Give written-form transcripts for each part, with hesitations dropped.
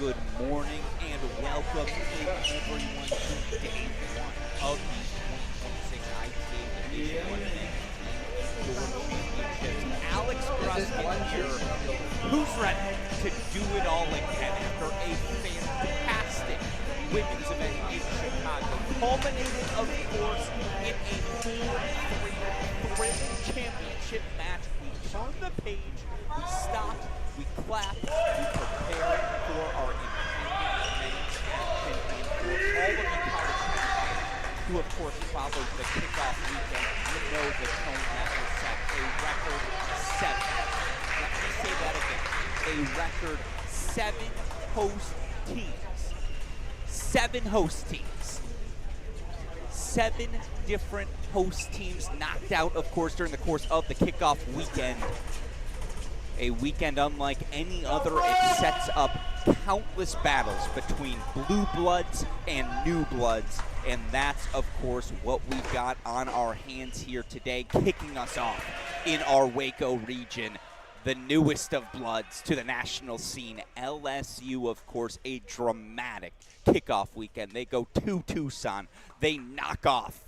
good morning, and welcome in everyone to day one of the 2026 ITA Division I Men's Indoor Championships. Alex Gruskin here, who's ready to do it all again after a fantastic women's event in Chicago, culminating, of course, in a 4-3 thrilling championship match. We turned the page, we stopped, we clapped, we prepared for our impending men's action in for all of you college tennis fans who, of course, followed the kickoff weekend. You know the tone that was set, a record 7. Let me say that again, a record 7 host teams. 7 host teams. 7 different host teams knocked out, of course, during the course of the kickoff weekend. A weekend unlike any other. It sets up countless battles between blue bloods and new bloods, and that's, of course, what we've got on our hands here today, kicking us off in our Waco region. The newest of bloods to the national scene, LSU, of course, a dramatic kickoff weekend. They go to Tucson. They knock off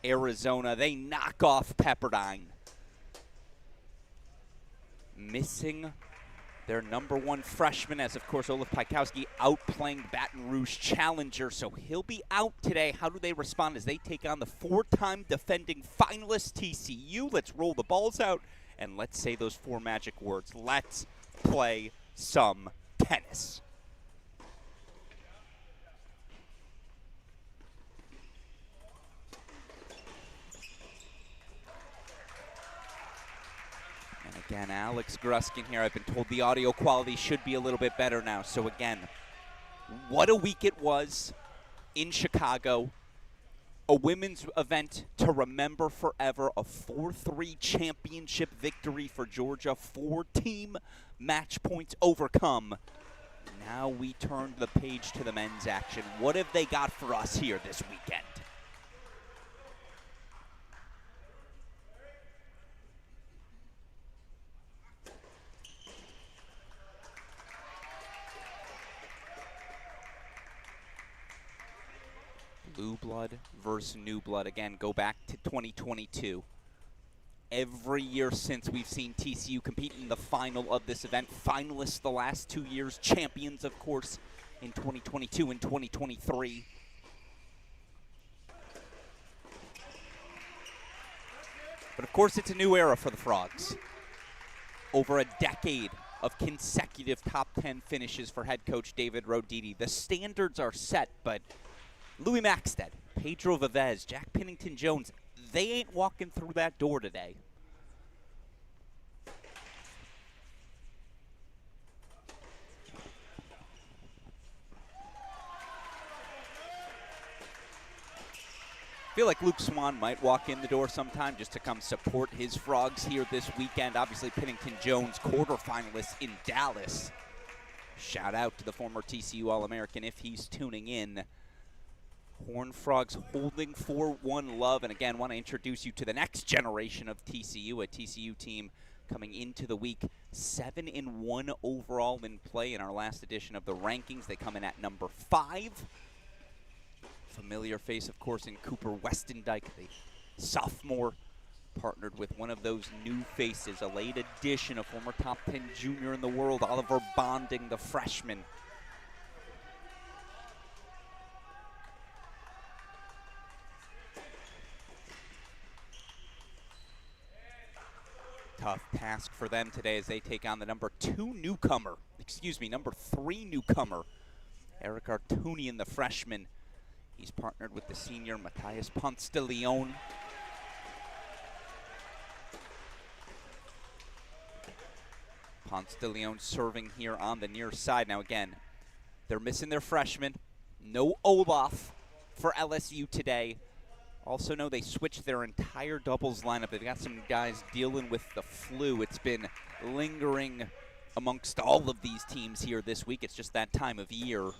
Arizona. They knock off Pepperdine. Missing their #1 freshman, as of course Olaf Pikowski outplaying Baton Rouge Challenger, so he'll be out today. How do they respond as they take on the 4-time defending finalist TCU? Let's roll the balls out and let's say those 4 magic words. Let's play some tennis. Again, Alex Gruskin here. I've been told the audio quality should be a little bit better now. So again, what a week it was in Chicago. A women's event to remember forever. A 4-3 championship victory for Georgia. 4 team match points overcome. Now we turn the page to the men's action. What have they got for us here this weekend? Blue blood versus new blood. Again, go back to 2022. Every year since, we've seen TCU compete in the final of this event. Finalists the last 2 years. Champions, of course, in 2022 and 2023. But, of course, it's a new era for the Frogs. Over a decade of consecutive top 10 finishes for head coach David Roditi. The standards are set, but Louis Maxted, Pedro Vivez, Jack Pennington-Jones, they ain't walking through that door today. I feel like Luke Swan might walk in the door sometime just to come support his Frogs here this weekend. Obviously, Pennington-Jones, quarterfinalist in Dallas. Shout out to the former TCU All-American if he's tuning in. Horned Frogs holding 4-1 love, and again, want to introduce you to the next generation of TCU, a TCU team coming into the week 7-1 overall in play in our last edition of the rankings. They come in at number 5. Familiar face, of course, in Cooper Westendike, the sophomore, partnered with one of those new faces, a late addition, a former top 10 junior in the world, Oliver Bonding, the freshman. Tough task for them today as they take on the number 3 newcomer, Eric Artunian, the freshman. He's partnered with the senior Matthias Ponce de Leon. Ponce de Leon serving here on the near side. Now again, they're missing their freshman. No Olaf for LSU today. Also know they switched their entire doubles lineup. They've got some guys dealing with the flu. It's been lingering amongst all of these teams here this week. It's just that time of year.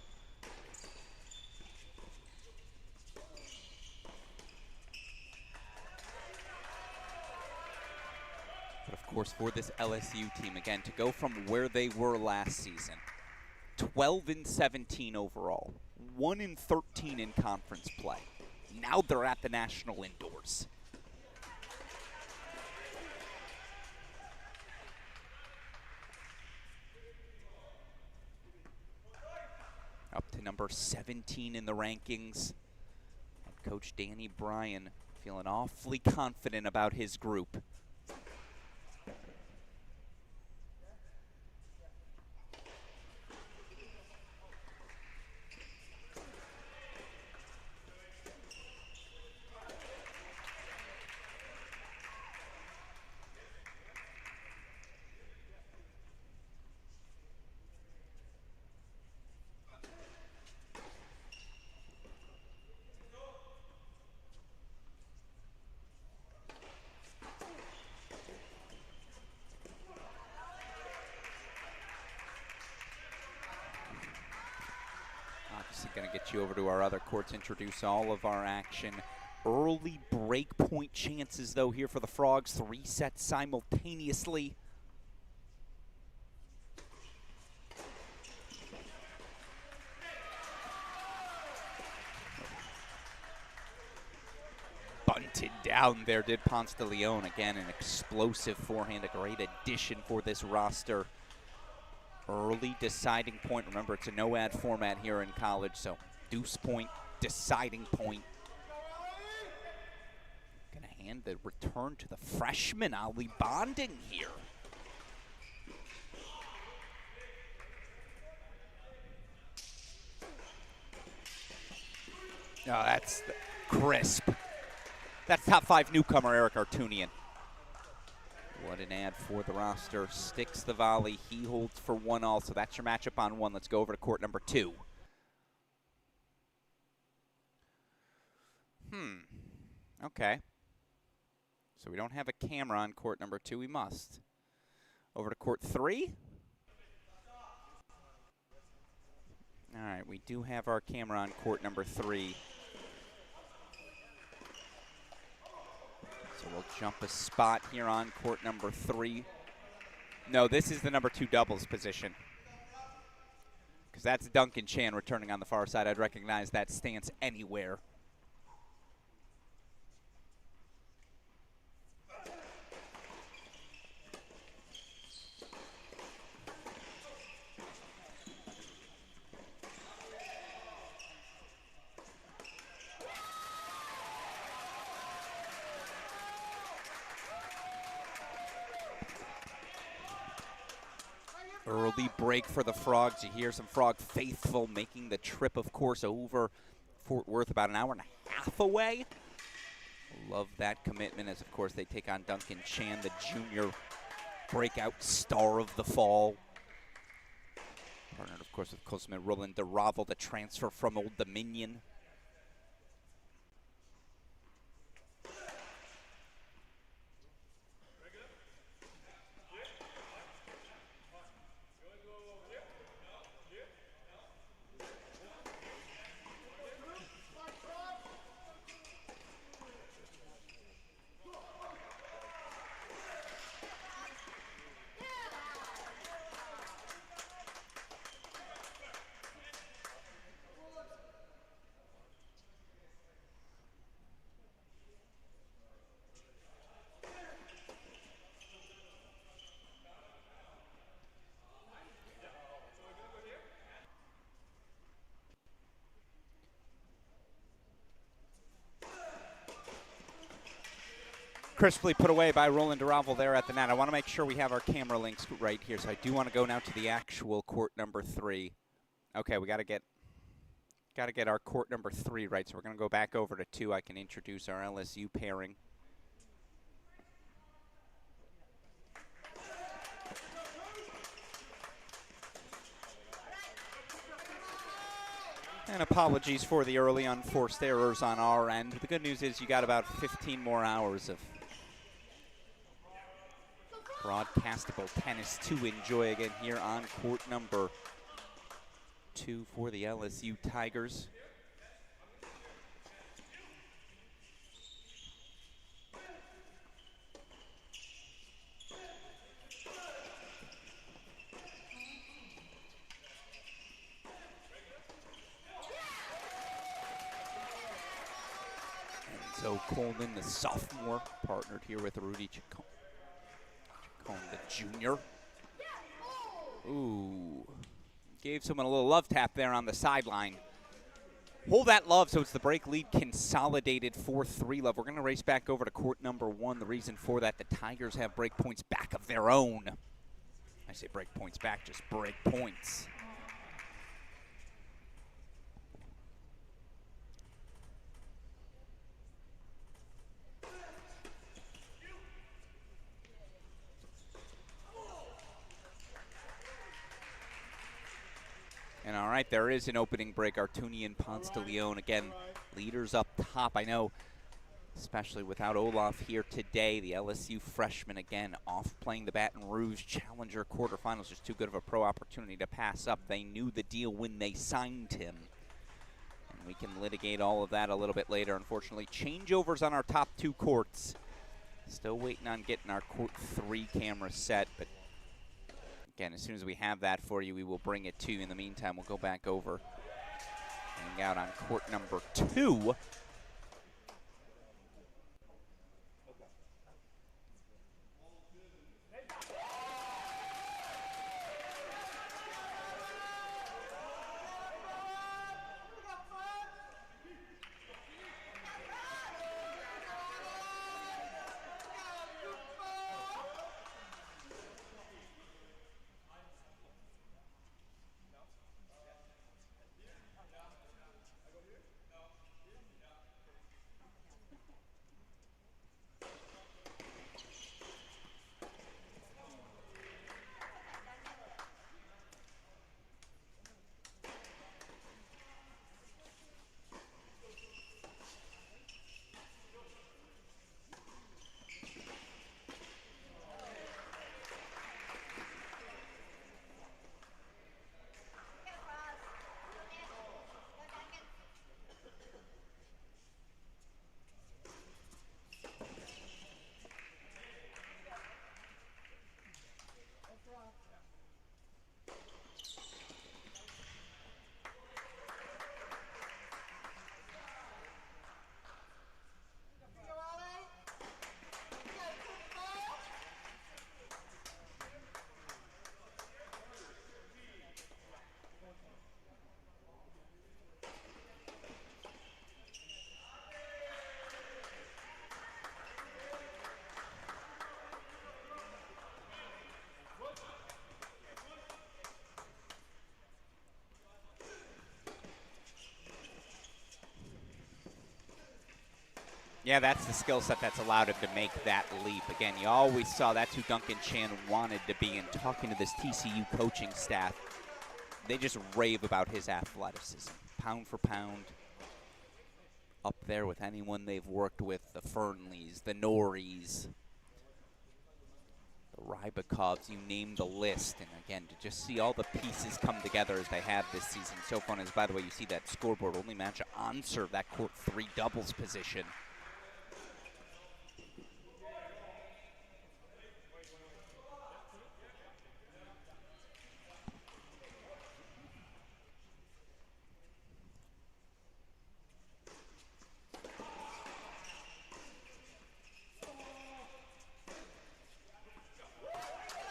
But of course, for this LSU team, again, to go from where they were last season, 12-17 overall, 1-13 in conference play. Now they're at the national indoors. Up to number 17 in the rankings. And Coach Danny Bryan feeling awfully confident about his group. Going to get you over to our other courts, introduce all of our action. Early break point chances, though, here for the Frogs. 3 sets simultaneously. Bunted down there, did Ponce de Leon. Again, an explosive forehand, a great addition for this roster. Early deciding point. Remember, it's a no-ad format here in college, so deuce point, deciding point. Gonna hand the return to the freshman, Ali Bonding here. Oh, that's crisp. That's top 5 newcomer Eric Artunian. What an ad for the roster. Sticks the volley. He holds for 1-all. So that's your matchup on 1. Let's go over to court number 2. Okay. So we don't have a camera on court number 2. We must. Over to court 3. All right, we do have our camera on court number 3. So we'll jump a spot here on court number 3. No, this is the number 2 doubles position. Because that's Duncan Chan returning on the far side. I'd recognize that stance anywhere. Early break for the Frogs. You hear some Frog faithful making the trip, of course, over Fort Worth, about an hour and a half away. Love that commitment as, of course, they take on Duncan Chan, the junior breakout star of the fall. Partnered, of course, with Cosme Roland DeRavel, the transfer from Old Dominion. Crisply put away by Roland DeRavel there at the net. I want to make sure we have our camera links right here, so I do want to go now to the actual court number 3. Okay, we got to get our court number 3 right, so we're going to go back over to 2. I can introduce our LSU pairing. And apologies for the early unforced errors on our end. The good news is you got about 15 more hours of broadcastable tennis to enjoy again here on court number 2 for the LSU Tigers. Coleman, the sophomore, partnered here with Rudy Chacon, the junior. Ooh, gave someone a little love tap there on the sideline. Hold that love, so it's the break lead consolidated 4-3 love. We're going to race back over to court number 1. The reason for that, the Tigers have break points back of their own. I say break points back, just break points. And all right, there is an opening break. Artunian Ponce de Leon, again, leaders up top. I know, especially without Olaf here today, the LSU freshman, again, off playing the Baton Rouge Challenger quarterfinals. Just too good of a pro opportunity to pass up. They knew the deal when they signed him. And we can litigate all of that a little bit later. Unfortunately, changeovers on our top 2 courts. Still waiting on getting our court 3 camera set, but again, as soon as we have that for you, we will bring it to you. In the meantime, we'll go back over, hang out on court number 2. Yeah, that's the skill set that's allowed him to make that leap. Again, you always saw that's who Duncan Chan wanted to be, and talking to this TCU coaching staff, they just rave about his athleticism. Pound for pound, up there with anyone they've worked with, the Fernleys, the Norries, the Rybakovs, you name the list. And again, to just see all the pieces come together as they have this season. So fun as, by the way, you see that scoreboard only match on serve, that court 3 doubles position.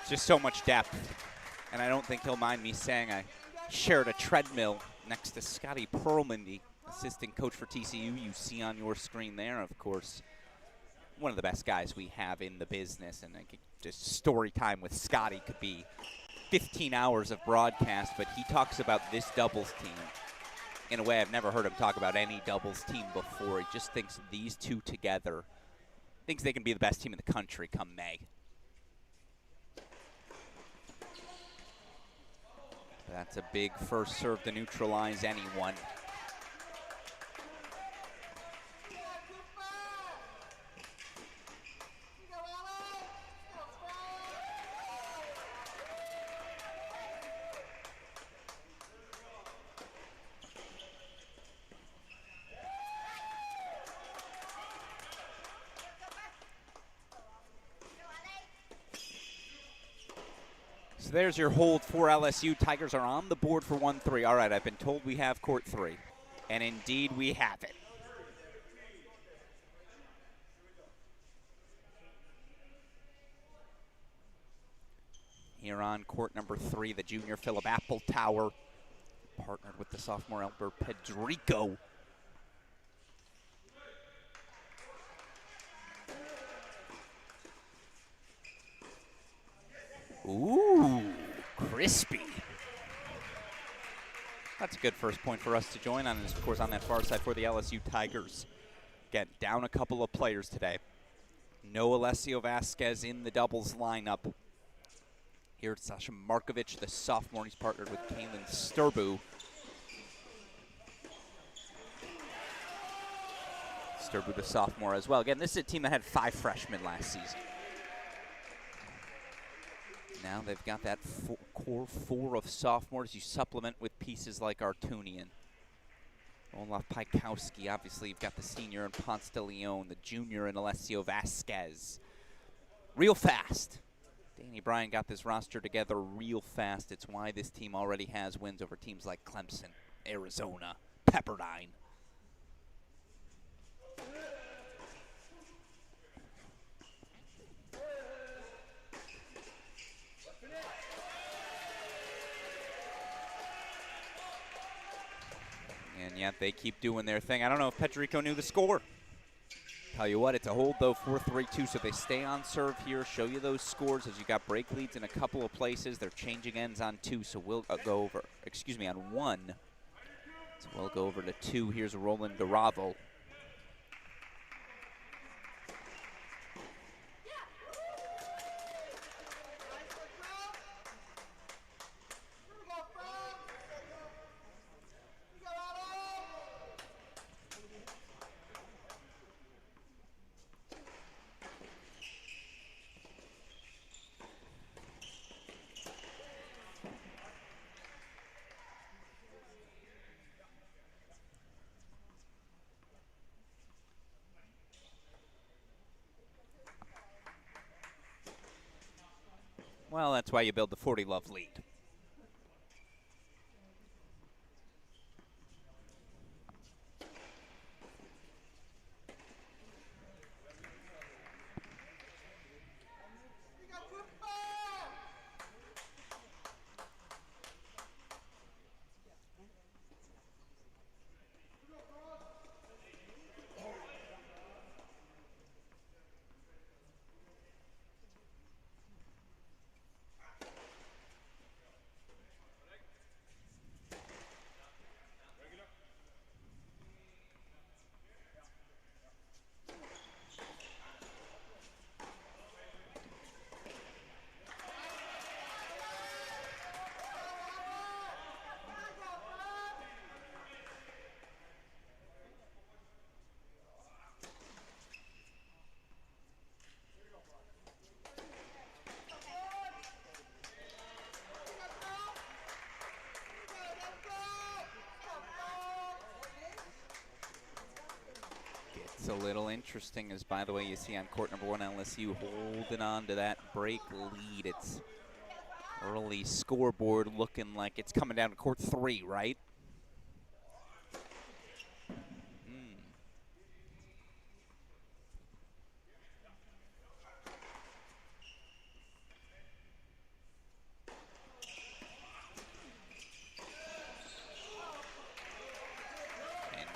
Just so much depth, and I don't think he'll mind me saying I shared a treadmill next to Scotty Perlman, the assistant coach for TCU. You see on your screen there, of course, one of the best guys we have in the business, and I could just story time with Scotty could be 15 hours of broadcast, but he talks about this doubles team in a way I've never heard him talk about any doubles team before. He just thinks these two together, thinks they can be the best team in the country come May. That's a big first serve to neutralize anyone. So there's your hold for LSU. Tigers are on the board for 1-3. All right, I've been told we have court 3. And indeed we have it. here on court number 3, the junior Philip Appletower, partnered with the sophomore Elber Pedrico. Ooh, crispy. That's a good first point for us to join on, and of course on that far side for the LSU Tigers. Again, down a couple of players today. No Alessio Vasquez in the doubles lineup. Here it's Sasha Markovic, the sophomore. He's partnered with Kalen Sturbu. Sturbu, the sophomore as well. Again, this is a team that had 5 freshmen last season. Now they've got that core 4 of sophomores. You supplement with pieces like Artunian, Olaf Pikowski. Obviously, you've got the senior in Ponce de Leon, the junior in Alessio Vasquez. Real fast. Danny Bryan got this roster together real fast. It's why this team already has wins over teams like Clemson, Arizona, Pepperdine. And yet they keep doing their thing. I don't know if Pedrico knew the score. Tell you what, it's a hold though, 4-3-2, so they stay on serve here, show you those scores as you got break leads in a couple of places. They're changing ends on 2, so we'll go over, on 1. So we'll go over to 2. Here's Roland Garavo. Well, that's why you build the 40-love lead. It's a little interesting as, by the way, you see on court number 1, LSU holding on to that break lead. It's early scoreboard looking like it's coming down to court 3, right?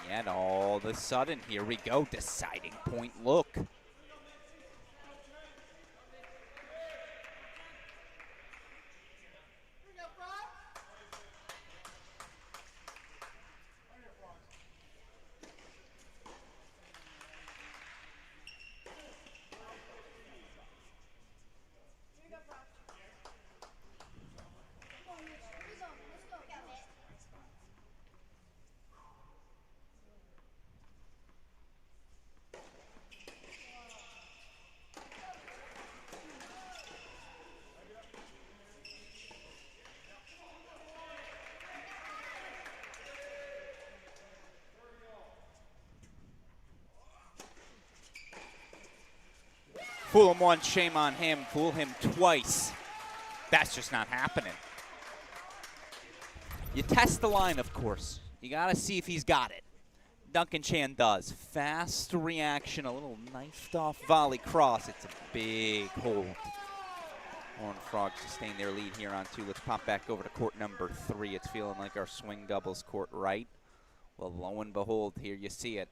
And all of a sudden, here we go, deciding point look. Fool him once, shame on him. Fool him twice. That's just not happening. You test the line, of course. You got to see if he's got it. Duncan Chan does. Fast reaction, a little knifed off volley cross. It's a big hold. Horned Frogs sustain their lead here on 2. Let's pop back over to court number 3. It's feeling like our swing doubles court, right? Well, lo and behold, here you see it.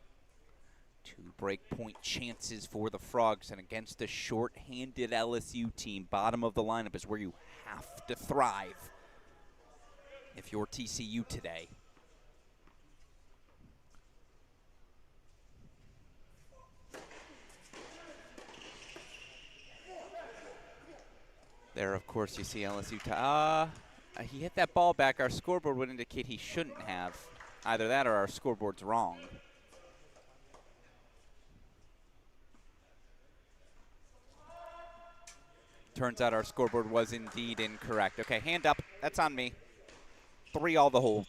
2 break point chances for the Frogs, and against a short-handed LSU team, bottom of the lineup is where you have to thrive if you're TCU today. There, of course, you see LSU. He hit that ball back. Our scoreboard would indicate he shouldn't have. Either that or our scoreboard's wrong. Turns out our scoreboard was indeed incorrect. Okay, hand up. That's on me. 3 all the hold.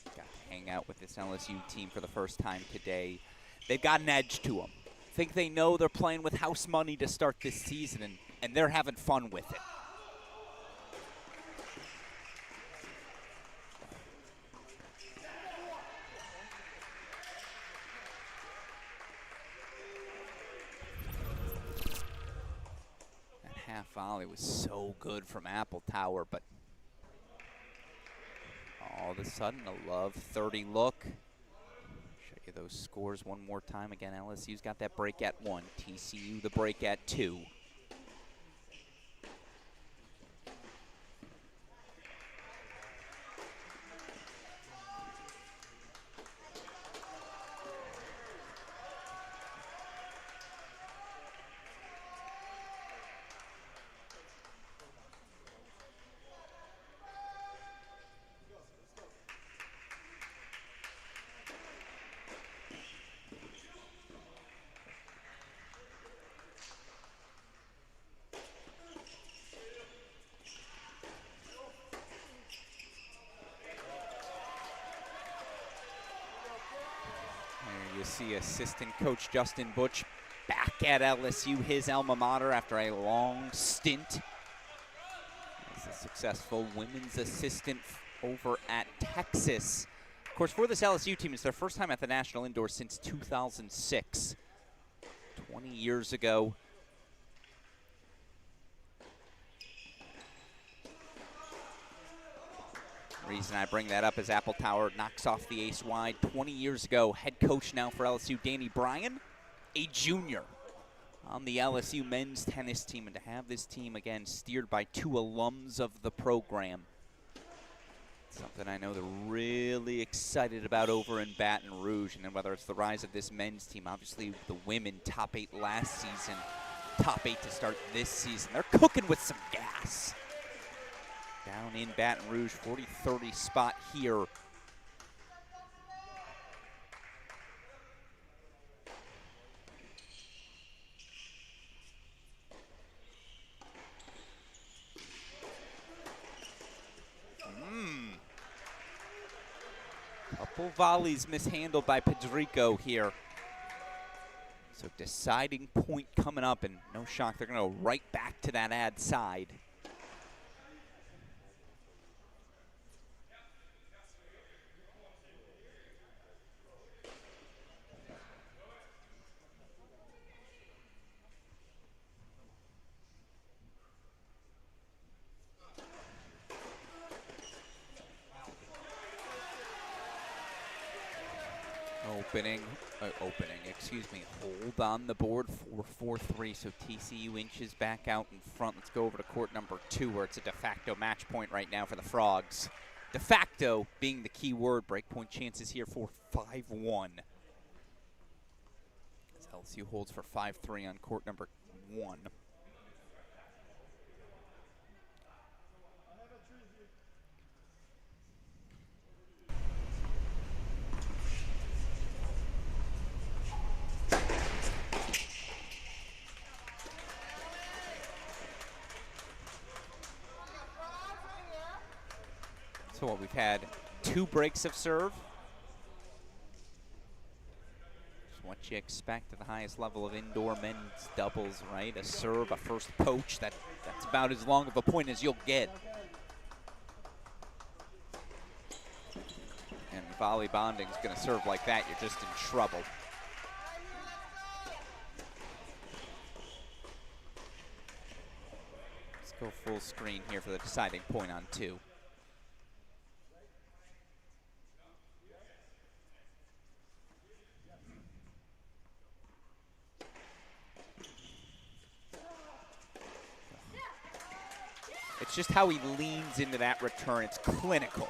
Got to hang out with this LSU team for the first time today. They've got an edge to them. I think they know they're playing with house money to start this season, and they're having fun with it. Half volley was so good from Apple Tower, but all of a sudden a love 30 look. Show you those scores one more time. Again, LSU's got that break at 1, TCU the break at 2. You see assistant coach Justin Butch back at LSU, his alma mater, after a long stint as a successful women's assistant over at Texas. Of course, for this LSU team, it's their first time at the National Indoor since 2006, 20 years ago. Reason I bring that up is Apple Tower knocks off the ace wide 20 years ago. Head coach now for LSU, Danny Bryan, a junior on the LSU men's tennis team. And to have this team, again, steered by 2 alums of the program, something I know they're really excited about over in Baton Rouge. And then whether it's the rise of this men's team, obviously the women top 8 last season, top 8 to start this season. They're cooking with some gas. Down in Baton Rouge, 40-30 spot here. Couple volleys mishandled by Pedrico here. So deciding point coming up, and no shock, they're going to go right back to that ad side. Hold on the board for 4-3, so TCU inches back out in front. Let's go over to court number 2, where it's a de facto match point right now for the Frogs. De facto being the key word. Breakpoint chances here for 5-1. As LSU holds for 5-3 on court number 1. So what, we've had 2 breaks of serve. It's what you expect at the highest level of indoor men's doubles, right? A serve, a first poach, that's about as long of a point as you'll get. volley bonding's going to serve like that, you're just in trouble. Let's go full screen here for the deciding point on 2. It's just how he leans into that return. It's clinical.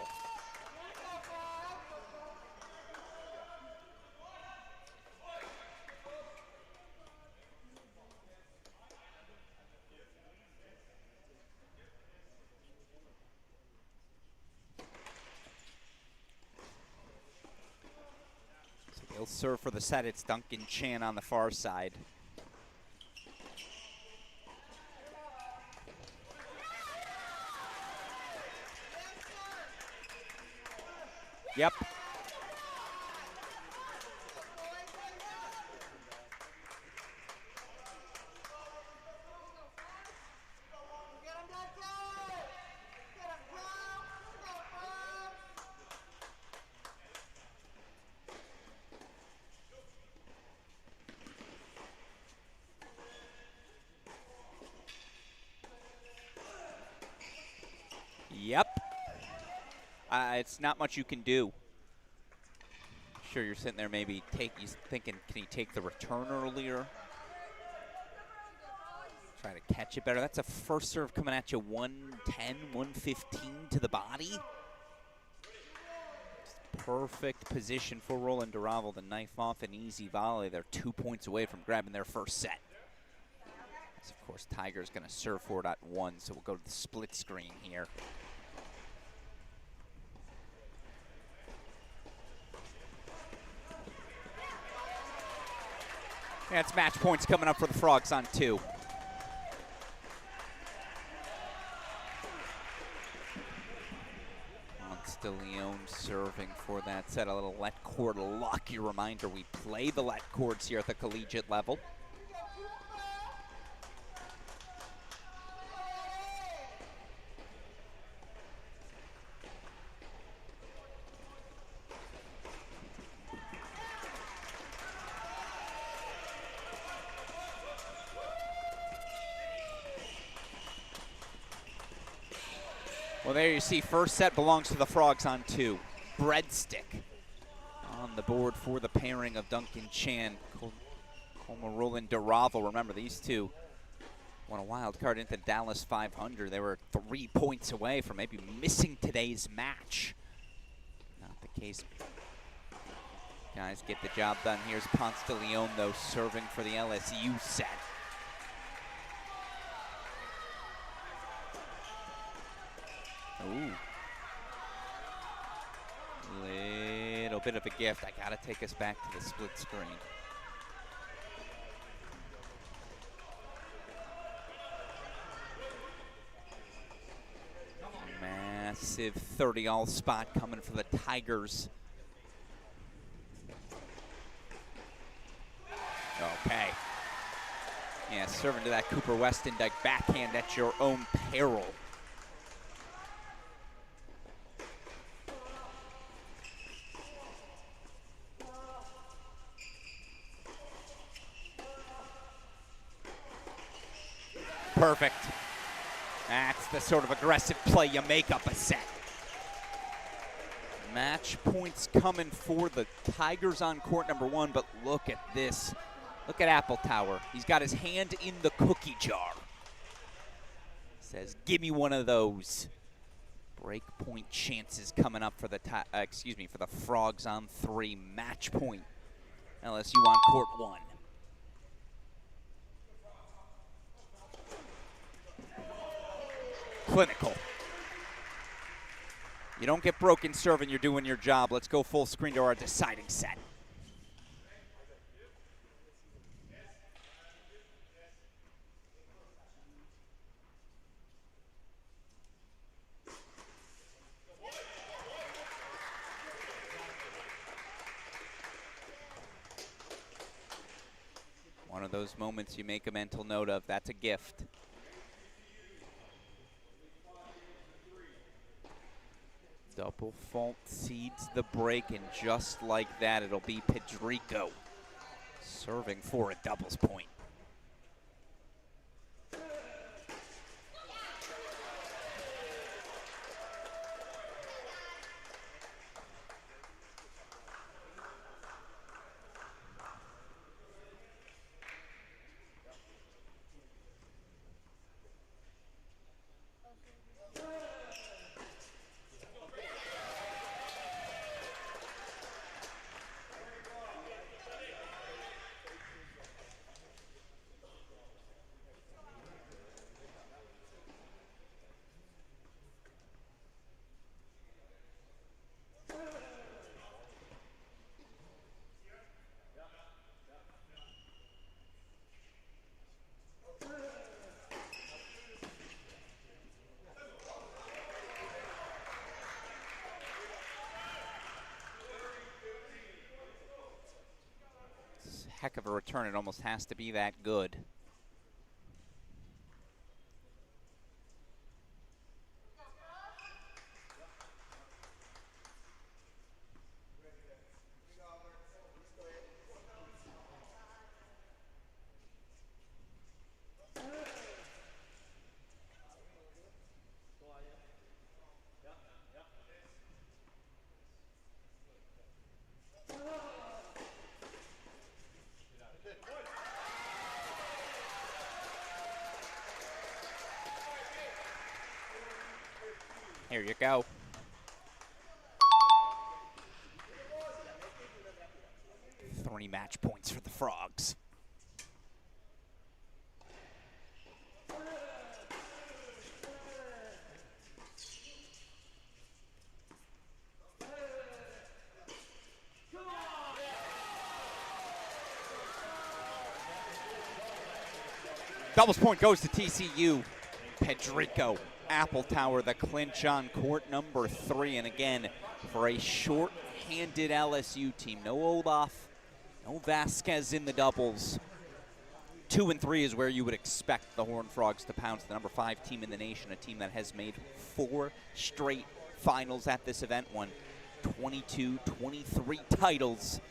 So he'll serve for the set. It's Duncan Chan on the far side. Yep. Yep. It's not much you can do. Sure, you're sitting there maybe he's thinking, can he take the return earlier? Try to catch it better. That's a first serve coming at you 110, 115 to the body. Perfect position for Roland Duravel to knife off an easy volley. They're 2 points away from grabbing their first set. As of course, Tiger's going to serve for it at 1, so we'll go to the split screen here. Yeah, it's match points coming up for the Frogs on 2. Monteleone serving for that set. A little let cord lucky reminder, we play the let cords here at the collegiate level. Well, there you see, first set belongs to the Frogs on 2. Breadstick on the board for the pairing of Duncan Chan, Colma Roland Duravel. Remember, these two won a wild card into Dallas 500. They were 3 points away from maybe missing today's match. Not the case. Guys get the job done. Here's Ponce de Leon, though, serving for the LSU set. Ooh. Little bit of a gift. I gotta take us back to the split screen. Massive 30-all spot coming for the Tigers. Okay. Yeah, serving to that Cooper Westendijk backhand at your own peril. Perfect. That's the sort of aggressive play you make up a set. Match points coming for the Tigers on court number 1, but look at this. Look at Appletower. He's got his hand in the cookie jar. Says, give me one of those. Break point chances coming up for the for the Frogs on 3. Match point. LSU on court 1. Clinical. You don't get broken serving, you're doing your job. Let's go full screen to our deciding set. One of those moments you make a mental note of. That's a gift. Double fault seeds the break, and just like that, it'll be Pedrico serving for a doubles point. Heck of a return. It almost has to be that good. Here you go. Three match points for the Frogs. Doubles point goes to TCU. Pedrico, Apple Tower, the clinch on court number 3. And again, for a short-handed LSU team, no Olaf, no Vasquez in the doubles. 2 and 3 is where you would expect the Horned Frogs to pounce the number 5 team in the nation, a team that has made 4 straight finals at this event, won 22, 23 titles.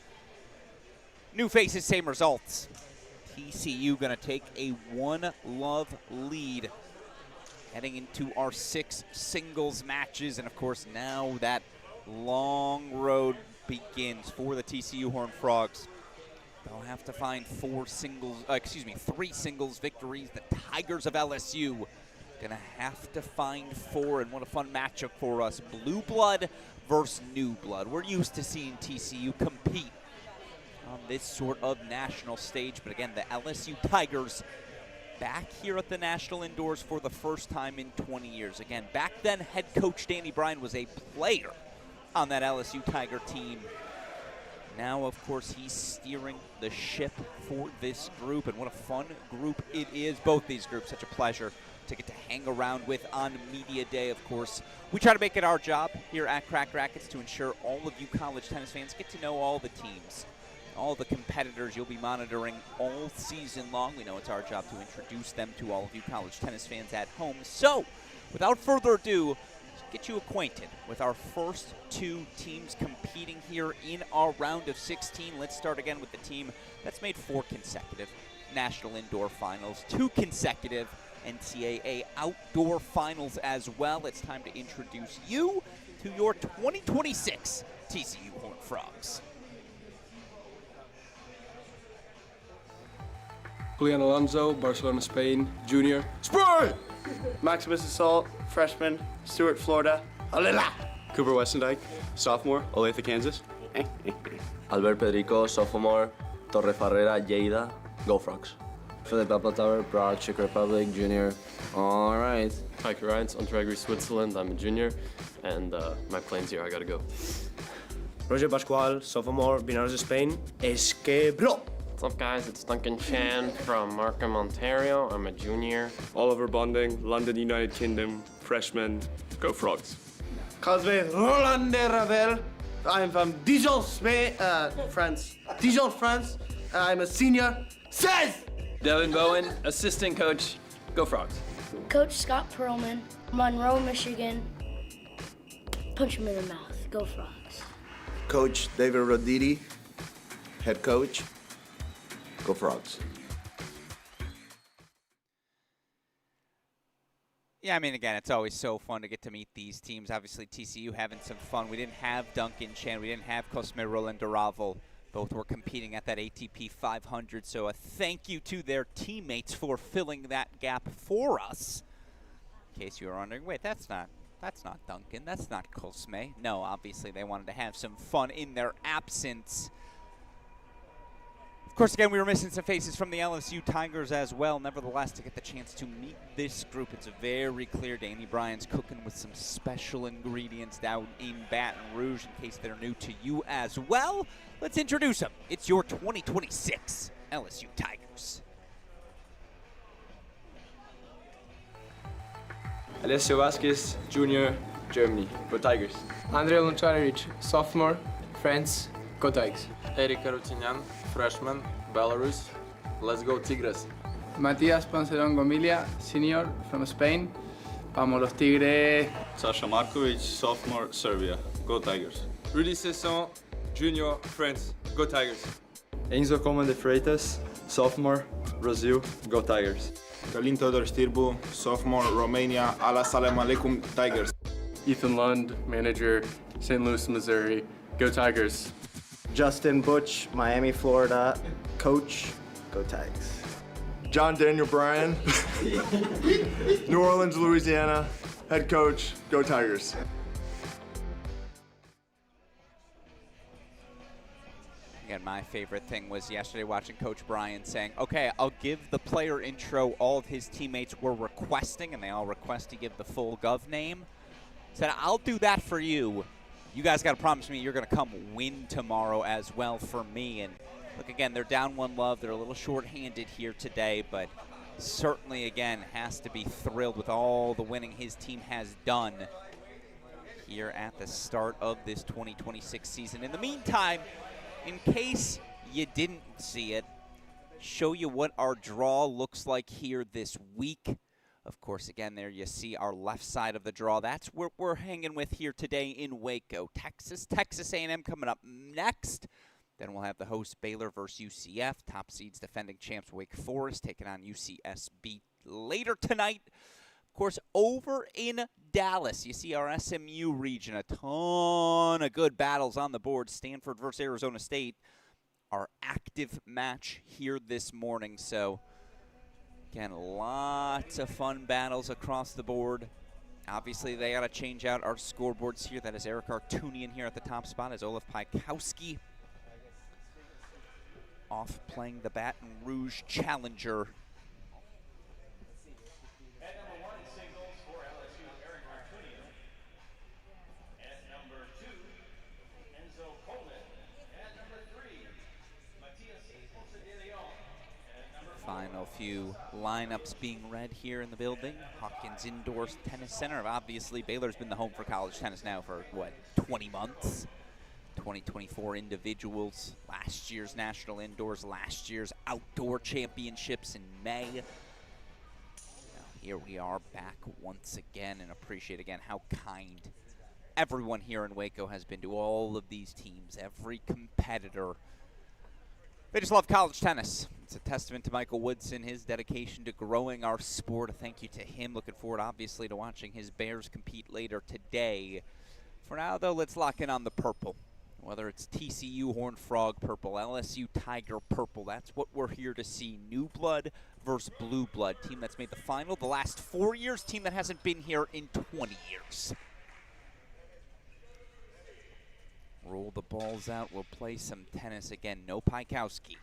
New faces, same results. TCU going to take a 1-love lead heading into our 6 singles matches. And of course, now that long road begins for the TCU Horned Frogs. They'll have to find 3 singles victories. The Tigers of LSU going to have to find 4, and what a fun matchup for us. Blue blood versus new blood. We're used to seeing TCU compete on this sort of national stage, but again, the LSU Tigers back here at the National Indoors for the first time in 20 years. Again, back then, head coach Danny Bryan was a player on that LSU Tiger team. Now, of course, he's steering the ship for this group, and what a fun group it is. Both these groups, such a pleasure to get to hang around with on Media Day, of course. We try to make it our job here at Cracked Racquets to ensure all of you college tennis fans get to know all the teams, all the competitors you'll be monitoring all season long. We know it's our job to introduce them to all of you college tennis fans at home. So, without further ado, let's get you acquainted with our first 2 teams competing here in our round of 16. Let's start again with the team that's made 4 consecutive National Indoor Finals, 2 consecutive NCAA Outdoor Finals as well. It's time to introduce you to your 2026 TCU Horned Frogs. Julian Alonso, Barcelona, Spain, junior. Spray! Maximus Assault, freshman, Stewart, Florida. Alila! Cooper Westendike, sophomore, Olathe, Kansas. Albert Pedrico, sophomore, Torre Farrera, Lleida, Go Frogs. Philip Apple Tower, Prague, Czech Republic, junior. All right. Heike Rines, Ontario, Switzerland. I'm a junior, and my plane's here. I gotta go. Roger Pascual, sophomore, Binares, Spain. Es que bro! What's up, guys? It's Duncan Chan from Markham, Ontario. I'm a junior. Oliver Bonding, London, United Kingdom, freshman. Go Frogs. Cosme Roland de Ravel. I'm from Dijon, Spain, France. Dijon, France. I'm a senior. Says! Devin Bowen, assistant coach. Go Frogs. Coach Scott Perlman, Monroe, Michigan. punch him in the mouth. Go Frogs. Coach David Roditi, head coach. Go Frogs. Yeah, I mean, again, it's always so fun to get to meet these teams. Obviously, TCU having some fun. We didn't have Duncan Chan. We didn't have Cosme Roland-Ravel. Both were competing at that ATP 500. So a thank you to their teammates for filling that gap for us. In case you were wondering, wait, that's not Duncan. That's not Cosme. No, obviously they wanted to have some fun in their absence. Of course, again, we were missing some faces from the LSU Tigers as well. Nevertheless, to get the chance to meet this group, it's very clear Danny Bryan's cooking with some special ingredients down in Baton Rouge, in case they're new to you as well. Let's introduce them. It's your 2026 LSU Tigers. Alessio Vasquez, Junior, Germany. Go Tigers. Andrei Lončarević, sophomore, France. Go Tigers. Eric Arutinyan, freshman, Belarus. Let's go Tigres. Matías Pancerón Gomilia, senior, from Spain. Vamos los Tigres. Sasha Markovic, sophomore, Serbia. Go Tigers. Rudy Sesson, junior, France. Go Tigers. Enzo Coman de Freitas, sophomore, Brazil. Go Tigers. Kalin Todor Stirbu, sophomore, Romania. Assalamu alaikum, Tigers. Ethan Lund, manager, St. Louis, Missouri. Go Tigers. Justin Butch, Miami, Florida. Coach, go Tigers. John Daniel Bryan, New Orleans, Louisiana. Head coach, go Tigers. Again, my favorite thing was yesterday watching Coach Bryan saying, okay, I'll give the player intro all of his teammates were requesting, and they all request to give the full Gov name. Said, I'll do that for you. You guys got to promise me you're going to come win tomorrow as well for me. And look, again, they're down 1-love. They're a little short-handed here today, but certainly, again, has to be thrilled with all the winning his team has done here at the start of this 2026 season. In the meantime, in case you didn't see it, show you what our draw looks like here this week. Of course, again, there you see our left side of the draw. That's what we're hanging with here today in Waco, Texas. Texas A&M coming up next. Then we'll have the host Baylor versus UCF. Top seeds defending champs Wake Forest taking on UCSB later tonight. Of course, over in Dallas, you see our SMU region. A ton of good battles on the board. Stanford versus Arizona State. Our active match here this morning. So, again, lots of fun battles across the board. Obviously, they got to change out our scoreboards here. That is Eric Artunian here at the top spot as Olaf Pikowski off playing the Baton Rouge Challenger. Final few lineups being read here in the building. Hawkins Indoor Tennis Center. Obviously, Baylor's been the home for college tennis now for, what, 20 months? 2024 individuals, last year's national indoors, last year's outdoor championships in May. Now, here we are back once again, and appreciate again how kind everyone here in Waco has been to all of these teams, every competitor. They just love college tennis. It's a testament to Michael Woodson, his dedication to growing our sport. A thank you to him. Looking forward, obviously, to watching his Bears compete later today. For now, though, let's lock in on the purple. Whether it's TCU Horned Frog purple, LSU Tiger purple, that's what we're here to see. New blood versus blue blood. Team that's made the final the last 4 years, team that hasn't been here in 20 years. Roll the balls out. We'll play some tennis again. No Pikowski.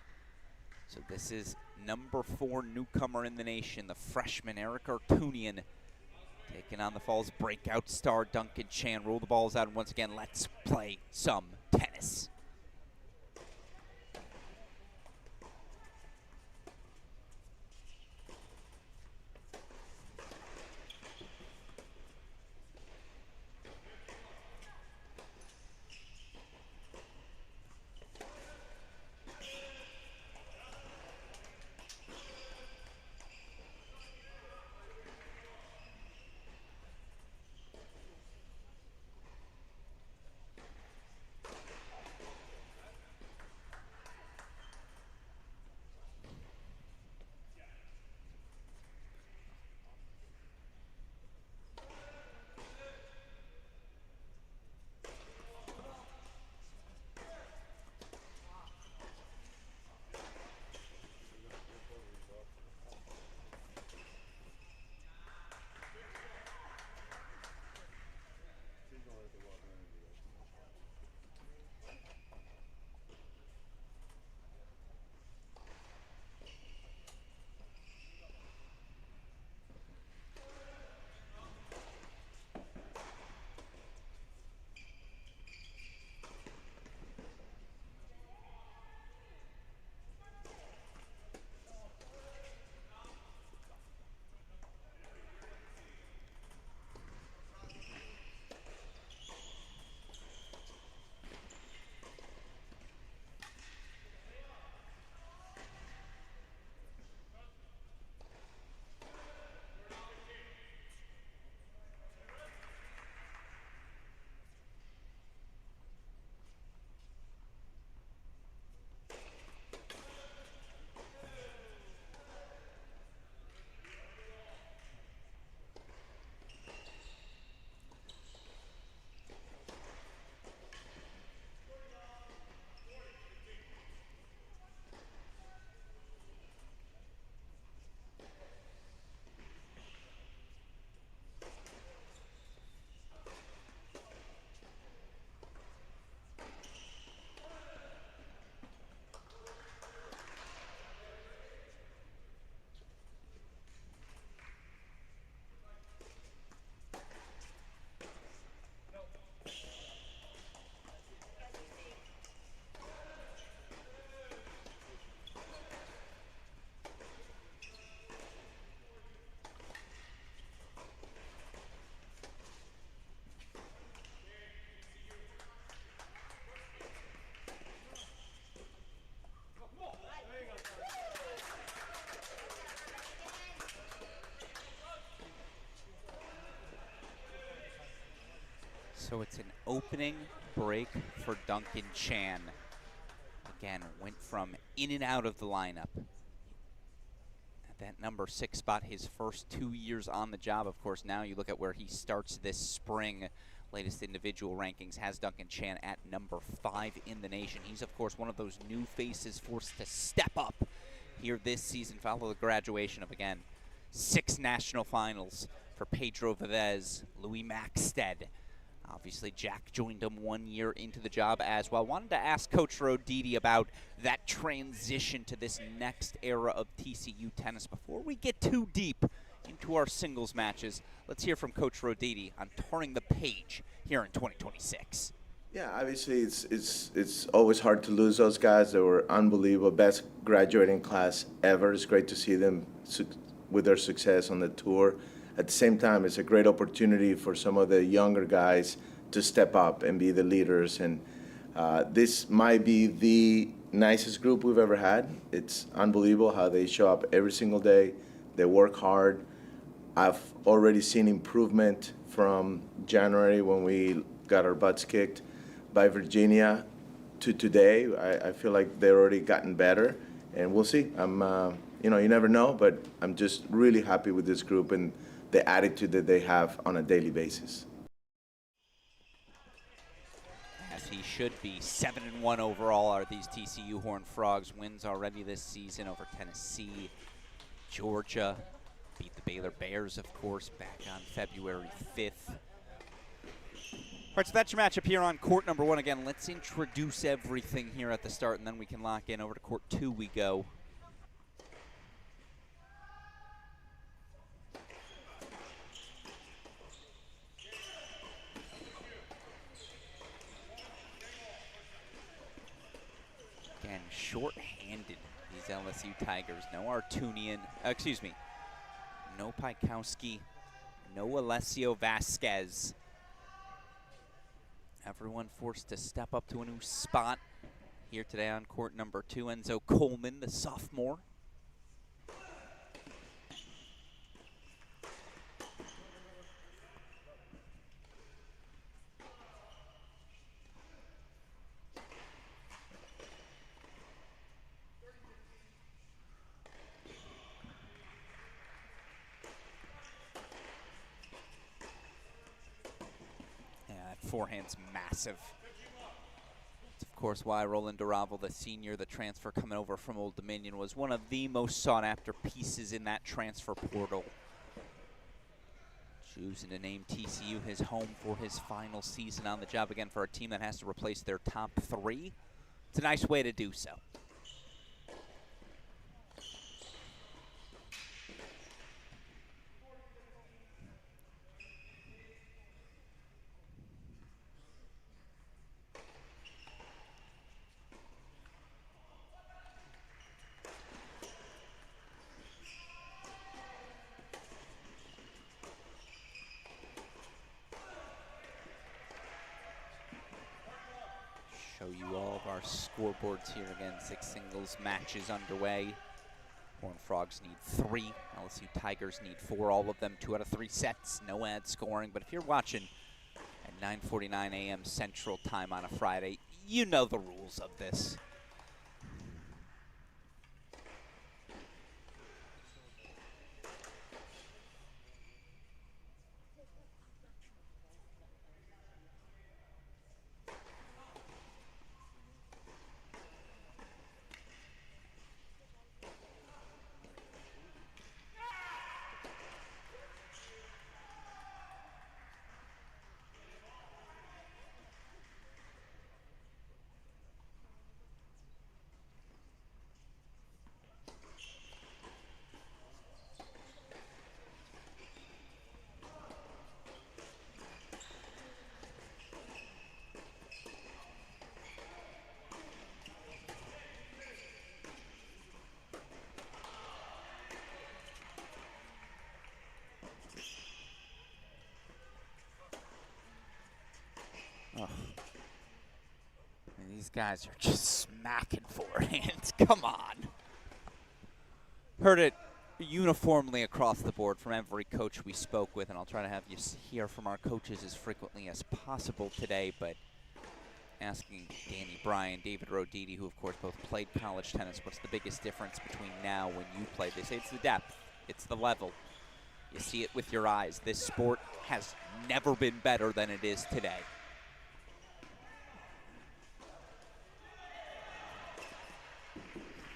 So this is number 4 newcomer in the nation, the freshman Eric Artunian, taking on the Falls breakout star Duncan Chan. Roll the balls out, and once again, let's play some tennis. So it's an opening break for Duncan Chan. Again, went from in and out of the lineup. At that number 6 spot his first 2 years on the job. Of course, now you look at where he starts this spring. Latest individual rankings has Duncan Chan at number 5 in the nation. He's, of course, one of those new faces forced to step up here this season, follow the graduation of, again, 6 national finals for Pedro Valdez, Louis Maxted. Obviously, Jack joined him 1 year into the job as well. Wanted to ask Coach Roditi about that transition to this next era of TCU tennis. Before we get too deep into our singles matches, let's hear from Coach Roditi on turning the page here in 2026. Yeah, obviously it's always hard to lose those guys. They were unbelievable, best graduating class ever. It's great to see them with their success on the tour. At the same time, it's a great opportunity for some of the younger guys to step up and be the leaders. And this might be the nicest group we've ever had. It's unbelievable how they show up every single day. They work hard. I've already seen improvement from January when we got our butts kicked by Virginia to today. I feel like they've already gotten better, and we'll see. You never know, but I'm just really happy with this group and the attitude that they have on a daily basis. As he should be. 7-1 overall are these TCU Horned Frogs. Wins already this season over Tennessee, Georgia. Beat the Baylor Bears, of course, back on February 5th. All right, so that's your matchup here on court number 1. Again, let's introduce everything here at the start, and then we can lock in. Over to court 2 we go. Again, short-handed, these LSU Tigers. No Artunian, no Pikowski, no Alessio Vasquez. Everyone forced to step up to a new spot here today on court number 2. Enzo Coleman, the sophomore. Forehand's massive. It's of course why Roland Duravel, the senior, the transfer coming over from Old Dominion, was one of the most sought-after pieces in that transfer portal. Choosing to name TCU his home for his final season on the job, again for a team that has to replace their top 3. It's a nice way to do so. Show you all of our scoreboards here again. 6 singles matches underway. Horned Frogs need 3. LSU Tigers need 4. All of them 2 out of 3 sets. No ad scoring. But if you're watching at 9:49 a.m. Central Time on a Friday, you know the rules of this. Oh. These guys are just smacking forehands. Come on. Heard it uniformly across the board from every coach we spoke with, and I'll try to have you hear from our coaches as frequently as possible today, but asking Danny Bryan, David Roditi, who of course both played college tennis, what's the biggest difference between now when you played? They say it's the depth, it's the level. You see it with your eyes. This sport has never been better than it is today.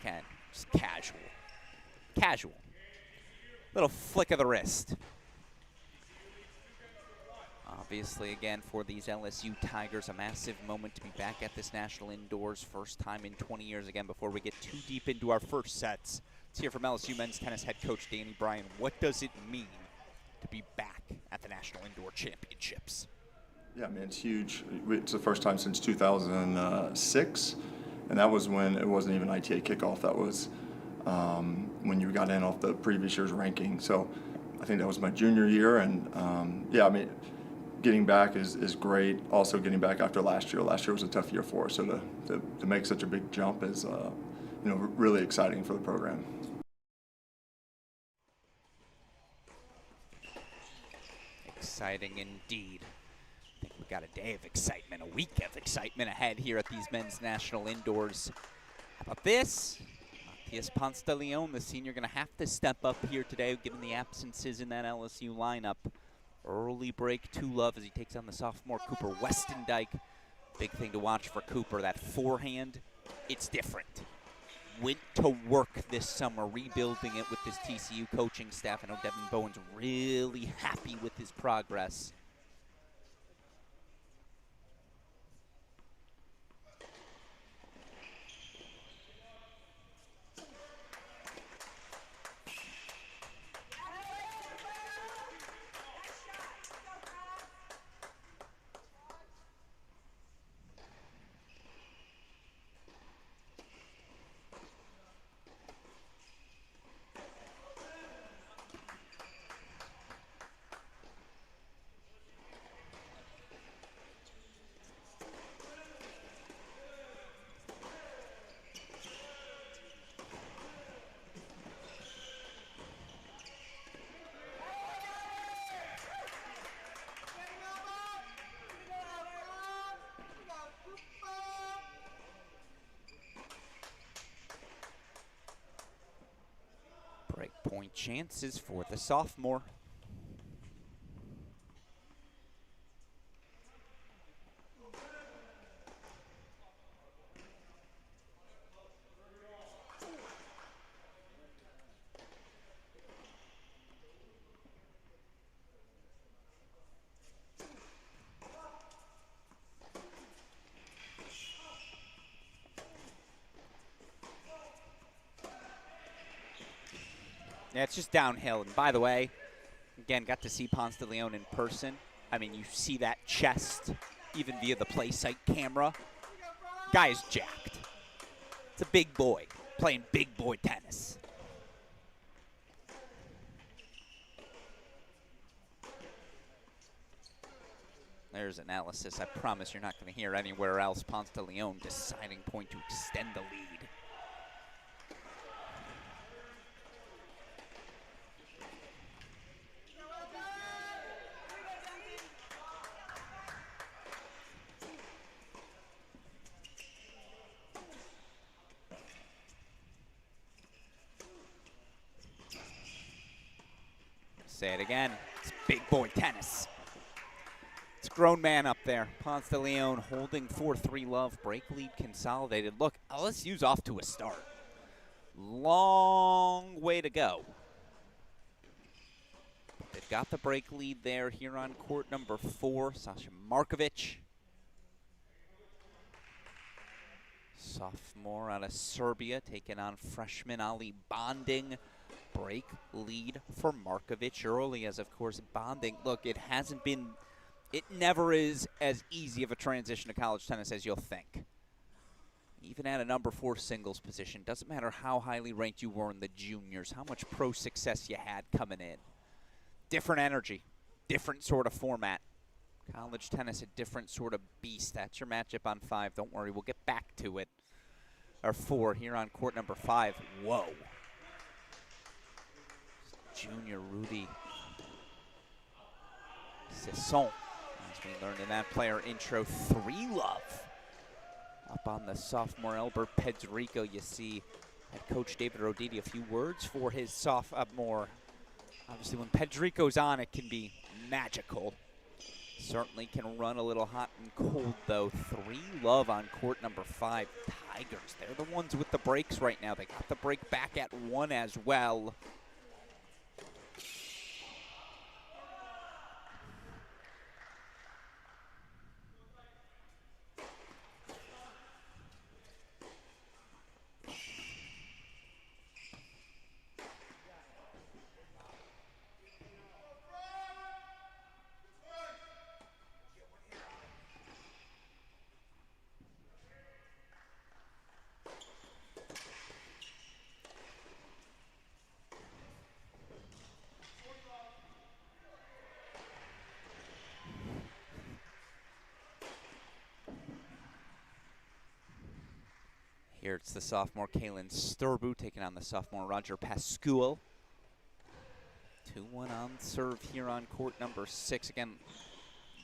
Again, just casual. Casual. Little flick of the wrist. Obviously, again, for these LSU Tigers, a massive moment to be back at this national indoors. First time in 20 years. Again, before we get too deep into our first sets, let's hear from LSU men's tennis head coach Danny Bryan. What does it mean to be back at the National Indoor Championships? Yeah, I mean, it's huge. It's the first time since 2006, and that was when it wasn't even ITA kickoff. That was when you got in off the previous year's ranking. So I think that was my junior year, and yeah, I mean, getting back is great. Also getting back after last year. Last year was a tough year for us, so to make such a big jump is really exciting for the program. Exciting indeed. I think we've got a day of excitement, a week of excitement ahead here at these men's national indoors. How about this? Matias Ponce de Leon, the senior, going to have to step up here today, given the absences in that LSU lineup. Early break to love as he takes on the sophomore Cooper Westendike. Big thing to watch for Cooper, that forehand, it's different. Went to work this summer, rebuilding it with this TCU coaching staff. I know Devin Bowen's really happy with his progress. Breakpoint chances for the sophomore. Yeah, it's just downhill. And by the way, again, got to see Ponce de Leon in person. I mean, you see that chest, even via the play site camera. Guy is jacked. It's a big boy playing big boy tennis. There's analysis I promise you're not going to hear anywhere else. Ponce de Leon deciding point to extend the lead. Say it again, it's big boy tennis. It's a grown man up there. Ponce de Leon holding 4-3 love, break lead consolidated. Look, LSU's off to a start. Long way to go. They've got the break lead there here on court number 4, Sasha Markovic. Sophomore out of Serbia, taking on freshman Ali Bonding. Break lead for Markovic early, as of course Bonding. Look, it never is as easy of a transition to college tennis as you'll think. Even at a number 4 singles position, doesn't matter how highly ranked you were in the juniors, how much pro success you had coming in. Different energy, different sort of format. College tennis, a different sort of beast. That's your matchup on 5. Don't worry, we'll get back to it. Or 4 here on court number 5. Whoa. junior Rudy Sisson. As we learned in that player intro, 3 love. Up on the sophomore Albert Pedrico, you see head coach David Roditi, a few words for his sophomore. Obviously, when Pedrico's on, it can be magical. Certainly can run a little hot and cold, though. 3 love on court number 5. Tigers, they're the ones with the breaks right now. They got the break back at 1 as well. Here it's the sophomore Kalen Sturbu taking on the sophomore Roger Pascual. 2-1 on serve here on court number 6. Again,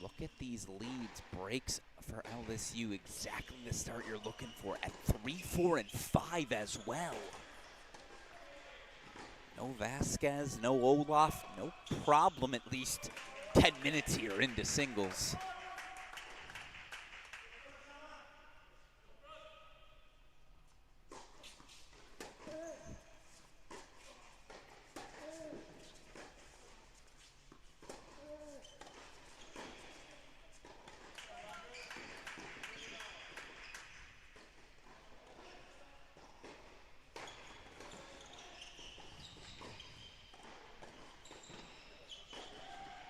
look at these leads. Breaks for LSU, exactly the start you're looking for at 3, 4, and 5 as well. No Vasquez, no Olaf, no problem, at least 10 minutes here into singles.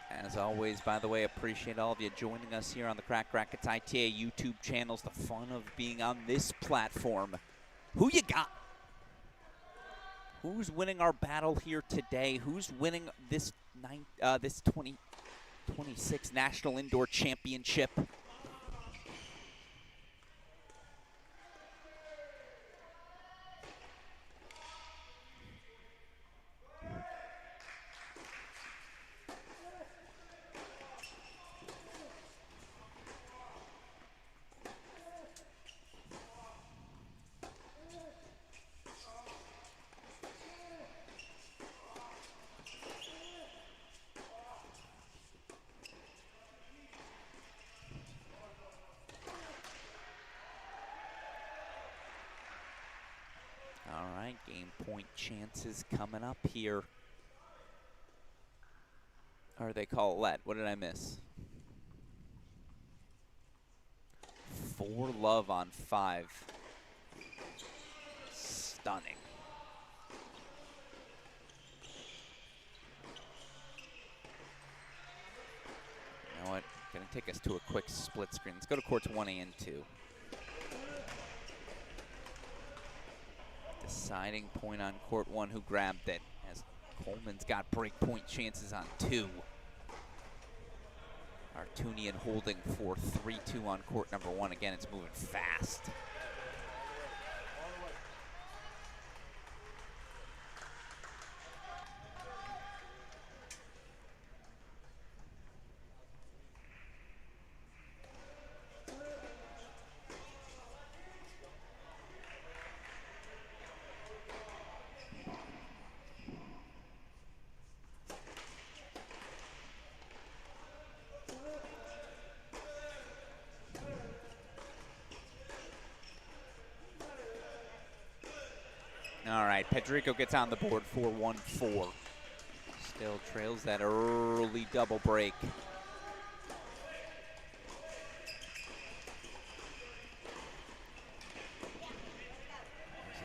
As always, by the way, appreciate all of you joining us here on the Crack Rackets ITA YouTube channels. The fun of being on this platform. Who you got? Who's winning our battle here today? Who's winning this 2026 National Indoor Championship? All right, game point chances coming up here. Or they call it, what did I miss? 4 love on 5. Stunning. You know what? Gonna take us to a quick split screen. Let's go to courts 1A and 2. Deciding point on court 1, who grabbed it, as Coleman's got break point chances on 2. Artunian holding for 3-2 on court number 1. Again, it's moving fast. All right, Pedrico gets on the board for 1-4. Still trails that early double break.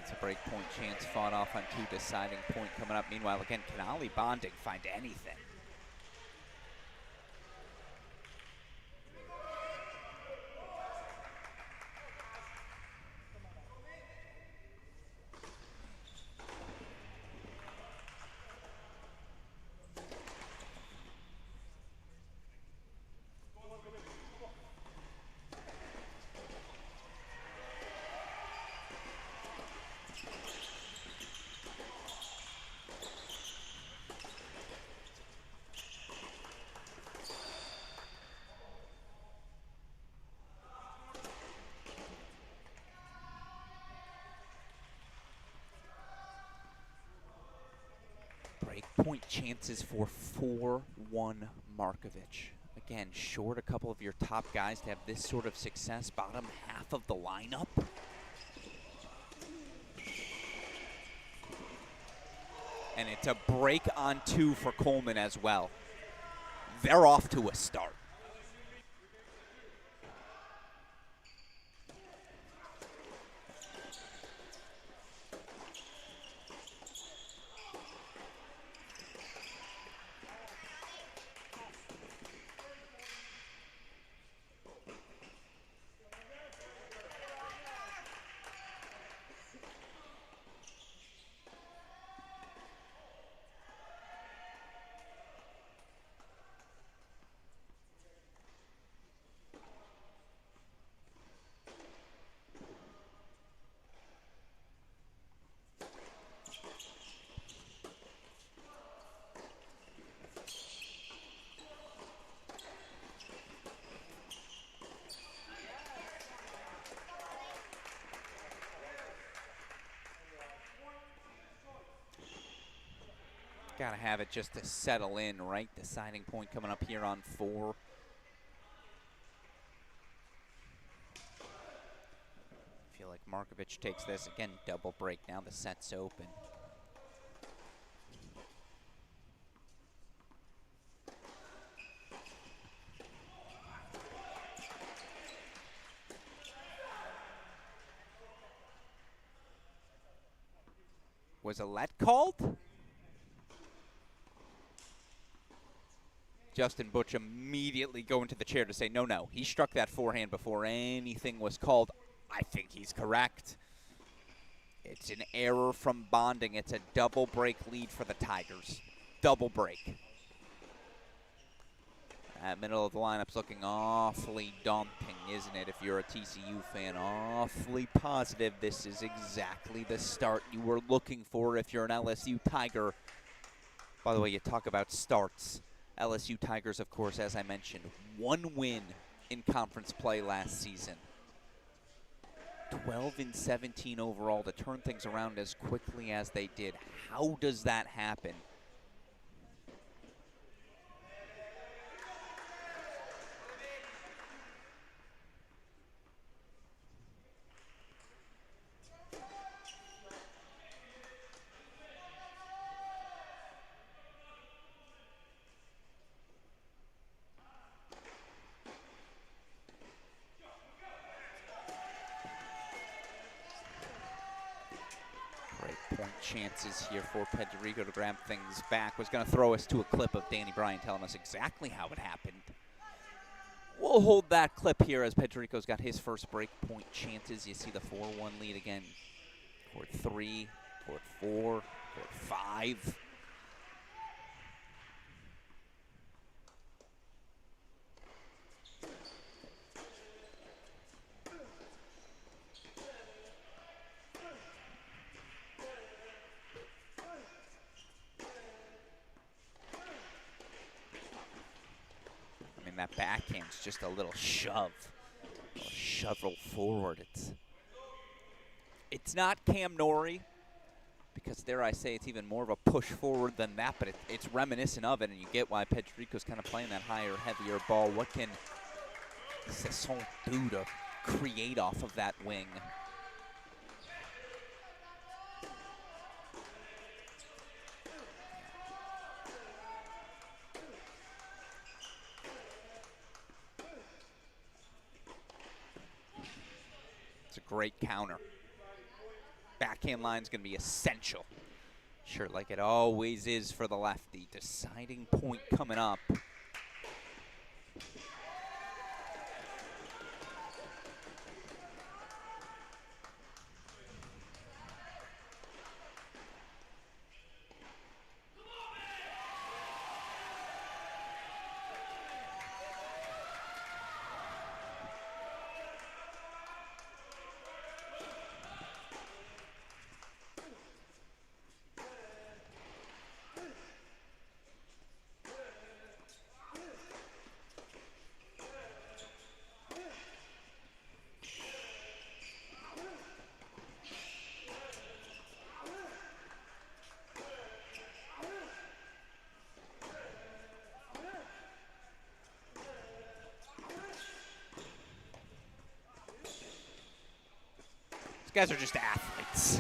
It's a break point chance fought off on 2, deciding point coming up. Meanwhile, again, can Ali Bonding find anything? point chances for 4-1 Markovic. Again, short a couple of your top guys to have this sort of success, bottom half of the lineup. And it's a break on 2 for Coleman as well. They're off to a start. Gotta have it just to settle in, right? Deciding point coming up here on 4. Feel like Markovic takes this. Again, double break. Now the set's open. Was a let called? Justin Butch immediately going to the chair to say, no, no. He struck that forehand before anything was called. I think he's correct. It's an error from Bonding. It's a double break lead for the Tigers. Double break. That middle of the lineup's looking awfully daunting, isn't it, if you're a TCU fan? Awfully positive this is exactly the start you were looking for if you're an LSU Tiger. By the way, you talk about starts. LSU Tigers, of course, as I mentioned, 1 win in conference play last season. 12-17 overall to turn things around as quickly as they did. How does that happen? Chances here for Pedrico to grab things back. Was going to throw us to a clip of Danny Bryan telling us exactly how it happened. We'll hold that clip here as Pedrico's got his first break point chances. You see the 4-1 lead again. Court 3, court 4, court 5. That backhand's just a little shove, shovel forward. It's not Cam Norrie, because dare I say it's even more of a push forward than that, but it's reminiscent of it, and you get why Pedrico's kind of playing that higher, heavier ball. What can Cesson do to create off of that wing? It's a great counter. Backhand line's going to be essential. Sure, like it always is for the lefty. Deciding point coming up. These guys are just athletes.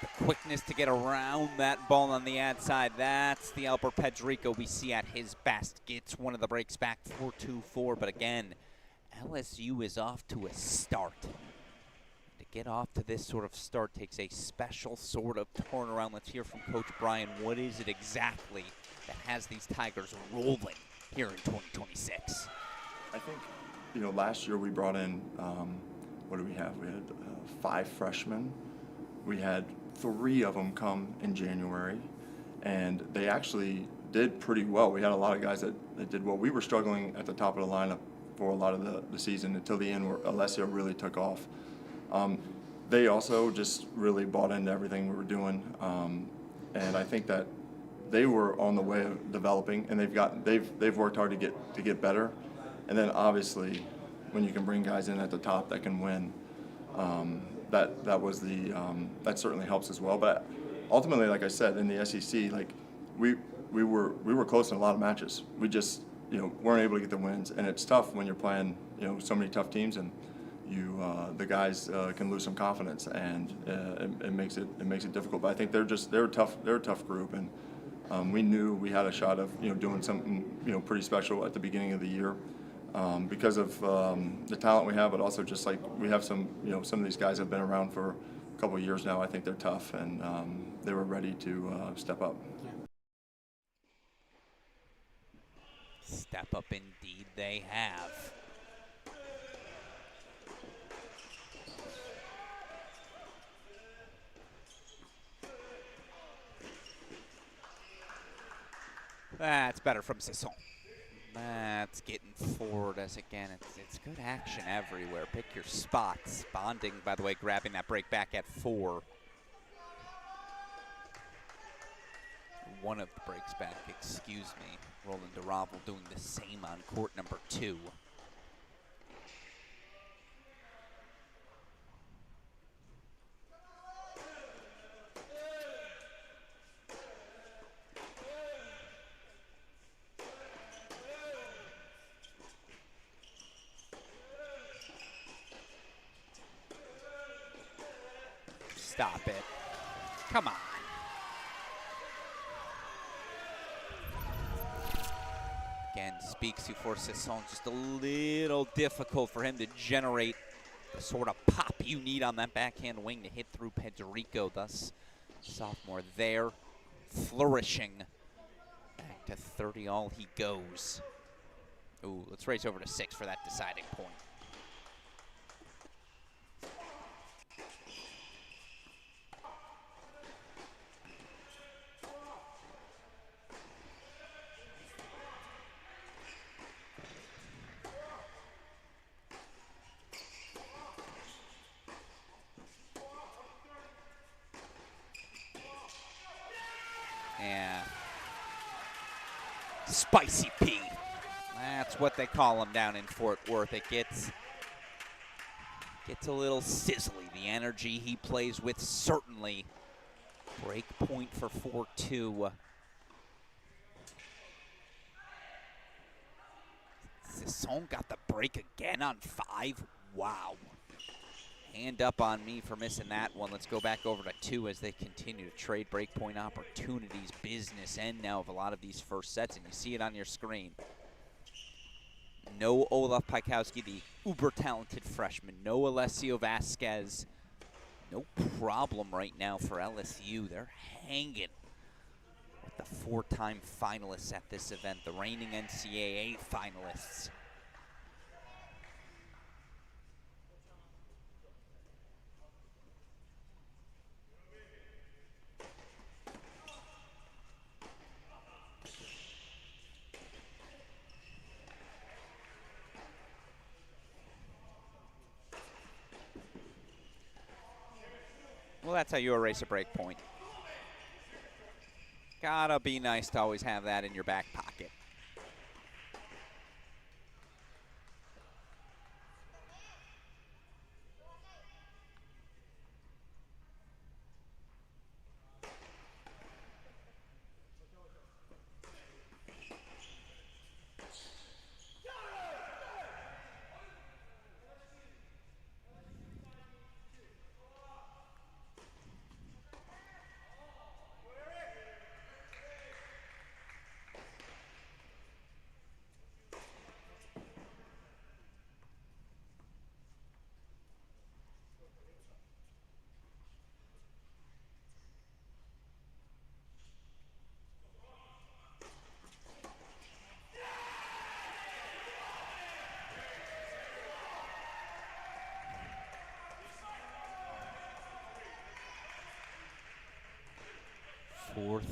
The quickness to get around that ball on the outside, that's the Albert Pedrico we see at his best. Gets one of the breaks back, 4-2-4, but again, LSU is off to a start. To get off to this sort of start takes a special sort of turnaround. Let's hear from Coach Brian. What is it exactly that has these Tigers rolling here in 2026? I think, you know, last year we brought in, what do we have? We had 5 freshmen. We had 3 of them come in January, and they actually did pretty well. We had a lot of guys that did well. We were struggling at the top of the lineup for a lot of the season until the end where Alessio really took off. They also just really bought into everything we were doing, and I think that they were on the way of developing, and they've worked hard to get better. And then obviously, when you can bring guys in at the top that can win, that certainly helps as well. But ultimately, like I said, in the SEC, like we were close in a lot of matches. We just weren't able to get the wins, and it's tough when you're playing so many tough teams, and the guys can lose some confidence, and it makes it difficult. But I think they're a tough group, and we knew we had a shot of doing something pretty special at the beginning of the year. Because of the talent we have, but also just like we have some of these guys have been around for a couple of years now. I think they're tough, and they were ready to step up. Step up indeed they have. That's better from Sisson. That's getting forward as again, it's good action everywhere. Pick your spots. Bonding, by the way, grabbing that break back at 4. One of the breaks back, excuse me. Roland DeRavel doing the same on court number 2. Stop it. Come on. Again, speaks to for Sisson. Just a little difficult for him to generate the sort of pop you need on that backhand wing to hit through Pedrico. Thus, sophomore there, flourishing. Back to 30 all he goes. Ooh, let's race over to 6 for that deciding point. Yeah. Spicy P. That's what they call him down in Fort Worth. It gets a little sizzly. The energy he plays with, certainly. Break point for 4-2. Sisson got the break again on 5. Wow. Hand up on me for missing that one. Let's go back over to 2 as they continue to trade breakpoint opportunities. Business end now of a lot of these first sets, and you see it on your screen. No Olaf Pikowski, the uber-talented freshman. No Alessio Vasquez. No problem right now for LSU. They're hanging with the 4-time finalists at this event, the reigning NCAA finalists. Well, that's how you erase a break point. Gotta be nice to always have that in your back pocket.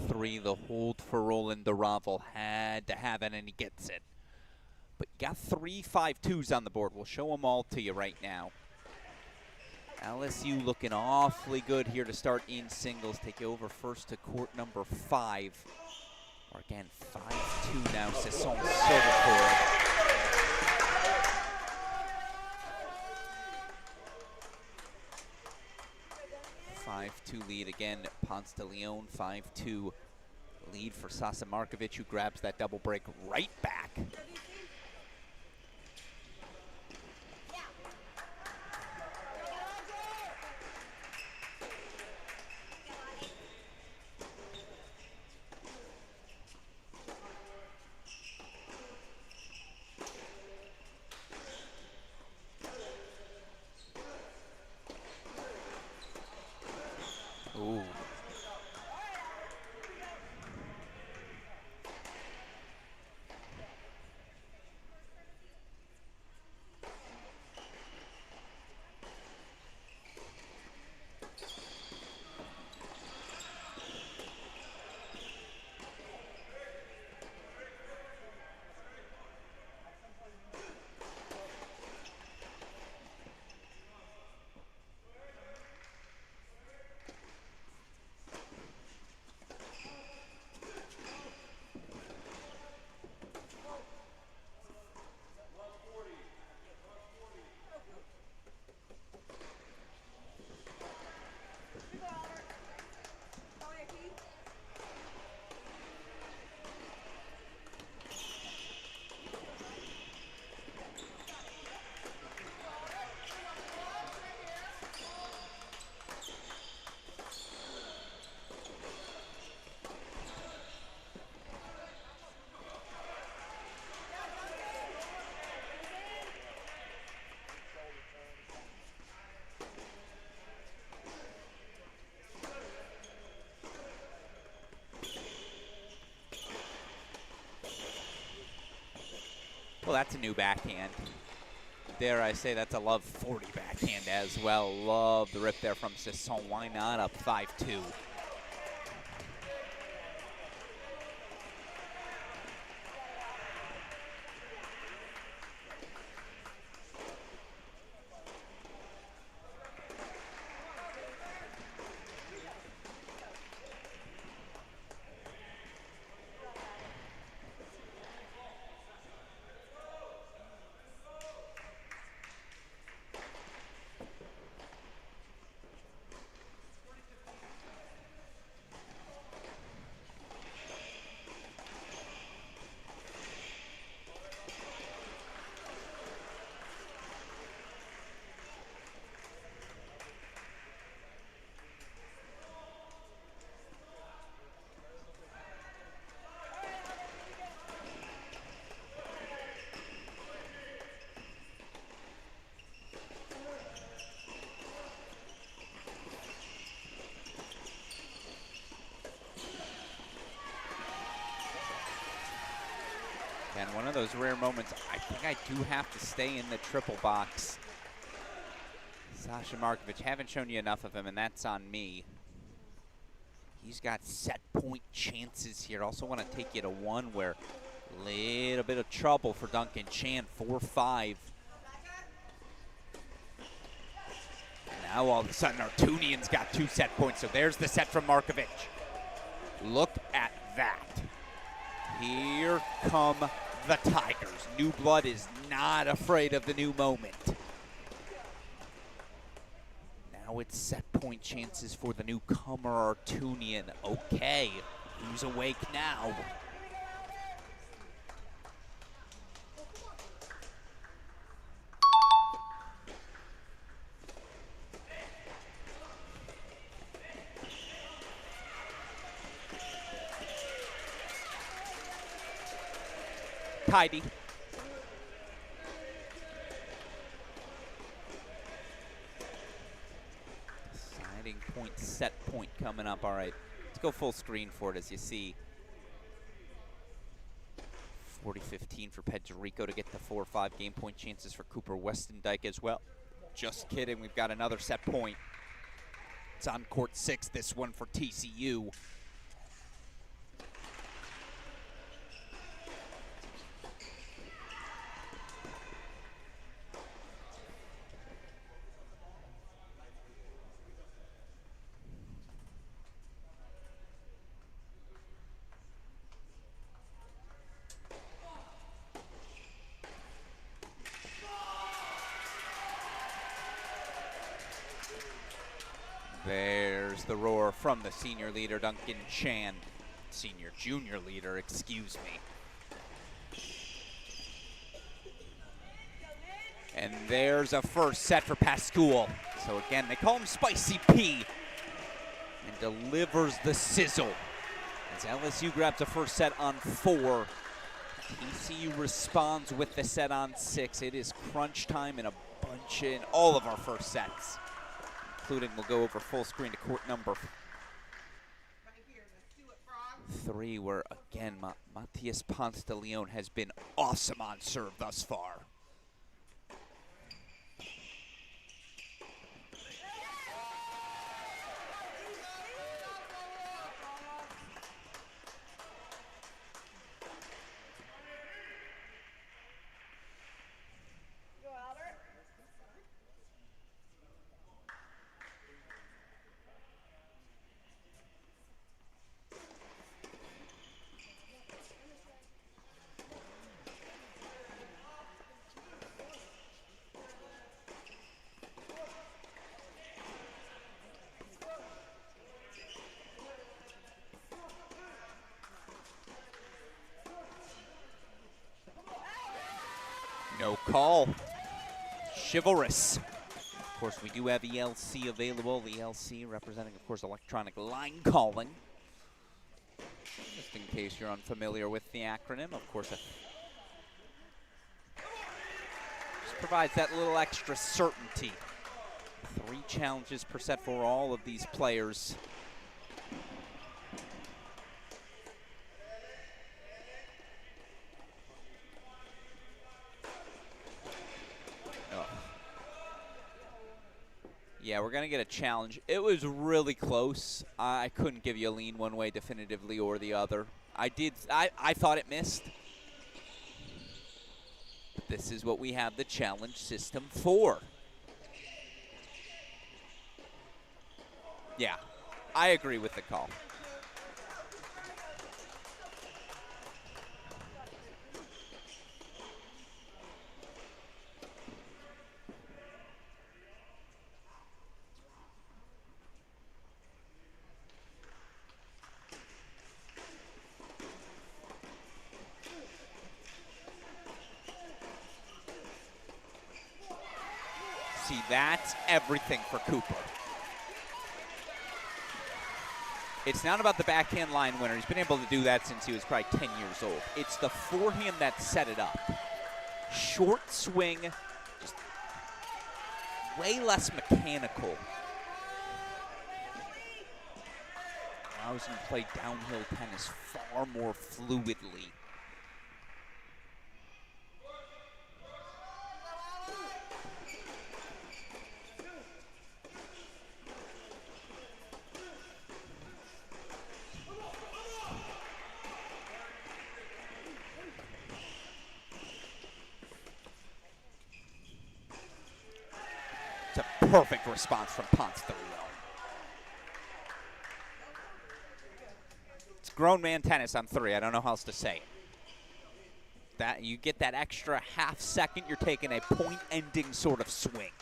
4-3, the hold for Roland Duravel. Had to have it, and he gets it. But you got 3 5-2s on the board. We'll show them all to you right now. LSU looking awfully good here to start in singles. Take you over first to court number 5. Or again, 5-2 now. Sesson serve for it. 5-2 lead again. Ponce de Leon, 5-2 lead for Sasa Markovic, who grabs that double break right back. Ooh. Well, that's a new backhand. Dare I say that's a love 40 backhand as well. Love the rip there from Sesson. Why not up 5-2? And one of those rare moments, I think I do have to stay in the triple box. Sasha Markovic, haven't shown you enough of him, and that's on me. He's got set point chances here. Also want to take you to one where a little bit of trouble for Duncan Chan, 4-5. Now all of a sudden Artunian's got 2 set points, so there's the set from Markovic. Look at that. Here come the Tigers. New blood is not afraid of the new moment. Now it's set point chances for the newcomer Artunian. Okay, who's awake now? Tidy. Deciding point, set point coming up. All right, let's go full screen for it as you see. 40-15 for Pedrico to get the 4-5 game point chances for Cooper Westendike as well. Just kidding, we've got another set point. It's on court 6, this one for TCU. There's the roar from the senior leader, Duncan Chan. Junior leader, excuse me. And there's a first set for Pascual. So again, they call him Spicy P. And delivers the sizzle. As LSU grabs a first set on 4. TCU responds with the set on 6. It is crunch time in all of our first sets. Including, we'll go over full screen to court number 3, where again, Matias Ponce de Leon has been awesome on serve thus far. No call. Chivalrous. Of course, we do have ELC available. The ELC representing, of course, electronic line calling. Just in case you're unfamiliar with the acronym, of course, just provides that little extra certainty. 3 challenges per set for all of these players. Yeah, we're going to get a challenge. It was really close. I couldn't give you a lean one way definitively or the other. I thought it missed. But this is what we have the challenge system for. Yeah, I agree with the call. See, that's everything for Cooper. It's not about the backhand line winner. He's been able to do that since he was probably 10 years old. It's the forehand that set it up. Short swing, just way less mechanical. Allows him to play downhill tennis far more fluidly. Perfect response from Ponce de Leon. It's grown man tennis on 3. I don't know how else to say it. That you get that extra half second, you're taking a point-ending sort of swing.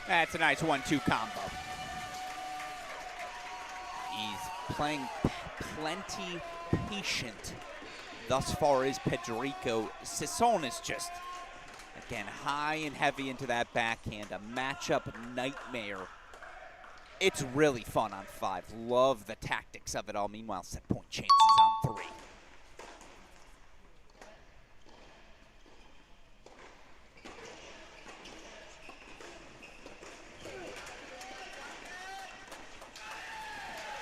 That's a nice 1-2 combo. He's playing plenty patient thus far is Pedrico. Sisson is just, again, high and heavy into that backhand, a matchup nightmare. It's really fun on 5. Love the tactics of it all. Meanwhile, set point chances on 3.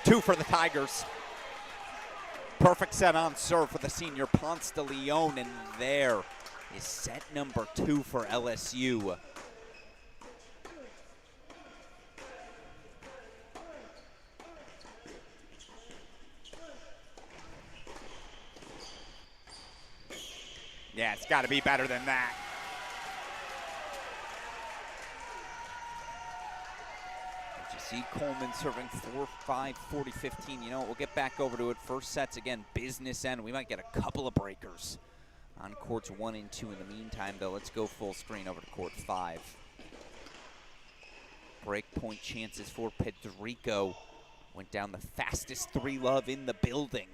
Two for the Tigers. Perfect set on serve for the senior Ponce de Leon, and there is set number 2 for LSU. Yeah, it's got to be better than that. Did you see Coleman serving 4-5, 40-15? You know, we'll get back over to it. First sets, again, business end. We might get a couple of breakers on courts 1 and 2. In the meantime, though, let's go full screen over to court 5. Break point chances for Pedrico. Went down the fastest 3-love in the building.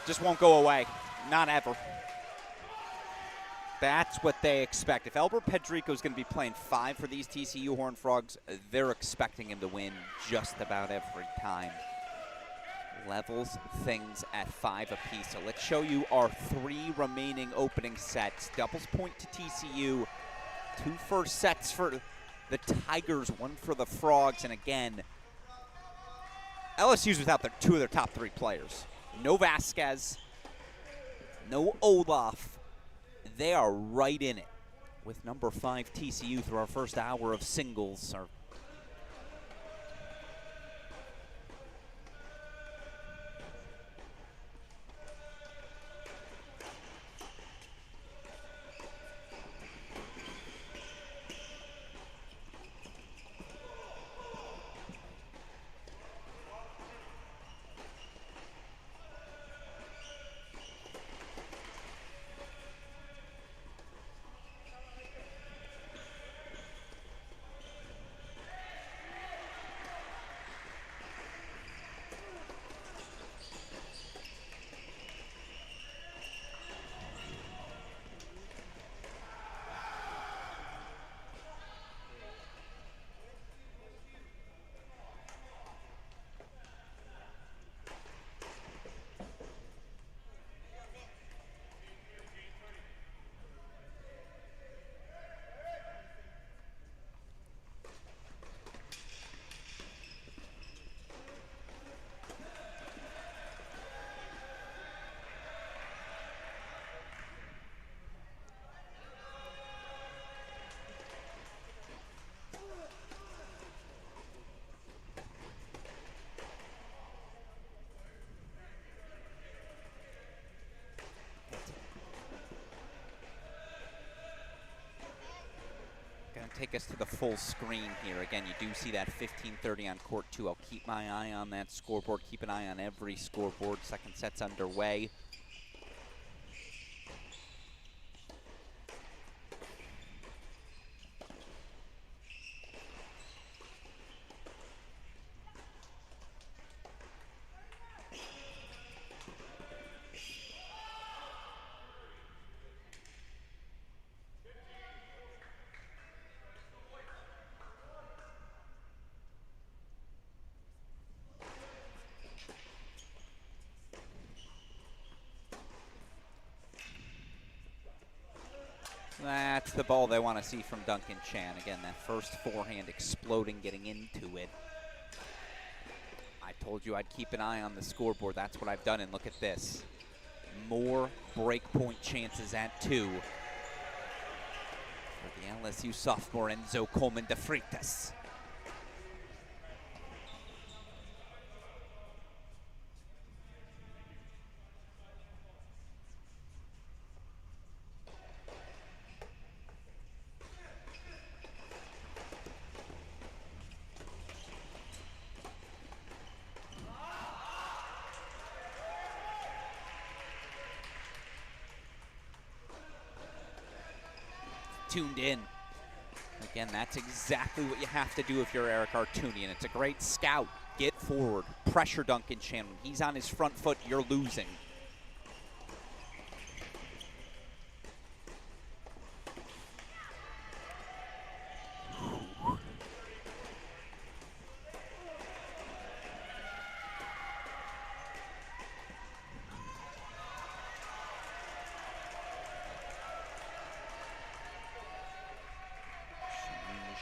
Just won't go away, not ever. That's what they expect. If Albert Pedrico is going to be playing 5 for these TCU Horned Frogs, they're expecting him to win just about every time. Levels things at 5 apiece. So let's show you our 3 remaining opening sets. Doubles point to TCU, 2 first sets for the Tigers, 1 for the Frogs, and again, LSU's without 2 of their top 3 players. No Vasquez, no Olaf. They are right in it with number 5 TCU through our first hour of singles. Take us to the full screen here. Again, you do see that 15:30 on court 2. I'll keep my eye on that scoreboard. Keep an eye on every scoreboard. Second set's underway. That's the ball they want to see from Duncan Chan. Again, that first forehand exploding, getting into it. I told you I'd keep an eye on the scoreboard. That's what I've done, and look at this. More breakpoint chances at 2 for the LSU sophomore Enzo Coleman de Freitas. Tuned in. Again, that's exactly what you have to do if you're Eric Artunian. It's a great scout. Get forward. Pressure Duncan Chan. When he's on his front foot, you're losing.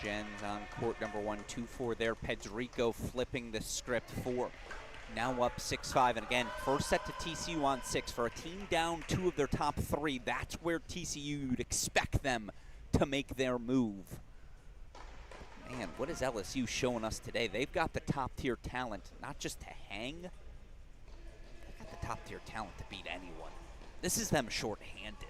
Jen's on court number 1, 2-4 there. Pedrico flipping the script for now up 6-5. And again, first set to TCU on 6. For a team down 2 of their top 3, that's where TCU would expect them to make their move. Man, what is LSU showing us today? They've got the top-tier talent, not just to hang. They've got the top-tier talent to beat anyone. This is them short-handed.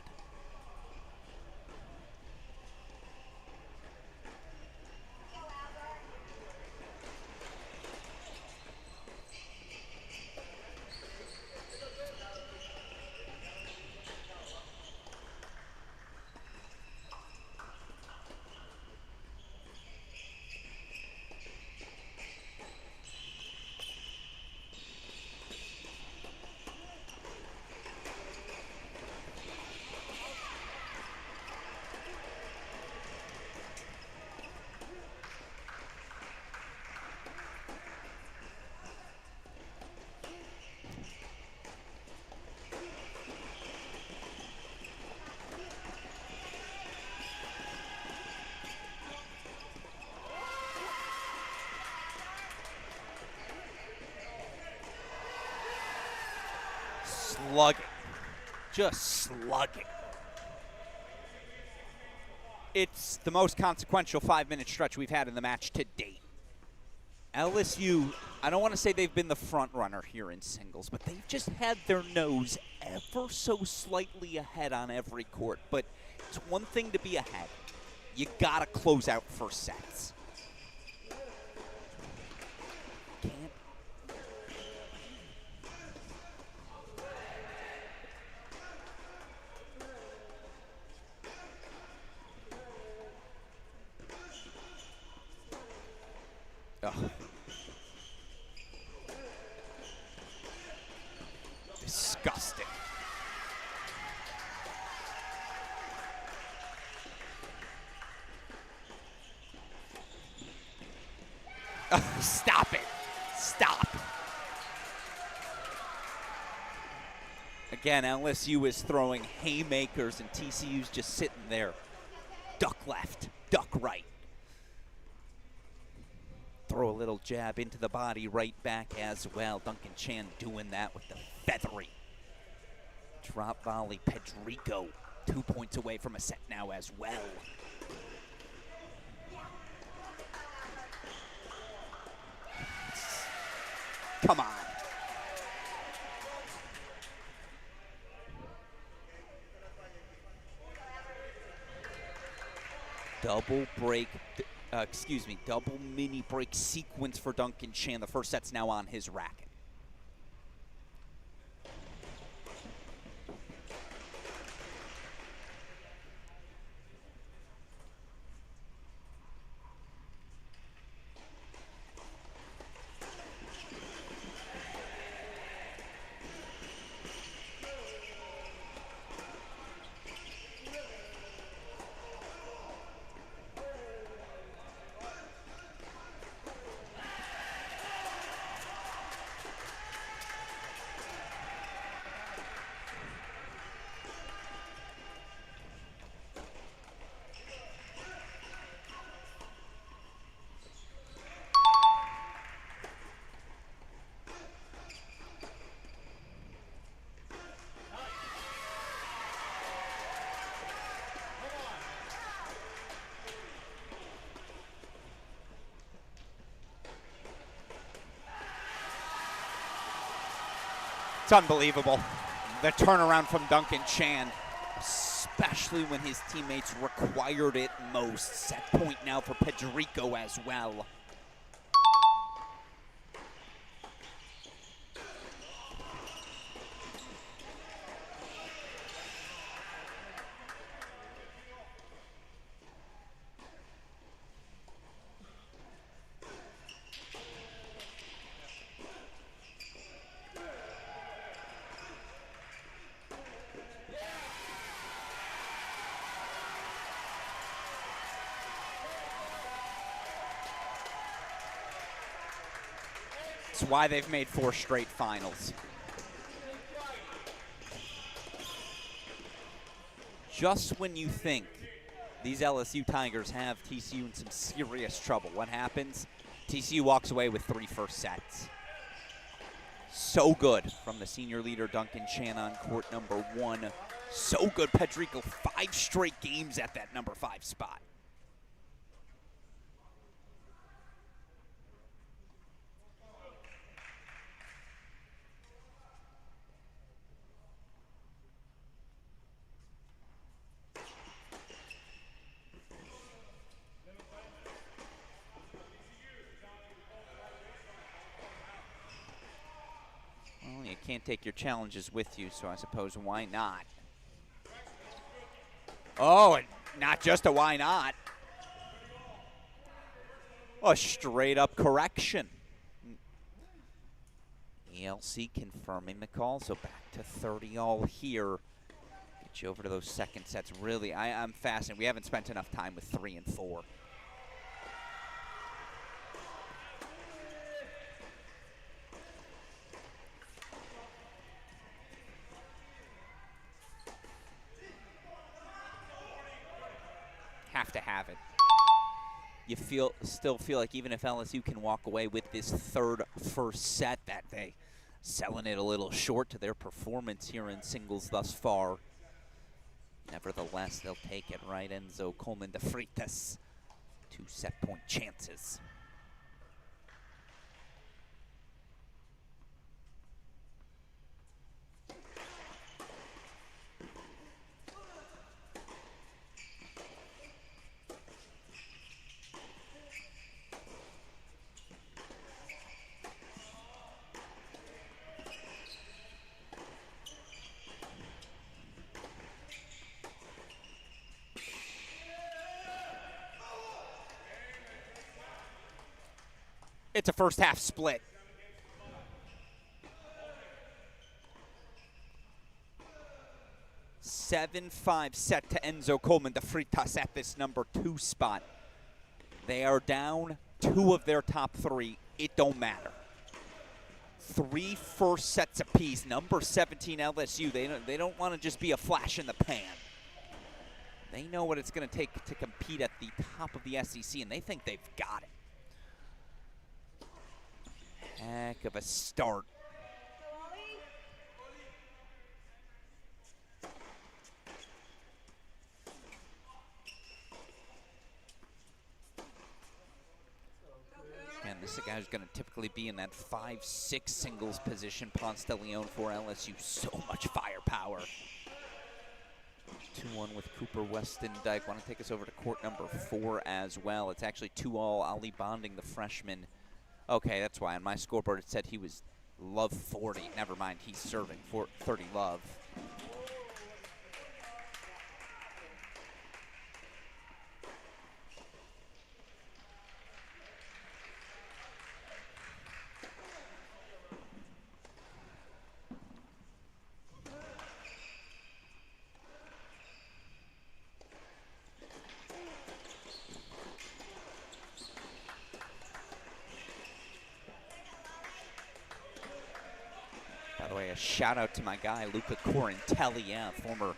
Slugging. Just slugging. It's the most consequential 5-minute stretch we've had in the match to date. LSU, I don't want to say they've been the front runner here in singles, but they've just had their nose ever so slightly ahead on every court. But it's one thing to be ahead. You got to close out first sets. Ugh. Disgusting. Stop it. Stop. Again, LSU is throwing haymakers and TCU's just sitting there. Duck left, duck right. Throw a little jab into the body, right back as well. Duncan Chan doing that with the feathery drop volley. Pedrico 2 points away from a set now as well. Come on. Double break. Double mini break sequence for Duncan Chan. The first set's now on his racket. It's unbelievable. The turnaround from Duncan Chan, especially when his teammates required it most. Set point now for Pedrico as well. It's why they've made 4 straight finals. Just when you think these LSU Tigers have TCU in some serious trouble. What happens? TCU walks away with 3 first sets. So good from the senior leader, Duncan Chan, on court number 1. So good, Pedrico, 5 straight games at that number 5 spot. Well, you can't take your challenges with you, so I suppose why not? Oh, and not just a why not. A straight up correction. ELC confirming the call, so back to 30 all here. Get you over to those second sets. Really, I'm fascinated. We haven't spent enough time with 3 and 4. Have to have it. You still feel like even if LSU can walk away with this third first set, that they selling it a little short to their performance here in singles thus far. Nevertheless, they'll take it, right? Enzo Coleman de Freitas, 2 set point chances. It's a first half split. (7-5) set to Enzo Coleman de Freitas at this number 2 spot. They are down 2 of their top 3. It don't matter. 3 first sets apiece. Number 17 LSU. They don't want to just be a flash in the pan. They know what it's going to take to compete at the top of the SEC, and they think they've got it. Heck of a start. And this is a guy who's going to typically be in that 5-6 singles position. Ponce de Leon for LSU. So much firepower. 2-1 with Cooper Westendijk. Want to take us over to court number 4 as well. It's actually 2-all. Ali Bonding, the freshman. Okay, that's why on my scoreboard it said he was love 40. Never mind, he's serving for 30 love. By the way, a shout out to my guy, Luca Corintelli, former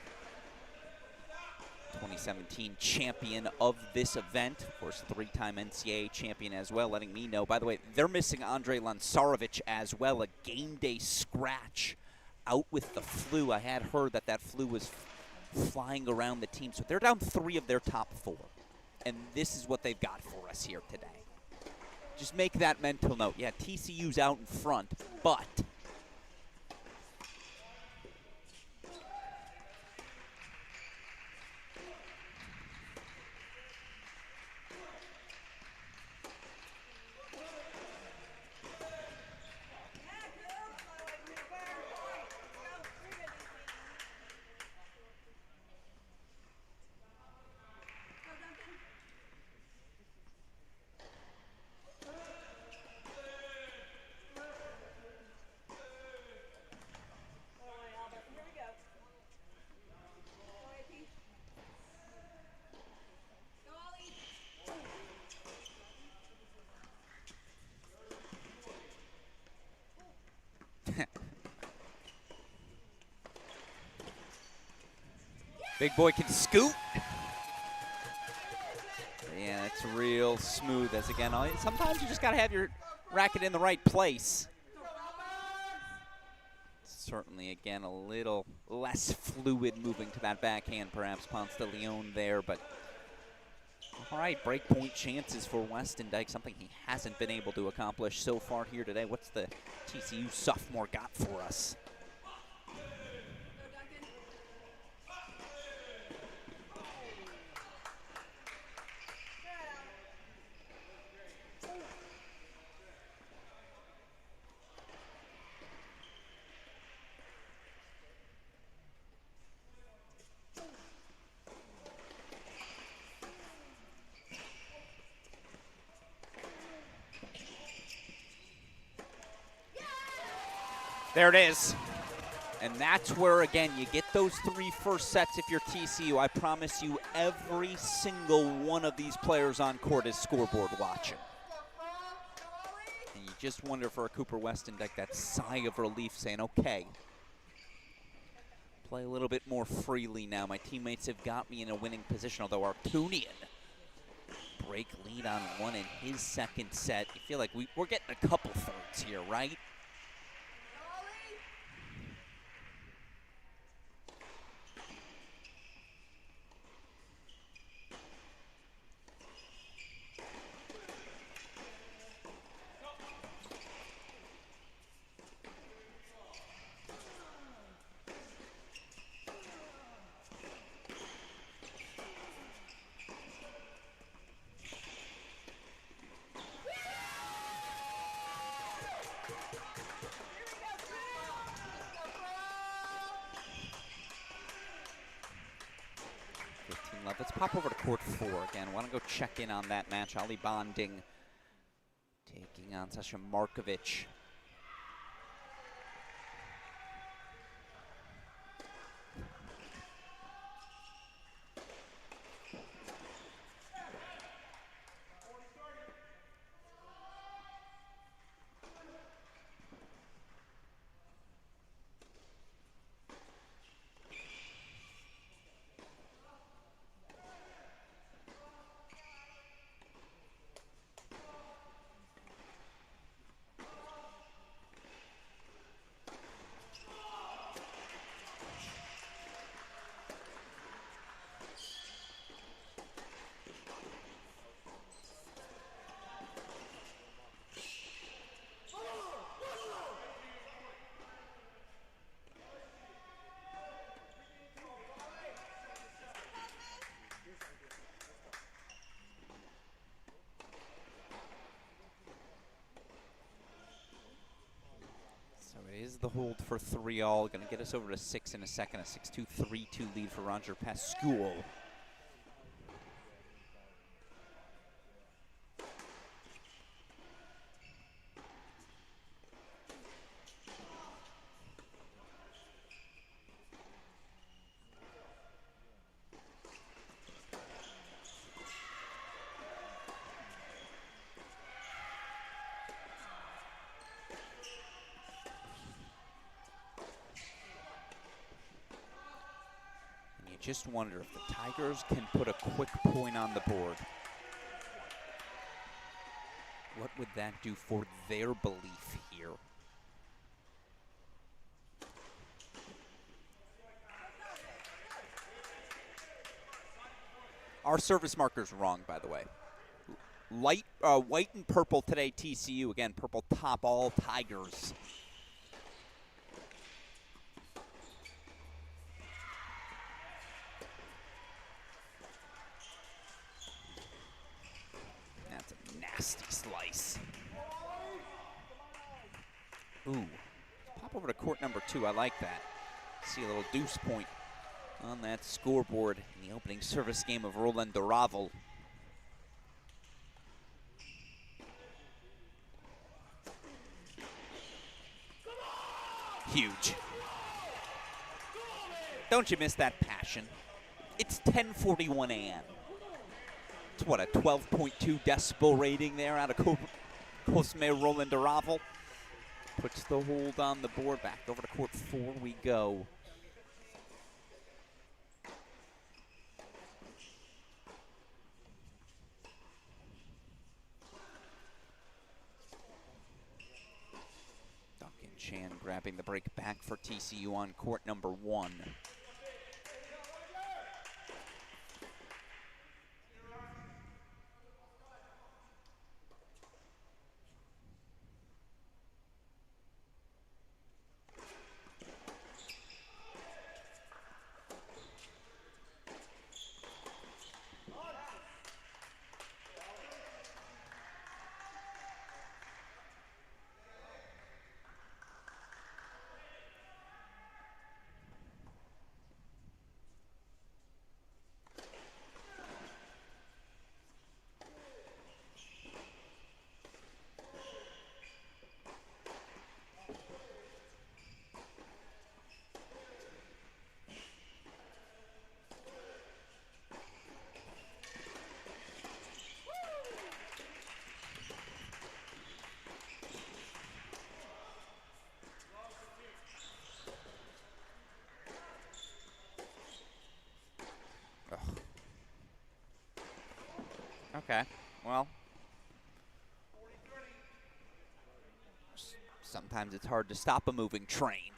2017 champion of this event. Of course, 3-time NCAA champion as well, letting me know. By the way, they're missing Andre Lansarovic as well, a game day scratch out with the flu. I had heard that flu was flying around the team. So they're down 3 of their top 4. And this is what they've got for us here today. Just make that mental note. Yeah, TCU's out in front, but Big boy can scoot. It's real smooth as, again, sometimes you just got to have your racket in the right place. Certainly, again, a little less fluid moving to that backhand, perhaps Ponce de Leon there, but all right, break point chances for Weston Dyke, something he hasn't been able to accomplish so far here today. What's the TCU sophomore got for us? There it is. And that's where, again, you get those 3 first sets if you're TCU. I promise you, every single one of these players on court is scoreboard watching. And you just wonder for a Cooper Weston Dyke, that sigh of relief saying, okay, play a little bit more freely now. My teammates have got me in a winning position, although Artunian break lead on 1 in his second set. You feel like we're getting a couple thirds here, right? Let's pop over to court 4 again. Want to go check in on that match. Ali Bonding taking on Sasha Markovic. Is the hold for 3-all. Going to get us over to 6 in a second. A 6-2, 3-2 lead for Roger Pascual. Just wonder if the Tigers can put a quick point on the board. What would that do for their belief here? Our service marker's wrong, by the way. White and purple today, TCU. Again, purple top, all Tigers. Nasty slice. Ooh. Pop over to court number 2. I like that. See a little deuce point on that scoreboard in the opening service game of Roland Ravel. Huge. Don't you miss that passion? It's 10:41 a.m. It's what, a 12.2 decibel rating there out of Cosme Roland Ravel. Puts the hold on the board. Back over to court 4 we go. Chan grabbing the break back for TCU on court number 1. Okay, well, sometimes it's hard to stop a moving train.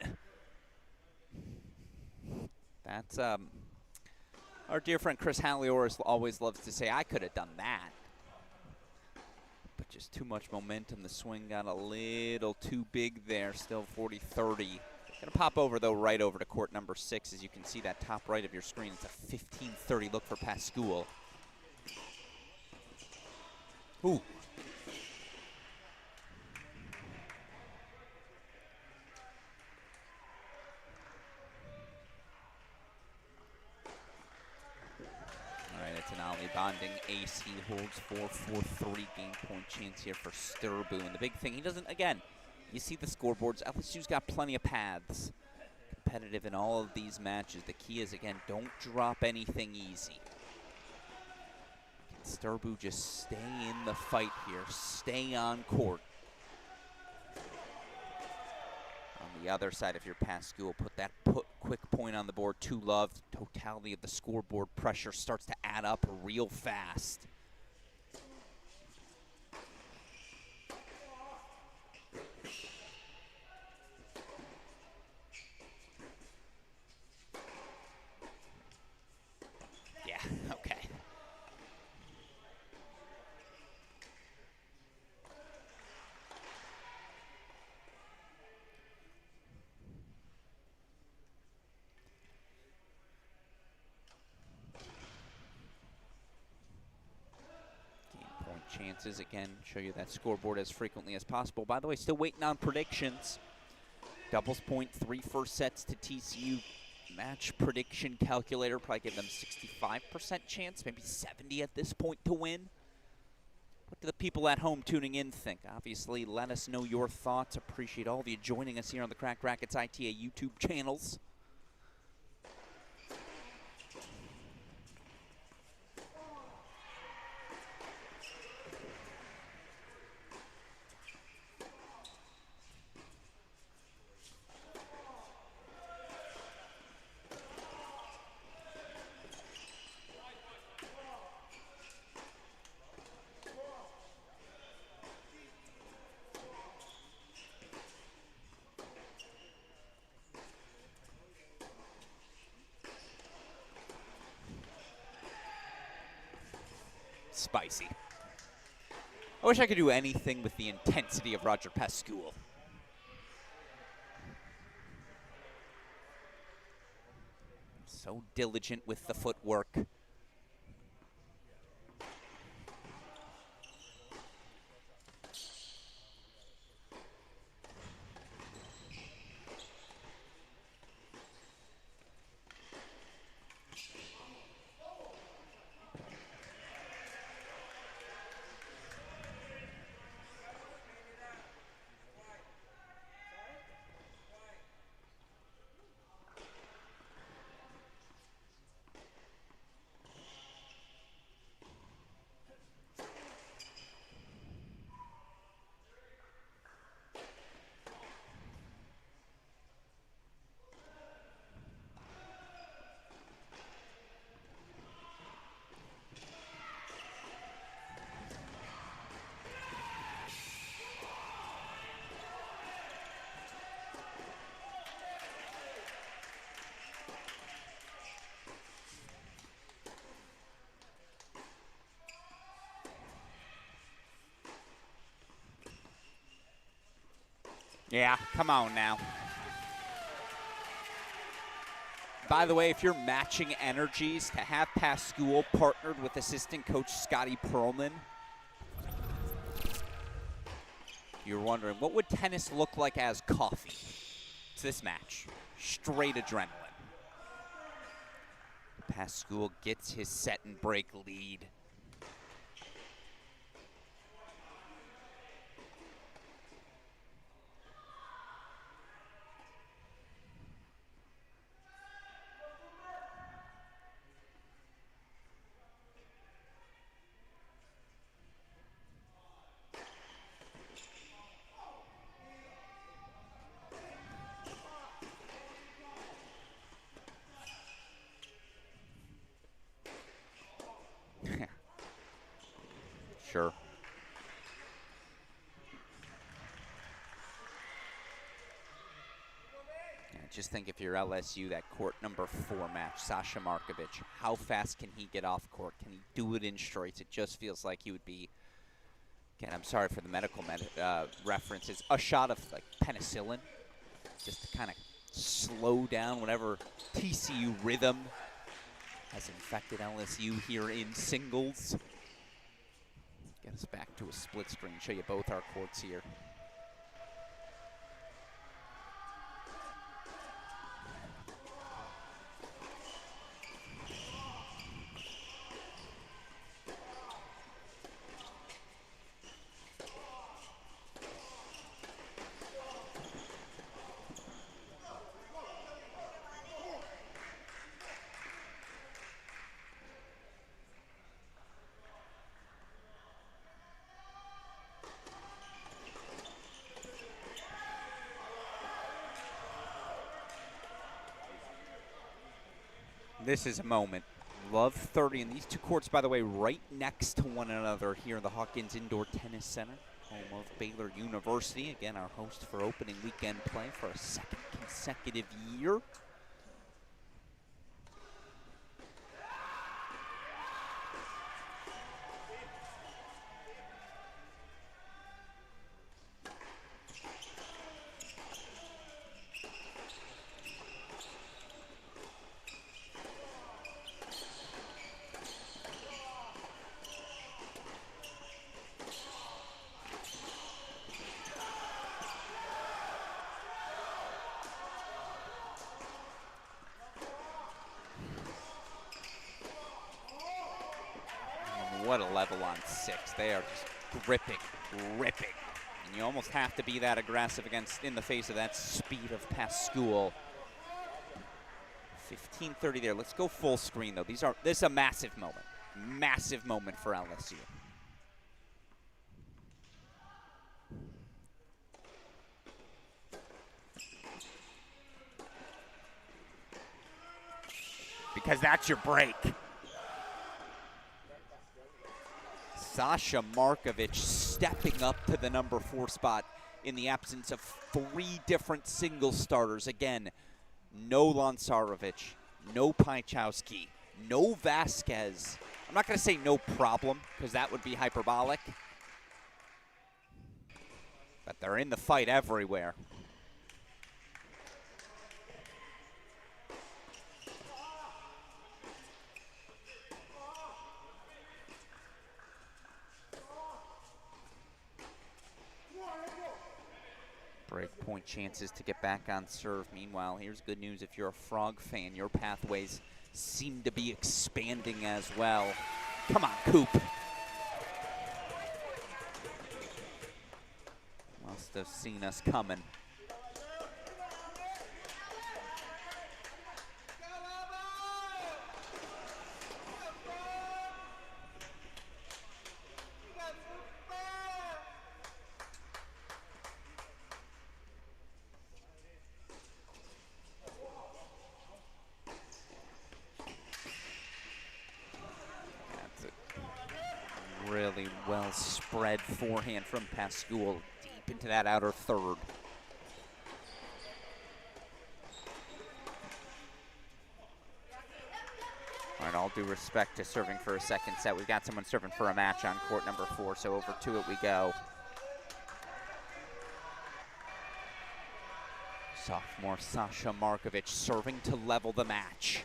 That's, our dear friend Chris Hallior always loves to say, I could have done that. But just too much momentum. The swing got a little too big there, still 40-30. Gonna pop over, though, right over to court number 6. As you can see, that top right of your screen, it's a 15-30 look for Pascual. Ooh. All right, it's an Ali bonding ace. He holds 4-4-3 game point chance here for Sturbu. And the big thing, he doesn't, again, you see the scoreboards. LSU's got plenty of paths. Competitive in all of these matches. The key is, again, don't drop anything easy. Can Sturbu just stay in the fight here, stay on court? On the other side, if you're Pascual, put that quick point on the board. 2 love. Totality of the scoreboard pressure starts to add up real fast. Yeah, okay. Chances, again, show you that scoreboard as frequently as possible. By the way, still waiting on predictions. Doubles point, 3 first sets to TCU. Match prediction calculator, probably give them 65% chance, maybe 70 at this point to win. What do the people at home tuning in think? Obviously, let us know your thoughts. Appreciate all of you joining us here on the Cracked Racquets ITA YouTube channels. Spicy. I wish I could do anything with the intensity of Roger Pascual. So diligent with the footwork. Yeah, come on now. By the way, if you're matching energies, to have Pascual partnered with assistant coach Scotty Perlman, you're wondering, what would tennis look like as coffee? It's this match. Straight adrenaline. Pascual gets his set and break lead. Sure. Yeah, just think if you're LSU, that court number 4 match, Sasha Markovic, how fast can he get off court? Can he do it in straights? It just feels like he would be, again, I'm sorry for the medical references, a shot of like penicillin, just to kind of slow down whatever TCU rhythm has infected LSU here in singles. Get us back to a split screen, show you both our courts here. This is a moment. Love 30, and these two courts, by the way, right next to one another here in the Hawkins Indoor Tennis Center, home of Baylor University. Again, our host for opening weekend play for a second consecutive year. What a level on 6. They are just gripping. And you almost have to be that aggressive in the face of that speed of Pascual. 15:30 there. Let's go full screen though. This is a massive moment. Massive moment for LSU. Because that's your break. Sasha Markovic stepping up to the number 4 spot in the absence of 3 different single starters. Again, no Lancarovic, no Pajkowski, no Vasquez. I'm not going to say no problem, because that would be hyperbolic. But they're in the fight everywhere. Break point chances to get back on serve. Meanwhile, here's good news if you're a Frog fan. Your pathways seem to be expanding as well. Come on, Coop. Must have seen us coming. Really well spread forehand from Pascual deep into that outer third. All right, all due respect to serving for a second set. We've got someone serving for a match on court number 4, so over to it we go. Sophomore Sasha Markovic serving to level the match.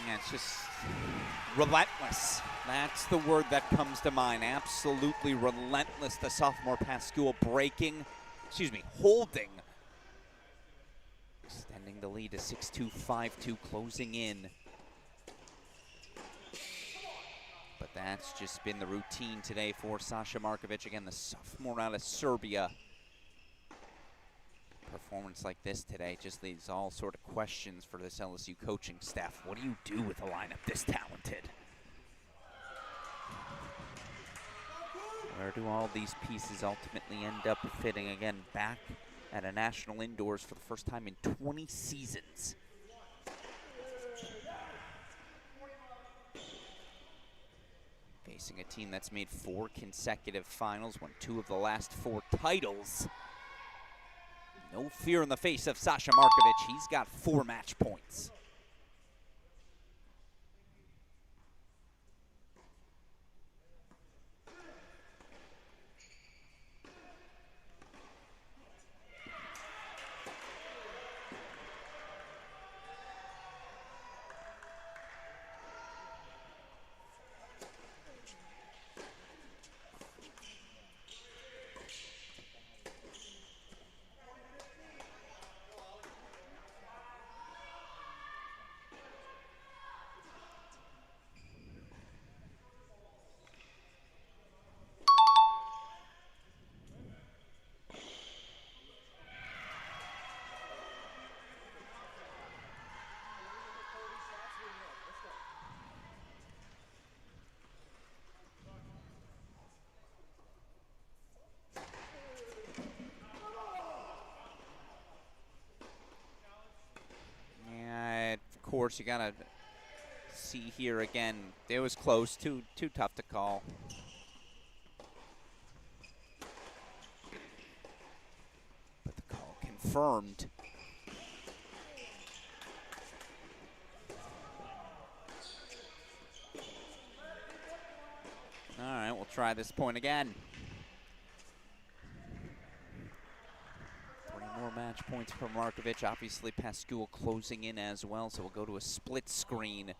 Yeah, it's just relentless. That's the word that comes to mind. Absolutely relentless. The sophomore Pascual holding. Extending the lead to 6-2, 5-2, closing in. But that's just been the routine today for Sasha Markovic. Again, the sophomore out of Serbia. Performance like this today just leaves all sort of questions for this LSU coaching staff. What do you do with a lineup this talented? Where do all these pieces ultimately end up fitting? Again, back at a national indoors for the first time in 20 seasons. Facing a team that's made 4 consecutive finals, won 2 of the last 4 titles. No fear in the face of Sasha Markovic. He's got 4 match points. Of course, you gotta see here again. It was close, too tough to call. But the call confirmed. All right, we'll try this point again. 3 more match points for Markovic. Obviously, Pascual closing in as well, so we'll go to a split screen.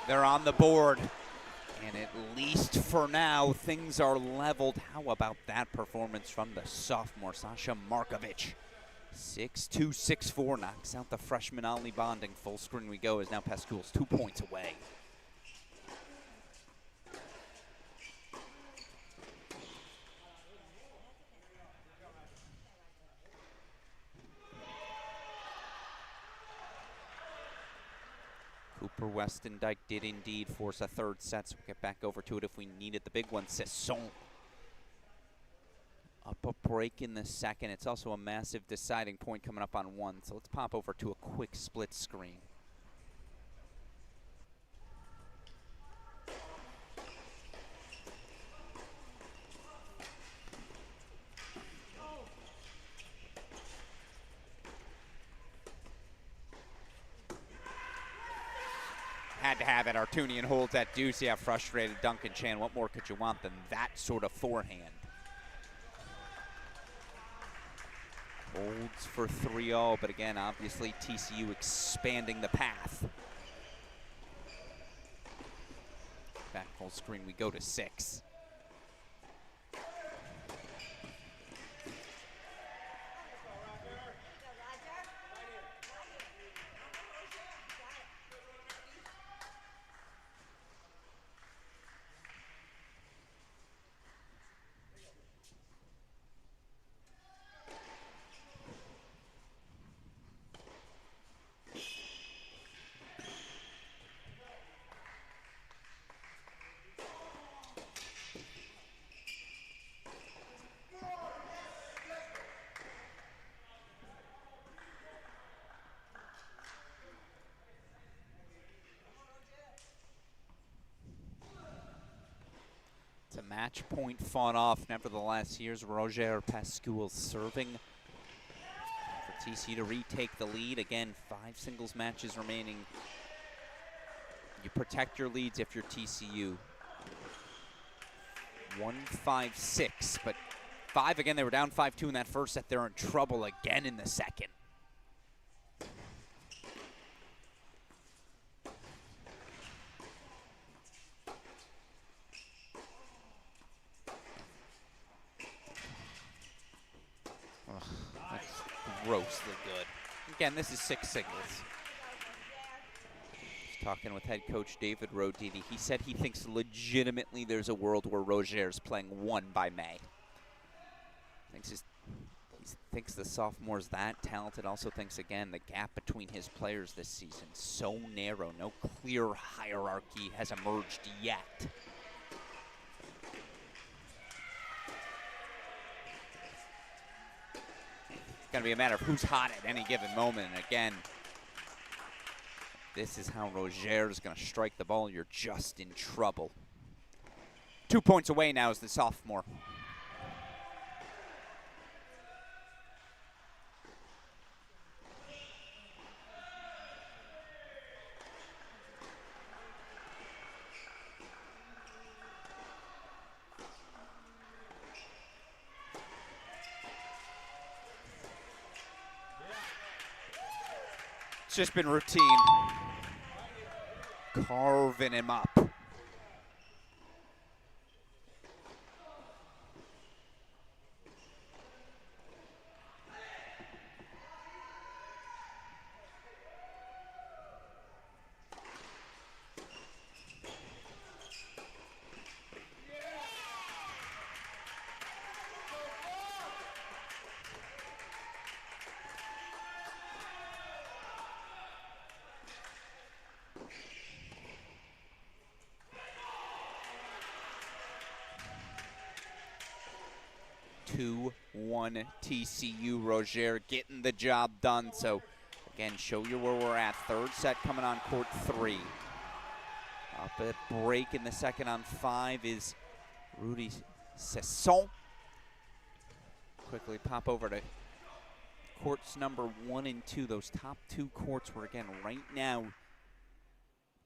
They're on the board. And at least for now, things are leveled. How about that performance from the sophomore, Sasha Markovic? 6'2", 6'4", knocks out the freshman Ali Bonding. Full screen we go as now Pascual's 2 points away. Cooper Westendike did indeed force a third set, so we'll get back over to it if we need it. The big one, Sesson. Up a break in the second. It's also a massive deciding point coming up on one, so let's pop over to a quick split screen. Had to have it. Artunian holds that deuce. Yeah, frustrated Duncan Chan. What more could you want than that sort of forehand? Holds for 3-0, but again, obviously TCU expanding the path. Back full screen, we go to 6. It's a match point fought off. Nevertheless, here's Roger Pascual serving for TCU to retake the lead. Again, 5 singles matches remaining. You protect your leads if you're TCU. 1-5-6, but 5 again. They were down 5-2 in that first set. They're in trouble again in the second. Grossly good. Again, this is 6 singles. Just talking with head coach David Roditi. He said he thinks legitimately there's a world where Roger's playing 1 by May. He thinks the sophomore's that talented. Also thinks, again, the gap between his players this season so narrow. No clear hierarchy has emerged yet. Going to be a matter of who's hot at any given moment. And again, this is how Roger is going to strike the ball. You're just in trouble. 2 points away now is the sophomore. It's just been routine. Carving him up. TCU. Roger getting the job done. So again, show you where we're at. Third set coming on court 3. Up a break in the second on 5 is Rudy Sesson. Quickly pop over to courts number 1 and 2. Those top 2 courts were, again, right now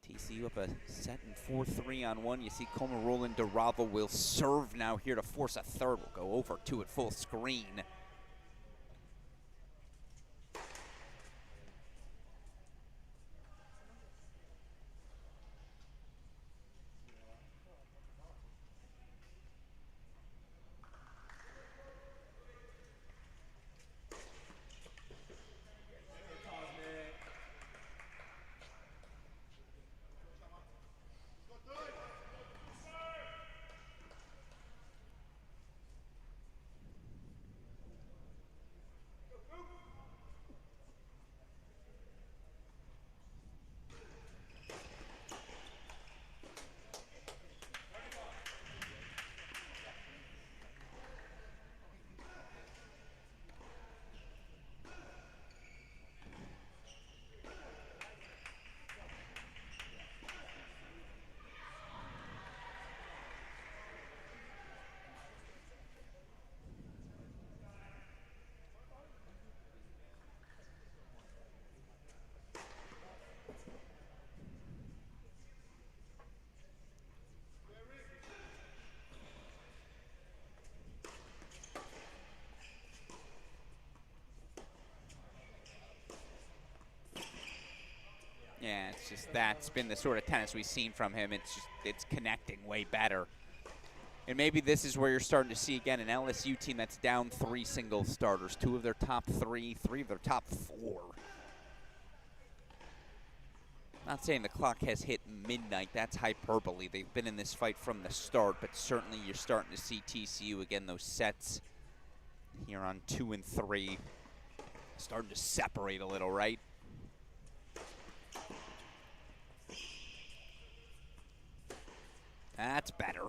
TCU up a set in 4-3 on 1. You see Coleman Roland Durava will serve now here to force a third. We'll go over to it full screen. It's just that's been the sort of tennis we've seen from him. It's connecting way better. And maybe this is where you're starting to see, again, an LSU team that's down 3 single starters. 2 of their top 3, 3 of their top 4. Not saying the clock has hit midnight. That's hyperbole. They've been in this fight from the start, but certainly you're starting to see TCU, again, those sets here on 2 and 3, starting to separate a little, right? That's better.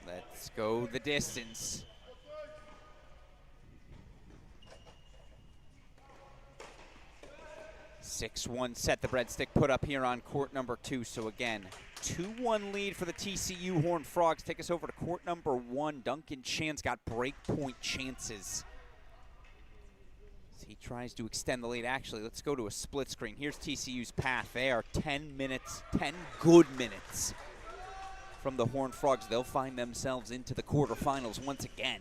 Let's go the distance. Six-one set the breadstick put up here on court number 2. So again, 2-1 lead for the TCU Horned Frogs. Take us over to court number 1. Duncan Chan's got break point chances. As he tries to extend the lead. Actually, let's go to a split screen. Here's TCU's path. They are 10 minutes, 10 good minutes from the Horned Frogs. They'll find themselves into the quarterfinals once again.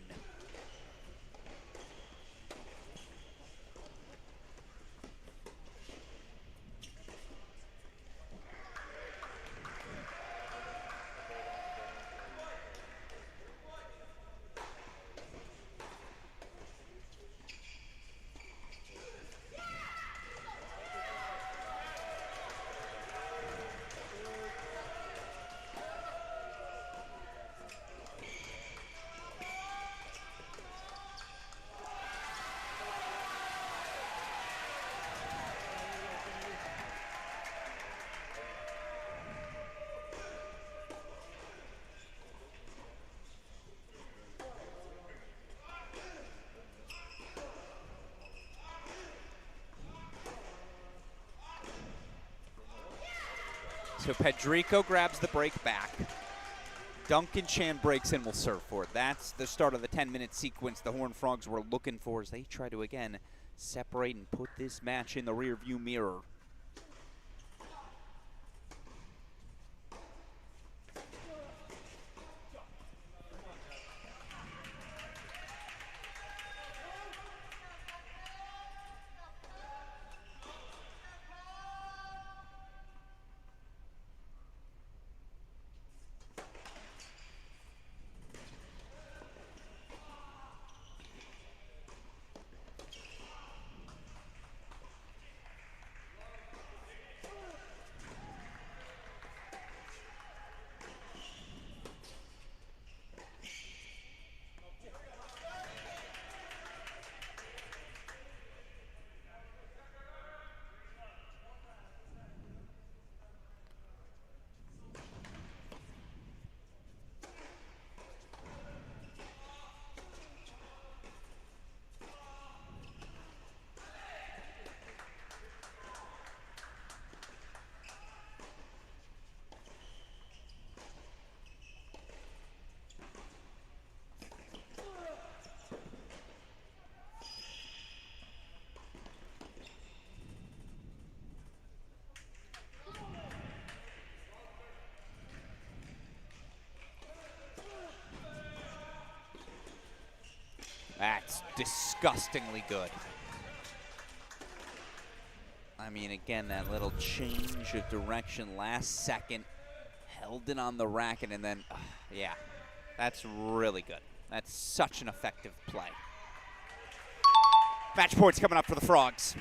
So Pedrico grabs the break back. Duncan Chan breaks in, will serve for it. That's the start of the 10-minute sequence the Horned Frogs were looking for as they try to, again, separate and put this match in the rearview mirror. That's disgustingly good. I mean, again, that little change of direction last second, held it on the racket, and then, yeah, that's really good. That's such an effective play. Match points coming up for the Frogs.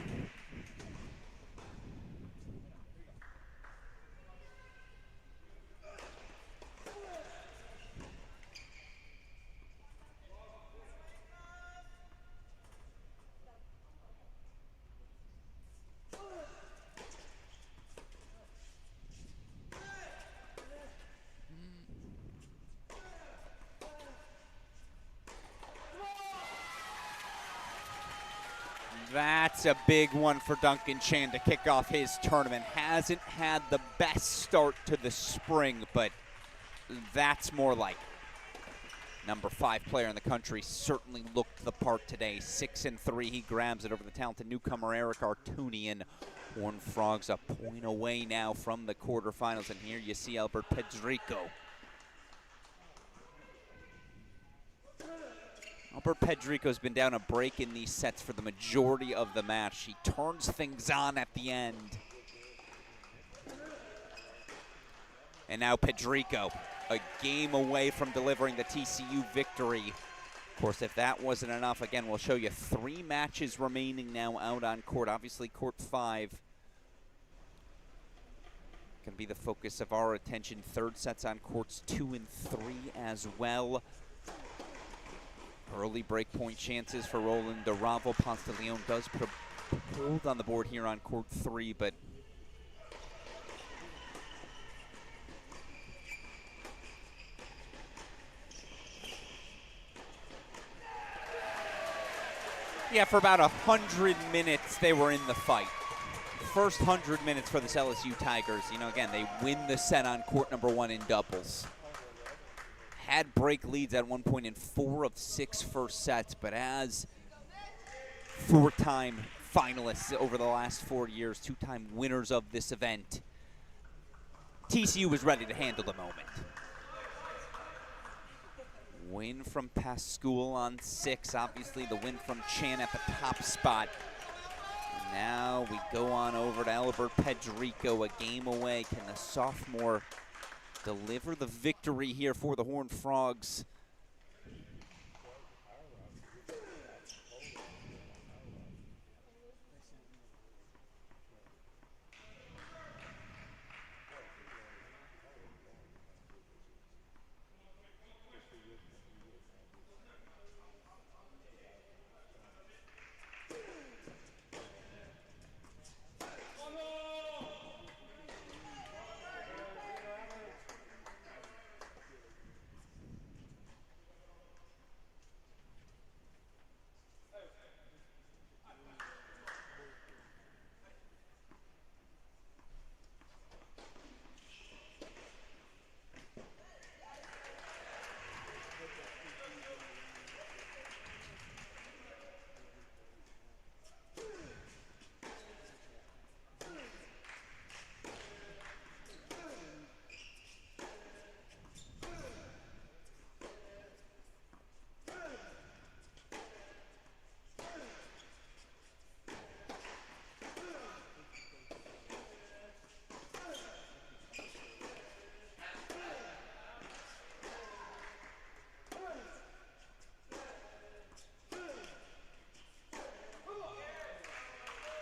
That's a big one for Duncan Chan to kick off his tournament. Hasn't had the best start to the spring, but that's more like it. Number 5 player in the country certainly looked the part today. 6-3, he grabs it over the talented newcomer Eric Artunian. Horned Frogs a point away now from the quarterfinals, and here you see Albert Pedrico. Albert Pedrico's been down a break in these sets for the majority of the match. He turns things on at the end. And now Pedrico, a game away from delivering the TCU victory. Of course, if that wasn't enough, again, we'll show you 3 matches remaining now out on court. Obviously, court 5 going to be the focus of our attention. Third set's on courts 2 and 3 as well. Early break point chances for Roland Duravo. Ponce de Leon does put a hold on the board here on court 3, but yeah, for about 100 minutes they were in the fight. First 100 minutes for this LSU Tigers. You know, again, they win the set on court number 1 in doubles. Had break leads at one point in 4 of 6 first sets, but as 4-time finalists over the last 4 years, 2-time winners of this event, TCU was ready to handle the moment. Win from Pascoal on 6, obviously the win from Chan at the top spot. And now we go on over to Albert Pedrico, a game away. Can the sophomore deliver the victory here for the Horned Frogs?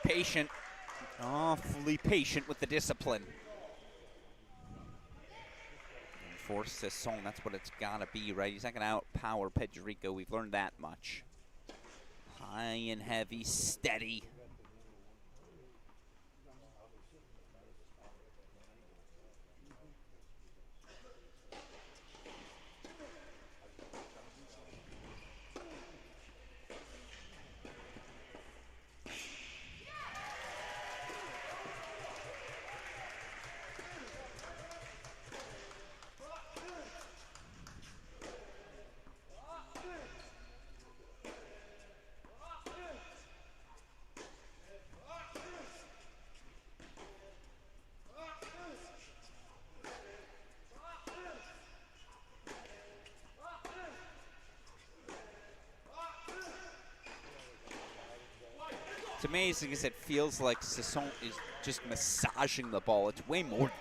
Patient, awfully patient with the discipline. And for Sisson, that's what it's gotta be, right? He's not gonna outpower Pedrico, we've learned that much. High and heavy, steady. It's amazing as it feels like Sisson is just massaging the ball. It's way more than that.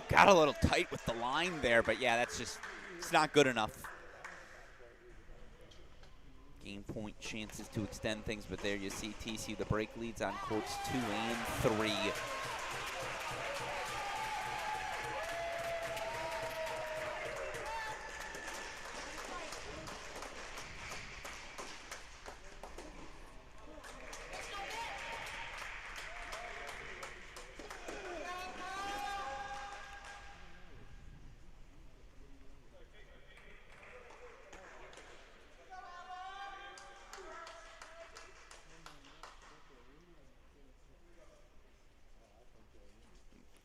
got a little tight with the line there, but yeah, that's just, it's not good enough. Game point chances to extend things, but there you see TCU, the break leads on courts 2 and 3.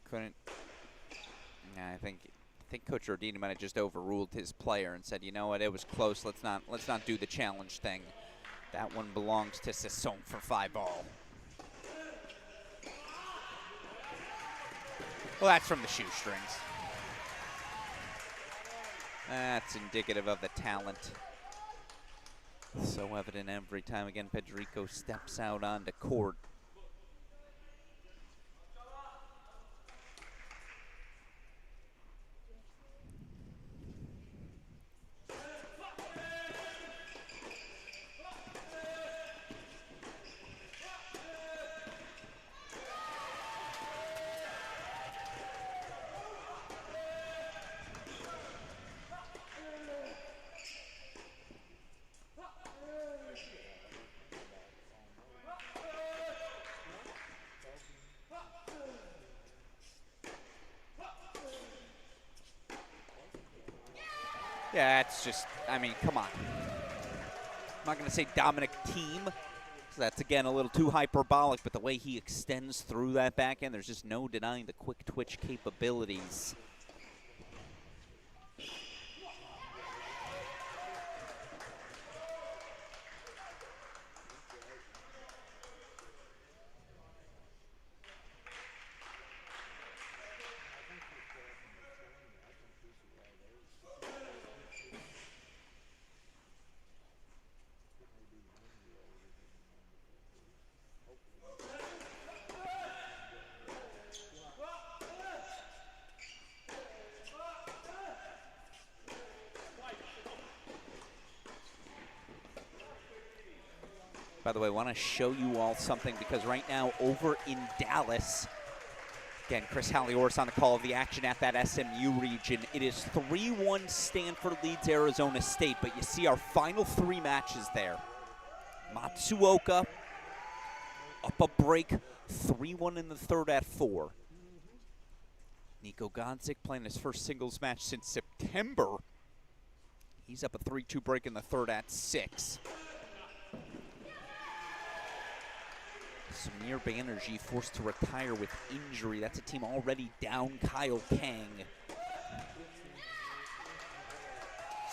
Couldn't. Yeah, I think Coach Ordini might have just overruled his player and said, you know what, it was close. Let's not do the challenge thing. That one belongs to Sisson for 5-ball. Well, that's from the shoestrings. That's indicative of the talent. So evident every time. Again, Pedrico steps out onto court. Yeah, it's just, I mean, come on. I'm not going to say Dominic team. That's, again, a little too hyperbolic, but the way he extends through that back end, there's just no denying the quick twitch capabilities. By the way, I want to show you all something because right now over in Dallas, again, Chris Hallior's on the call of the action at that SMU region. It is 3-1 Stanford leads Arizona State, but you see our final 3 matches there. Matsuoka up a break, 3-1 in the third at 4. Nico Gonzik playing his first singles match since September. He's up a 3-2 break in the third at 6. Samir Banerjee forced to retire with injury. That's a team already down Kyle Kang.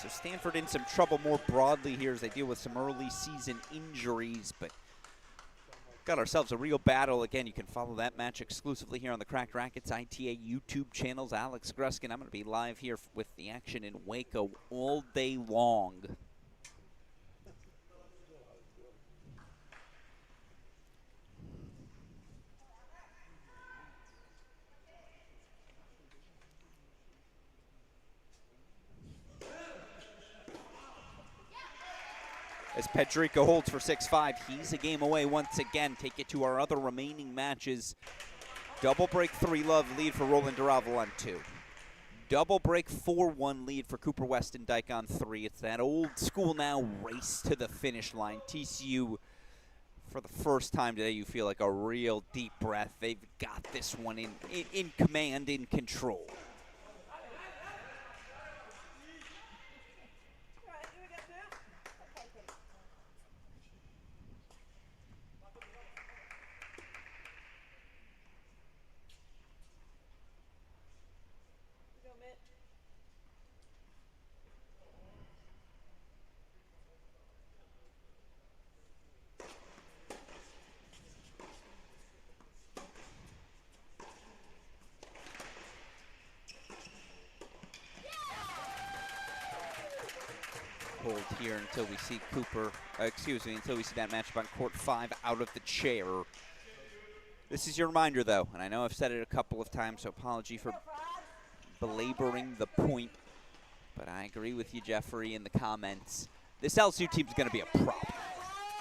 So Stanford in some trouble more broadly here as they deal with some early season injuries, but got ourselves a real battle. Again, you can follow that match exclusively here on the Cracked Rackets ITA YouTube channels. Alex Gruskin, I'm going to be live here with the action in Waco all day long. As Pedrico holds for 6-5, he's a game away once again. Take it to our other remaining matches. Double break 3-love lead for Roland Duravel on 2. Double break 4-1 lead for Cooper Westendike on 3. It's that old school now race to the finish line. TCU, for the first time today, you feel like a real deep breath. They've got this one in command, in control. Hold here until we see Cooper, until we see that matchup on court 5 out of the chair. This is your reminder, though, and I know I've said it a couple of times, so apology for belaboring the point. But I agree with you, Jeffrey, in the comments. This LSU team's going to be a problem.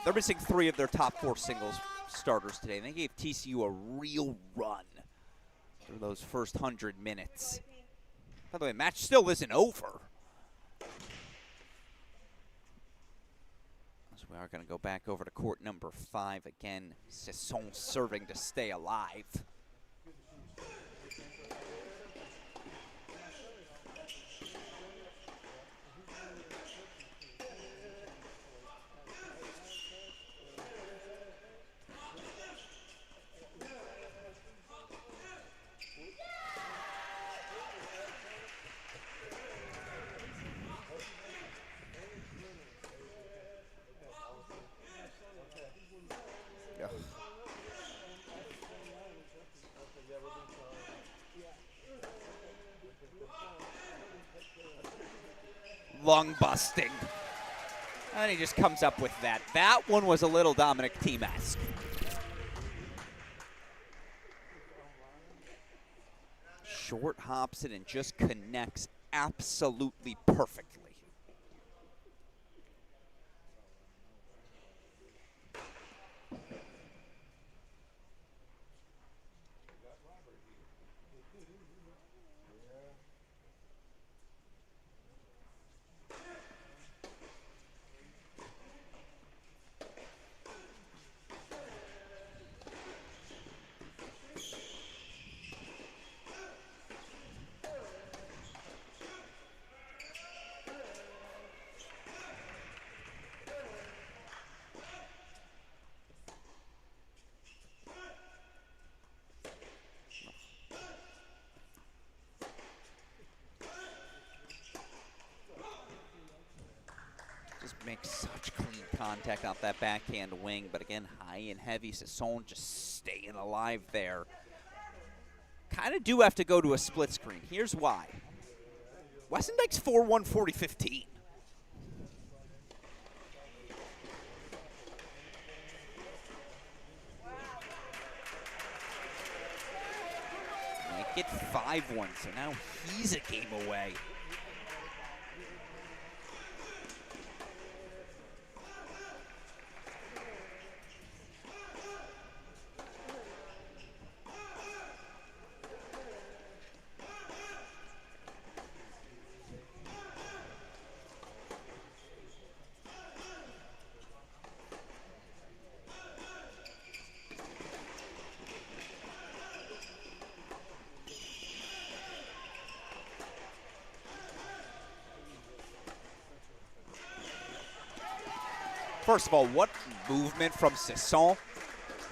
They're missing 3 of their top 4 singles starters today. And they gave TCU a real run through those first 100 minutes. By the way, the match still isn't over. So we are going to go back over to court number 5 again. Sisson serving to stay alive. Lung busting. And he just comes up with that. That one was a little Dominic Thiem-esque. Short hops it and just connects absolutely perfectly. Makes such clean contact off that backhand wing, but again, high and heavy. Sisson just staying alive there. Kind of do have to go to a split screen. Here's why. Westendike's 4-1, 40-15. Make it 5-1, so now he's a game away. First of all, what movement from Sisson.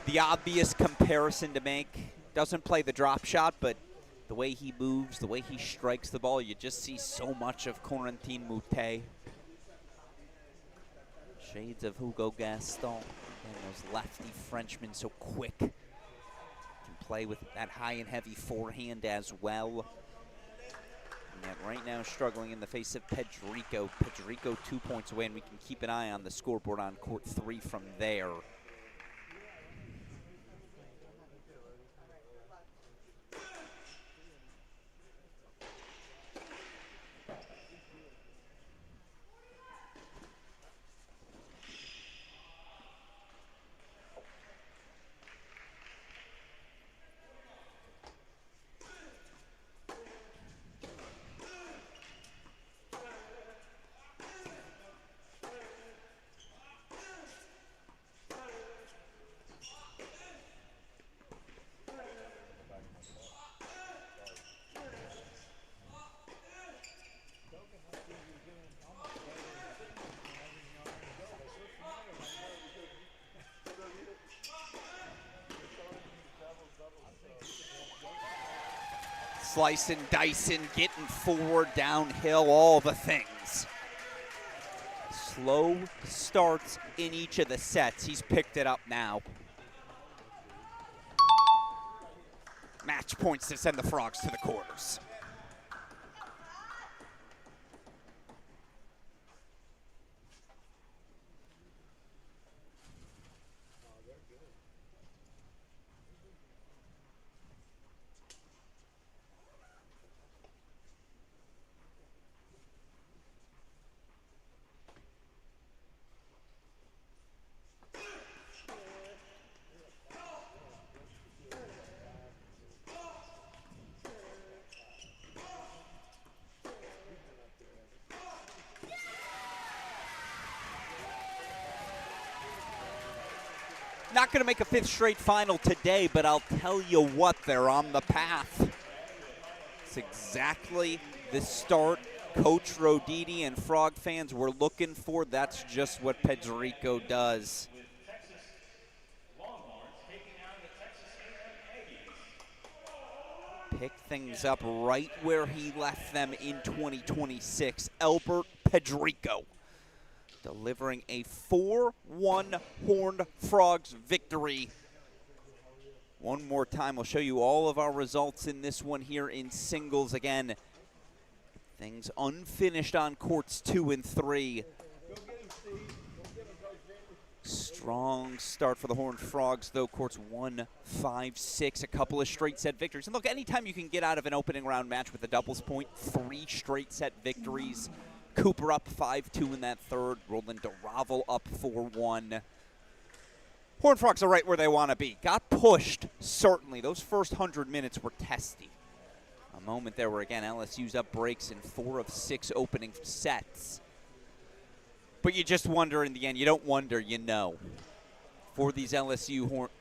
The obvious comparison to make. Doesn't play the drop shot, but the way he moves, the way he strikes the ball, you just see so much of Corentin Moutet. Shades of Hugo Gaston. And those lefty Frenchmen so quick. Can play with that high and heavy forehand as well. And yet right now struggling in the face of Pedrico. Pedrico 2 points away, and we can keep an eye on the scoreboard on court 3 from there. Slicing, dicing, getting forward, downhill, all the things. Slow starts in each of the sets. He's picked it up now. Match points to send the Frogs to the quarters. Not going to make a 5th straight final today, but I'll tell you what, they're on the path. It's exactly the start Coach Roditi and Frog fans were looking for. That's just what Pedrico does. Pick things up right where he left them in 2026. Albert Pedrico delivering a 4-1 Horned Frogs victory. One more time, I'll show you all of our results in this one here in singles. Again, things unfinished on courts 2 and 3. Strong start for the Horned Frogs, though. Courts 1, 5, 6, a couple of straight set victories. And look, anytime you can get out of an opening round match with a doubles point, 3 straight set victories. Cooper up 5-2 in that third. Roland DeRavel up 4-1. Horned Frogs are right where they want to be. Got pushed, certainly. Those first 100 minutes were testy. A moment there where, again, LSU's up breaks in 4 of 6 opening sets. But you just wonder in the end. You don't wonder, you know. For these LSU Horned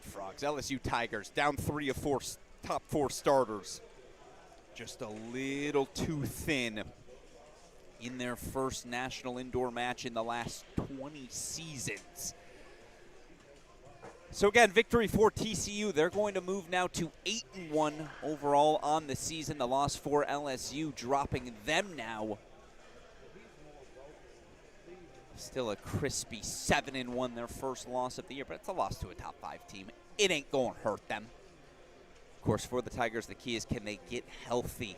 Frogs, LSU Tigers, down 3 of 4 top 4 starters. Just a little too thin in their first national indoor match in the last 20 seasons. So again, victory for TCU. They're going to move now to 8-1 overall on the season. The loss for LSU dropping them now. Still a crispy 7-1, their first loss of the year, but it's a loss to a top 5 team. It ain't going to hurt them. Of course, for the Tigers, the key is, can they get healthy?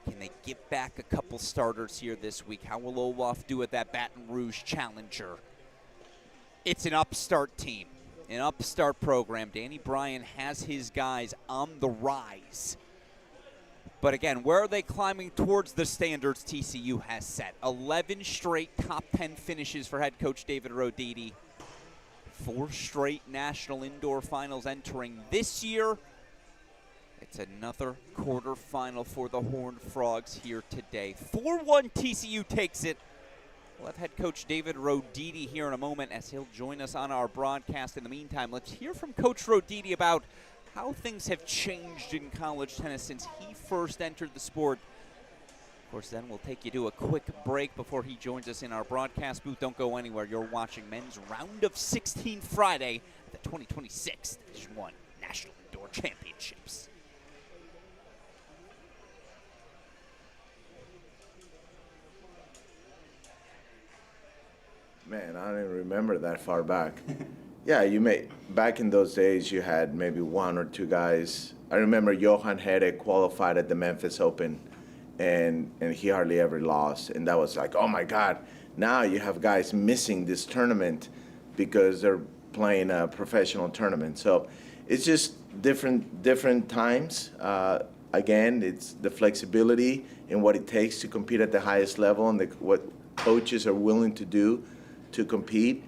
Can they get back a couple starters here this week? How will Olaf do at that Baton Rouge Challenger? It's an upstart team, an upstart program. Danny Bryan has his guys on the rise. But again, where are they climbing towards the standards TCU has set? 11 straight top 10 finishes for head coach David Roditi. 4 straight national indoor finals entering this year. It's another quarterfinal for the Horned Frogs here today. 4-1 TCU takes it. We'll have head coach David Roditi here in a moment as he'll join us on our broadcast. In the meantime, let's hear from Coach Roditi about how things have changed in college tennis since he first entered the sport. Of course, then we'll take you to a quick break before he joins us in our broadcast booth. Don't go anywhere. You're watching men's Round of 16 Friday at the 2026 Division I National Indoor Championships. Man, I don't even remember that far back. Yeah, back in those days, you had maybe 1 or 2 guys. I remember Johan Hede qualified at the Memphis Open, and he hardly ever lost. And that was like, oh my God, now you have guys missing this tournament because they're playing a professional tournament. So it's just different times. Again, it's the flexibility and what it takes to compete at the highest level and what coaches are willing to do to compete.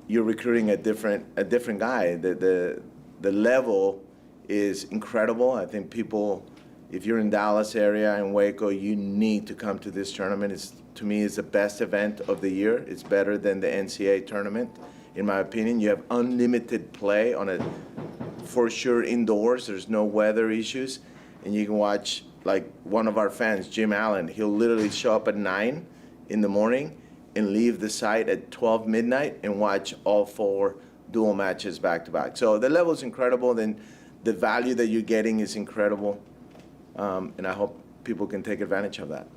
You're recruiting a different guy. The level is incredible. I think people, if you're in Dallas area and Waco, you need to come to this tournament. To me, it's the best event of the year. It's better than the NCAA tournament, in my opinion. You have unlimited play on it, for sure indoors. There's no weather issues, and you can watch, like one of our fans, Jim Allen. He'll literally show up at 9 in the morning and leave the site at 12 midnight and watch all 4 dual matches back to back. So the level is incredible, then the value that you're getting is incredible, and I hope people can take advantage of that.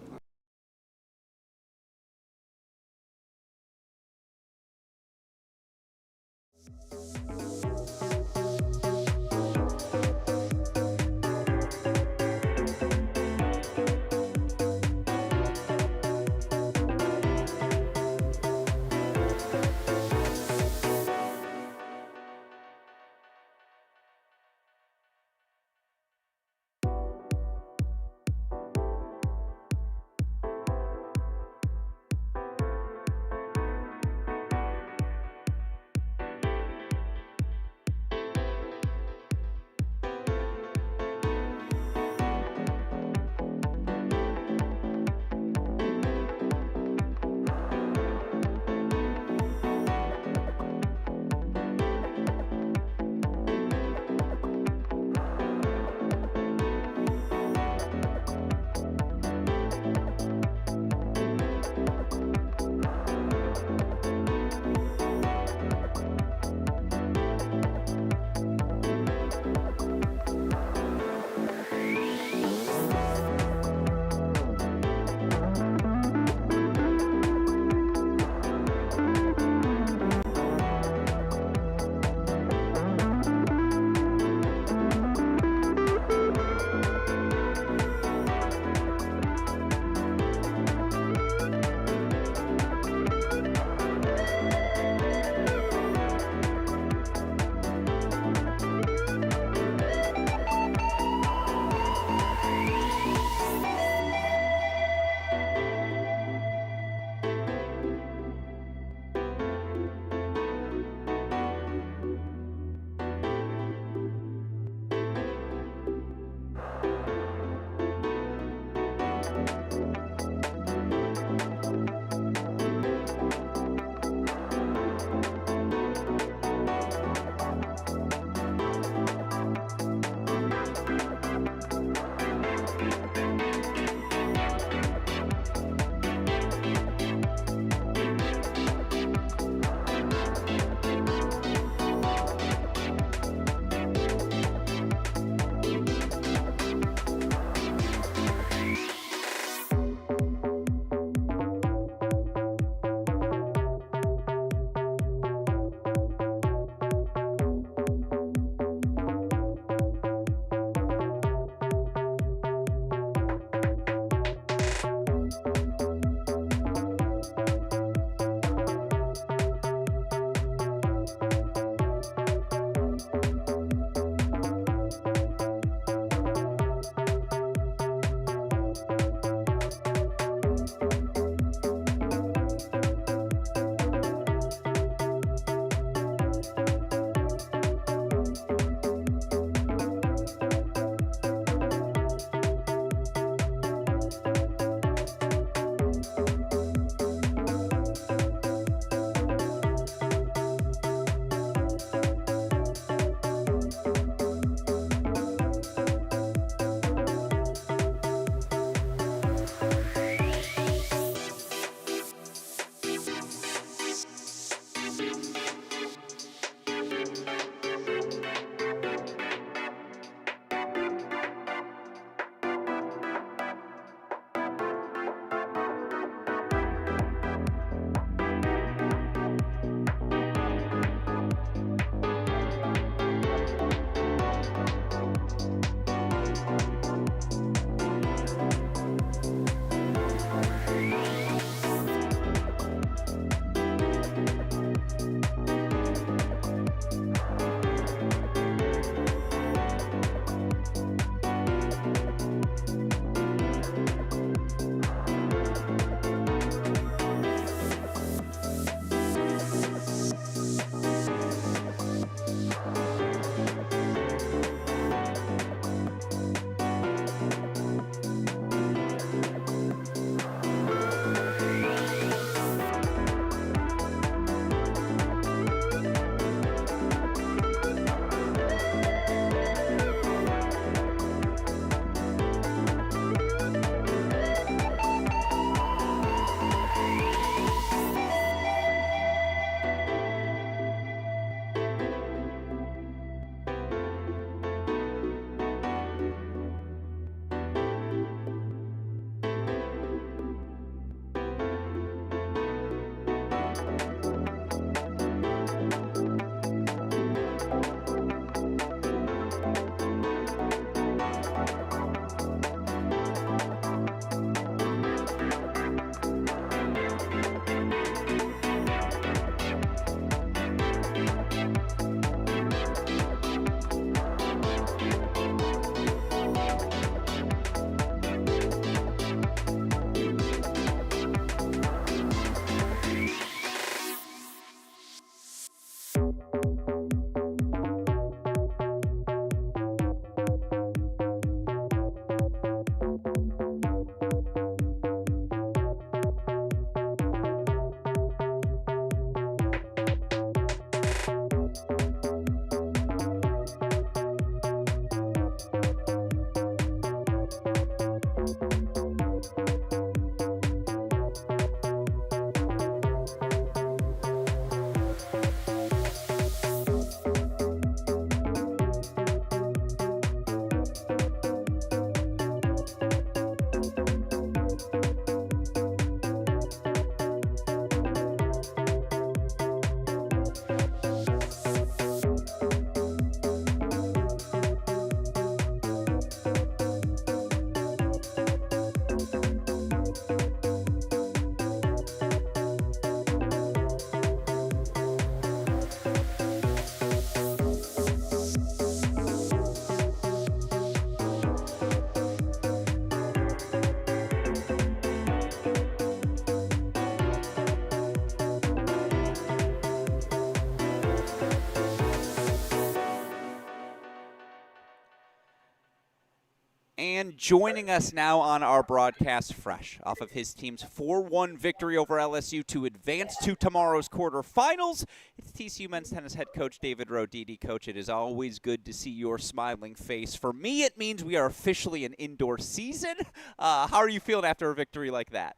And joining us now on our broadcast, fresh off of his team's 4-1 victory over LSU to advance to tomorrow's quarterfinals, it's TCU men's tennis head coach David Roditi. Coach, it is always good to see your smiling face. For me, it means we are officially in indoor season. How are you feeling after a victory like that?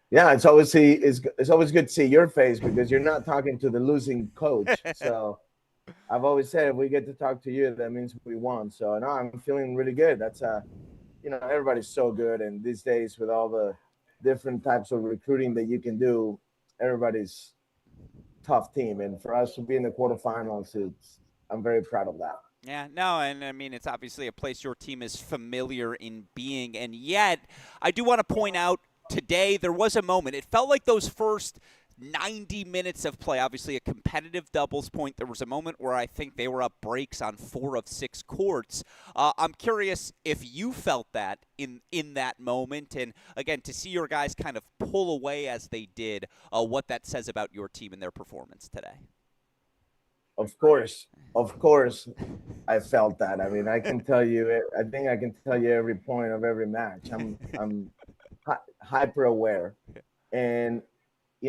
Yeah, it's always good to see your face because you're not talking to the losing coach. So I've always said if we get to talk to you, that means we won. So no, I'm feeling really good. That's everybody's so good, and these days with all the different types of recruiting that you can do, everybody's tough team. And for us to be in the quarterfinals, I'm very proud of that. Yeah, no, and I mean, it's obviously a place your team is familiar in being, and yet I do want to point out today there was a moment. It felt like those first 90 minutes of play, obviously a competitive doubles point. There was a moment where I think they were up breaks on 4 of 6 courts. I'm curious if you felt that in that moment, and again, to see your guys kind of pull away as they did, what that says about your team and their performance today. Of course, I felt that. I mean, I think I can tell you every point of every match. I'm hyper aware, and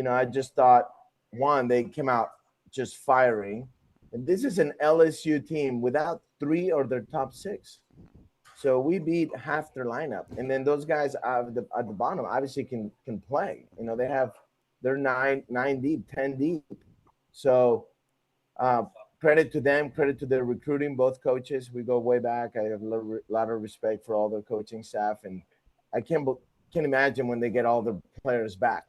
I just thought, one, they came out just firing, and this is an LSU team without 3 of their top 6, so we beat half their lineup, and then those guys at the bottom obviously can play. They're 9 deep, 10 deep, so. Credit to them, credit to their recruiting, both coaches. We go way back. I have a lot of respect for all the coaching staff, and I can't imagine when they get all the players back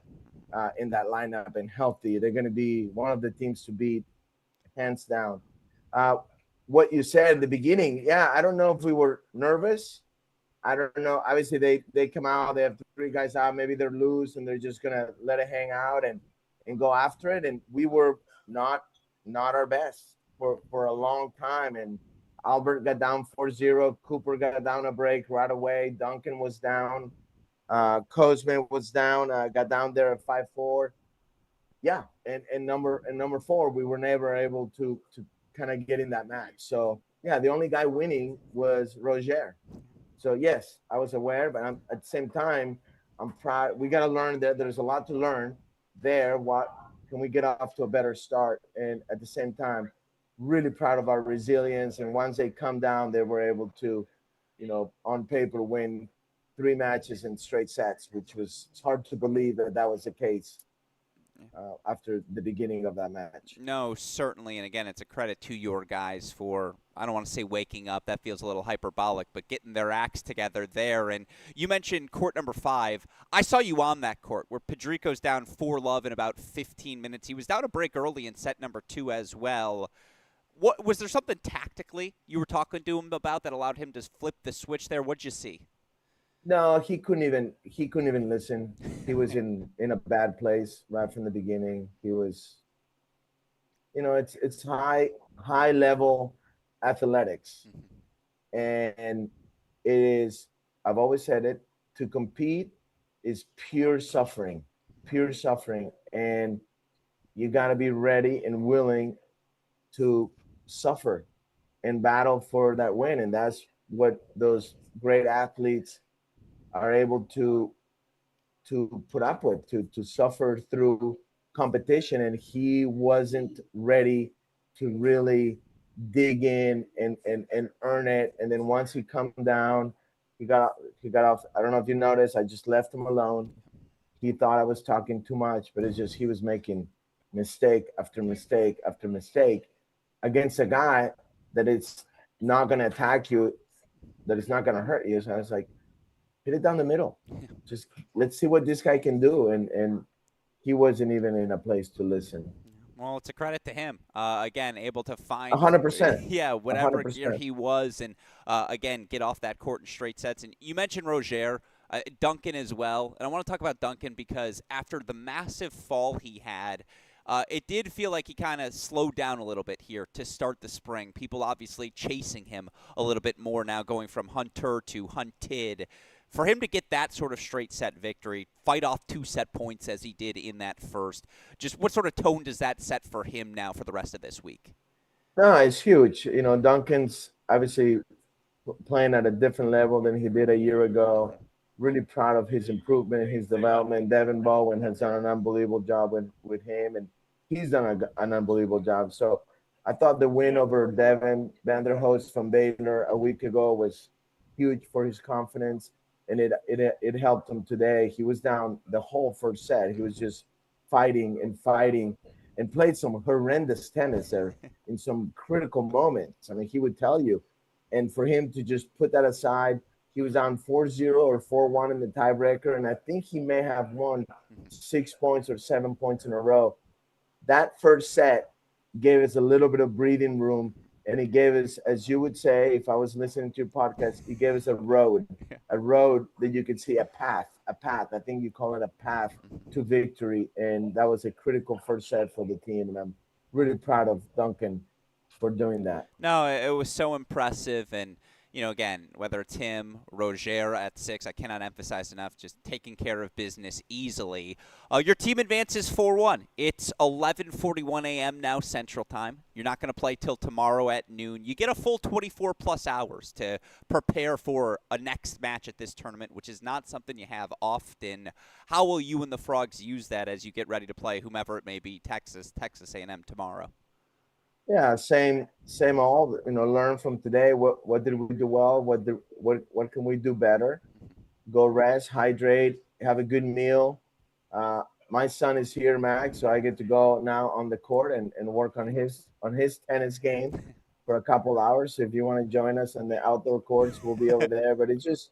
in that lineup and healthy. They're going to be one of the teams to beat, hands down. What you said at the beginning, yeah, I don't know if we were nervous. I don't know. Obviously, they come out. They have 3 guys out. Maybe they're loose, and they're just going to let it hang out and go after it. And we were not our best for a long time, and Albert got down 4-0. Cooper got down a break right away. Duncan was down. Kozman was down. Got down there at 5-4. Yeah, and number 4, we were never able to kind of get in that match. So yeah, the only guy winning was Roger. So yes, I was aware, but at the same time, I'm proud. We got to learn that there's a lot to learn there. What can we get off to a better start? And at the same time, really proud of our resilience. And once they come down, they were able to, on paper, win 3 matches in straight sets, which was hard to believe that was the case after the beginning of that match. No, certainly. And again, it's a credit to your guys for, I don't want to say waking up, that feels a little hyperbolic, but getting their acts together there. And you mentioned court number 5. I saw you on that court where Pedrico's down 4-love in about 15 minutes. He was down a break early in set number 2 as well. What was there something tactically you were talking to him about that allowed him to flip the switch there? What'd you see? No, he couldn't even listen. He was in a bad place right from the beginning. He was, it's high level athletics, and it is. I've always said it. To compete is pure suffering, and you got to be ready and willing to suffer and battle for that win, and that's what those great athletes are able to put up with, to suffer through competition. And he wasn't ready to really dig in and earn it. And then once he come down, he got off. I don't know if you noticed, I just left him alone. He thought I was talking too much, but it's just he was making mistake after mistake after mistake against a guy that it's not going to attack you, that it's not going to hurt you. So I was like, hit it down the middle. Just let's see what this guy can do. And he wasn't even in a place to listen. Well, it's a credit to him. Again, able to find 100%. Yeah, whatever 100%. gear he was, and again, get off that court in straight sets. And you mentioned Roger, Duncan as well. And I want to talk about Duncan because after the massive fall he had, it did feel like he kind of slowed down a little bit here to start the spring. People obviously chasing him a little bit more now, going from hunter to hunted. For him to get that sort of straight set victory, fight off 2 set points as he did in that first, just what sort of tone does that set for him now for the rest of this week? No, it's huge. Duncan's obviously playing at a different level than he did a year ago. Really proud of his improvement, his development. Devin Bowen has done an unbelievable job with him, and he's done an unbelievable job. So I thought the win over Devin Vanderhost from Baylor a week ago was huge for his confidence, and it helped him today. He was down the whole first set. He was just fighting and played some horrendous tennis there in some critical moments. I mean, he would tell you. And for him to just put that aside, he was down 4-0 or 4-1 in the tiebreaker, and I think he may have won 6 points or 7 points in a row. That first set gave us a little bit of breathing room, and it gave us, as you would say, if I was listening to your podcast, it gave us a road that you could see, a path. I think you call it a path to victory, and that was a critical first set for the team, and I'm really proud of Duncan for doing that. No, it was so impressive, and again, whether it's him, Roger at 6, I cannot emphasize enough, just taking care of business easily. Your team advances 4-1. It's 11:41 a.m. now Central Time. You're not going to play till tomorrow at noon. You get a full 24-plus hours to prepare for a next match at this tournament, which is not something you have often. How will you and the Frogs use that as you get ready to play whomever it may be, Texas A&M tomorrow? Yeah, same old. Learn from today. What did we do well? What can we do better? Go rest, hydrate, have a good meal. My son is here, Max, so I get to go now on the court and work on his tennis game for a couple hours. So if you want to join us on the outdoor courts, we'll be over there. But it's just,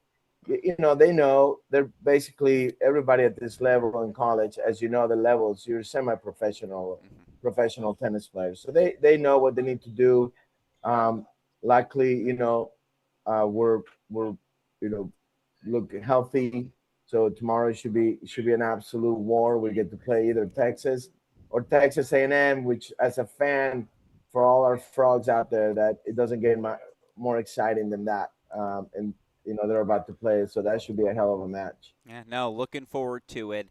they know they're basically everybody at this level in college. As you know, the levels, you're semi-professional. Professional tennis players, so they know what they need to do. Luckily, we're look healthy, so tomorrow should be an absolute war. We get to play either Texas or Texas A&M, which, as a fan, for all our Frogs out there, that it doesn't get more exciting than that. And they're about to play, so that should be a hell of a match. Yeah, no, looking forward to it.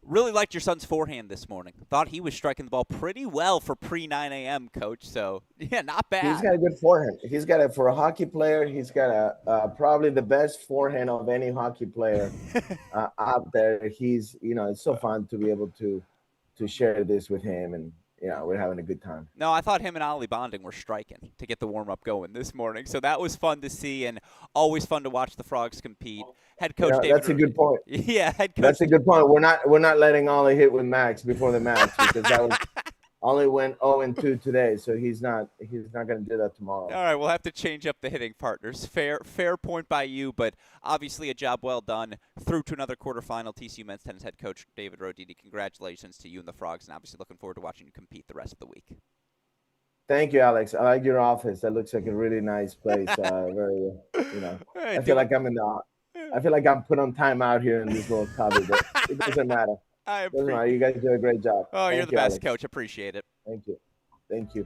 Really liked your son's forehand this morning. Thought he was striking the ball pretty well for pre-9 a.m., Coach. So, yeah, not bad. He's got a good forehand. He's got for a hockey player, he's got probably the best forehand of any hockey player out there. It's so fun to be able to share this with him, and we're having a good time. No, I thought him and Ollie Bonding were striking to get the warm-up going this morning. So that was fun to see, and always fun to watch the Frogs compete. Head coach David. That's a good point. Yeah, head coach. That's a good point. We're not letting Ollie hit with Max before the match, because that was Ollie went 0-2 today, so he's not going to do that tomorrow. All right, we'll have to change up the hitting partners. Fair point by you, but obviously a job well done. Through to another quarterfinal. TCU men's tennis head coach David Roditi. Congratulations to you and the Frogs, and obviously looking forward to watching you compete the rest of the week. Thank you, Alex. I like your office. That looks like a really nice place. I feel like I'm put on time out here in this little cubby, but it doesn't matter. Doesn't matter. You guys do a great job. Oh, you're the best, Alex. Coach. Appreciate it. Thank you. Thank you.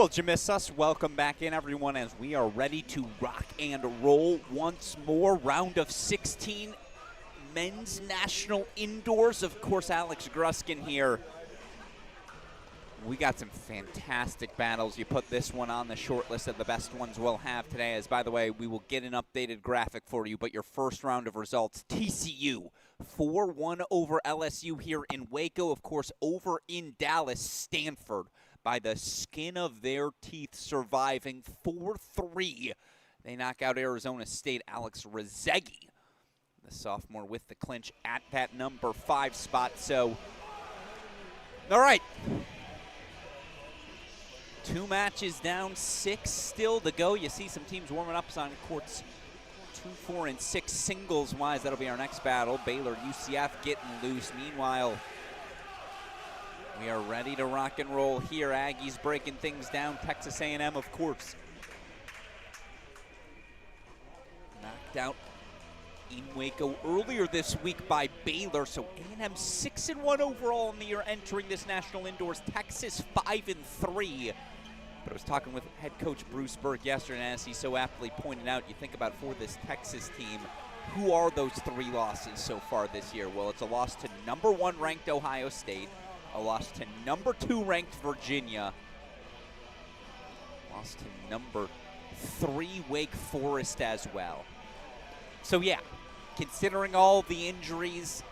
Well, did you miss us? Welcome back in, everyone, as we are ready to rock and roll once more. Round of 16, men's national indoors. Of course, Alex Gruskin here. We got some fantastic battles. You put this one on the short list of the best ones we'll have today. As, by the way, we will get an updated graphic for you, but your first round of results, TCU 4-1 over LSU here in Waco. Of course, over in Dallas, Stanford by the skin of their teeth, surviving 4-3. They knock out Arizona State. Alex Rezegi, the sophomore, with the clinch at that number 5 spot. So, all right. 2 matches down, 6 still to go. You see some teams warming up on courts 2, 4, and 6 singles-wise. That'll be our next battle. Baylor, UCF getting loose. Meanwhile, we are ready to rock and roll here. Aggies breaking things down. Texas A&M, of course, knocked out in Waco earlier this week by Baylor. So A&M 6-1 overall in the year entering this national indoors. Texas 5-3. But I was talking with head coach Bruce Berg yesterday, and as he so aptly pointed out, you think about for this Texas team, who are those 3 losses so far this year? Well, it's a loss to number 1 ranked Ohio State, a loss to number 2 ranked Virginia, loss to number 3 Wake Forest as well. So yeah, considering all the injuries,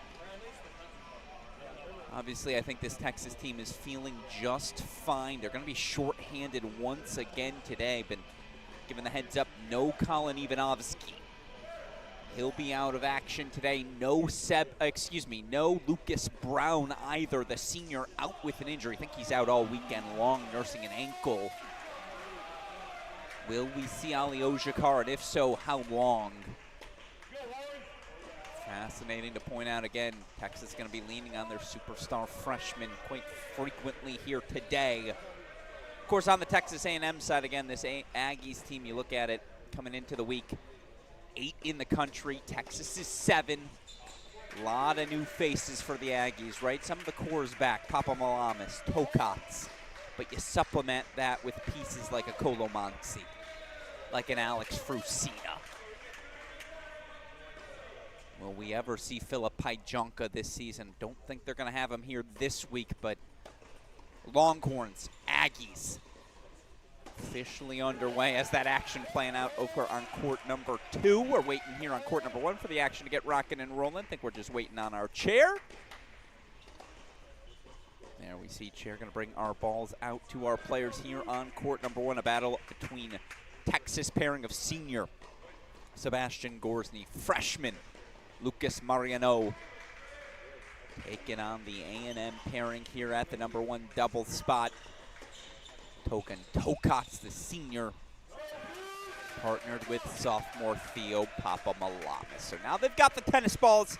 obviously I think this Texas team is feeling just fine. They're going to be shorthanded once again today. Been given the heads up, no Colin Ivanovsky. He'll be out of action today. No Lucas Brown either, the senior, out with an injury. I think he's out all weekend long, nursing an ankle. Will we see Ali Ojakar, and if so, how long? Fascinating to point out again, Texas is going to be leaning on their superstar freshman quite frequently here today. Of course, on the Texas A&M side, again, this Aggies team, you look at it coming into the week, 8 in the country. Texas is 7. A lot of new faces for the Aggies, right? Some of the core is back, Papa Malamas, Tokats, but you supplement that with pieces like a Kolomansi, like an Alex Frusina. Will we ever see Philip Pyjonka this season? Don't think they're going to have him here this week, but Longhorns, Aggies, officially underway as that action playing out over on court number 2. We're waiting here on court number 1 for the action to get rocking and rolling. I think we're just waiting on our chair. There we see chair going to bring our balls out to our players here on court number 1. A battle between Texas pairing of senior Sebastian Gorsny, freshman Lucas Mariano, taking on the A&M pairing here at the number 1 double spot. Token Tokats, the senior, partnered with sophomore Theo Papamalamas. So now they've got the tennis balls.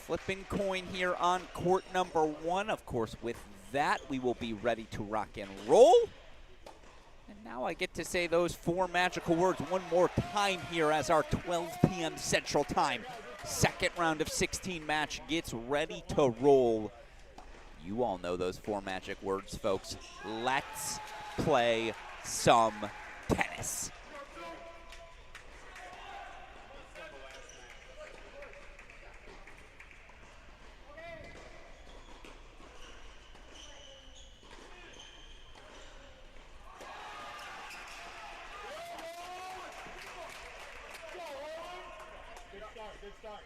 Flipping coin here on court number 1. Of course, with that, we will be ready to rock and roll. And now I get to say those 4 magical words one more time here as our 12 p.m. Central Time second round of 16 match gets ready to roll. You all know those 4 magic words, folks. Let's play some tennis. Good start.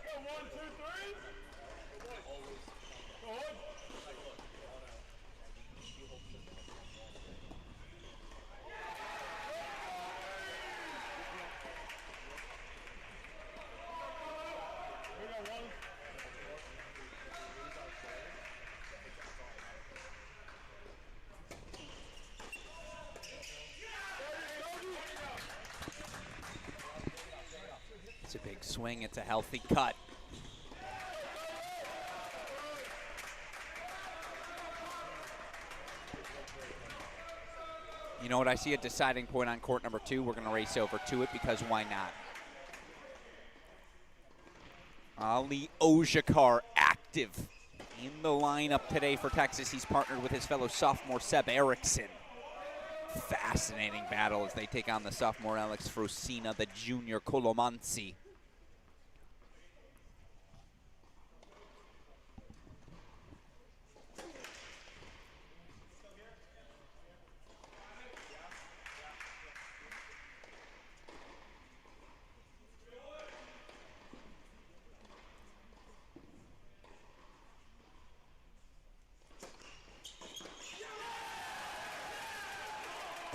Go 1, 2, 3. Go It's a big swing. It's a healthy cut. You know what? I see a deciding point on court number 2. We're going to race over to it because why not? Ali Ojakar active in the lineup today for Texas. He's partnered with his fellow sophomore Seb Erickson. Fascinating battle as they take on the sophomore Alex Frosina, the junior Colomansi.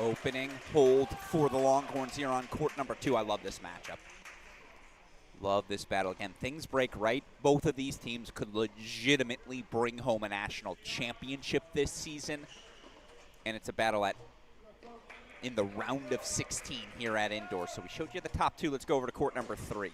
Opening hold for the Longhorns here on court number 2. I love this matchup. Love this battle. Again, things break right. Both of these teams could legitimately bring home a national championship this season. And it's a battle in the round of 16 here at indoor. So we showed you the top 2. Let's go over to court number 3.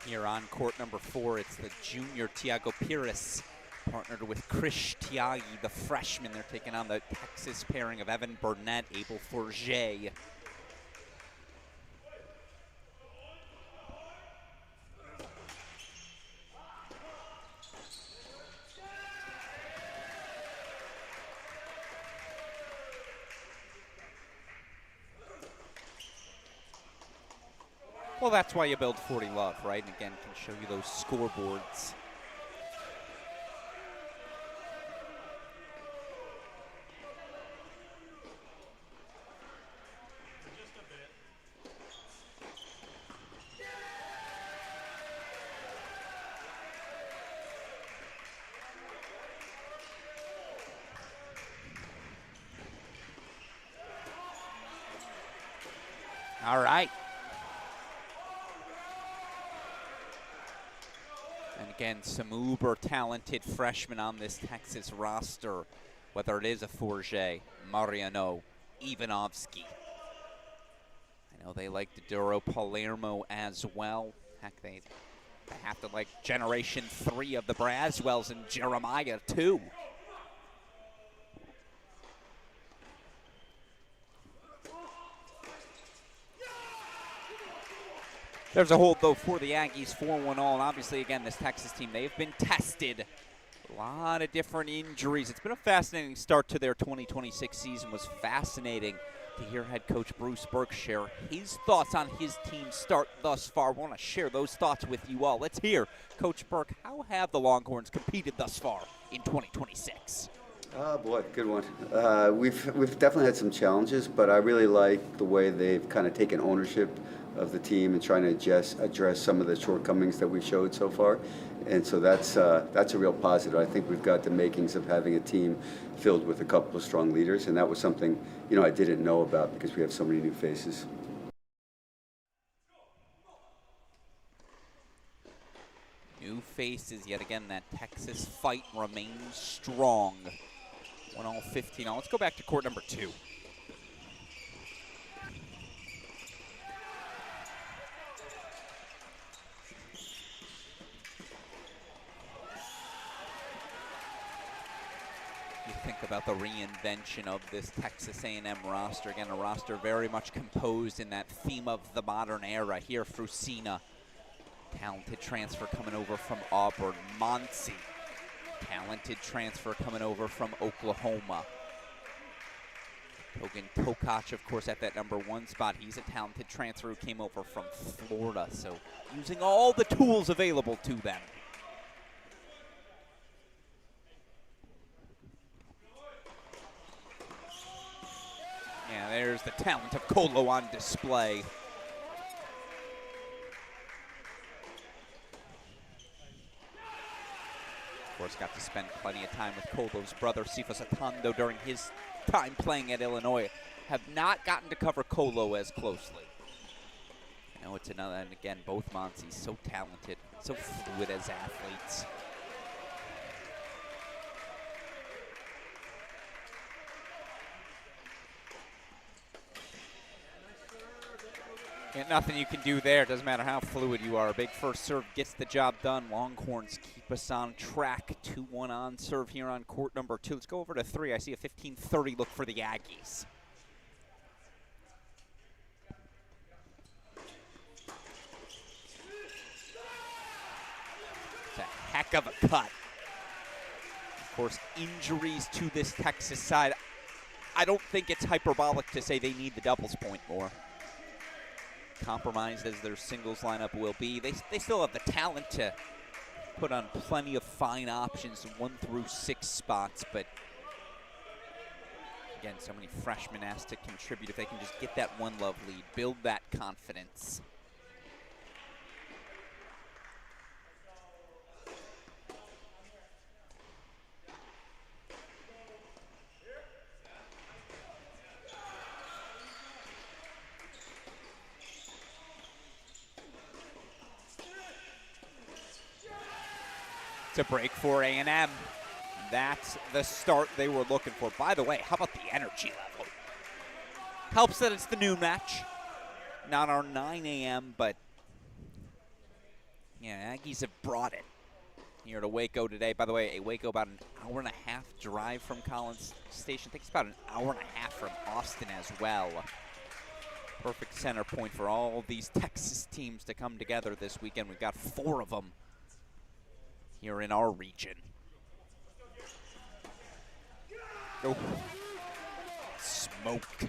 Here on court number 4, it's the junior Tiago Pires, partnered with Krish Tiagi, the freshman. They're taking on the Texas pairing of Evan Burnett, Abel Forget. Well, that's why you build 40 Love, right? And again, can show you those scoreboards. All right. And again, some uber talented freshmen on this Texas roster, whether it is a Forget, Mariano, Ivanovsky. I know they like Duro Palermo as well. Heck, they have to like Generation 3 of the Braswells and Jeremiah too. There's a hold, though, for the Aggies, 4-1 all. And obviously, again, this Texas team, they've been tested. A lot of different injuries. It's been a fascinating start to their 2026 season. It was fascinating to hear head coach Bruce Burke share his thoughts on his team's start thus far. I want to share those thoughts with you all. Let's hear Coach Burke. How have the Longhorns competed thus far in 2026? Oh boy, good one. We've definitely had some challenges, but I really like the way they've kind of taken ownership of the team and trying to address some of the shortcomings that we showed so far. And so that's a real positive. I think we've got the makings of having a team filled with a couple of strong leaders, and that was something, I didn't know about because we have so many new faces. New faces, yet again, that Texas fight remains strong. 1-all, 15-all. Let's go back to court number 2. talk about the reinvention of this Texas A&M roster. Again, a roster very much composed in that theme of the modern era. Here, Frusina, talented transfer coming over from Auburn. Monsi, talented transfer coming over from Oklahoma. Hogan Tokach, of course, at that #1 spot. He's a talented transfer who came over from Florida. So using all the tools available to them. Yeah, there's the talent of Colo on display. Of course, got to spend plenty of time with Colo's brother, Cephas Atondo, during his time playing at Illinois. Have not gotten to cover Colo as closely. I know it's another, and again, both Monsies so talented, so fluid as athletes. And nothing you can do there. Doesn't matter how fluid you are. A big first serve gets the job done. Longhorns keep us on track. 2-1 on serve here on court #2. Let's go over to 3. I see a 15-30 look for the Aggies. It's a heck of a cut. Of course, injuries to this Texas side. I don't think it's hyperbolic to say they need the doubles point more. Compromised as their singles lineup will be. They still have the talent to put on plenty of fine options, 1 through 6 spots, but again, so many freshmen asked to contribute. If they can just get that 1-love lead, build that confidence. To break for A&M. That's the start they were looking for. By the way, how about the energy level? Helps that it's the noon match, not our 9 a.m., but yeah, Aggies have brought it here to Waco today. By the way, Waco about an hour-and-a-half drive from Collins Station. I think it's about an hour-and-a-half from Austin as well. Perfect center point for all these Texas teams to come together this weekend. We've got 4 of them here in our region. Oh, smoked.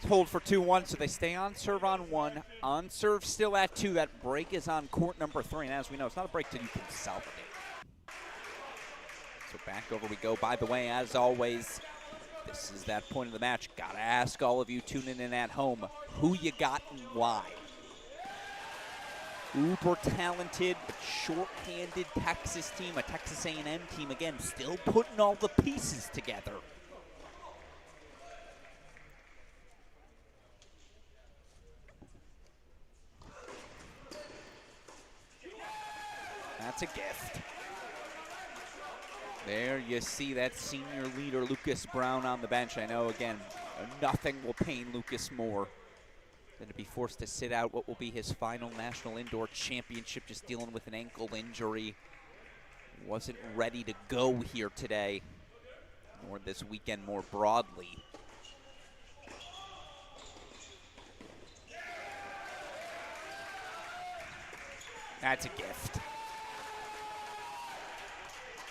Hold for 2-1, so they stay on serve on 1. On serve still at 2. That break is on court #3, and as we know, it's not a break till you consolidate. So back over we go. By the way, as always, this is that point of the match. Gotta ask all of you tuning in at home, who you got and why? Uber talented, but short-handed Texas team, a Texas A&M team, again, still putting all the pieces together. That's a gift. There you see that senior leader, Lucas Brown, on the bench. I know, again, nothing will pain Lucas more than to be forced to sit out what will be his final national indoor championship, just dealing with an ankle injury. Wasn't ready to go here today, nor this weekend more broadly. That's a gift.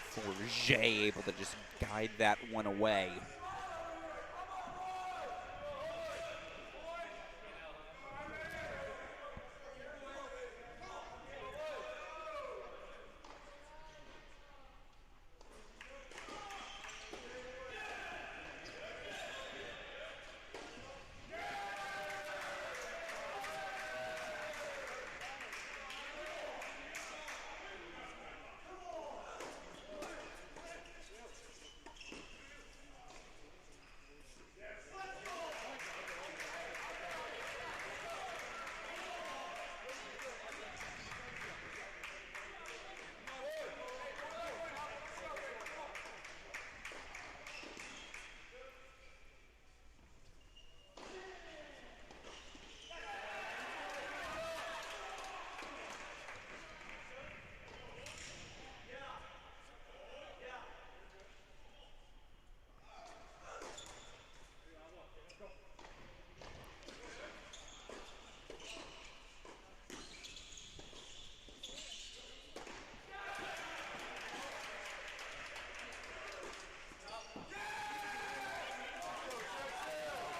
Forget able to just guide that one away.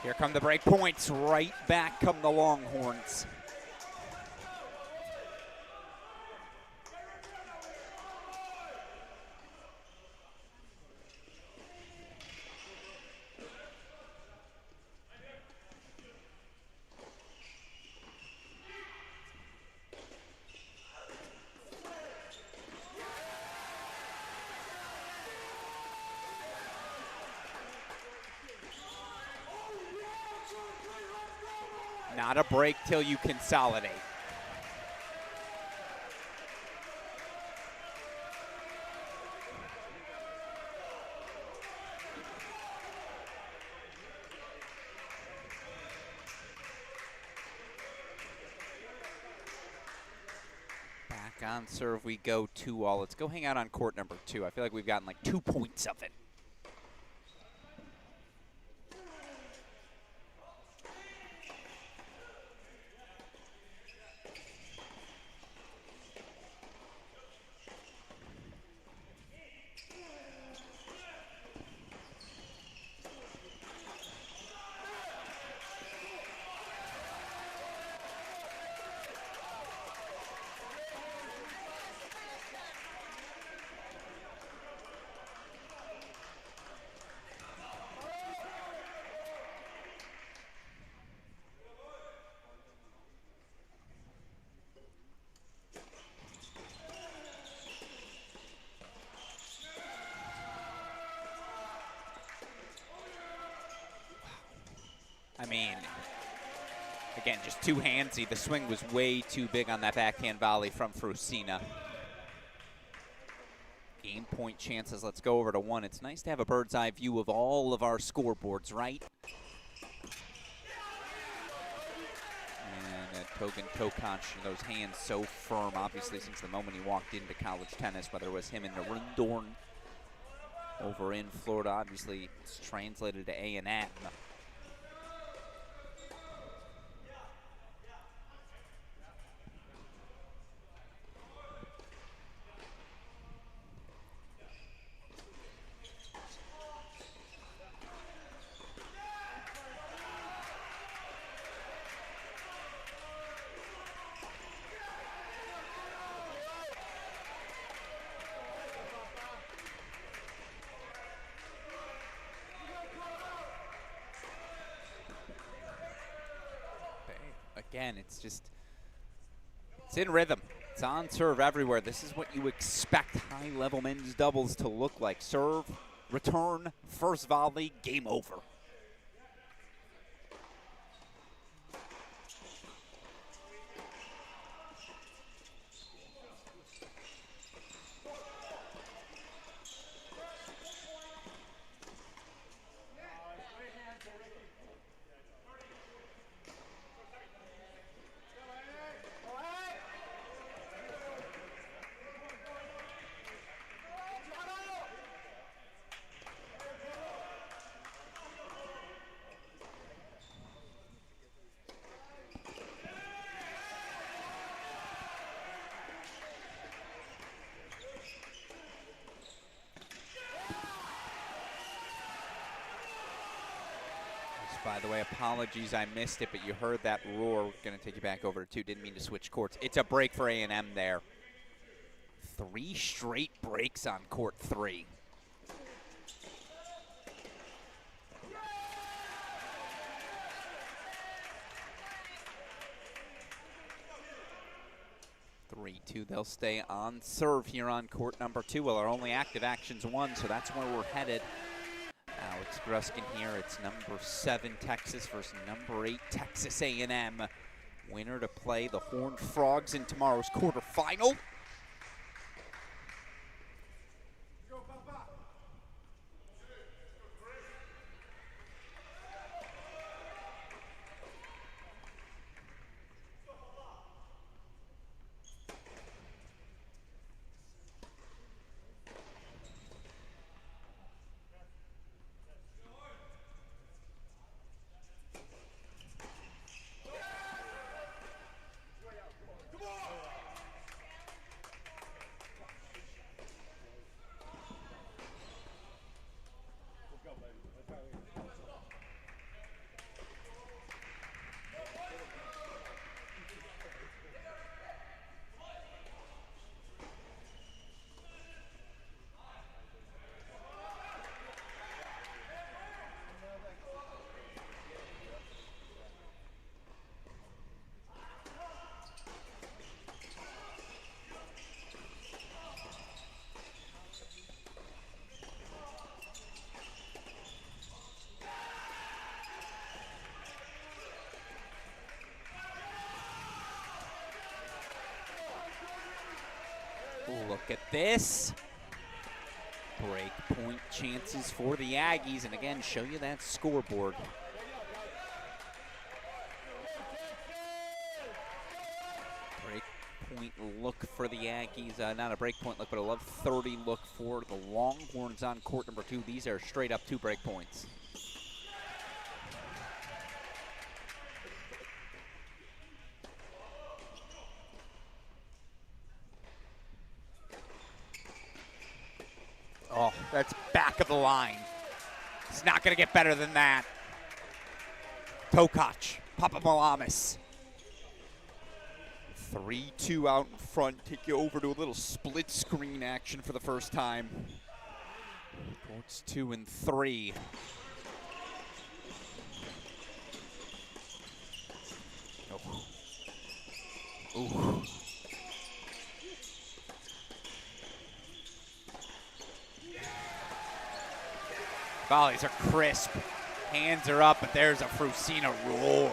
Here come the break points. Right back come the Longhorns. Not a break till you consolidate. Back on serve we go 2-all. Let's go hang out on court number 2. I feel like we've gotten like 2 points of it. I mean, again, just too handsy. The swing was way too big on that backhand volley from Frusina. Game point chances, let's go over to 1. It's nice to have a bird's eye view of all of our scoreboards, right? And Togan Tokanch, those hands so firm, obviously, since the moment he walked into college tennis, whether it was him in Narundorn over in Florida. Obviously, it's translated to A&M. Again, it's just, it's in rhythm. It's on serve everywhere. This is what you expect high-level men's doubles to look like. Serve, return, first volley, game over. By the way, apologies, I missed it, but you heard that roar. We're going to take you back over to 2. Didn't mean to switch courts. It's a break for A&M there. 3 straight breaks on court 3. They'll stay on serve here on court number 2. Well, our only active action's 1, so that's where we're headed. Alex Gruskin here. It's number 7 Texas versus number 8 Texas A&M. Winner to play the Horned Frogs in tomorrow's quarterfinal. Look at this. Break point chances for the Aggies, and again, show you that scoreboard. Break point look for the Aggies, not a break point look, but a love 30 look for the Longhorns on court number 2. These are straight up 2 break points. Oh, that's back of the line. It's not going to get better than that. Tokac, Papamalamis. 3-2 out in front. Take you over to a little split screen action for the first time. Courts 2 and 3. Oh. Ooh. Volleys are crisp. Hands are up, but there's a Frusina roar.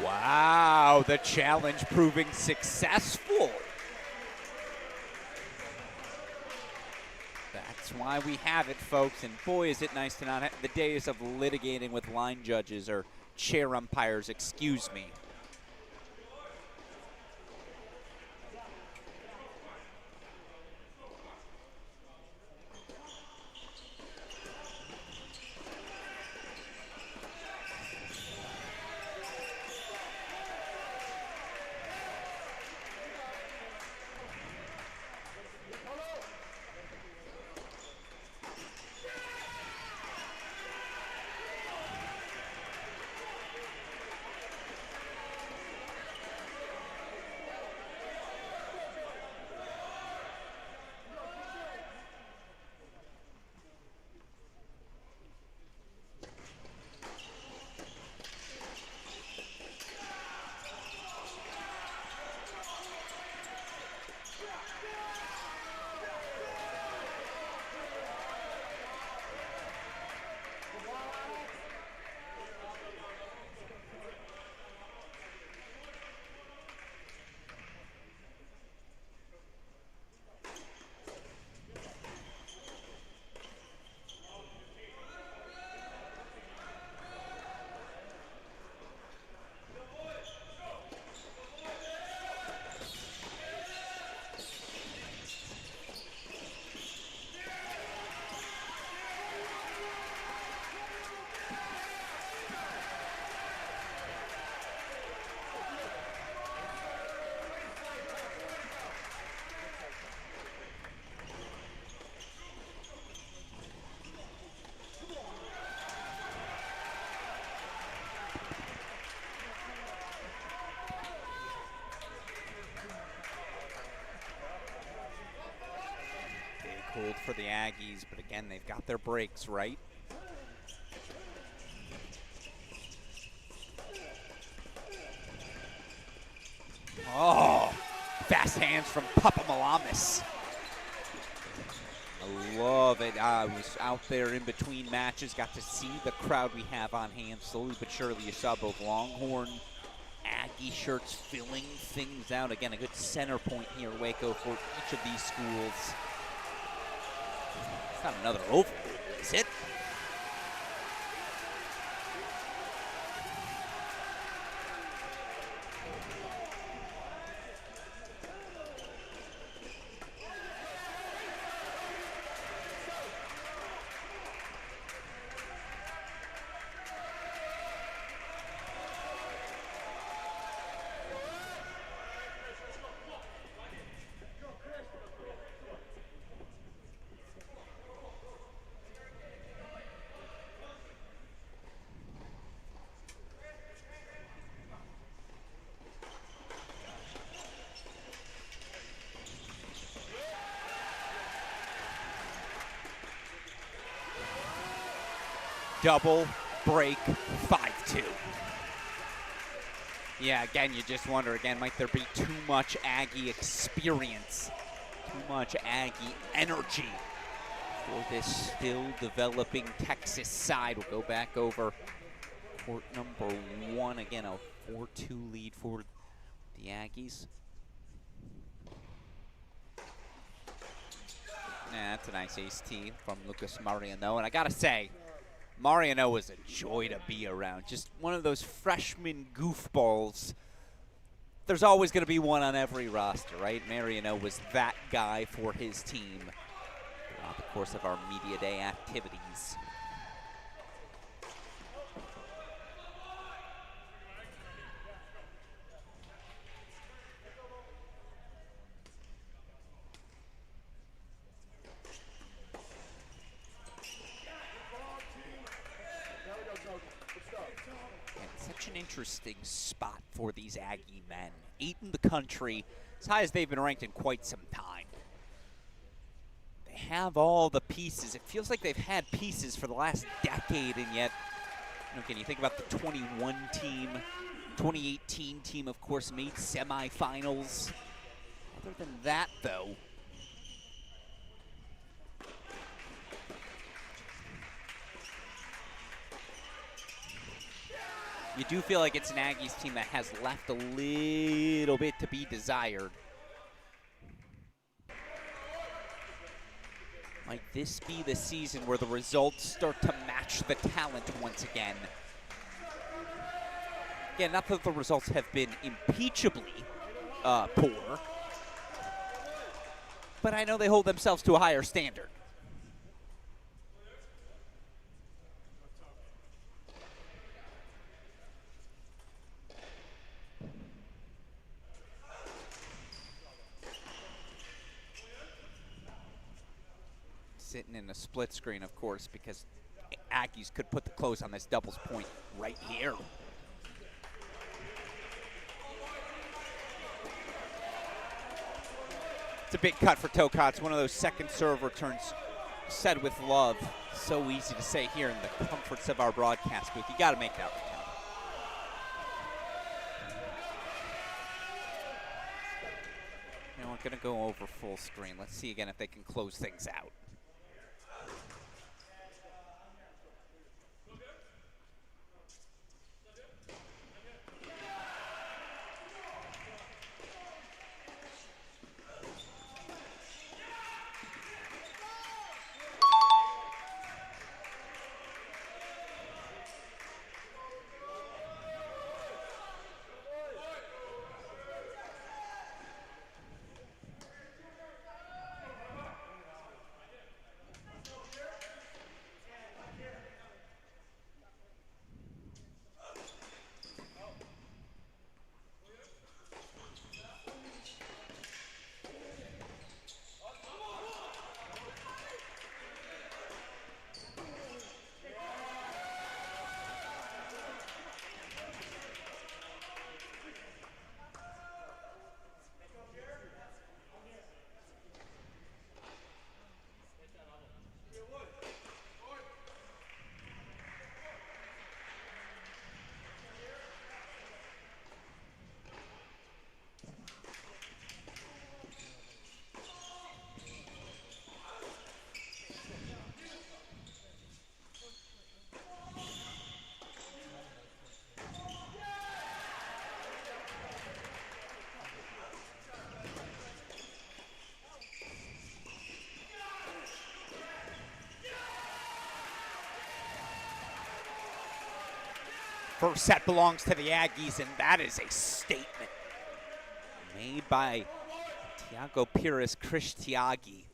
Wow, the challenge proving successful. That's why we have it, folks, and boy, is it nice to not have the days of litigating with line judges or chair umpires, excuse me. Hold for the Aggies, but again, they've got their breaks, right? Oh, fast hands from Papamalamis. I love it. I was out there in between matches, got to see the crowd we have on hand. Slowly but surely, you saw both Longhorn, Aggie shirts filling things out. Again, a good center point here, Waco, for each of these schools. It's not another overrule, is it? Double break 5-2. Yeah, again, you just wonder, again, might there be too much Aggie experience, too much Aggie energy for this still developing Texas side. We'll go back over court number 1. Again, a 4-2 lead for the Aggies. That's a nice ace tee from Lucas Mariano. And I got to say, Mariano was a joy to be around. Just one of those freshman goofballs. There's always going to be one on every roster, right? Mariano was that guy for his team throughout the course of our media day activities. An interesting spot for these Aggie men. 8th in the country, as high as they've been ranked in quite some time. They have all the pieces. It feels like they've had pieces for the last decade, and yet, again, you think about the 21 team, 2018 team, of course, made semifinals. Other than that, though, you do feel like it's an Aggies team that has left a little bit to be desired. Might this be the season where the results start to match the talent once again? Again, not that the results have been impeachably poor, but I know they hold themselves to a higher standard. Sitting in a split screen, of course, because Aggies could put the close on this doubles point right here. It's a big cut for Tokaj. It's one of those second serve returns said with love. So easy to say here in the comforts of our broadcast booth. You got to make that return. You know, we're going to go over full screen. Let's see again if they can close things out. First set belongs to the Aggies, and that is a statement made by Tiago Pires Cristiagi.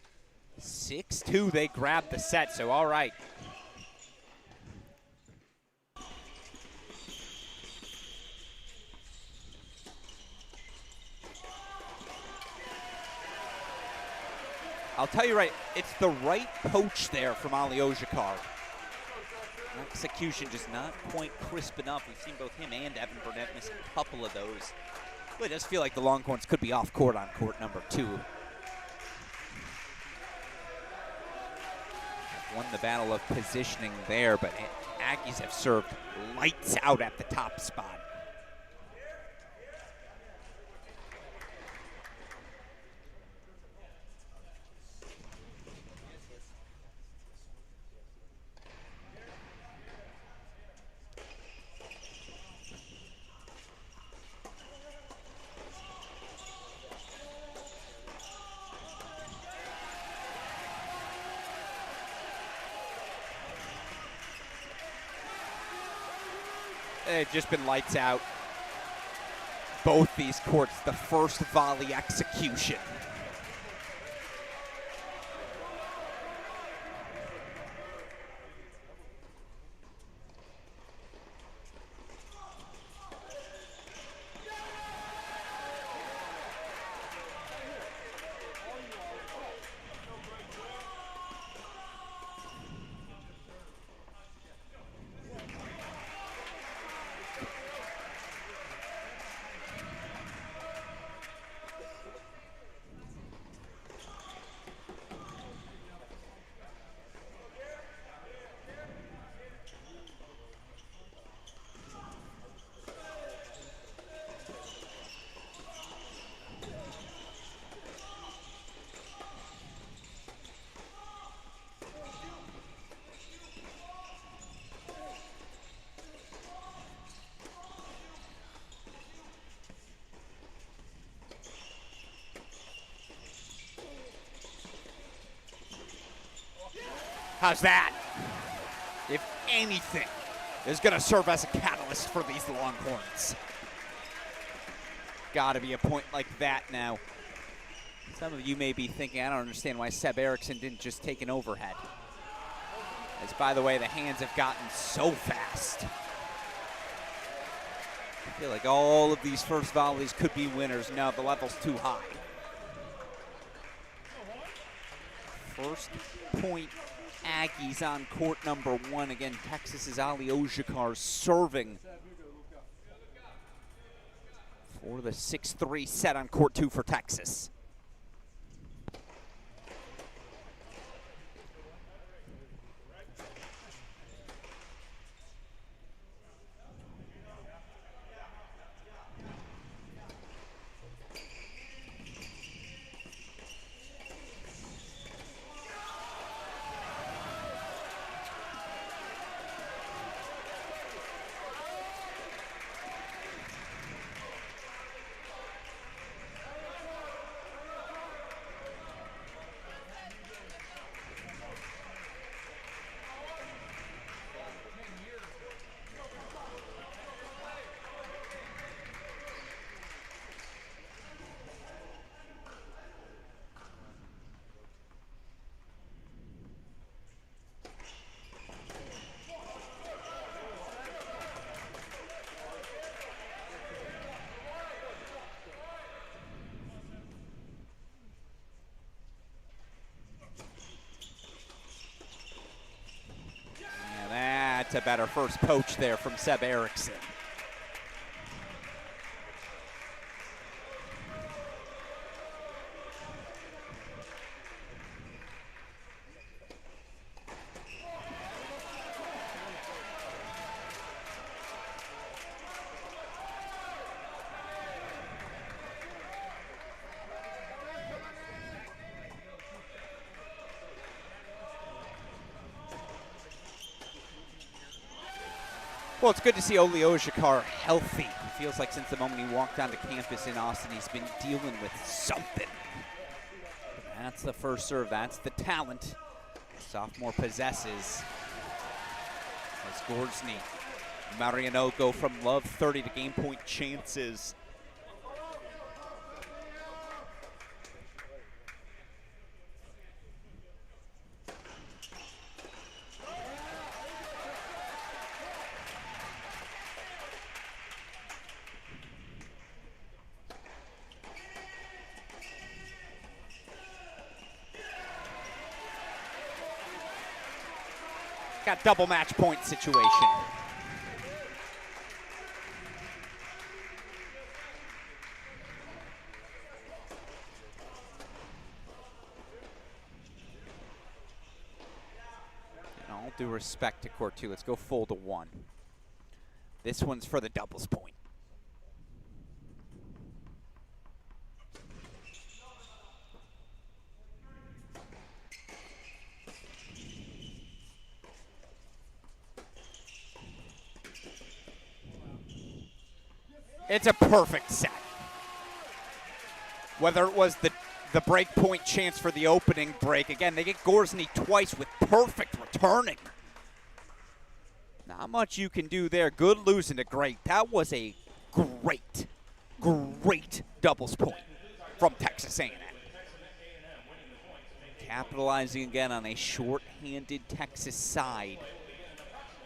6-2, they grab the set, so all right. I'll tell you right, it's the right poach there from Ali Ojakar. Execution just not quite crisp enough. We've seen both him and Evan Burnett miss a couple of those. But it does feel like the Longhorns could be off court on court number 2. Won the battle of positioning there, but Aggies have served lights out at the top spot. They've just been lights out. Both these courts, the first volley execution. How's that? If anything is going to serve as a catalyst for these Longhorns. Got to be a point like that now. Some of you may be thinking, I don't understand why Seb Erickson didn't just take an overhead. As, by the way, the hands have gotten so fast. I feel like all of these first volleys could be winners. No, the level's too high. First point Aggies on court number 1. Again, Texas's Ali Ojakar serving for the 6-3 set on court 2 for Texas. That's a better first poach there from Seb Erickson. Well, it's good to see Oli Ojakar healthy. It feels like since the moment he walked onto campus in Austin, he's been dealing with something. That's the first serve. That's the talent the sophomore possesses. As Gorsny, Mariano go from love 30 to game point chances. Got double match point situation. And all due respect to court 2, let's go full to 1. This one's for the doubles point. It's a perfect set. Whether it was the break point chance for the opening break, again, they get Gorsny twice with perfect returning. Now Not much you can do there. Good losing to great. That was a great, great doubles point from Texas A&M. Capitalizing again on a short-handed Texas side.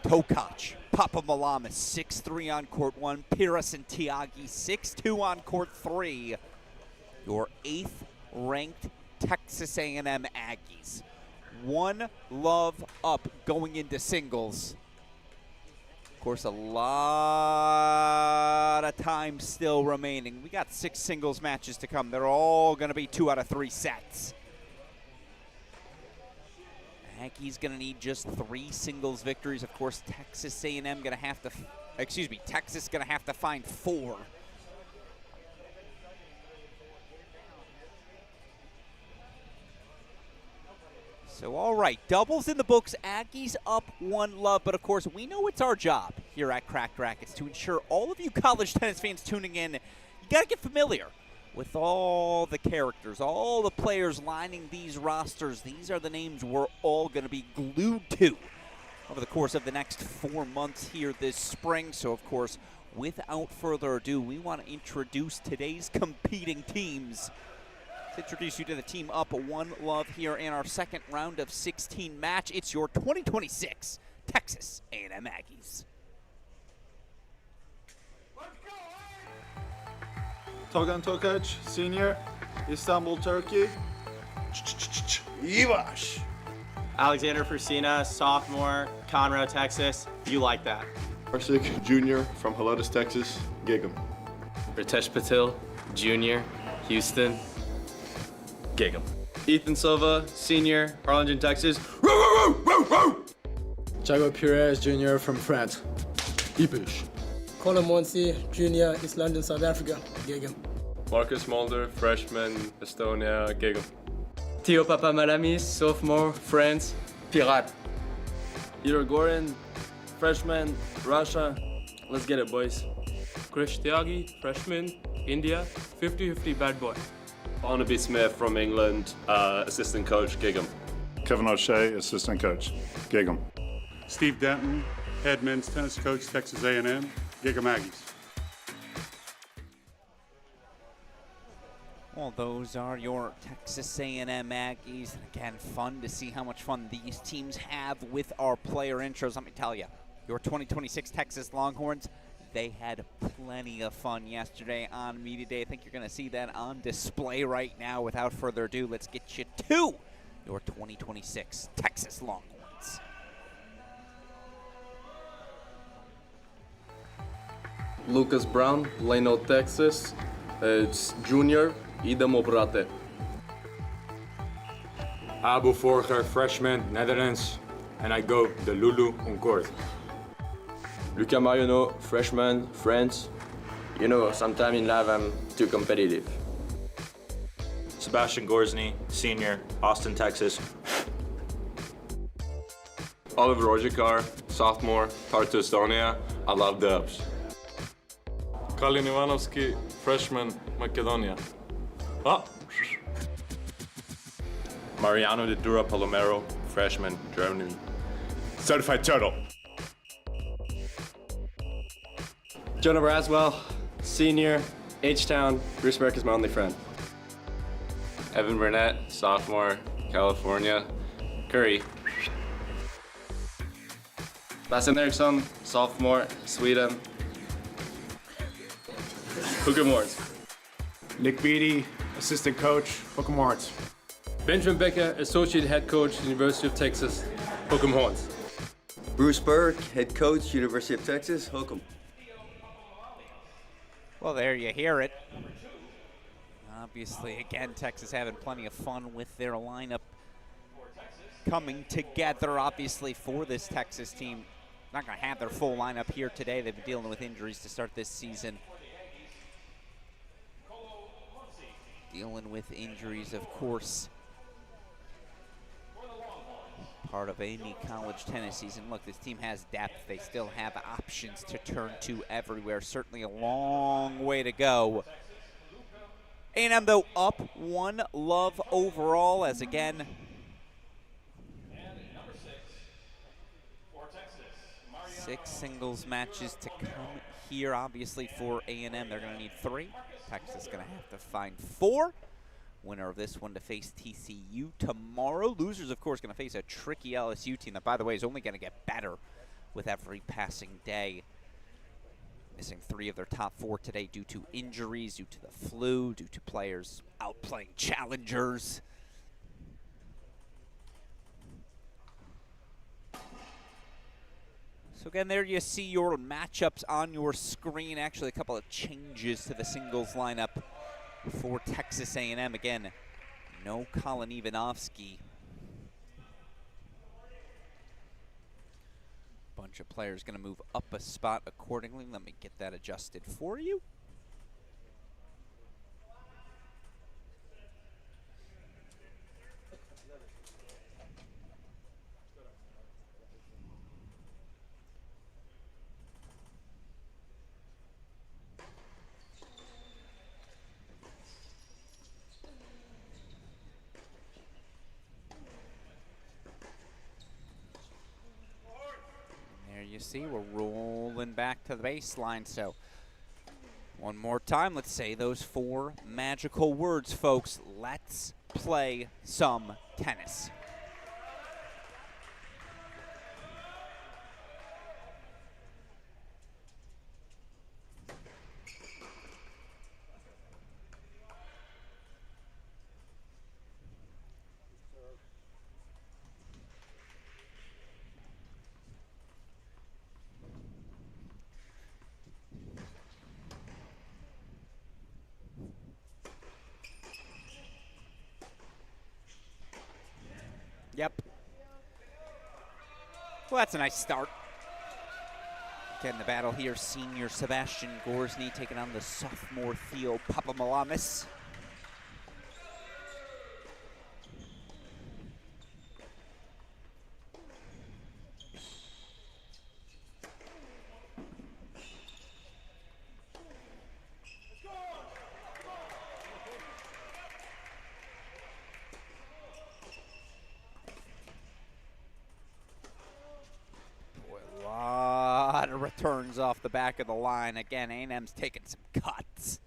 Tokac, Papa Malamas, 6'3" on court 1. Piras and Tiagi, 6'2" on court 3. Your 8th ranked Texas A&M Aggies. 1 love up going into singles. Of course, a lot of time still remaining. We got 6 singles matches to come. They're all going to be 2 out of 3 sets. Aggies going to need just 3 singles victories. Of course, Texas A&M going to have to, Texas going to have to find 4. So, all right, doubles in the books. Aggies up 1 love, but of course, we know it's our job here at Cracked Rackets to ensure all of you college tennis fans tuning in, you got to get familiar with all the characters, all the players lining these rosters. These are the names we're all going to be glued to over the course of the next 4 months here this spring. So, of course, without further ado, we want to introduce today's competing teams. Let's introduce you to the team up 1 love here in our second round of 16 match. It's your 2026 Texas A&M Aggies. Togan Tokac, senior, Istanbul, Turkey. Ivash. Alexander Furcina, sophomore, Conroe, Texas. You like that? Arsik, junior, from Helotes, Texas, Gig'em. Ritesh Patil, junior, Houston, Gig'em. Ethan Silva, senior, Harlingen, Texas. Thiago Pires, junior, from France. Ipish. Colin Monsi, junior, East London, South Africa, Gig'em. Marcus Mulder, freshman, Estonia, Gig'em. Theo Papamalamis, sophomore, France, Pirat. Igor Gorin, freshman, Russia. Let's get it, boys. Krish Tyagi, freshman, India, 50-50 bad boy. Barnaby Smith from England, assistant coach, Gig'em. Kevin O'Shea, assistant coach, Gig'em. Steve Denton, head men's tennis coach, Texas A&M, Gig'em Aggies. Well, those are your Texas A&M Aggies. Again, fun to see how much fun these teams have with our player intros. Let me tell you, your 2026 Texas Longhorns, they had plenty of fun yesterday on Media Day. I think you're going to see that on display right now. Without further ado, let's get you to your 2026 Texas Longhorns. Lucas Brown, Plano, Texas. It's junior, Idem Obrate. Abu Forger, freshman, Netherlands, and I go the Lulu on court. Luca Mariono, freshman, France. You know, sometime in life I'm too competitive. Sebastian Gorsny, senior, Austin, Texas. Oliver Rojakar, sophomore, Tartu, Estonia. I love dubs. Kalin Ivanovski, freshman, Macedonia. Mariano de Dura Palomero, freshman, Germany. Certified turtle. Jonah Braswell, senior, H-Town. Bruce Burke is my only friend. Evan Burnett, sophomore, California, Curry. Bastian Eriksson, sophomore, Sweden. Hookham Horns. Nick Beatty, assistant coach, Hookham Horns. Benjamin Becker, associate head coach, University of Texas, Hookham Horns. Bruce Burke, head coach, University of Texas, Hookham. Well, there you hear it. Obviously, again, Texas having plenty of fun with their lineup coming together, obviously, for this Texas team. Not going to have their full lineup here today. They've been dealing with injuries to start this season. Dealing with injuries, of course. Part of any college tennis season. Look, this team has depth. They still have options to turn to everywhere. Certainly a long way to go. A&M, though, up 1 love overall, as again, 6 singles matches to come here. Obviously for A&M, they're going to need 3. Texas is going to have to find 4. Winner of this one to face TCU tomorrow. Losers, of course, going to face a tricky LSU team that, by the way, is only going to get better with every passing day. Missing 3 of their top 4 today due to injuries, due to the flu, due to players outplaying challengers. So again, there you see your matchups on your screen. Actually, a couple of changes to the singles lineup for Texas A&M. Again, no Colin Ivanovsky. Bunch of players going to move up a spot accordingly. Let me get that adjusted for you. You see, we're rolling back to the baseline. So one more time, let's say those 4 magical words, folks. Let's play some tennis. Yep. Well, that's a nice start. Again, the battle here, senior Sebastian Gorsny taking on the sophomore Theo Papamalamis. Returns off the back of the line. Again, A&M's taking some cuts.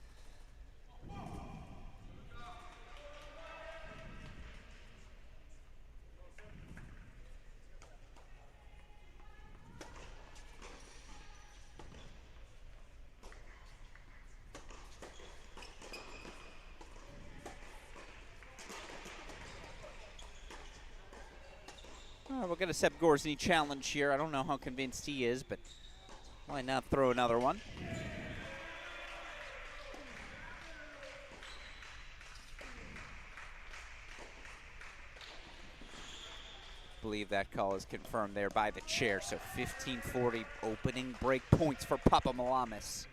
All right, we'll get a Seb Gorsny challenge here. I don't know how convinced he is, but why not throw another one? I believe that call is confirmed there by the chair. So 15:40 opening break points for Papamalamis.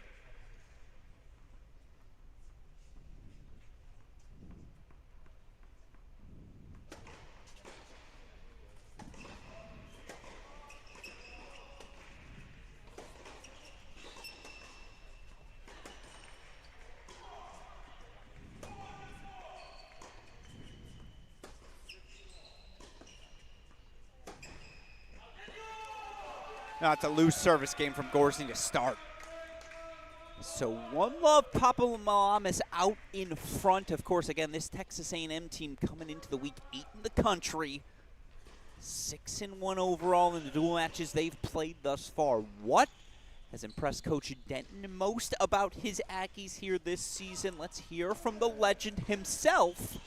Now it's a loose service game from Gorsny to start. So One Love Papamalamis out in front. Of course, again, this Texas A&M team coming into the week 8 in the country. 6-1 overall in the dual matches they've played thus far. What has impressed Coach Denton most about his Aggies here this season? Let's hear from the legend himself.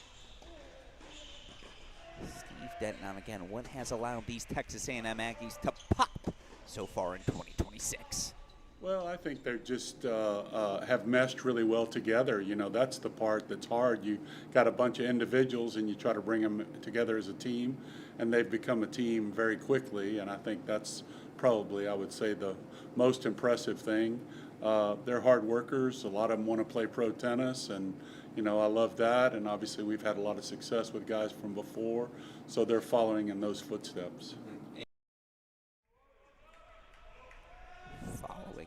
Steve Denton on again. What has allowed these Texas A&M Aggies to pop so far in 2026? Well, I think they just have meshed really well together. You know, that's the part that's hard. You got a bunch of individuals and you try to bring them together as a team, and they've become a team very quickly, and I think that's probably, I would say, the most impressive thing. They're hard workers. A lot of them want to play pro tennis, and, you know, I love that, and obviously we've had a lot of success with guys from before, so they're following in those footsteps.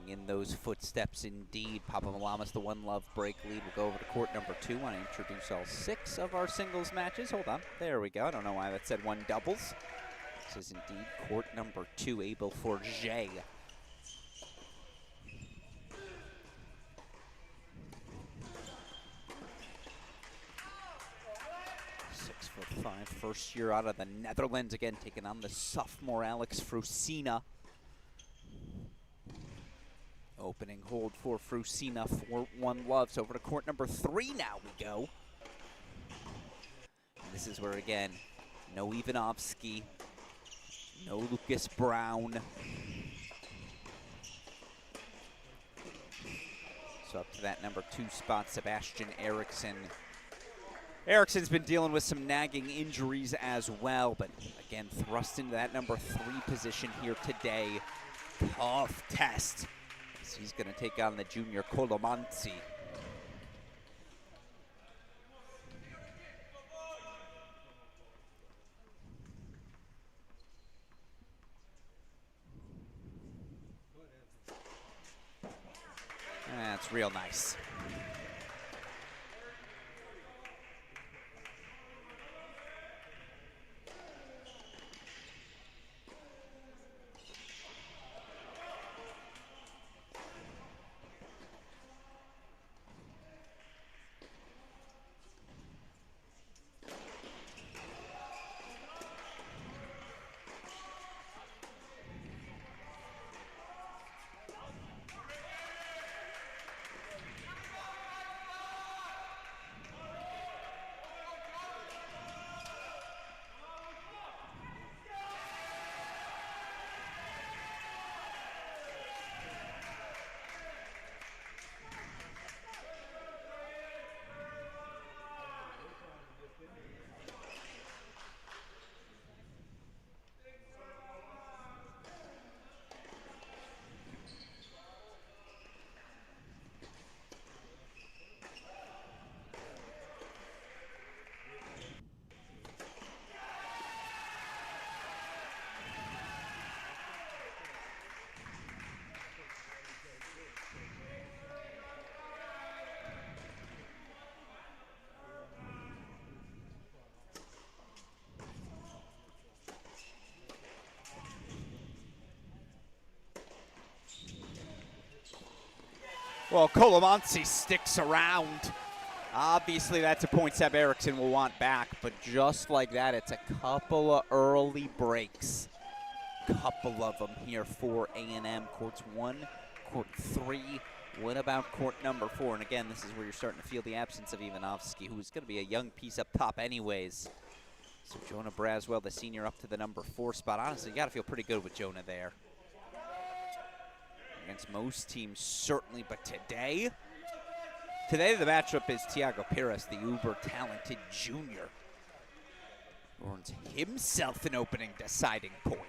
In those footsteps, indeed. Papamalamis, the One Love break lead, will go over to court number 2. I want to introduce all 6 of our singles matches. Hold on. There we go. I don't know why that said 1 doubles. This is indeed court number 2. Abel Forget 25, first year out of the Netherlands, again taking on the sophomore Alex Frusina. Opening hold for Frusina, 4-1 Loves. Over to court number 3 now we go. And this is where, again, no Ivanovsky, no Lucas Brown. So up to that number 2 spot, Sebastian Eriksson. Eriksson's been dealing with some nagging injuries as well, but again, thrust into that number 3 position here today. Tough test. So he's going to take on the junior Colomanzi. That's real nice. Well, Colomanzi sticks around. Obviously, that's a point Seb Eriksson will want back, but just like that, it's a couple of early breaks. Couple of them here for A&M. Courts 1, court 3. What about court number 4? And again, this is where you're starting to feel the absence of Ivanovsky, who's going to be a young piece up top anyways. So Jonah Braswell, the senior, up to the number 4 spot. Honestly, you got to feel pretty good with Jonah there. Against most teams, certainly, but today the matchup is Tiago Pires, the uber-talented junior. Earns himself an opening deciding point.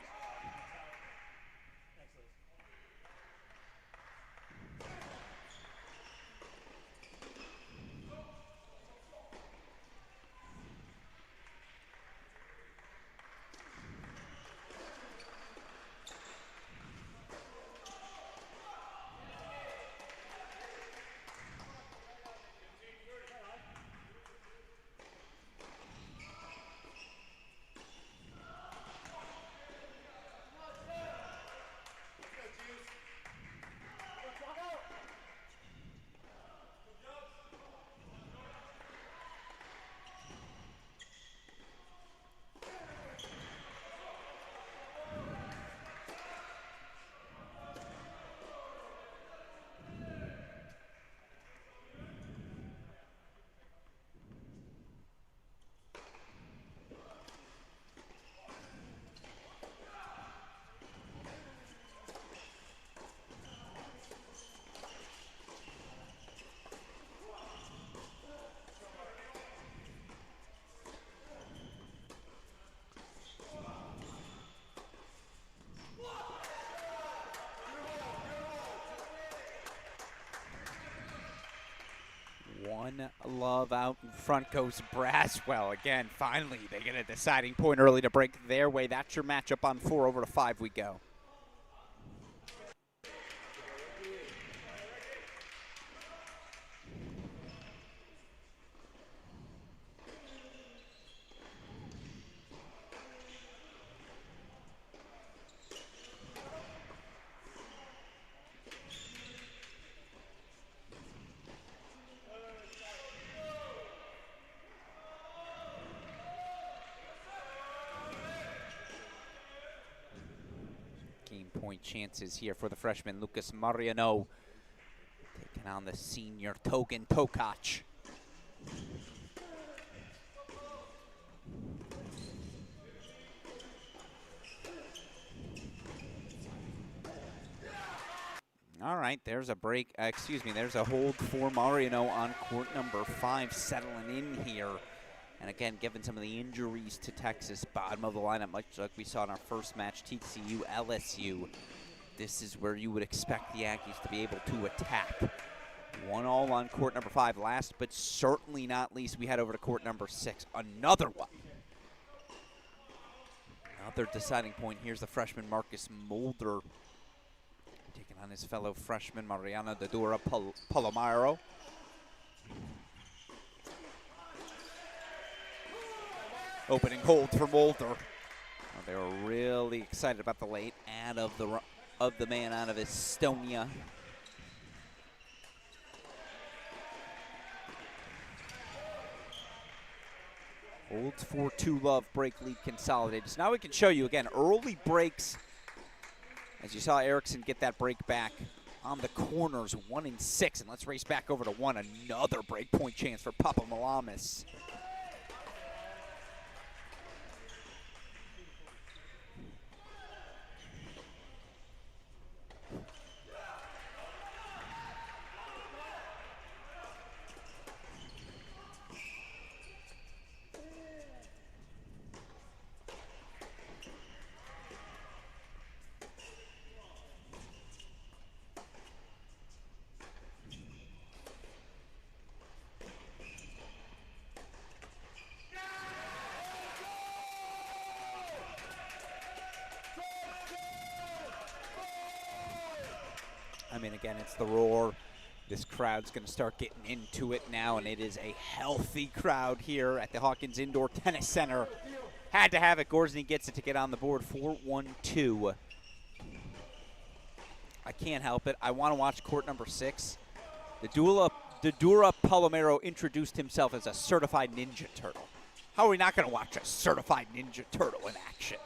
One love out in front goes Braswell. Again, finally, they get a deciding point early to break their way. That's your matchup on 4. Over to 5 we go. point chances here for the freshman Lucas Mariano, taking on the senior Togan Tokac. All right, there's a break, there's a hold for Mariano on court number 5, settling in here. And again, given some of the injuries to Texas, bottom of the lineup, much like we saw in our first match, TCU, LSU, this is where you would expect the Aggies to be able to attack. 1-all on court number 5. Last but certainly not least, we head over to court number 6. Another one. Another deciding point. Here's the freshman Marcus Mulder taking on his fellow freshman Mariana Dadura Palomaro. Opening hold for Mulder. Oh, they were really excited about the late ad of the man out of Estonia. Holds for 2 love, break lead consolidated. So now we can show you again early breaks. As you saw Erickson get that break back on the corners, 1 and 6. And let's race back over to 1. Another break point chance for Papa Malamas. I mean, again, it's the roar. This crowd's going to start getting into it now, and it is a healthy crowd here at the Hawkins Indoor Tennis Center. Had to have it. Gorsny gets it to get on the board. 4-1-2. I can't help it. I want to watch court number 6. Dadura Palomero introduced himself as a certified Ninja Turtle. How are we not going to watch a certified Ninja Turtle in action?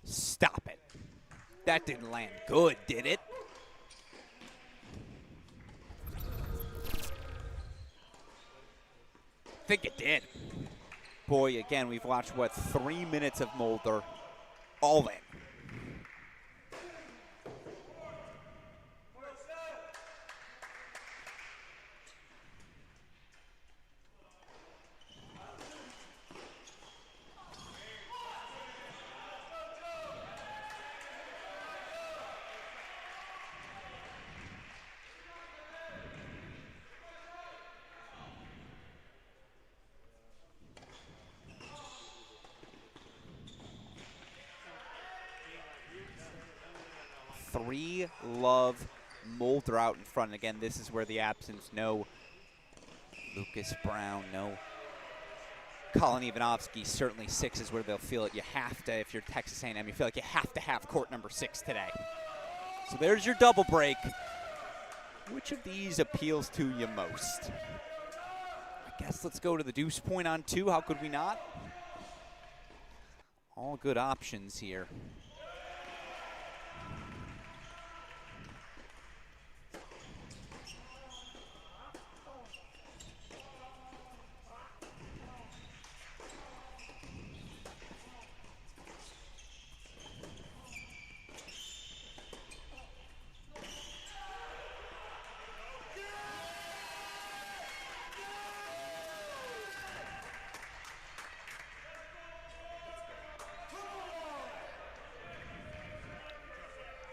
Stop it. That didn't land good, did it? I think it did. Boy, again, we've watched, 3 minutes of Mulder all in. Three love Mulder out in front. Again, this is where the absence, no Lucas Brown, no Colin Ivanovsky. Certainly 6 is where they'll feel it. You have to, if you're Texas A&M, you feel like you have to have court number 6 today. So there's your double break. Which of these appeals to you most? I guess let's go to the deuce point on 2. How could we not? All good options here.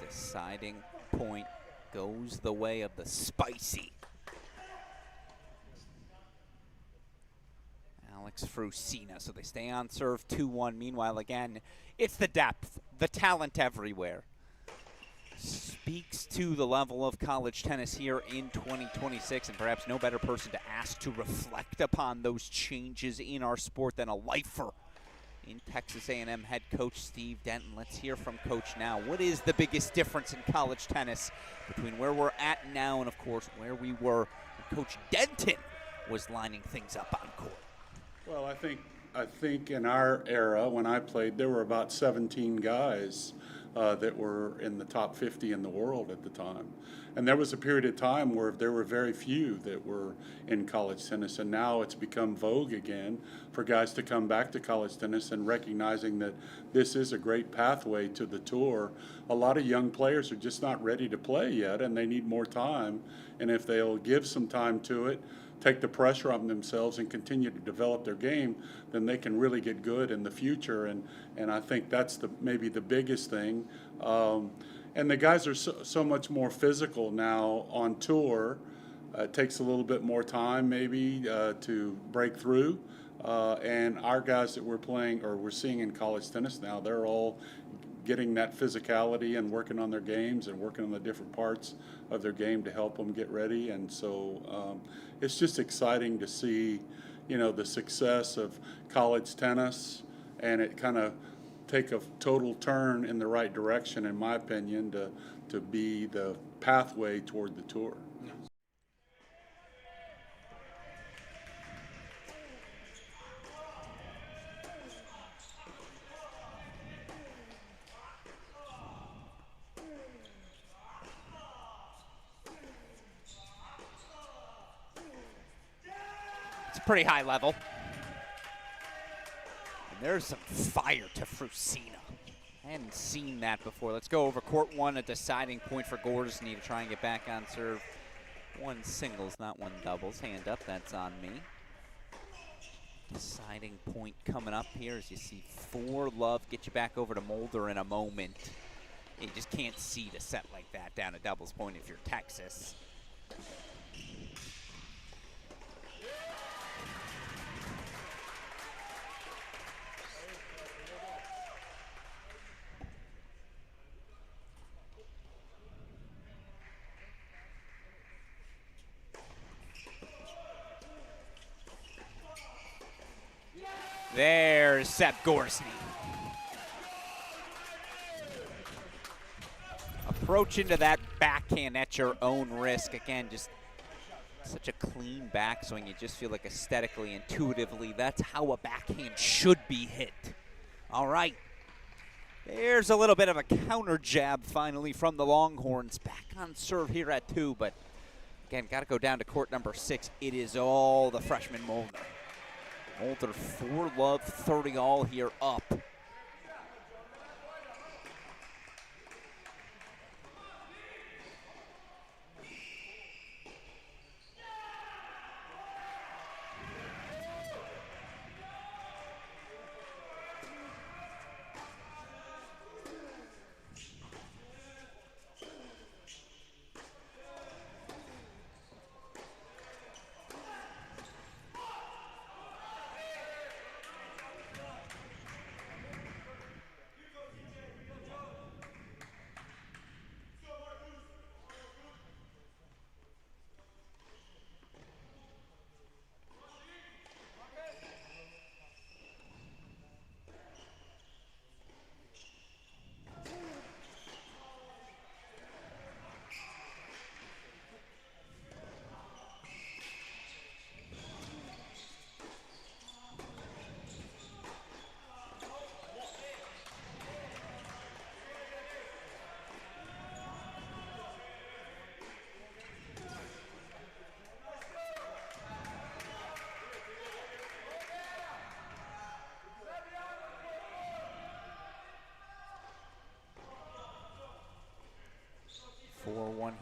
Deciding point goes the way of the spicy. Alex Frusina, so they stay on serve 2-1. Meanwhile, again, it's the depth, the talent everywhere. speaks to the level of college tennis here in 2026, and perhaps no better person to ask to reflect upon those changes in our sport than a lifer in Texas A&M head coach Steve Denton. Let's hear from Coach now. What is the biggest difference in college tennis between where we're at now and, of course, where we were when Coach Denton was lining things up on court? Well, I think in our era, when I played, there were about 17 guys that were in the top 50 in the world at the time. And there was a period of time where there were very few that were in college tennis, and now it's become vogue again for guys to come back to college tennis and recognizing that this is a great pathway to the tour. A lot of young players are just not ready to play yet, and they need more time. And if they'll give some time to it, take the pressure on themselves and continue to develop their game, then they can really get good in the future. And I think that's maybe the biggest thing. And the guys are so much more physical now on tour. It takes a little bit more time maybe to break through. And our guys that we're playing or we're seeing in college tennis now, they're all getting that physicality and working on their games and working on the different parts of their game to help them get ready. And so it's just exciting to see, you know, the success of college tennis, and it kind of take a total turn in the right direction, in my opinion, to be the pathway toward the tour. It's pretty high level. And there's some fire to Frusina. I hadn't seen that before. Let's go over court one, a deciding point for Gorsny to try and get back on serve. One singles, not one doubles. Hand up, that's on me. Deciding point coming up here as you see 4-love. Get you back over to Mulder in a moment. You just can't seed a set like that down a doubles point if you're Texas. There's Sepp Gorsny. Approach into that backhand at your own risk. Again, just such a clean backswing. You just feel like aesthetically, intuitively, that's how a backhand should be hit. All right. There's a little bit of a counter jab finally from the Longhorns. Back on serve here at 2, but again, got to go down to court number 6. It is all the freshman Mulder. Mulder 4-love, 30 all here up.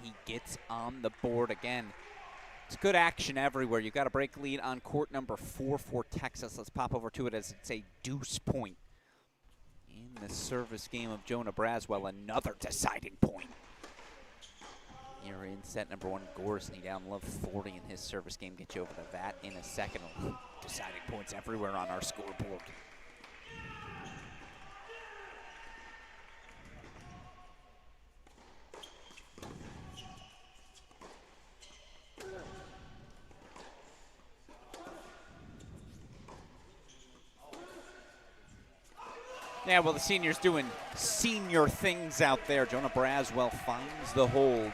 He gets on the board again. It's good action everywhere. You got a break lead on court number 4 for Texas. Let's pop over to it as it's a deuce point in the service game of Jonah Braswell. Another deciding point. Here in set number 1, Gorsny down love 40 in his service game. Get you over to that in a second. Deciding points everywhere on our scoreboard. Yeah, well, the senior's doing senior things out there. Jonah Braswell finds the hold.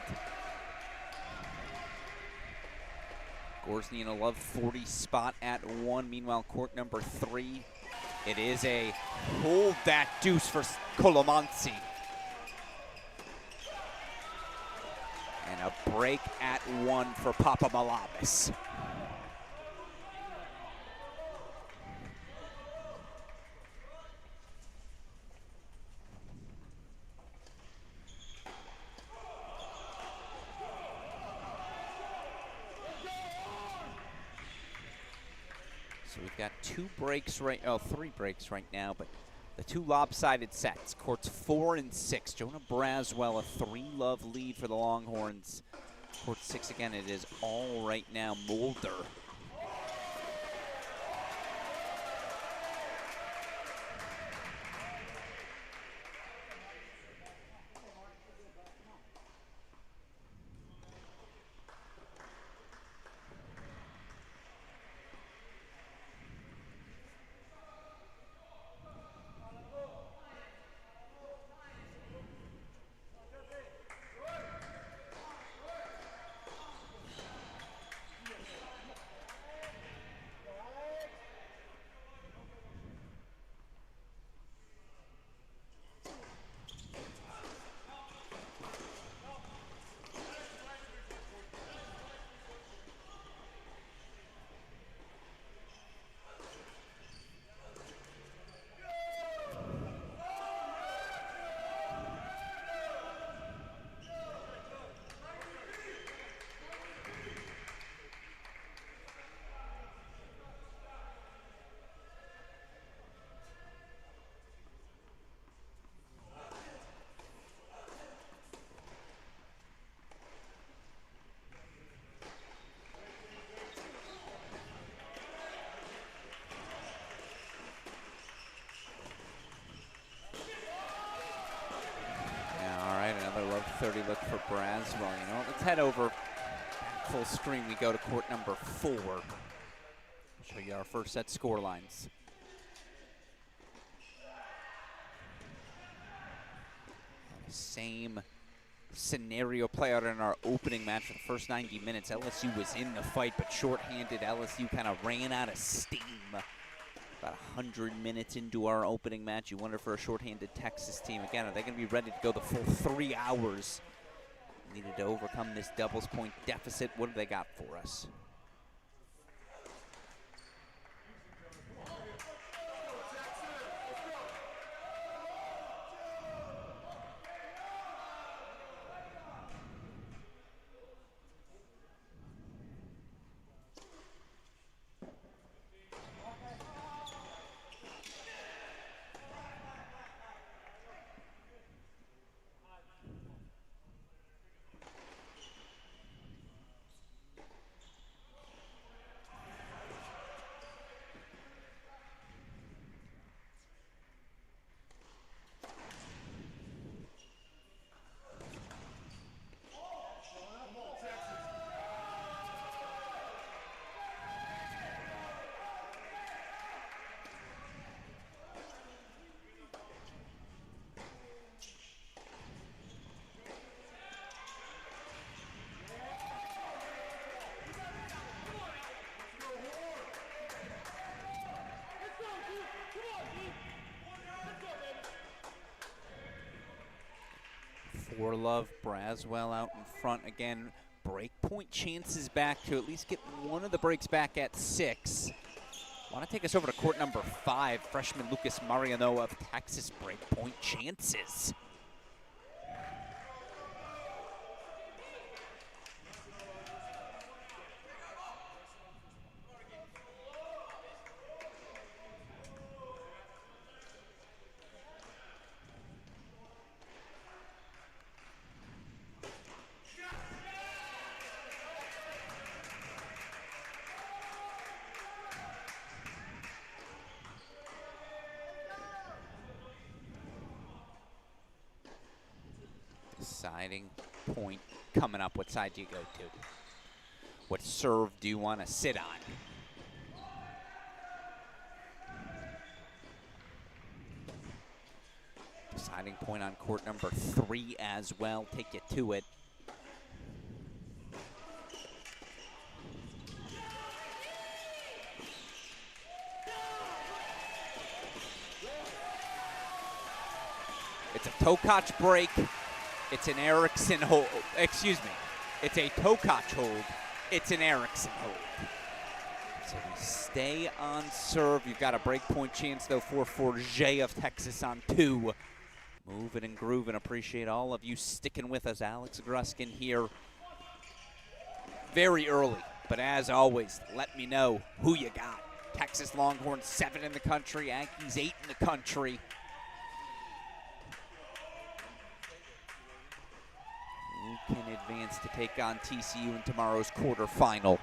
Gorsny in a love 40 spot at 1. Meanwhile, court number 3. It is a hold that deuce for Colomansi. And a break at 1 for Papa Malabis. So we've got 3 breaks right now, but the 2 lopsided sets. Courts 4 and 6. Jonah Braswell, a 3-love lead for the Longhorns. Court 6 again, it is all right now Mulder. Another love 30 look for Braswell. You know, let's head over full screen. We go to court number 4. I'll show you our first set score lines. Same scenario play out in our opening match for the first 90 minutes. LSU was in the fight, but shorthanded. LSU kind of ran out of steam. About 100 minutes into our opening match. You wonder for a shorthanded Texas team. Again, are they going to be ready to go the full 3 hours? Needed to overcome this doubles point deficit. What have they got for us? For love, Braswell out in front again. Break point chances back to at least get one of the breaks back at 6. Want to take us over to court number 5. Freshman Lucas Mariano of Texas. Break point chances. Deciding point coming up. What side do you go to? What serve do you want to sit on? Deciding point on court number 3 as well. Take you to it. It's a Tokac break. It's an Erickson hold. Excuse me. It's a Tokac hold. It's an Erickson hold. So we stay on serve. You've got a break point chance, though, for Forget of Texas on 2. Moving and grooving. Appreciate all of you sticking with us. Alex Gruskin here very early. But as always, let me know who you got. Texas Longhorns 7 in the country. Aggies 8 in the country. Who can advance to take on TCU in tomorrow's quarterfinal?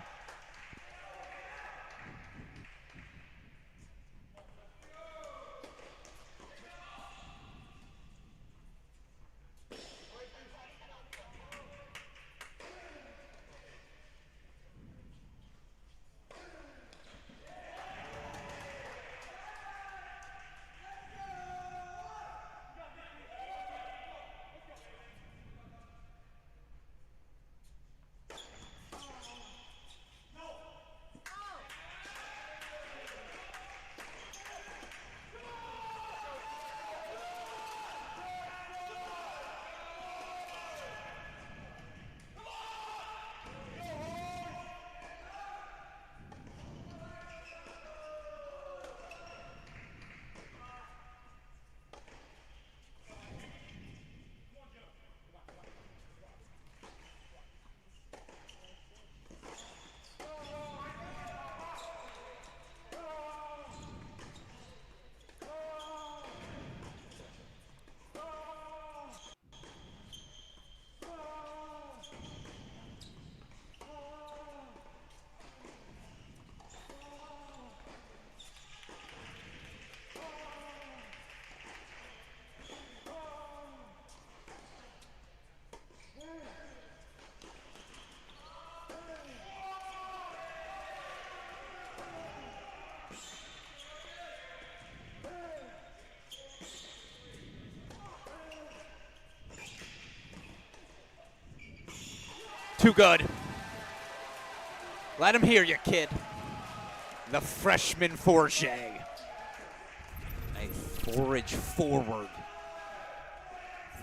Too good. Let him hear you, kid. The freshman Forget. A forage forward.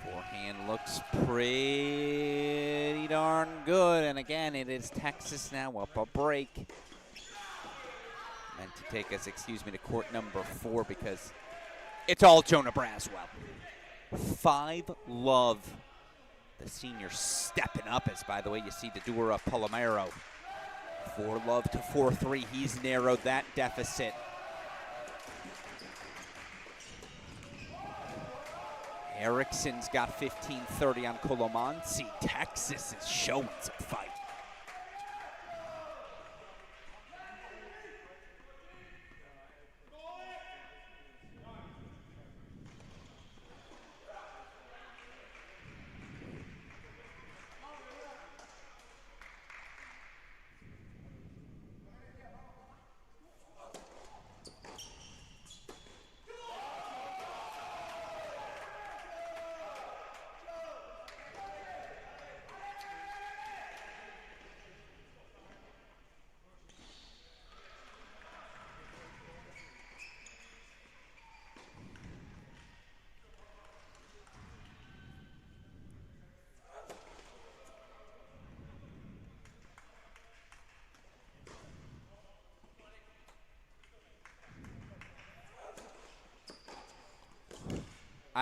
Forehand looks pretty darn good. And again, it is Texas now up a break. Meant to take us, to court number 4 because it's all Jonah Braswell. 5-love. The senior stepping up as, by the way, you see the Dura Palomero. 4-love to 4-3. He's narrowed that deficit. Erickson's got 15-30 on Colomansi. Texas is showing some fight.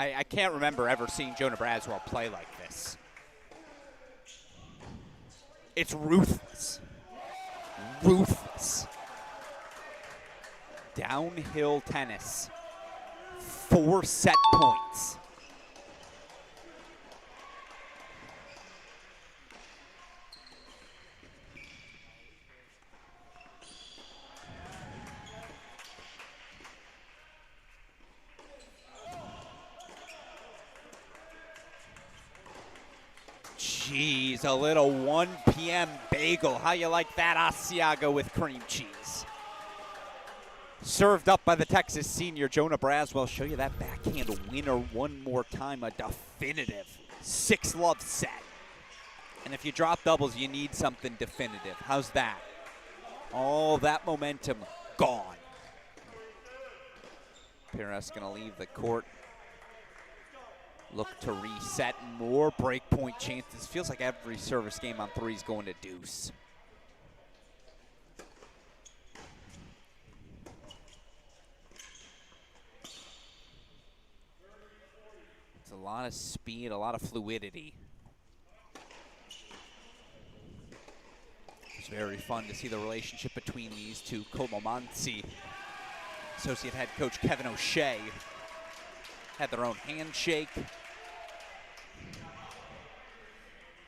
I can't remember ever seeing Jonah Braswell play like this. It's ruthless. Ruthless. Downhill tennis. 4 set points. Jeez, a little 1 p.m. bagel. How you like that Asiago with cream cheese? Served up by the Texas senior, Jonah Braswell. Show you that backhand winner one more time. A definitive 6-love set. And if you drop doubles, you need something definitive. How's that? All that momentum gone. Perez going to leave the court. Look to reset. More break point chances. Feels like every service game on 3 is going to deuce. It's a lot of speed, a lot of fluidity. It's very fun to see the relationship between these two. Comomanzi, associate head coach Kevin O'Shea, had their own handshake.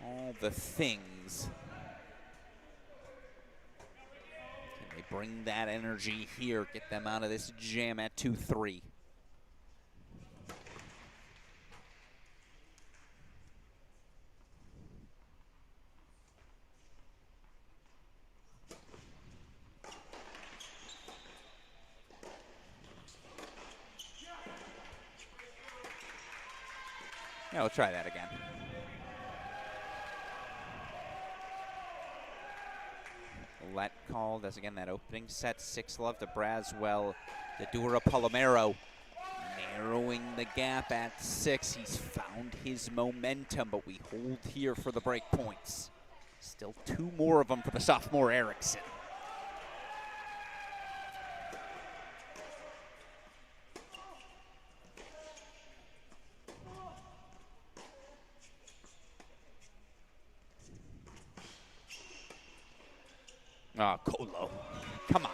All the things. Can they bring that energy here, get them out of this jam at 2-3? Yeah, we'll try that again. Let called as again that opening set, 6-love to Braswell. The Dura Palomero narrowing the gap at 6. He's found his momentum, but we hold here for the break points. Still 2 more of them for the sophomore Erickson. Oh, Colo. Come on.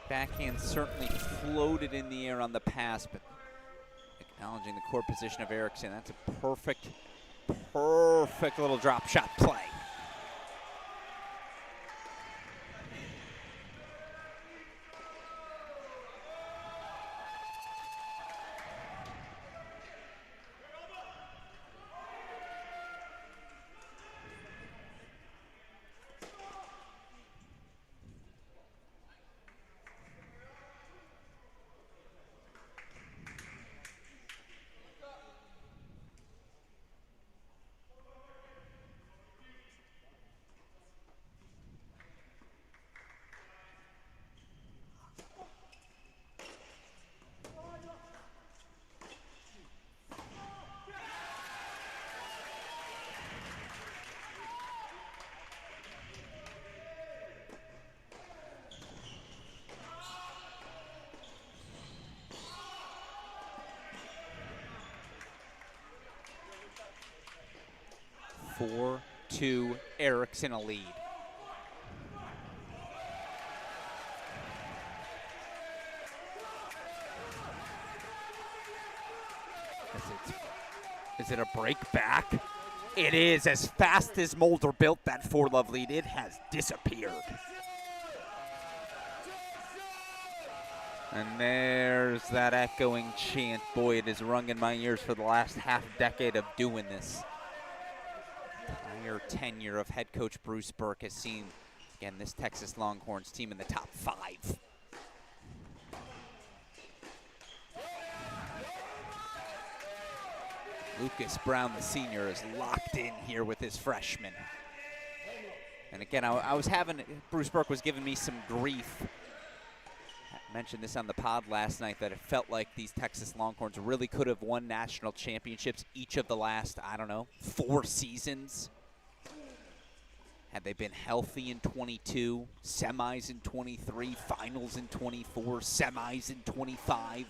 Backhand certainly floated in the air on the pass, but acknowledging the court position of Erickson. That's a perfect little drop shot play. Four, 2, Erickson a lead. Is it a break back? It is. As fast as Mulder built that 4-love lead, it has disappeared. And there's that echoing chant. Boy, it has rung in my ears for the last half decade of doing this. Entire tenure of head coach Bruce Burke has seen, again, this Texas Longhorns team in the top 5. Lucas Brown, the senior, is locked in here with his freshman. And again, Bruce Burke was giving me some grief. I mentioned this on the pod last night, that it felt like these Texas Longhorns really could have won national championships each of the last, 4 seasons. Had they been healthy in 22, semis in 23, finals in 24, semis in 25.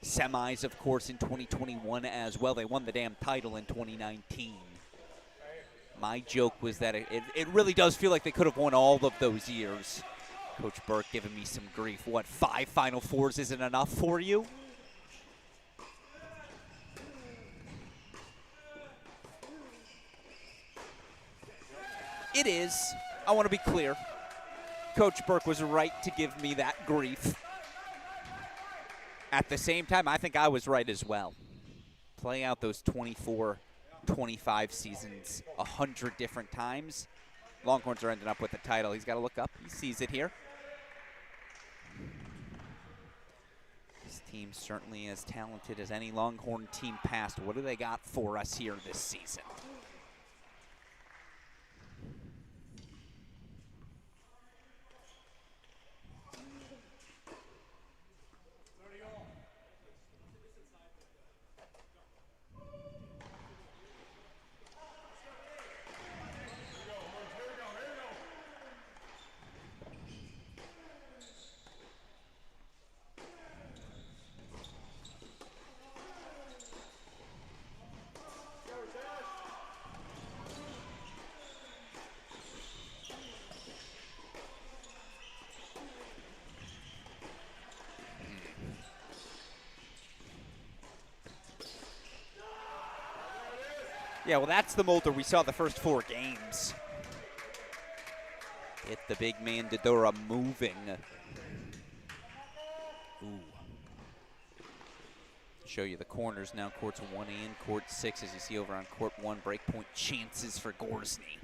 Semis, of course, in 2021 as well. They won the damn title in 2019. My joke was that it really does feel like they could have won all of those years. Coach Burke giving me some grief. What, 5 Final Fours isn't enough for you? It is. I want to be clear. Coach Burke was right to give me that grief. At the same time, I think I was right as well. Play out those 24, 25 seasons 100 different times. Longhorns are ending up with the title. He's got to look up. He sees it here. This team certainly as talented as any Longhorn team past. What do they got for us here this season? Yeah, well, that's the Mulder we saw the first 4 games. Get the big man Dodora moving. Ooh. Show you the corners now. Courts 1A and court 6, as you see over on court 1. Breakpoint chances for Gorsny.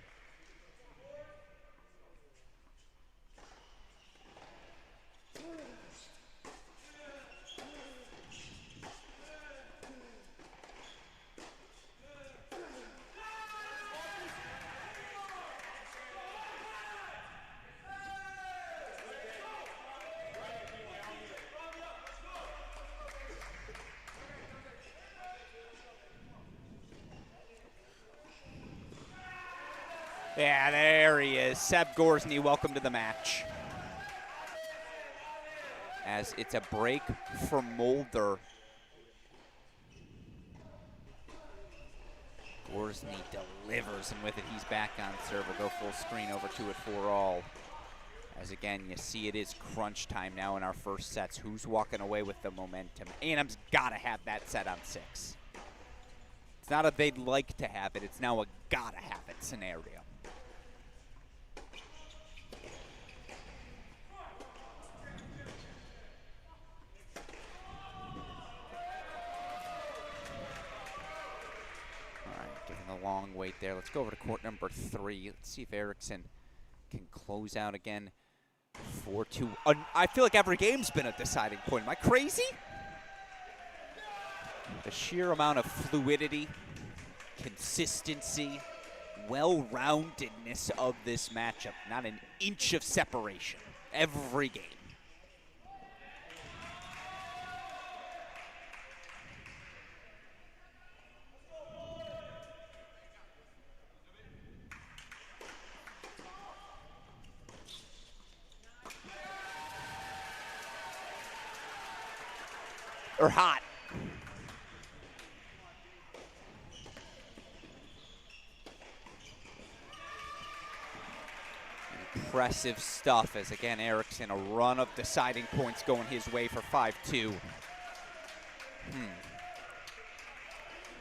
Yeah, there he is. Seb Gorsny, welcome to the match. As it's a break for Mulder. Gorsny delivers, and with it, he's back on serve. We'll go full screen over to it for all. As again, you see it is crunch time now in our first sets. Who's walking away with the momentum? A&M's got to have that set on 6. It's not a they'd like to have it. It's now a gotta have it scenario. A long wait there. Let's go over to court number 3. Let's see if Erickson can close out again. 4-2. I feel like every game's been a deciding point. Am I crazy? The sheer amount of fluidity, consistency, well-roundedness of this matchup. Not an inch of separation. Every game. Or hot. Impressive stuff as, again, Erickson, a run of deciding points going his way for 5-2.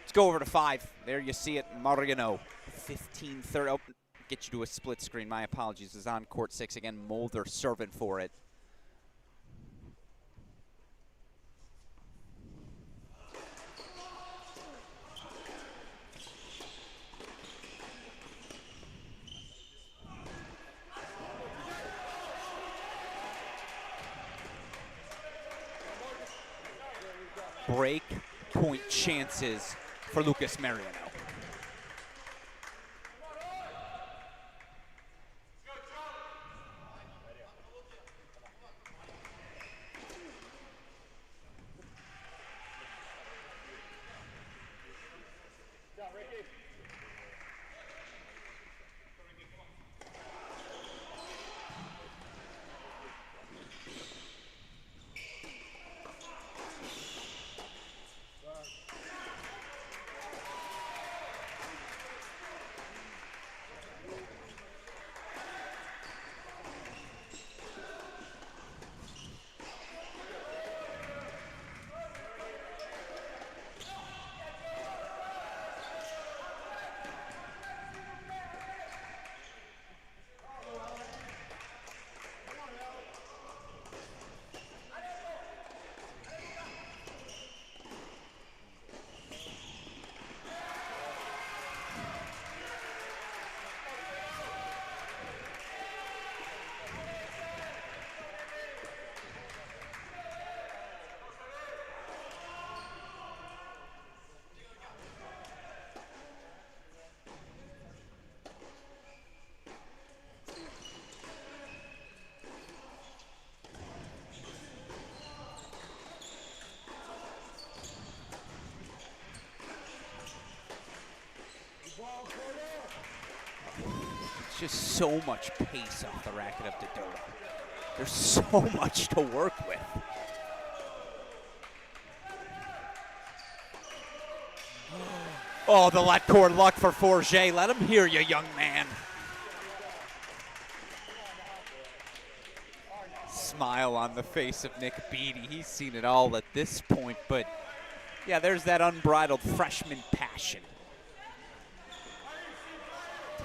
Let's go over to 5. There you see it, Mariano. 15-30. Oh, get you to a split screen. My apologies. Is on court 6 again. Mulder serving for it. Break point chances for Lucas Mariano. just so much pace off the racket of Dodora. There's so much to work with. Oh, the let cord luck for Forget. Let him hear you, young man. Smile on the face of Nick Beattie. He's seen it all at this point, but yeah, there's that unbridled freshman passion.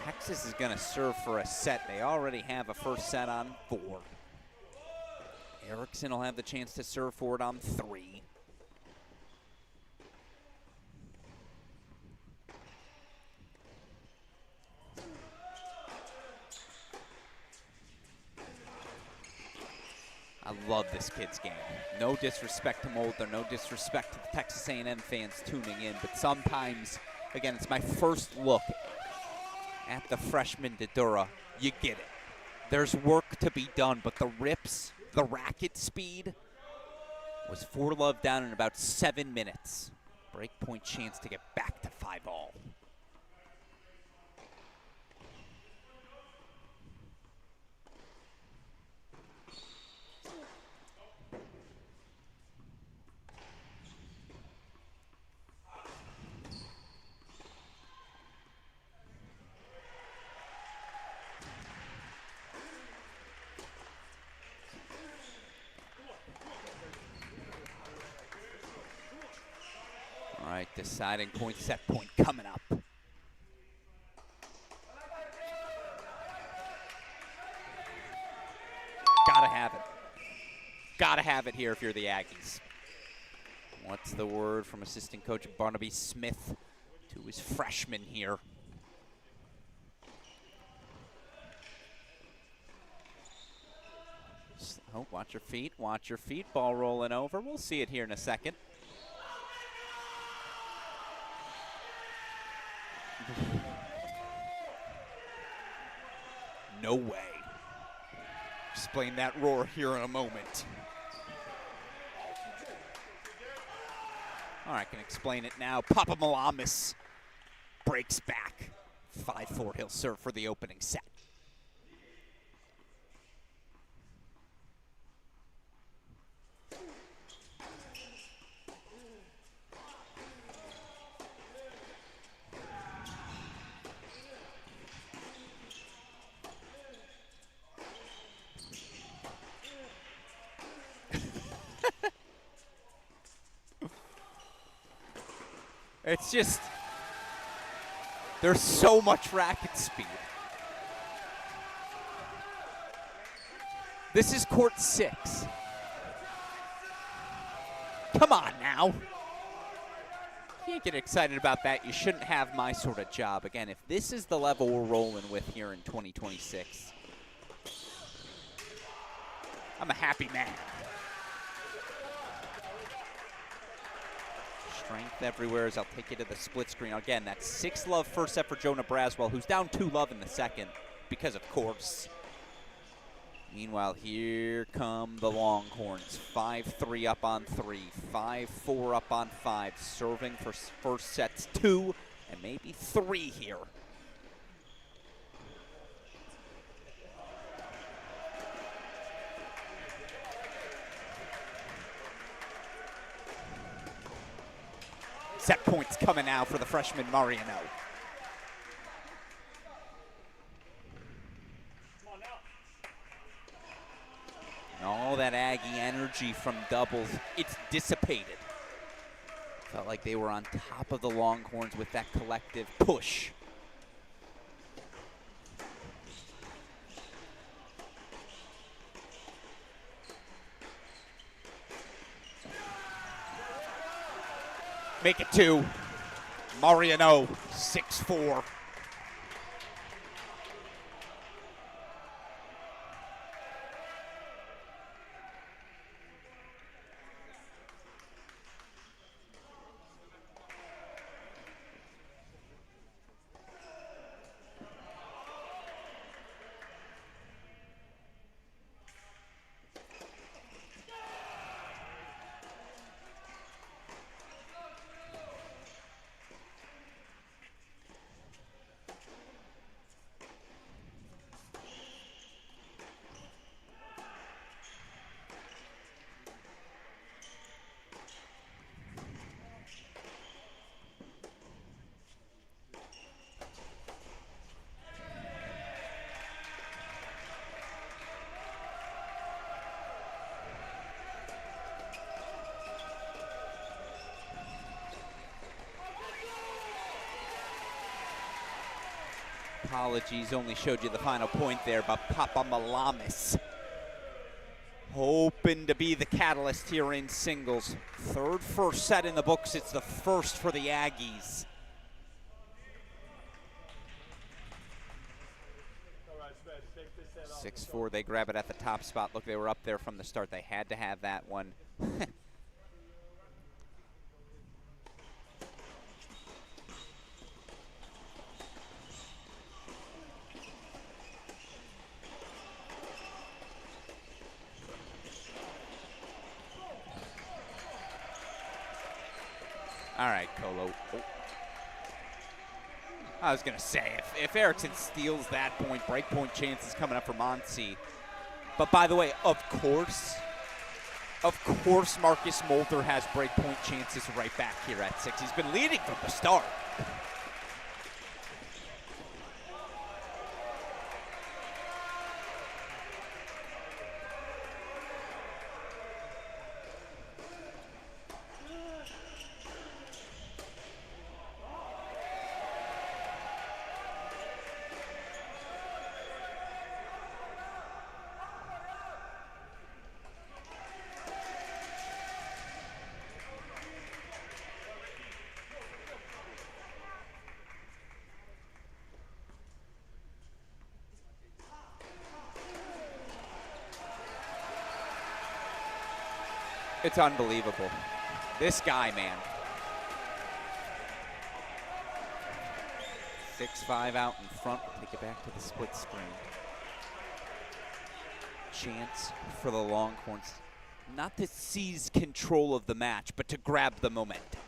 Texas is gonna serve for a set. They already have a first set on 4. Erickson will have the chance to serve for it on 3. I love this kid's game. No disrespect to Mulder, no disrespect to the Texas A&M fans tuning in, but sometimes, again, it's my first look at the freshman Dodora. You get it. There's work to be done, but the rips, the racket speed was 4-love down in about 7 minutes. Breakpoint chance to get back to 5-all. All right, deciding point, set point coming up. Gotta have it. Gotta have it here if you're the Aggies. What's the word from assistant coach Barnaby Smith to his freshmen here? Oh, watch your feet, watch your feet. Ball rolling over. We'll see it here in a second. No way. Explain that roar here in a moment. All right, can explain it now. Papa Malamis breaks back. 5-4, he'll serve for the opening set. It's just, there's so much racket speed. This is court 6. Come on now. You can't get excited about that. You shouldn't have my sort of job. Again, if this is the level we're rolling with here in 2026, I'm a happy man. Strength everywhere as I'll take you to the split screen. Again, that's 6-love first set for Jonah Braswell, who's down 2-love in the second because of course. Meanwhile, here come the Longhorns. 5-3 up on 3, 5-4 up on 5, serving for first sets 2 and maybe 3 here. Set points coming now for the freshman Mariano. And all that Aggie energy from doubles, it's dissipated. Felt like they were on top of the Longhorns with that collective push. Make it 2. Mariano, 6-4. Apologies, only showed you the final point there, but Papa Malamis hoping to be the catalyst here in singles. Third first set in the books. It's the first for the Aggies. Six 6-4, they grab it at the top spot. Look, they were up there from the start. They had to have that one. All right, Colo. Oh. I was going to say, if Erickson steals that point, break point chances coming up for Monty. But by the way, of course, Marcus Mulder has break point chances right back here at 6. He's been leading from the start. It's unbelievable. This guy, man. 6-5 out in front. Take it back to the split screen. Chance for the Longhorns. Not to seize control of the match, but to grab the momentum.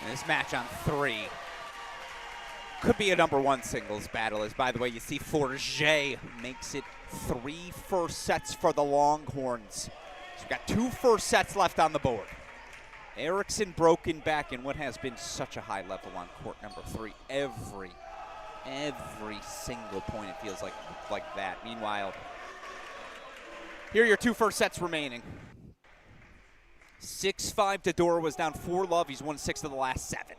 This match on 3 could be a #1 singles battle, as by the way, you see Forget makes it 3 first sets for the Longhorns. So we've got 2 first sets left on the board. Erickson broken back in what has been such a high level on court #3. Every single point it feels like that. Meanwhile, here are your 2 first sets remaining. 6-5, Dodora was down 4-love. He's won 6 of the last 7.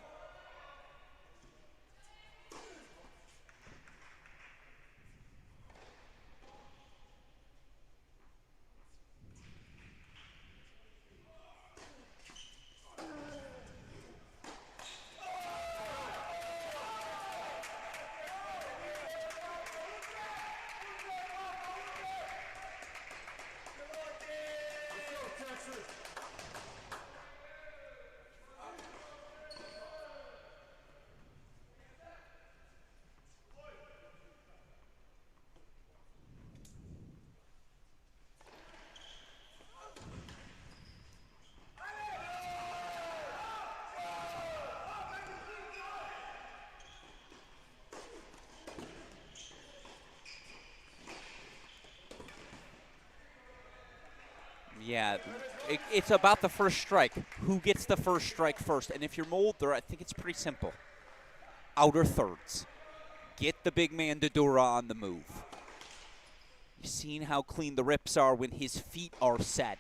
Yeah, it's about the first strike. Who gets the first strike first? And if you're Mulder, I think it's pretty simple. Outer thirds. Get the big man Dodora on the move. You've seen how clean the rips are when his feet are set.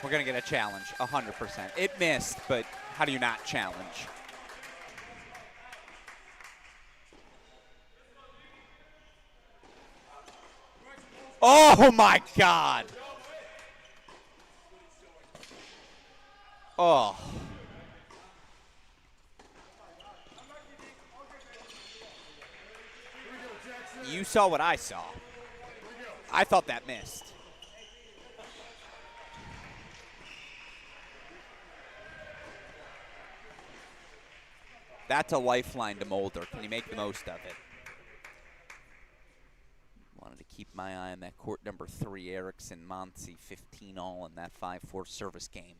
We're going to get a challenge, 100%. It missed, but how do you not challenge? Oh my God. Oh. You saw what I saw. I thought that missed. That's a lifeline to Mulder. Can he make the most of it? Wanted to keep my eye on that court number 3, Erickson Monsi, 15 all in that 5-4 service game.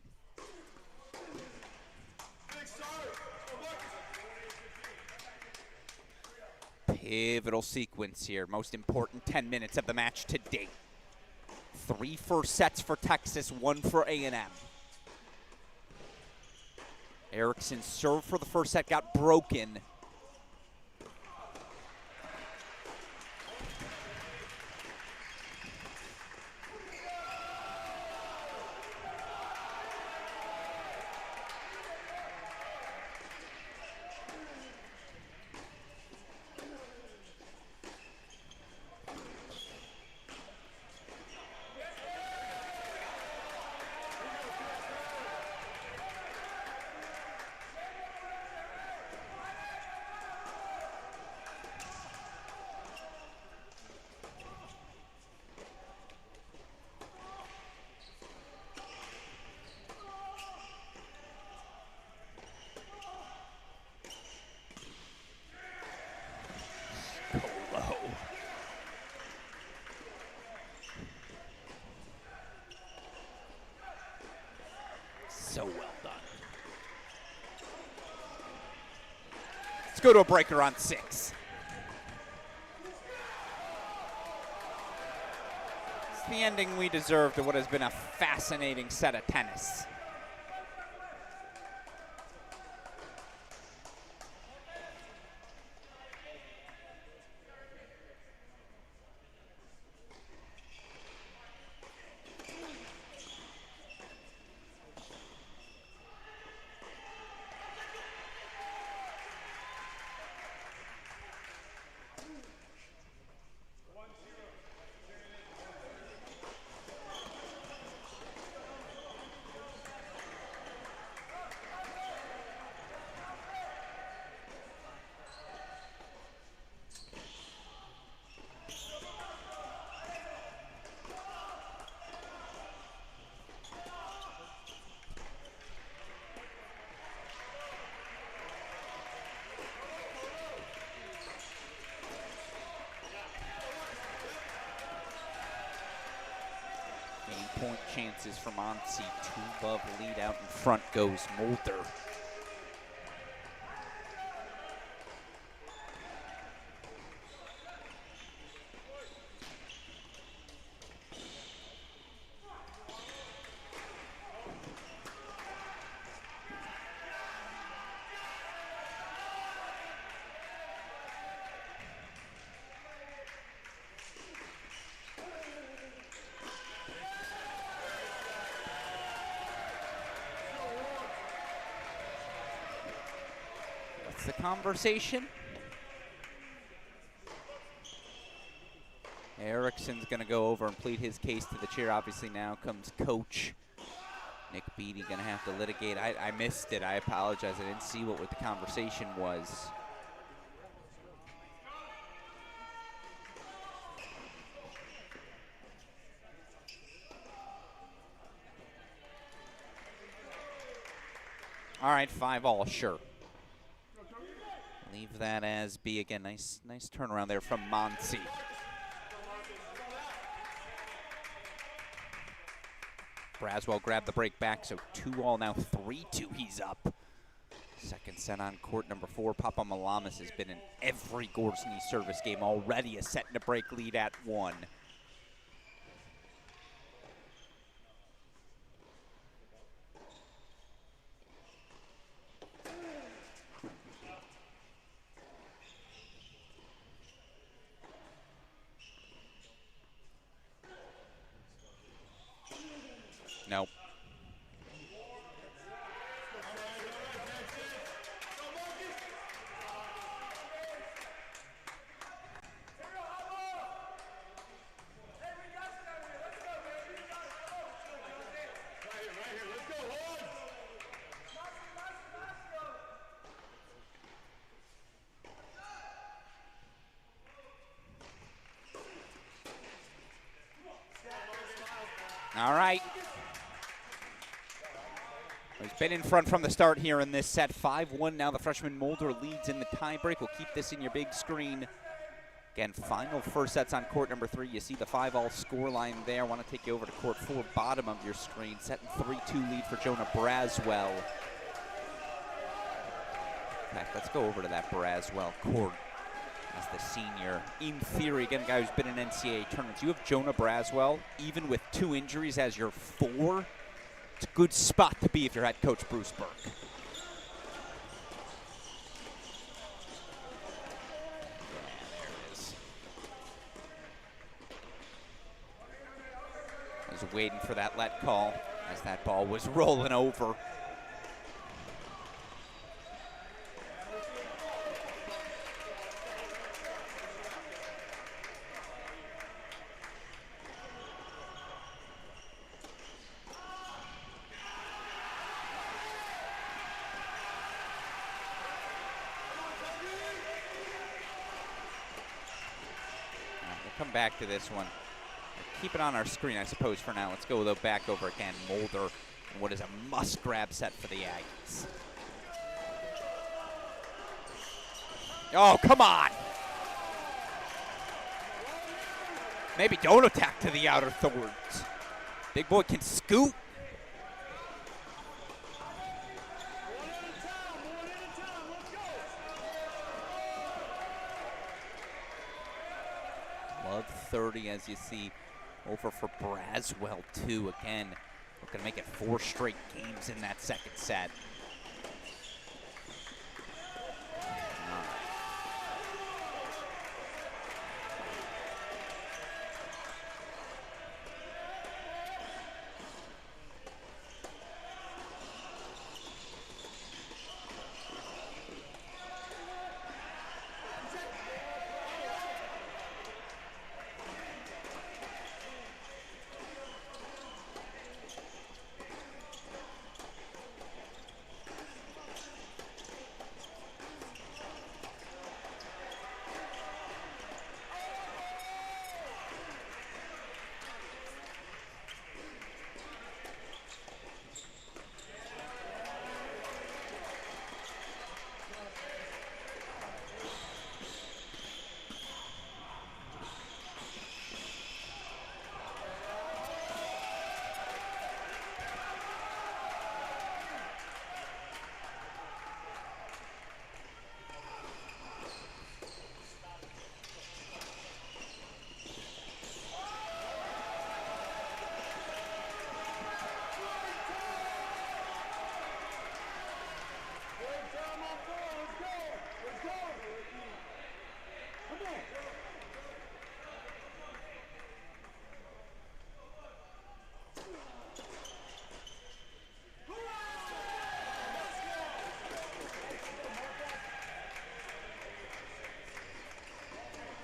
Pivotal sequence here. Most important 10 minutes of the match to date. 3 first sets for Texas, 1 for A&M. Erickson's serve for the first set got broken. So well done. Let's go to a breaker on 6. It's the ending we deserve to what has been a fascinating set of tennis. Point chances for Monsi. 2 love lead out in front goes Mulder. The conversation. Erickson's going to go over and plead his case to the chair. Obviously now comes coach Nick Beattie, going to have to litigate. I missed it. I apologize. I didn't see what the conversation was. All right, 5 all, sure. Leave that as B again. Nice turnaround there from Monsi. Braswell grabbed the break back, so 2 all now, 3-2 he's up. Second set on court number 4. Papa Malamas has been in every Gorsny service game already. A set and a break lead at 1. Nope. All right. He's been in front from the start here in this set. 5-1 now. The freshman Mulder leads in the tiebreak. We'll keep this in your big screen. Again, final first sets on court number 3. You see the 5-all score line there. I want to take you over to court 4, bottom of your screen. Set and 3-2 lead for Jonah Braswell. In fact, let's go over to that Braswell court as the senior. In theory, again, a guy who's been in NCAA tournaments. You have Jonah Braswell, even with 2 injuries, as your 4. It's a good spot to be if you're head coach Bruce Burke. I was waiting for that let call as that ball was rolling over. Come back to this one. Keep it on our screen, I suppose, for now. Let's go, though, back over again. Mulder, and what is a must-grab set for the Aggies. Oh, come on! Maybe don't attack to the outer thirds. Big boy can scoot. Love 30, as you see, over for Braswell, too. Again, we're going to make it 4 straight games in that second set.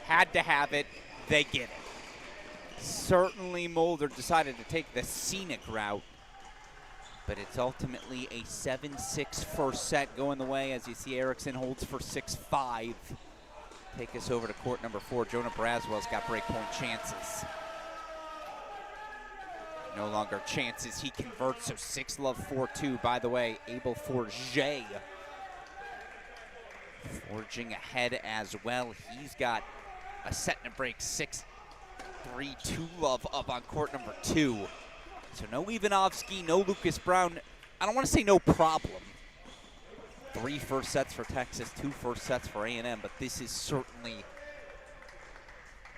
Had to have it, they get it. Certainly Mulder decided to take the scenic route, but it's ultimately a 7-6 first set going the way, as you see Erickson holds for 6-5. Take us over to court number 4. Jonah Braswell's got breakpoint chances. No longer chances, he converts, so 6-love 4-2. By the way, Abel Forget forging ahead as well. He's got a set and a break, 6-3, 2-love up on court number 2. So no Ivanovsky, no Lucas Brown. I don't want to say no problem. 3 first sets for Texas, 2 first sets for A&M, but this is certainly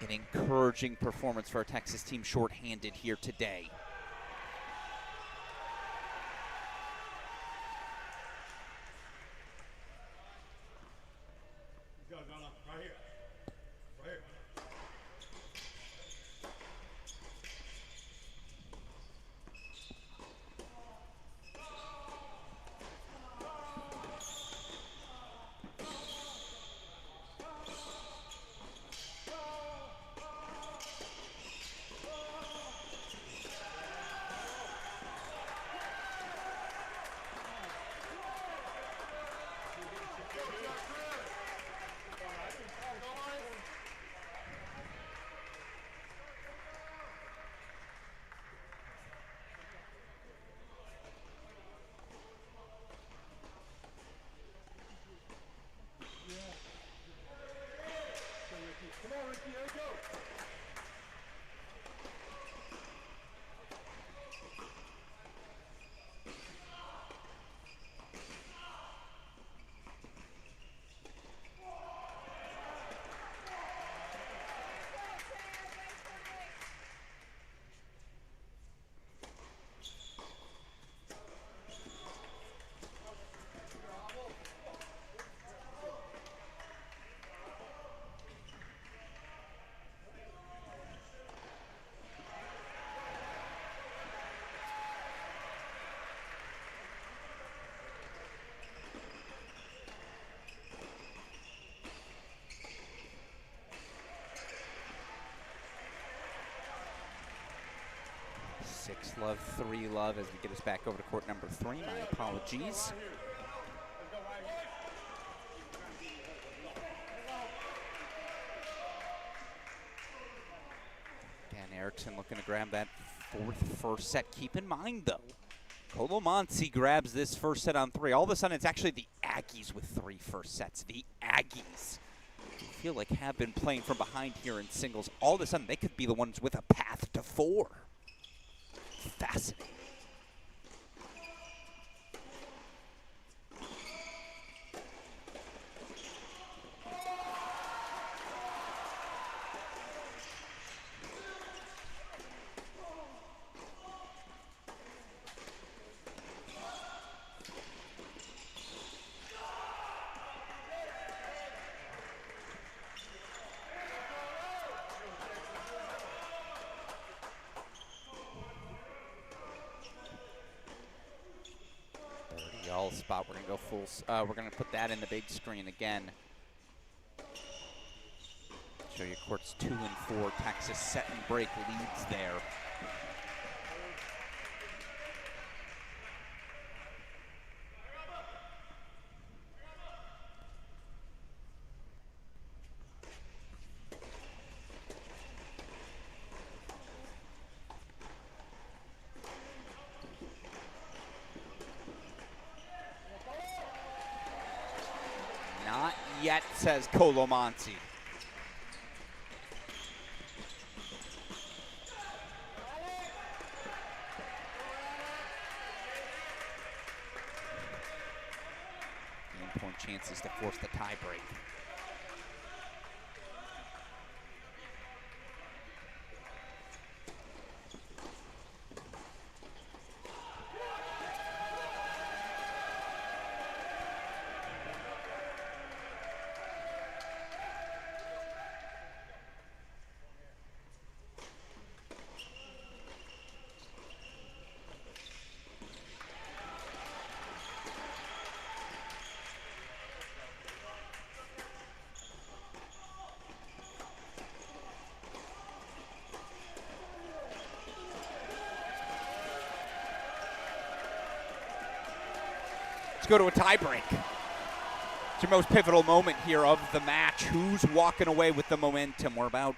an encouraging performance for a Texas team shorthanded here today. 6-love, 3-love as we get us back over to court number 3. My apologies. Dan Erickson looking to grab that 4th first set. Keep in mind, though, Colomansi grabs this first set on 3. All of a sudden, it's actually the Aggies with 3 first sets. The Aggies, I feel like, have been playing from behind here in singles. All of a sudden, they could be the ones with a path to 4. Fascinating. All spot. We're gonna go full. We're gonna put that in the big screen again. Show you courts 2 and 4. Texas set and break leads there. Not yet, says Colomansi. Game point chances to force the tie break. Let's go to a tie break. It's your most pivotal moment here of the match. Who's walking away with the momentum? We're about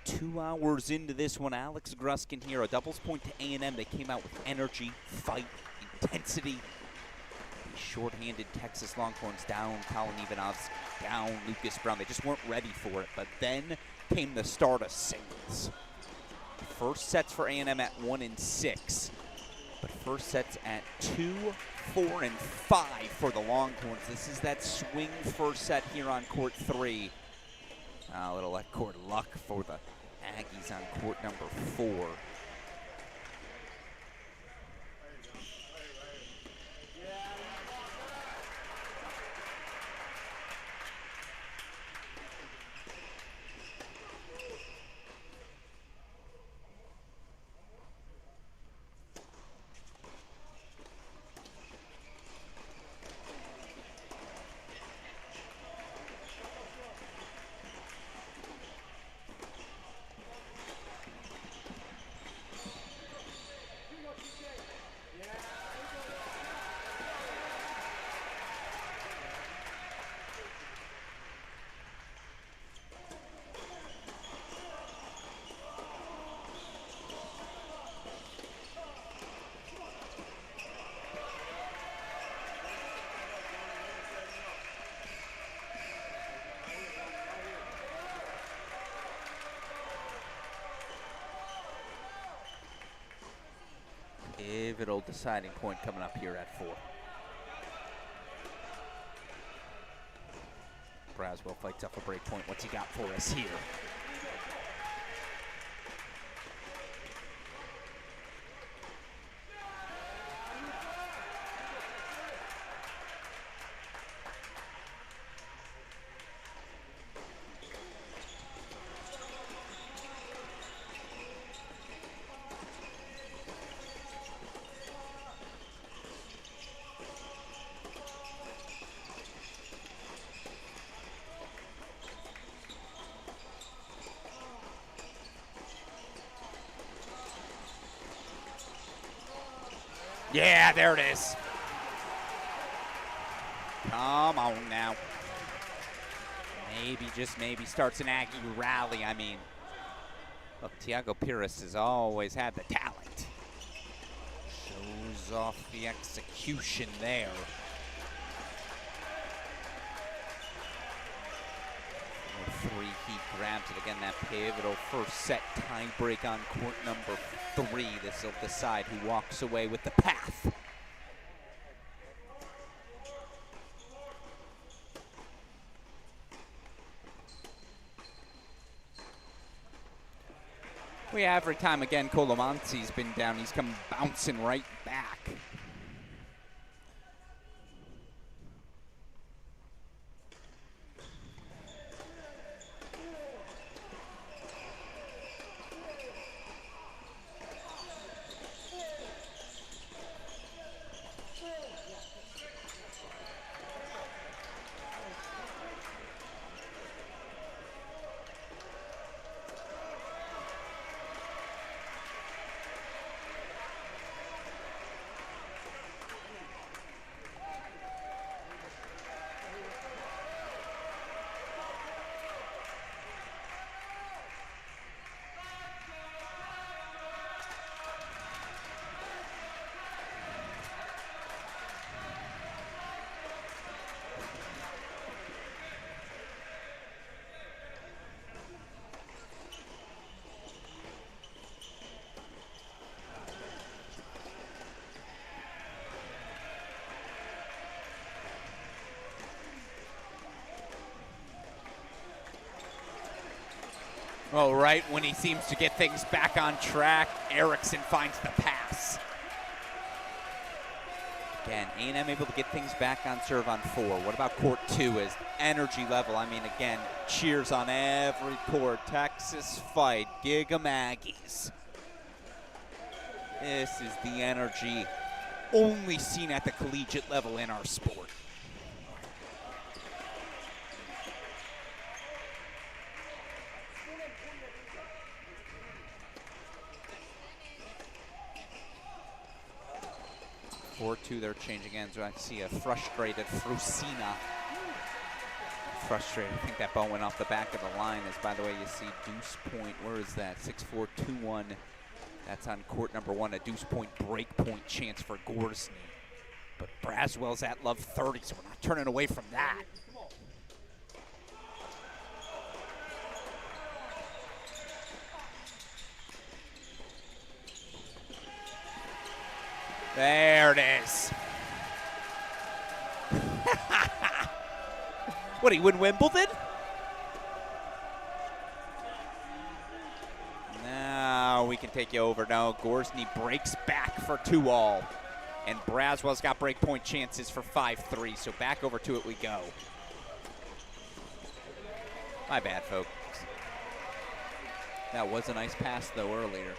2 hours into this one. Alex Gruskin here, a doubles point to A&M. They came out with energy, fight, intensity. The short-handed Texas Longhorns down, Colin Ivanovs down, Lucas Brown. They just weren't ready for it. But then came the start of singles. First sets for A&M at 1 and 6. But first sets at 2, 4, and 5 for the Longhorns. This is that swing first set here on court 3. A little left court luck for the Aggies on court number 4. Pivotal deciding point coming up here at 4. Braswell fights up a break point. What's he got for us here? Yeah, there it is. Come on now. Maybe, just maybe, starts an Aggie rally. I mean, look, Tiago Pires has always had the talent. Shows off the execution there. Three, he grabs it again, that pivotal first set tiebreak on court number 3. This will decide who walks away with the path. Every time again Colomanzi's been down, he's come bouncing right back. Oh, right when he seems to get things back on track, Erickson finds the pass. Again, A&M able to get things back on serve on 4. What about court 2 as energy level? I mean, again, cheers on every court. Texas fight, Giga Maggies. This is the energy only seen at the collegiate level in our sport. They're changing ends. I see a frustrated Frusina. Frustrated. I think that ball went off the back of the line. As by the way, you see deuce point. Where is that? 6-4-2-1. That's on court number 1. A deuce point break point chance for Gorsny. But Braswell's at love 30, so we're not turning away from that. There it is. What, he win Wimbledon? Now we can take you over. No, Gorsny breaks back for 2-all. And Braswell's got break point chances for 5-3, so back over to it we go. My bad, folks. That was a nice pass, though, earlier.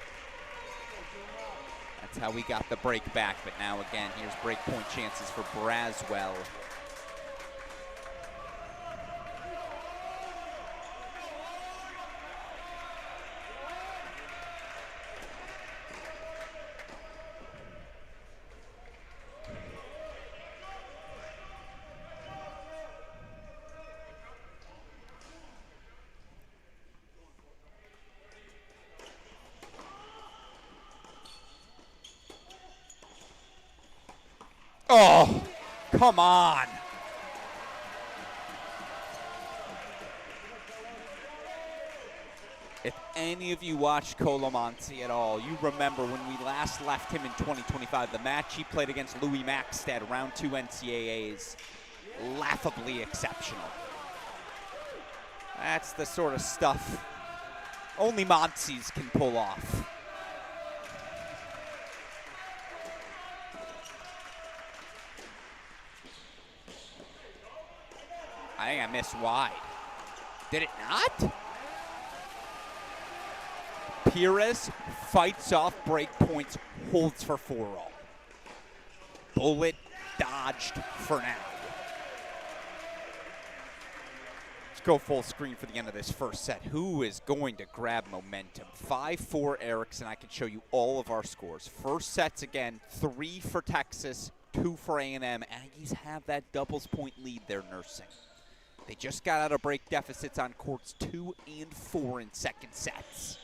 That's how we got the break back, but now again, here's break point chances for Braswell. Oh, come on. If any of you watched Colomanzi at all, you remember when we last left him in 2025, the match he played against Louis Maxted, round 2 NCAAs, laughably exceptional. That's the sort of stuff only Montsies can pull off. I think I missed wide. Did it not? Pires fights off break points, holds for 4-all. Bullet dodged for now. go full screen for the end of this first set. Who is going to grab momentum? 5-4 Erickson. I can show you all of our scores. First sets again, 3 for Texas, 2 for A&M. Aggies have that doubles point lead they're nursing. They just got out of break deficits on courts 2 and 4 in second sets.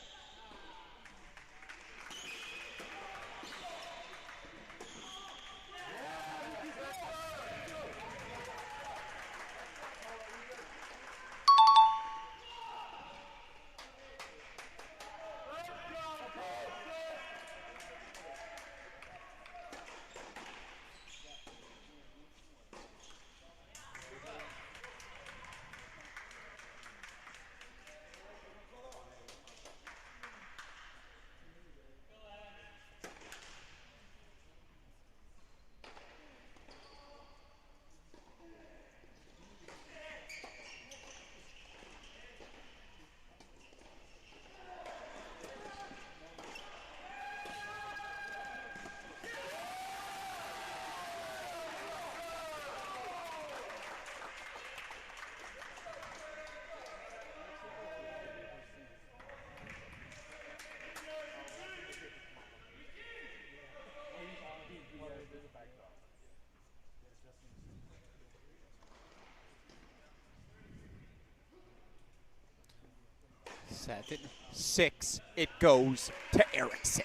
Set it. 6. It goes to Erickson.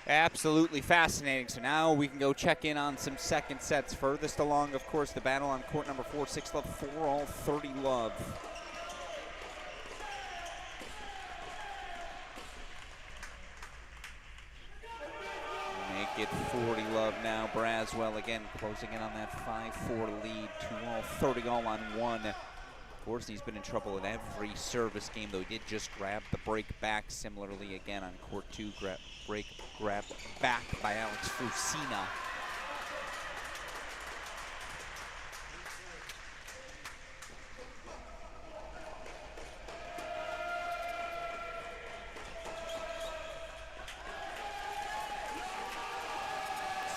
Absolutely fascinating. So now we can go check in on some second sets. Furthest along, of course, the battle on court number 4, 6 love, 4 all, 30 love. Make it 40 love now. Braswell again closing in on that 5-4 lead. 2 all, 30 all on 1. Of course, he's been in trouble in every service game, though he did just grab the break back. Similarly, again on court 2, break grabbed back by Alex Fusina.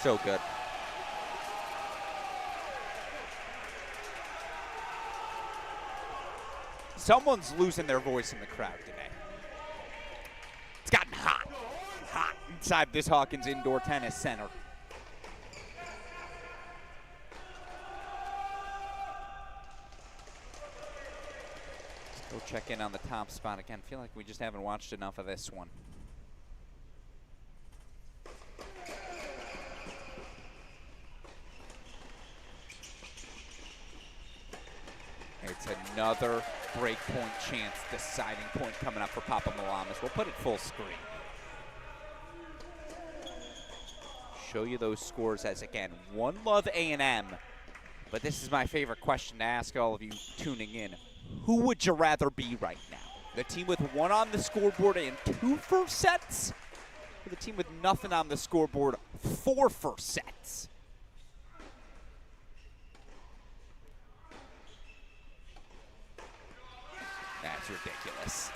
So good. Someone's losing their voice in the crowd today. It's gotten hot inside this Hawkins Indoor Tennis Center. Let's go check in on the top spot again. I feel like we just haven't watched enough of this one. It's another breakpoint chance, deciding point coming up for Papa Malamas. We'll put it full screen. Show you those scores as, again, 1 love A&M. But this is my favorite question to ask all of you tuning in. Who would you rather be right now? The team with 1 on the scoreboard and 2 first sets? Or the team with nothing on the scoreboard, 4 first sets? That's ridiculous.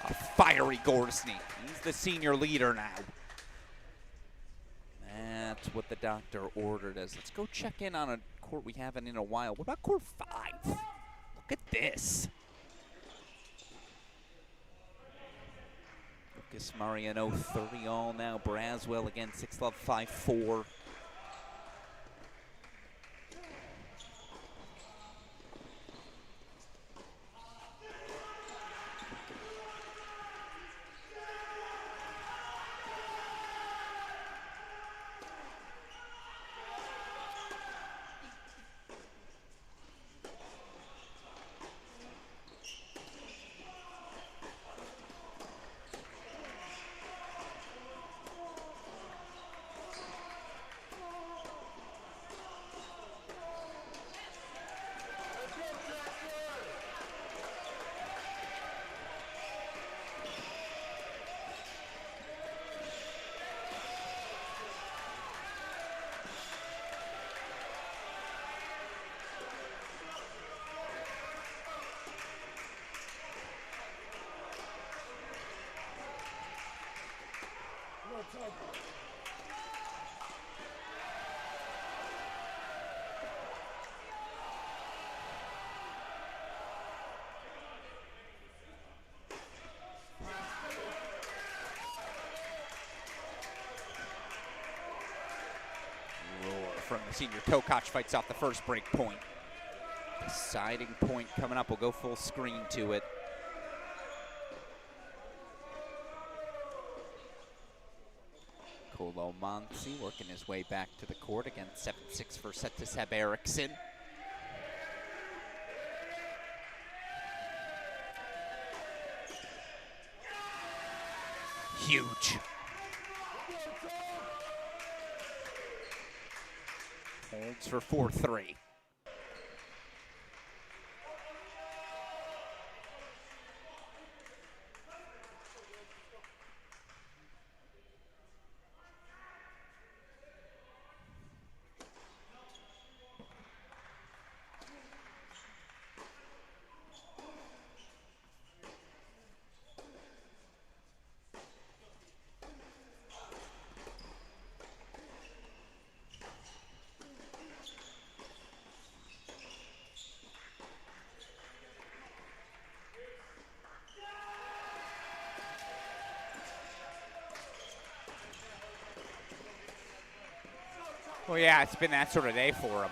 A fiery Gorsney. He's the senior leader now. That's what the doctor ordered us. Let's go check in on a court we haven't in a while. What about court 5? Look at this. Lucas Mariano, 30 all now. Braswell again, 6 love, 5-4. from the senior. Tokac fights off the first break point. Deciding point coming up. We'll go full screen to it. Kolo Monsi working his way back to the court against 7-6 for set to Seb Eriksson. Huge. Holds for 4-3. Well, yeah, it's been that sort of day for him.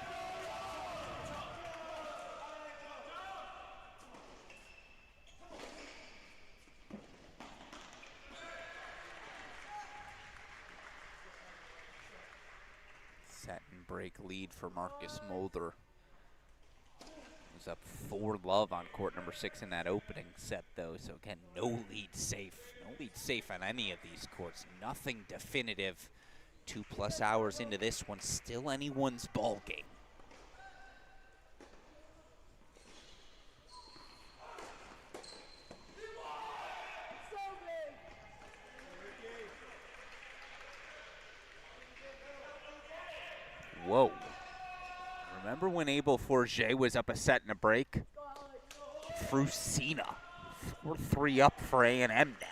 Set and break lead for Marcus Mulder. Was up 4-love on court number 6 in that opening set, though. So again, no lead safe. No lead safe on any of these courts. Nothing definitive. 2+ hours into this one, still anyone's ball game. Whoa. Remember when Abel Forget was up a set and a break? Frusina, 4-3 up for A&M now.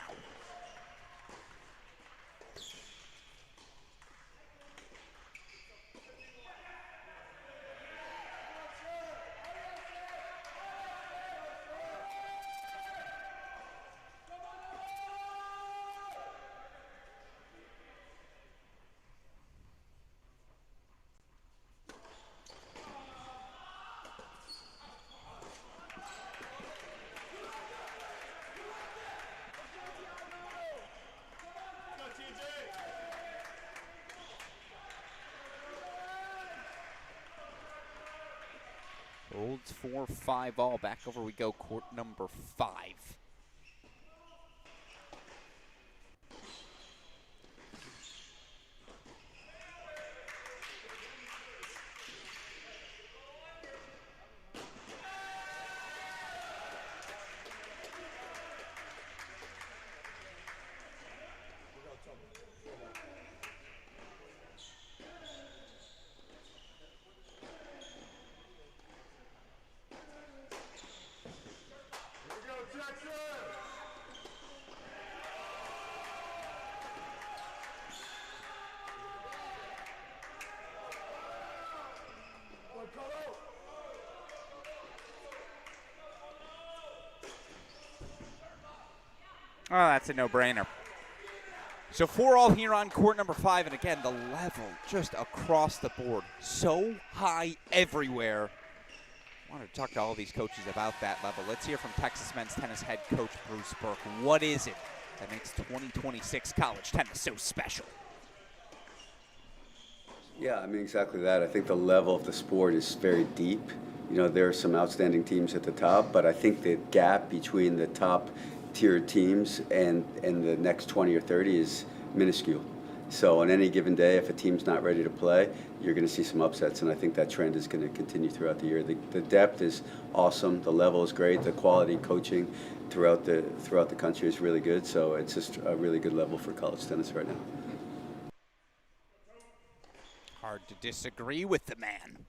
Holds 4-5 all. Back over we go, court number 5. Oh, that's a no-brainer. So 4-all here on court number 5, and again, the level just across the board. So high everywhere. I wanted to talk to all these coaches about that level. Let's hear from Texas men's tennis head coach Bruce Burke. What is it that makes 2026 college tennis so special? Yeah, I mean, exactly that. I think the level of the sport is very deep. You know, there are some outstanding teams at the top, but I think the gap between the top tier teams and the next 20 or 30 is minuscule. So on any given day, if a team's not ready to play, you're going to see some upsets, and I think that trend is going to continue throughout the year. The depth is awesome. The level is great. The quality coaching throughout the country is really good. So it's just a really good level for college tennis right now. Hard to disagree with the man.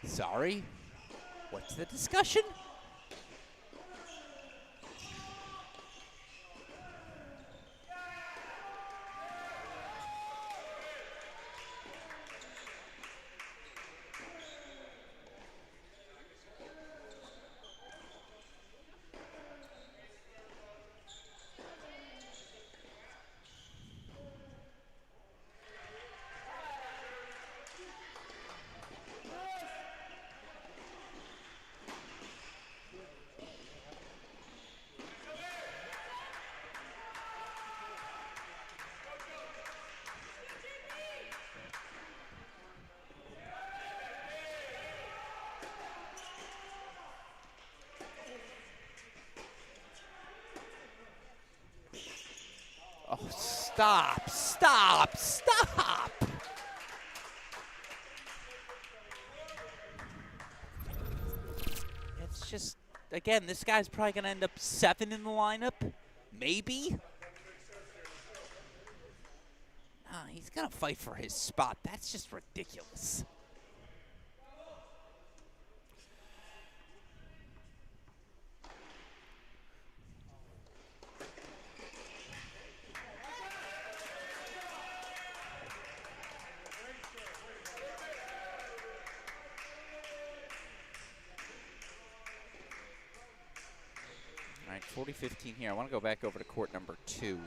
Sorry? What's the discussion? Stop, stop, stop! It's just, again, this guy's probably going to end up 7 in the lineup. Maybe. Nah, he's going to fight for his spot. That's just ridiculous. All right, 40-15 here. I want to go back over to court number 2.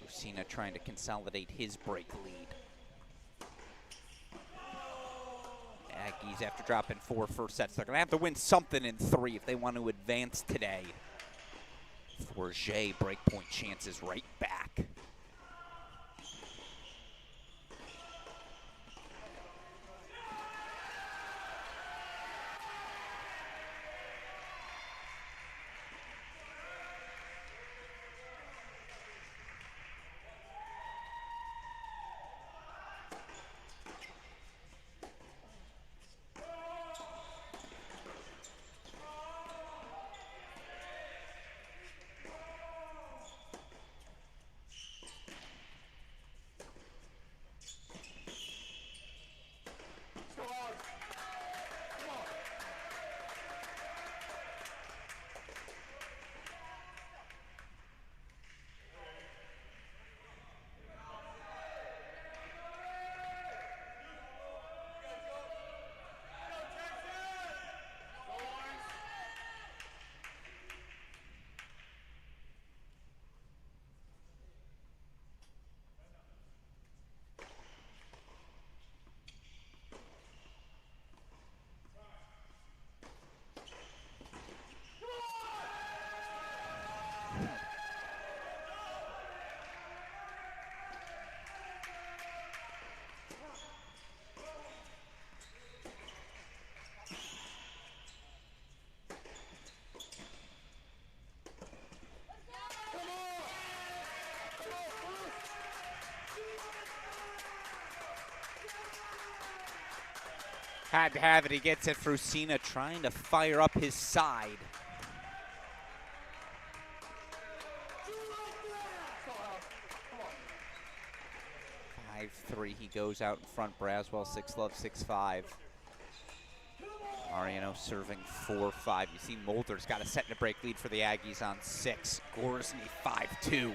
Fusina trying to consolidate his break lead. Aggies, after dropping 4 first sets, they're going to have to win something in 3 if they want to advance today. Forget breakpoint chances right back. Had to have it. He gets it. Fusina trying to fire up his side. Five, 3. He goes out in front. Braswell 6-love, 6-5. Mariano serving 4-5. You see Mulder's got a set and a break lead for the Aggies on 6. Gorsny 5-2.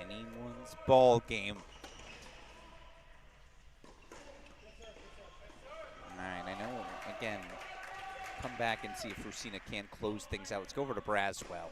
Anyone's ball game. All right, I know, again, come back and see if Fusina can close things out. Let's go over to Braswell.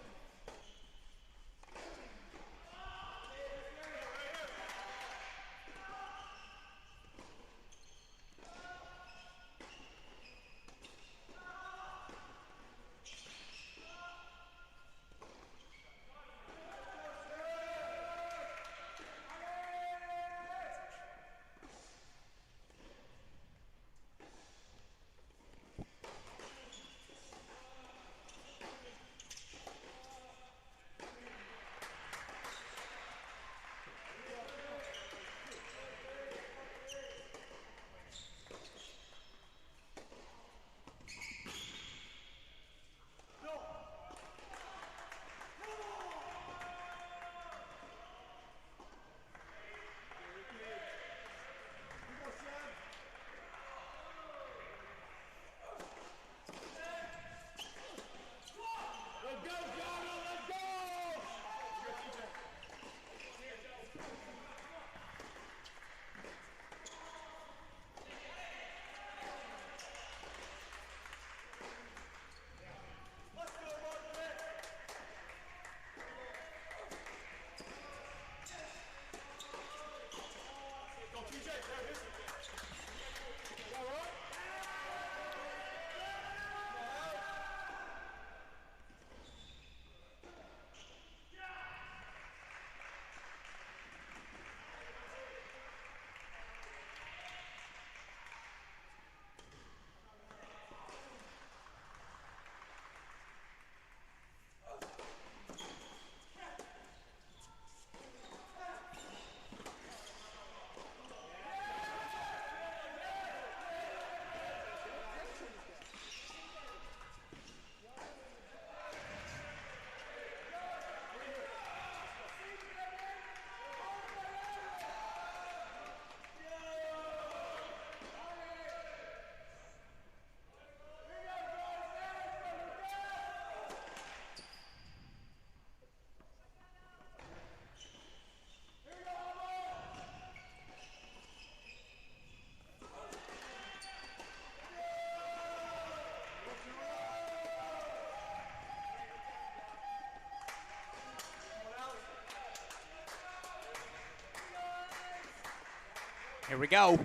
Here we go.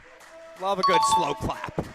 Love a good slow clap.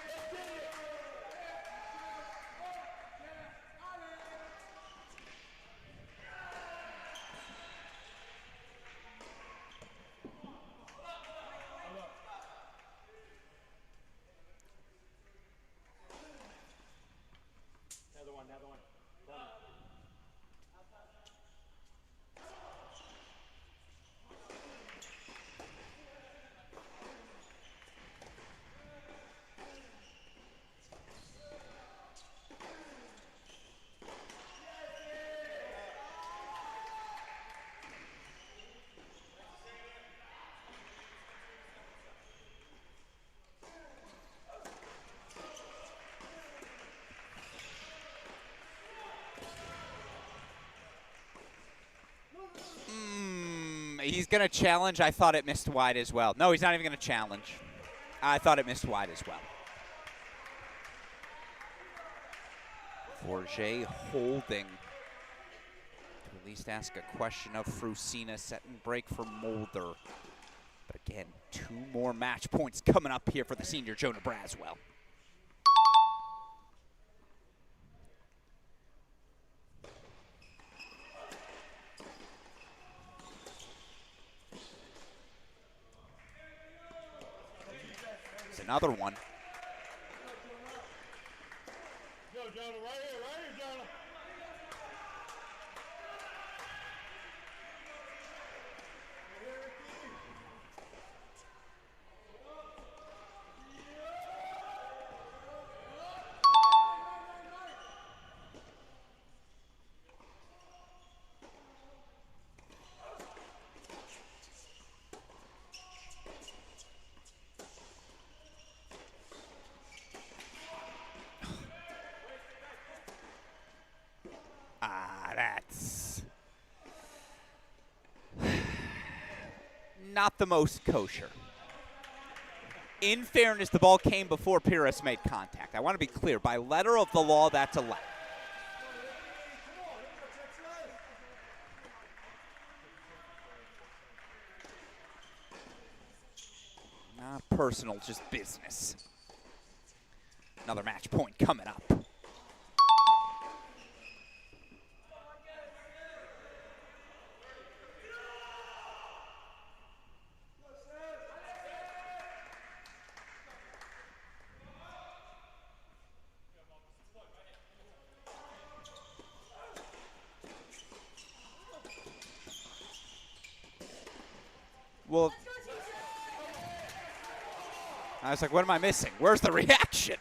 He's going to challenge. I thought it missed wide as well. No, he's not even going to challenge. I thought it missed wide as well. Forget holding. To at least ask a question of Frusina. Set and break for Mulder. But again, 2 more match points coming up here for the senior Jonah Braswell. Another one. That's not the most kosher. In fairness, the ball came before Pires made contact. I want to be clear. By letter of the law, that's allowed. Not personal, just business. Another match point coming up. Well, I was like, what am I missing? Where's the reaction?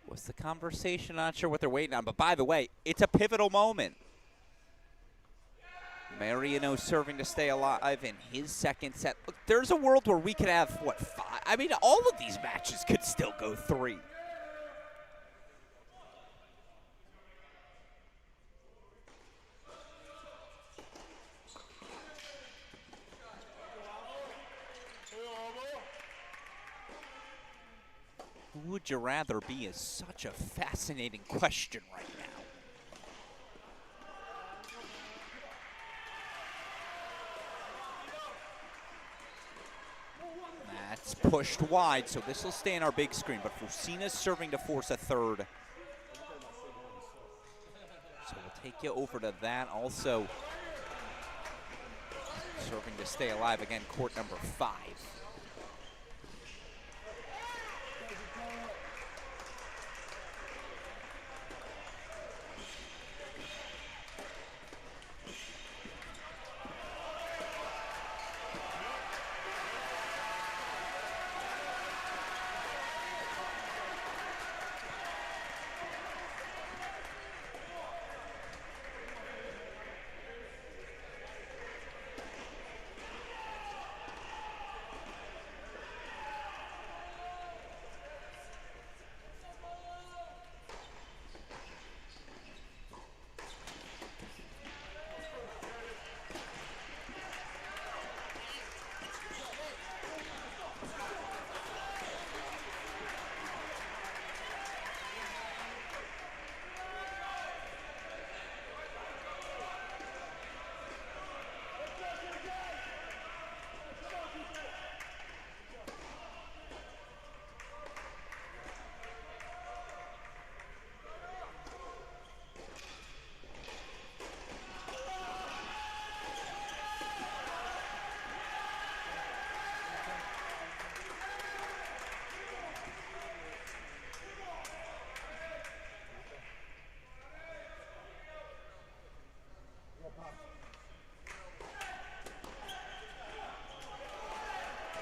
What's the conversation? Not sure what they're waiting on, but by the way, it's a pivotal moment. Mariano serving to stay alive in his second set. Look, there's a world where we could have, what, 5? I mean, all of these matches could still go 3. Who would you rather be is such a fascinating question right now. That's pushed wide, so this will stay in our big screen, but Frusina's serving to force a third. So we'll take you over to that. Also, serving to stay alive again, court number 5.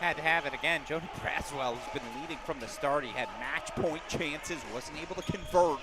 Had to have it again. Jonah Braswell, who's been leading from the start. He had match point chances, wasn't able to convert.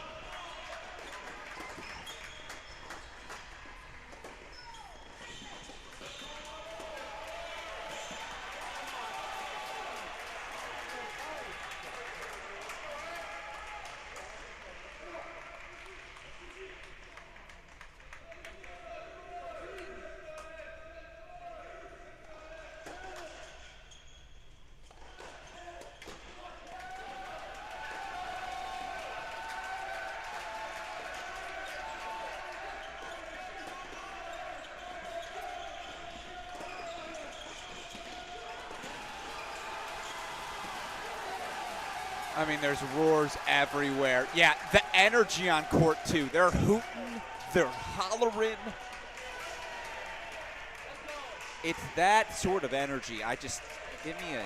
I mean, there's roars everywhere. Yeah, the energy on court, too. They're hooting, they're hollering. It's that sort of energy. Give me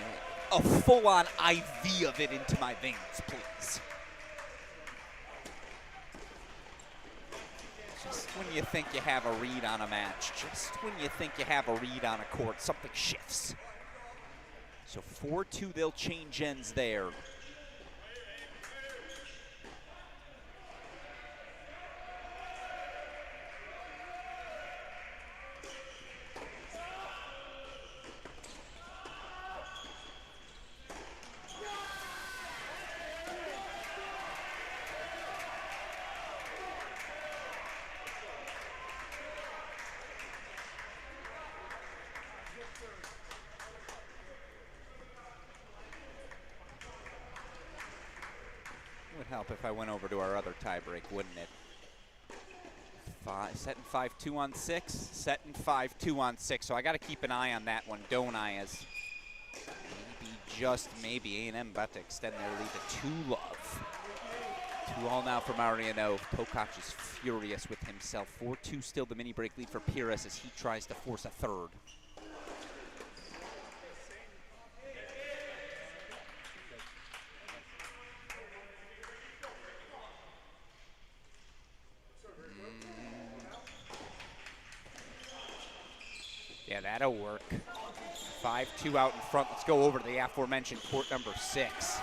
a full-on IV of it into my veins, please. Just when you think you have a read on a match, just when you think you have a read on a court, something shifts. So 4-2, they'll change ends there. Would help if I went over to our other tiebreak, wouldn't it? Setting 5-2 on 6, setting 5-2 on 6. So I got to keep an eye on that one, don't I? As maybe, just maybe, A&M about to extend their lead to 2-love. 2-all now for Mariano. Tokac is furious with himself. 4-2 still the mini break lead for Pires as he tries to force a third. Yeah, that'll work. 5-2 out in front. Let's go over to the aforementioned court number 6.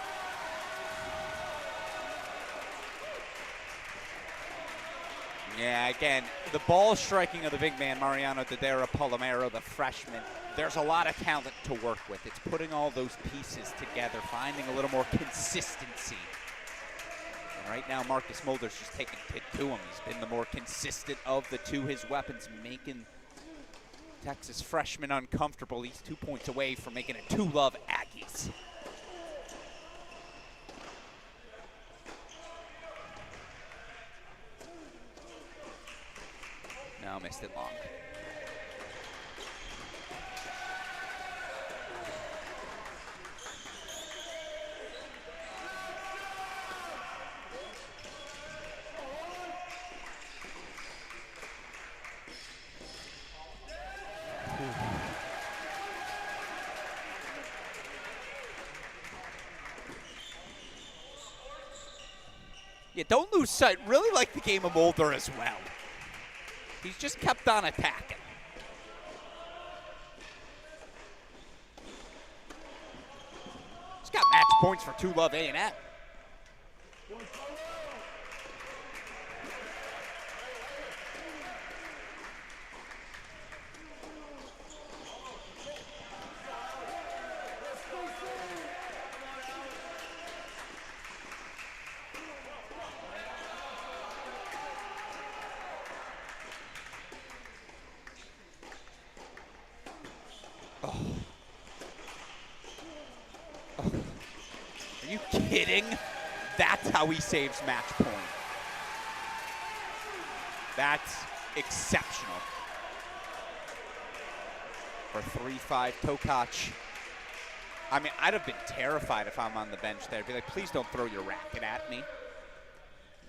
Yeah, again, the ball striking of the big man, Mariano Dodera Palomero, the freshman, there's a lot of talent to work with. It's putting all those pieces together, finding a little more consistency. And right now, Marcus Mulder's just taking it to him. He's been the more consistent of the two. His weapons making Texas freshman uncomfortable. He's 2 points away from making it 2-love Aggies. No, missed it long. Yeah, don't lose sight. Really like the game of Mulder as well. He's just kept on attacking. He's got match points for 2-love A&M. Are you kidding? That's how he saves match point. That's exceptional. For 3-5, Tokac. I mean, I'd have been terrified if I'm on the bench there. I'd be like, please don't throw your racket at me.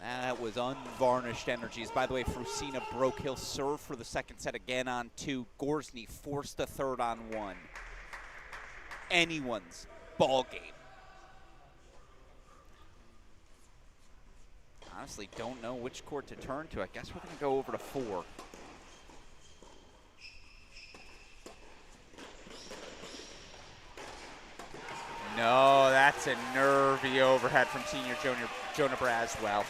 That was unvarnished energies. By the way, Frusina broke. He'll serve for the second set again on 2. Gorsny forced a third on 1. Anyone's ball game. Honestly, don't know which court to turn to. I guess we're going to go over to 4. That's a nervy overhead from senior Jonah Braswell.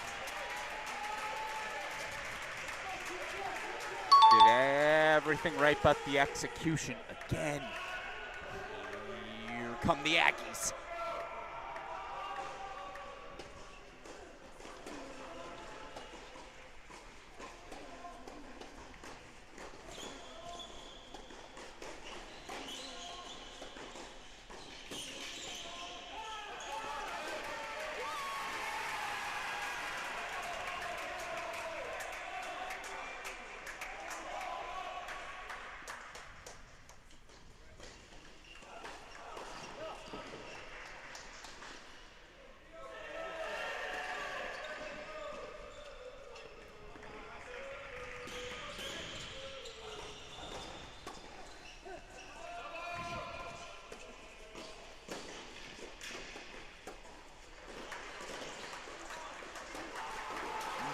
Did everything right but the execution. Again, here come the Aggies.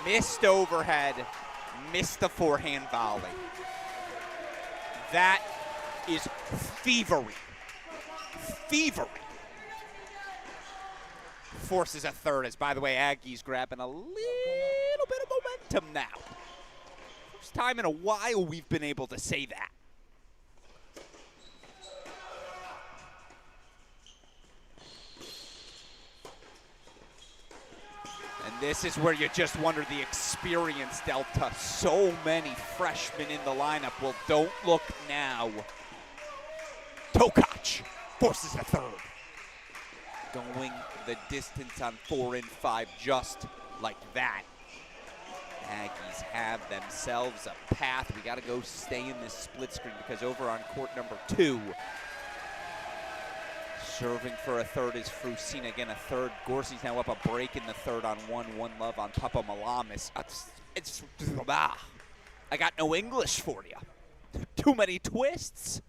Missed overhead, missed the forehand volley. That is thievery. Thievery. Forces a third as, by the way, Aggies grabbing a little bit of momentum now. First time in a while we've been able to say that. And this is where you just wonder the experience delta. So many freshmen in the lineup. Well, don't look now. Tokac forces a third. Going the distance on 4 and 5 just like that. Aggies have themselves a path. We got to go stay in this split screen because over on court number 2, serving for a third is Frusina. Again, a third. Gorsy's now up a break in the third on 1 love on Papa Malamis. I got no English for you. Too many twists.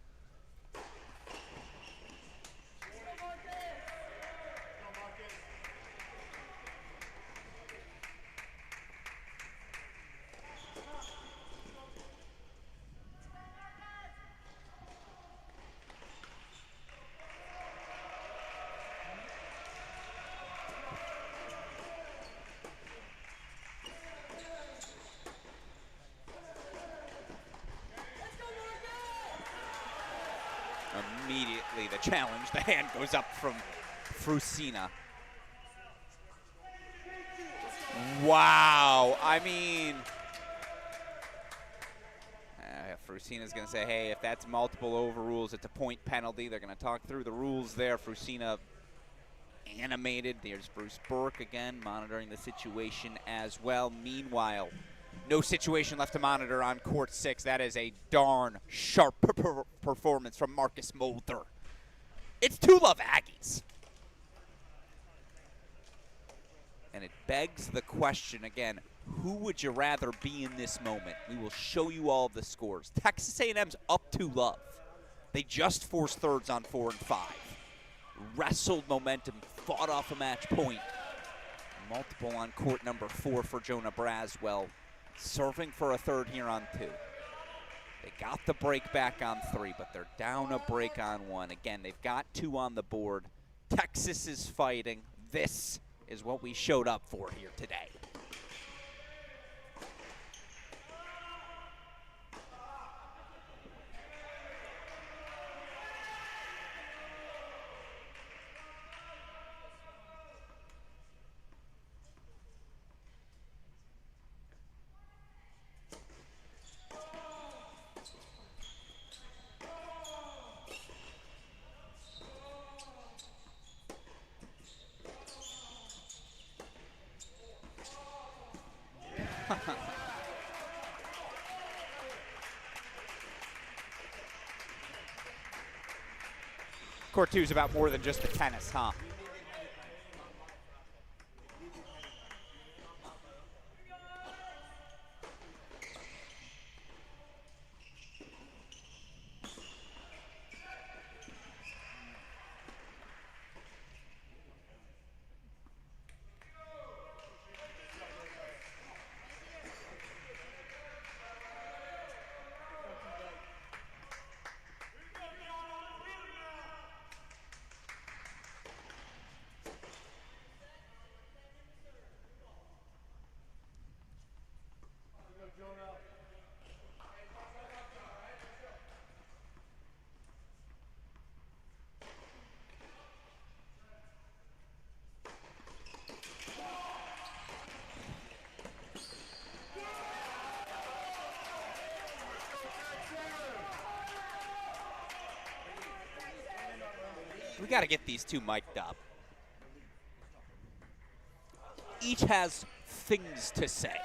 Immediately the challenge, the hand goes up from Frusina. Wow, I mean, Frusina's gonna say, hey, if that's multiple overrules, it's a point penalty. They're gonna talk through the rules there. Frusina animated. There's Bruce Burke again, monitoring the situation as well. Meanwhile, no situation left to monitor on court 6. That is a darn sharp performance from Marcus Mulder. It's 2-love Aggies. And it begs the question again, who would you rather be in this moment? We will show you all of the scores. Texas A&M's up 2-love. They just forced thirds on 4 and 5. Wrestled momentum, fought off a match point. Multiple on court number 4 for Jonah Braswell. Serving for a third here on 2. They got the break back on 3, but they're down a break on 1. Again, they've got 2 on the board. Texas is fighting. This is what we showed up for here today. Court 2 is about more than just the tennis, huh? We got to get these two mic'd up. Each has things to say.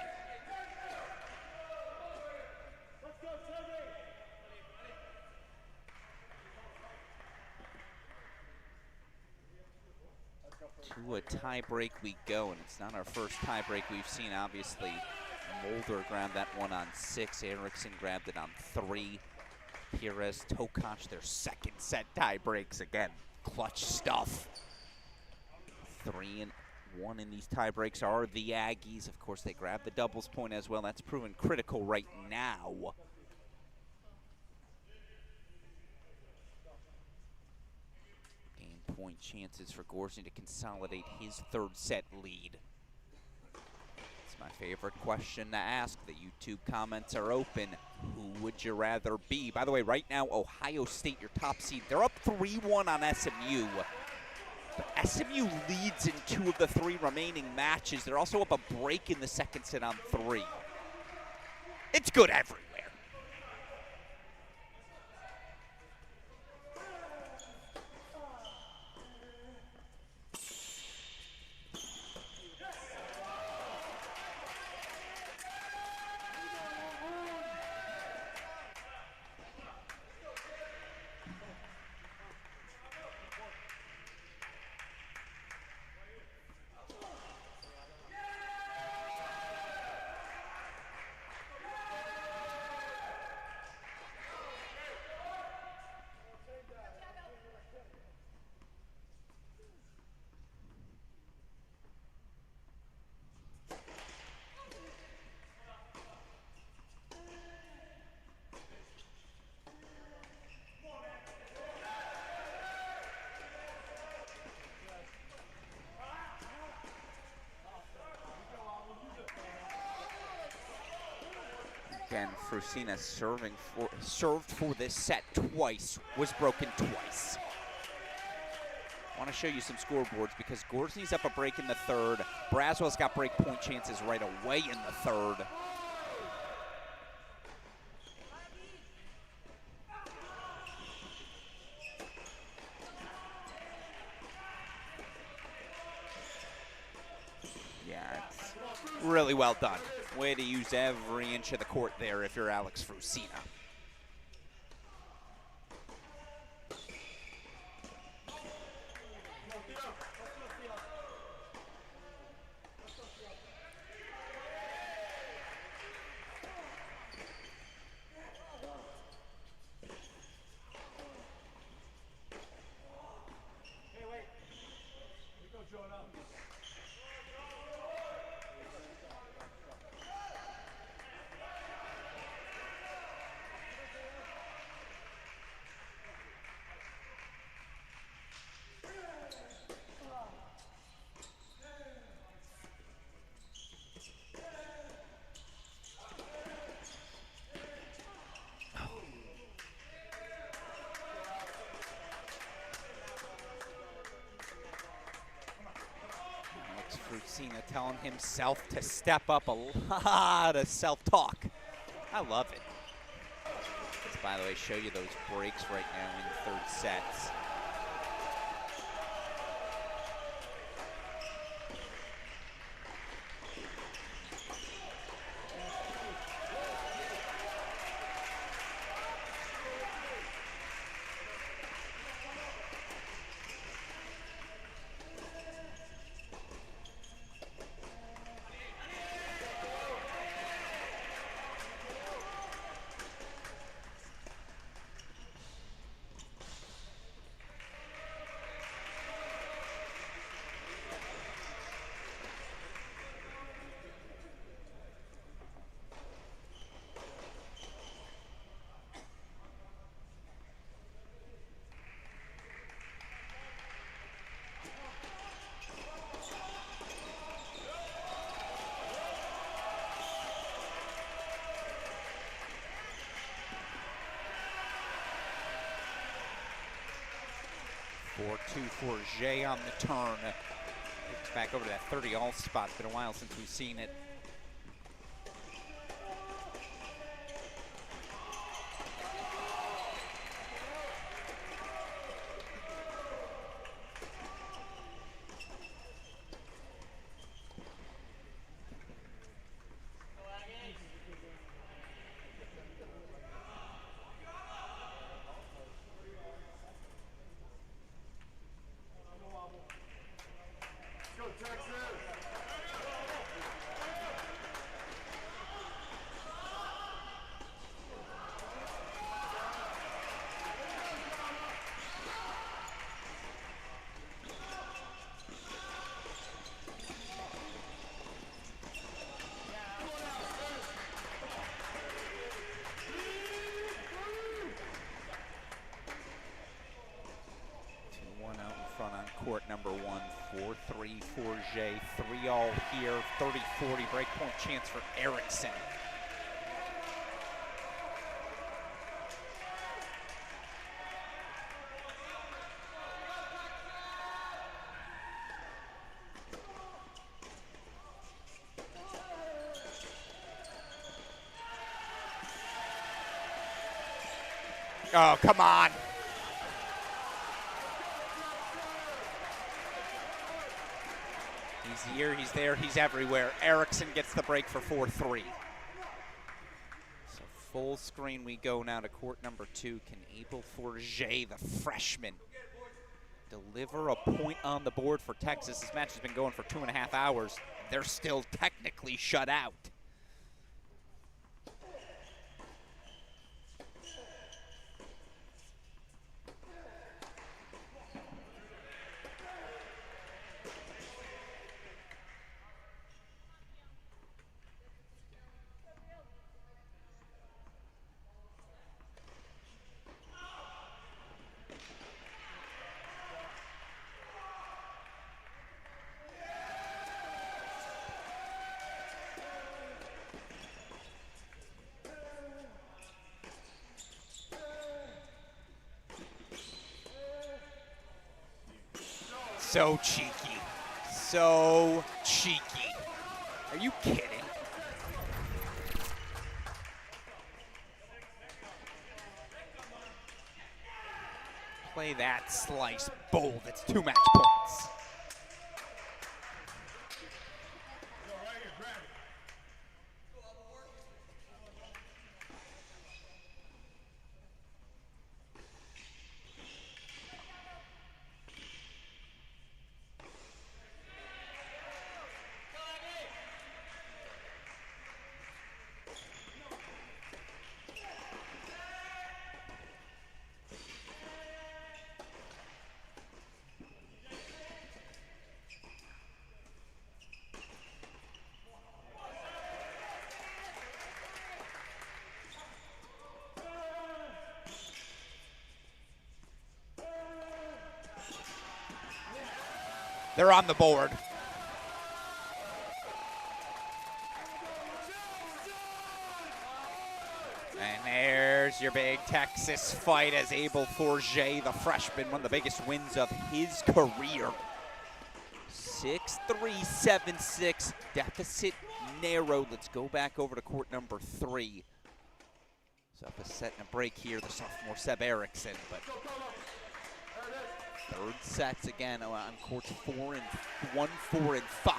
To a tie break we go, and it's not our first tie break we've seen. Obviously, Mulder grabbed that one on 6. Erickson grabbed it on 3. Perez, Tokac, their second set tie breaks again. Clutch stuff. 3-1 in these tie breaks are the Aggies. Of course, they grabbed the doubles point as well. That's proven critical right now. Game point chances for Gorsny to consolidate his 3rd set lead. It's my favorite question to ask. The YouTube comments are open. Who would you rather be? By the way, right now, Ohio State, your top seed, they're up 3-1 on SMU. But SMU leads in 2 of the 3 remaining matches. They're also up a break in the second set on 3. It's good everywhere. Again, Frusina served for this set twice, was broken twice. I want to show you some scoreboards because Gorsny's up a break in the 3rd. Braswell's got break point chances right away in the 3rd. Yeah, it's really well done. Way to use every inch of the court there if you're Alex Frusina. Frusina telling himself to step up, a lot of self-talk. I love it. Let's, by the way, show you those breaks right now in the 3rd sets. Two for Jay on the turn. It's back over to that 30 all spot. It's been a while since we've seen it. court number 1. 4-3 Forget, 3-all here, 30-40 breakpoint chance for Erickson. Oh, come on. He's here, he's there, he's everywhere. Erickson gets the break for 4-3. So full screen we go now to court number 2. Can Abel Forget, the freshman, deliver a point on the board for Texas? This match has been going for 2.5 hours. They're still technically shut out. So cheeky. So cheeky. Are you kidding? Play that slice bold. It's 2 match points. They're on the board. And there's your big Texas fight as Abel Forget, the freshman, one of the biggest wins of his career. 6-3, 7-6, deficit narrowed. Let's go back over to court number 3. So up a set and a break here, the sophomore Seb Erickson, but third sets again on courts 4 and 1, 4 and 5.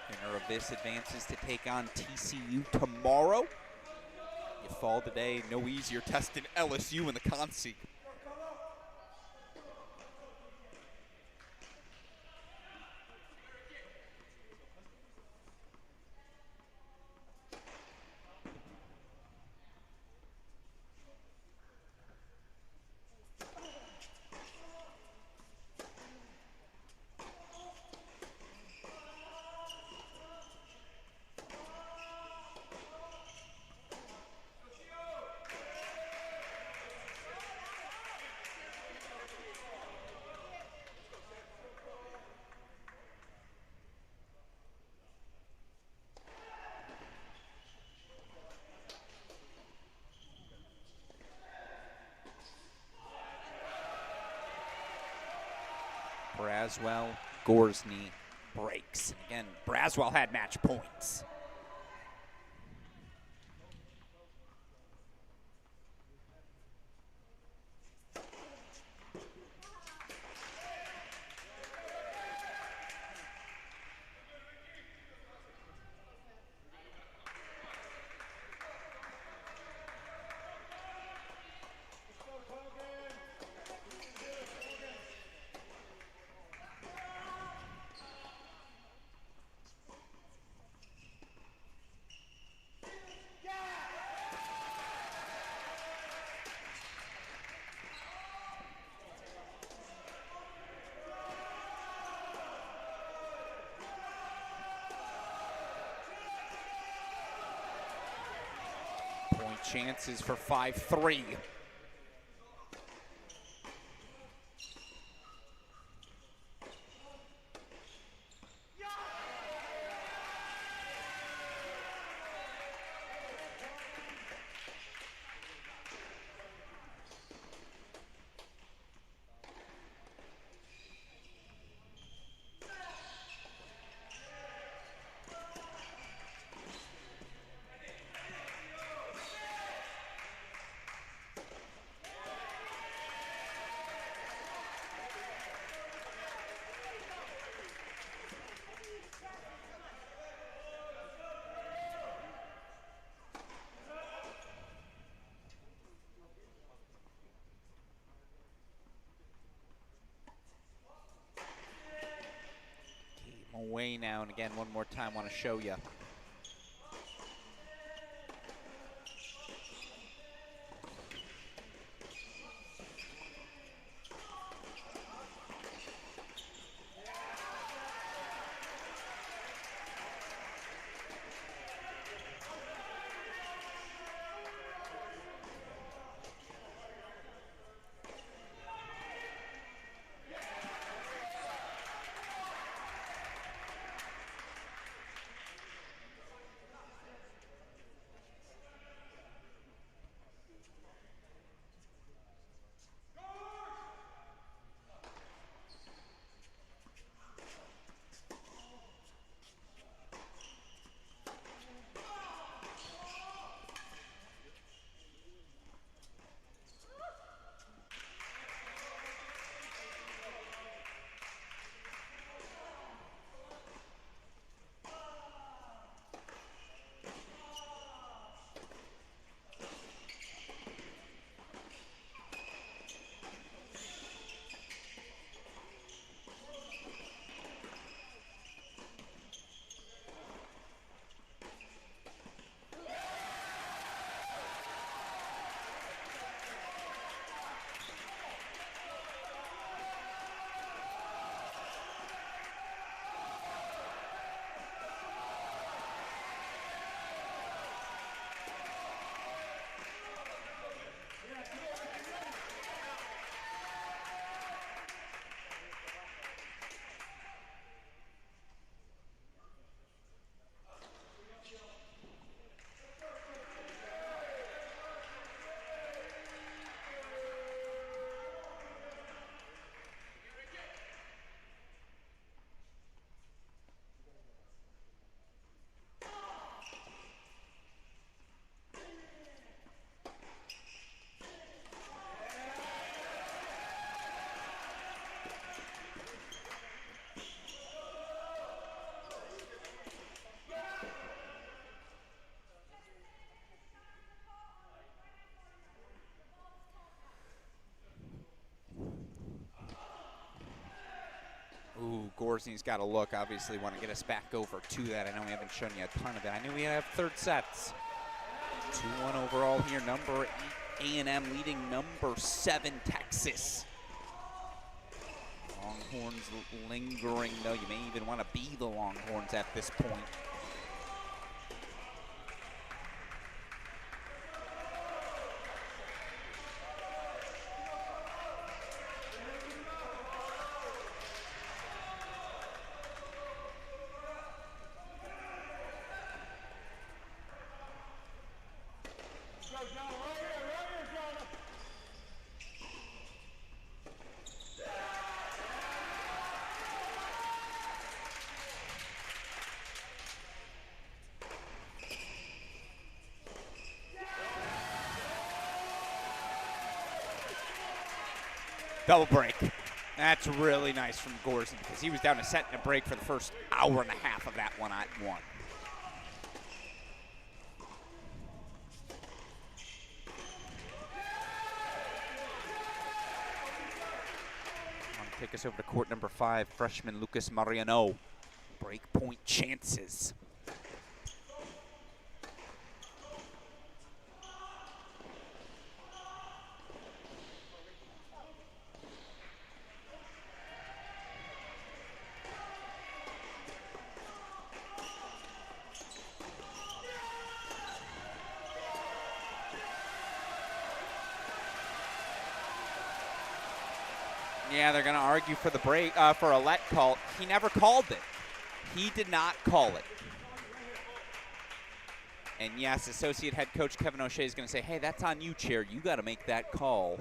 Winner of this advances to take on TCU tomorrow. You fall today, no easier test than LSU in the Concy. Braswell, Gorsney breaks. Again, Braswell had match points. Point chances for 5-3. Away now, and again, one more time, want to show you. Ooh, Gorsny's got to look. Obviously want to get us back over to that. I know we haven't shown you a ton of it. I knew we have third sets. 2-1 overall here. Number 8, A&M leading number 7, Texas. Longhorns lingering, though. You may even want to be the Longhorns at this point. Double break. That's really nice from Gorsny because he was down a set and a break for the first hour and a half of that one at one. Take us over to court number 5, freshman Lucas Mariano. Breakpoint chances. Yeah, they're going to argue for the break, for a let call. He never called it. He did not call it. And yes, associate head coach Kevin O'Shea is going to say, hey, that's on you, chair. You got to make that call.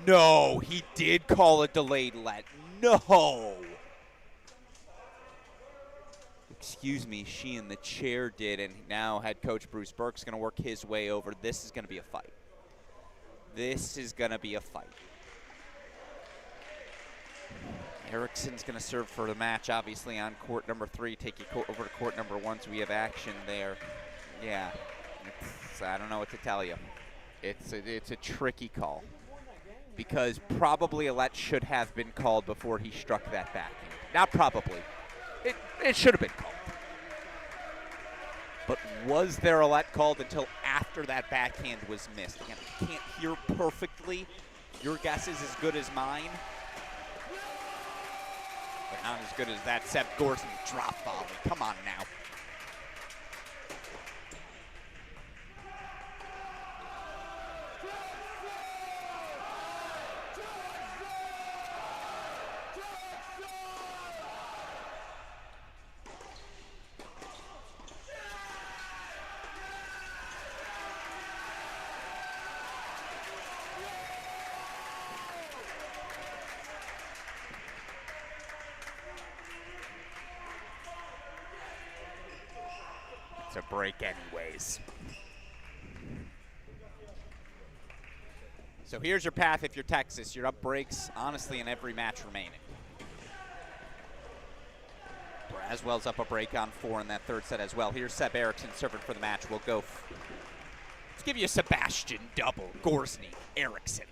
No, he did call a delayed let. No. Excuse me, she and the chair did, and now head coach Bruce Burke's going to work his way over. This is going to be a fight. This is going to be a fight. Erickson's going to serve for the match, obviously, on court number 3. Take you over to court number 1, so we have action there. Yeah, I don't know what to tell you. It's a tricky call because probably a let should have been called before he struck that backhand. Not probably. It should have been called. But was there a let called until after that backhand was missed? Again, I can't hear perfectly. Your guess is as good as mine. But not as good as that Seth Gorson drop volley. Come on now. It's a break anyways. So here's your path if you're Texas. You're up breaks, honestly, in every match remaining. Braswell's up a break on 4 in that third set as well. Here's Seb Erickson serving for the match. We'll go. Let's give you a Sebastian double. Gorsny, Erickson.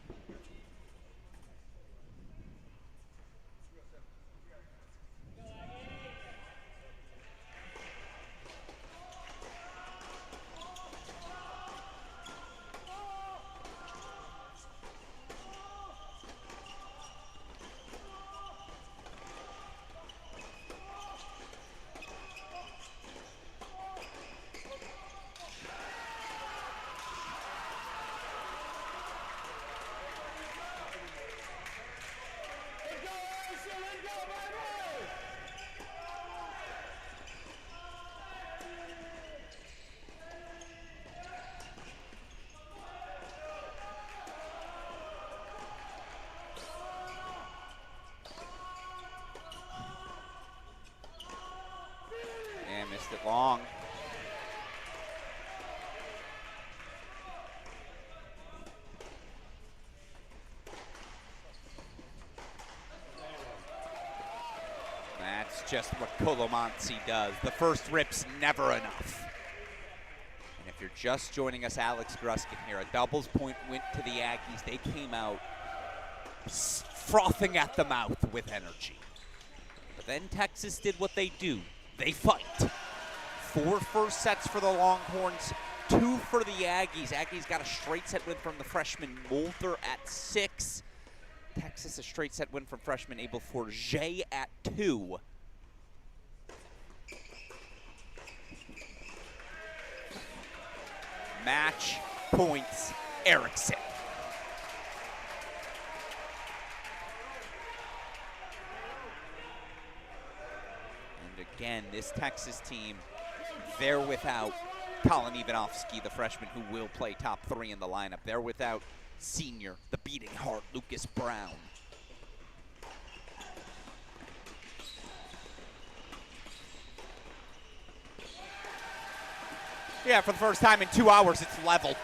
Missed it long. That's just what Colomansi does. The first rip's never enough. And if you're just joining us, Alex Gruskin here. A doubles point went to the Aggies. They came out frothing at the mouth with energy. But then Texas did what they do. They fight. 4 first sets for the Longhorns, 2 for the Aggies. Aggies got a straight set win from the freshman Mulder at 6. Texas a straight set win from freshman Abel Forget at 2. Match points, Erickson. And again, this Texas team, they're without Colin Ivanovsky, the freshman who will play top 3 in the lineup. They're without senior, the beating heart, Lucas Brown. Yeah, for the first time in 2 hours, it's level.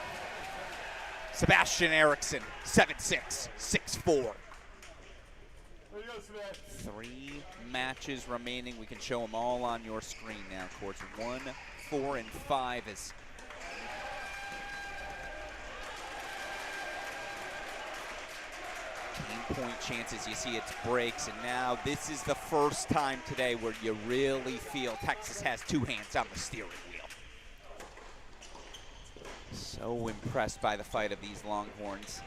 Sebastian Erickson, 7-6, 6-4. 3 matches remaining. We can show them all on your screen now. Courts 1, 4, and 5 is game point chances. You see it's breaks, and now this is the first time today where you really feel Texas has 2 hands on the steering wheel. So impressed by the fight of these Longhorns.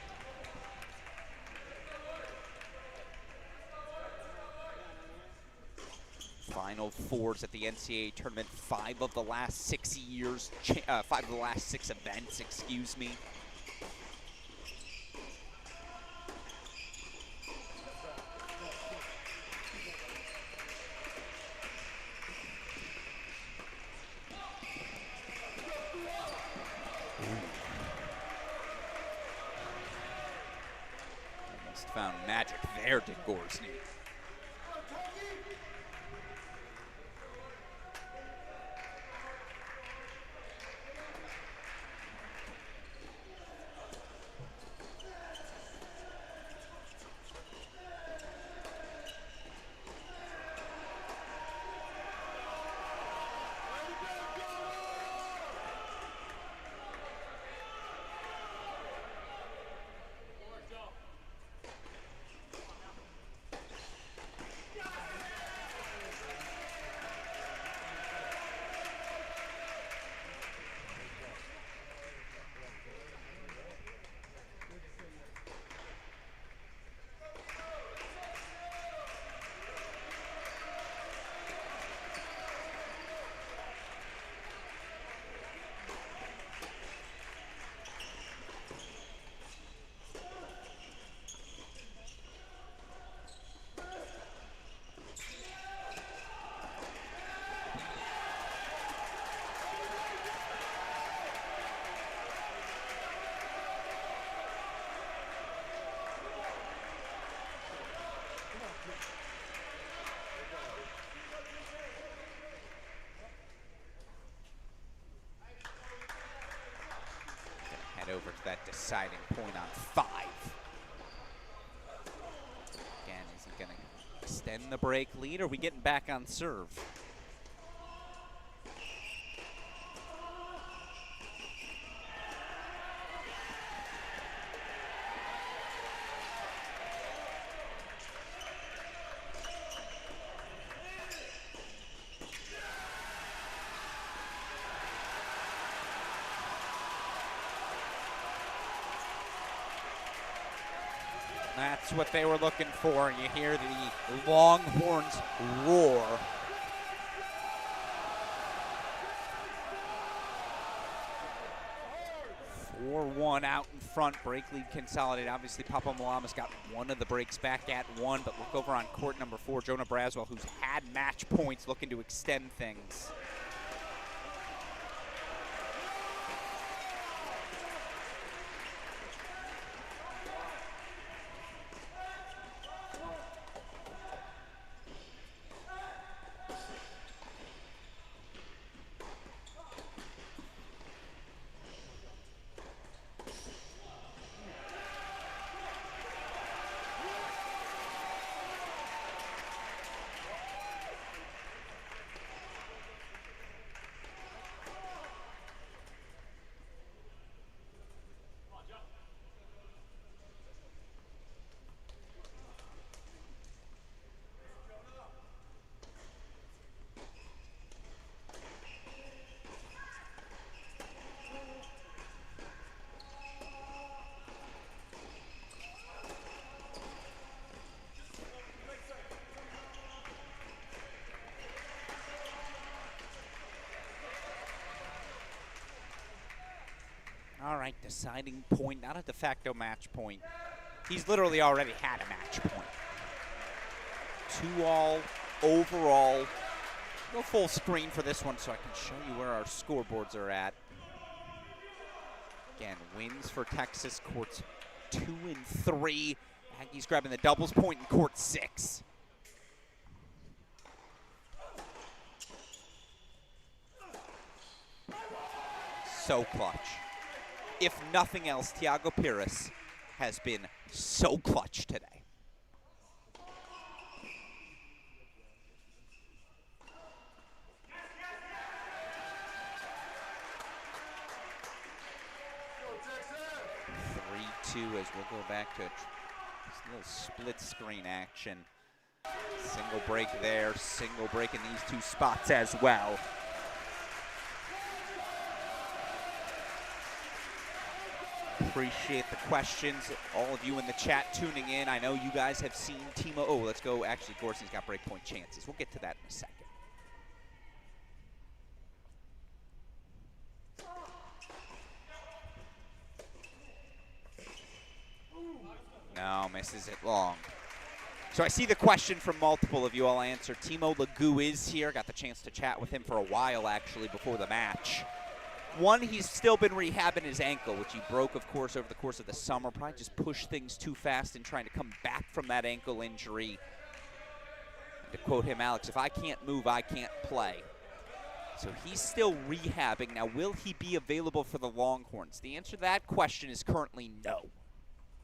Final 4s at the NCAA tournament. 5 of the last 6 years, 5 of the last 6 events, excuse me. found magic there, did Gorsny. Over to that deciding point on 5. Again, is he going to extend the break lead, or are we getting back on serve? That's what they were looking for. You hear the Longhorns roar. One out in front, break lead consolidated. Obviously, Papa Malama's got one of the breaks back at 1, but look over on court number 4, Jonah Braswell, who's had match points, looking to extend things. All right, deciding point, not a de facto match point. He's literally already had a match point. 2-all overall. Go full screen for this one so I can show you where our scoreboards are at. Again, wins for Texas, courts 2 and 3. Aggies grabbing the doubles point in court 6. So clutch. If nothing else, Tiago Pires has been so clutch today. As we'll go back to a little split screen action. Single break there, single break in these 2 spots as well. Appreciate the questions, all of you in the chat tuning in. I know you guys have seen Timo. Oh, let's go. Actually, Gorsny's got breakpoint chances. We'll get to that in a second. No, misses it long. So I see the question from multiple of you. I'll answer. Timo Lagu is here. Got the chance to chat with him for a while, actually, before the match. One, he's still been rehabbing his ankle, which he broke, of course, over the course of the summer. Probably just pushed things too fast in trying to come back from that ankle injury. To quote him, Alex, if I can't move, I can't play. So he's still rehabbing. Now, will he be available for the Longhorns? The answer to that question is currently no.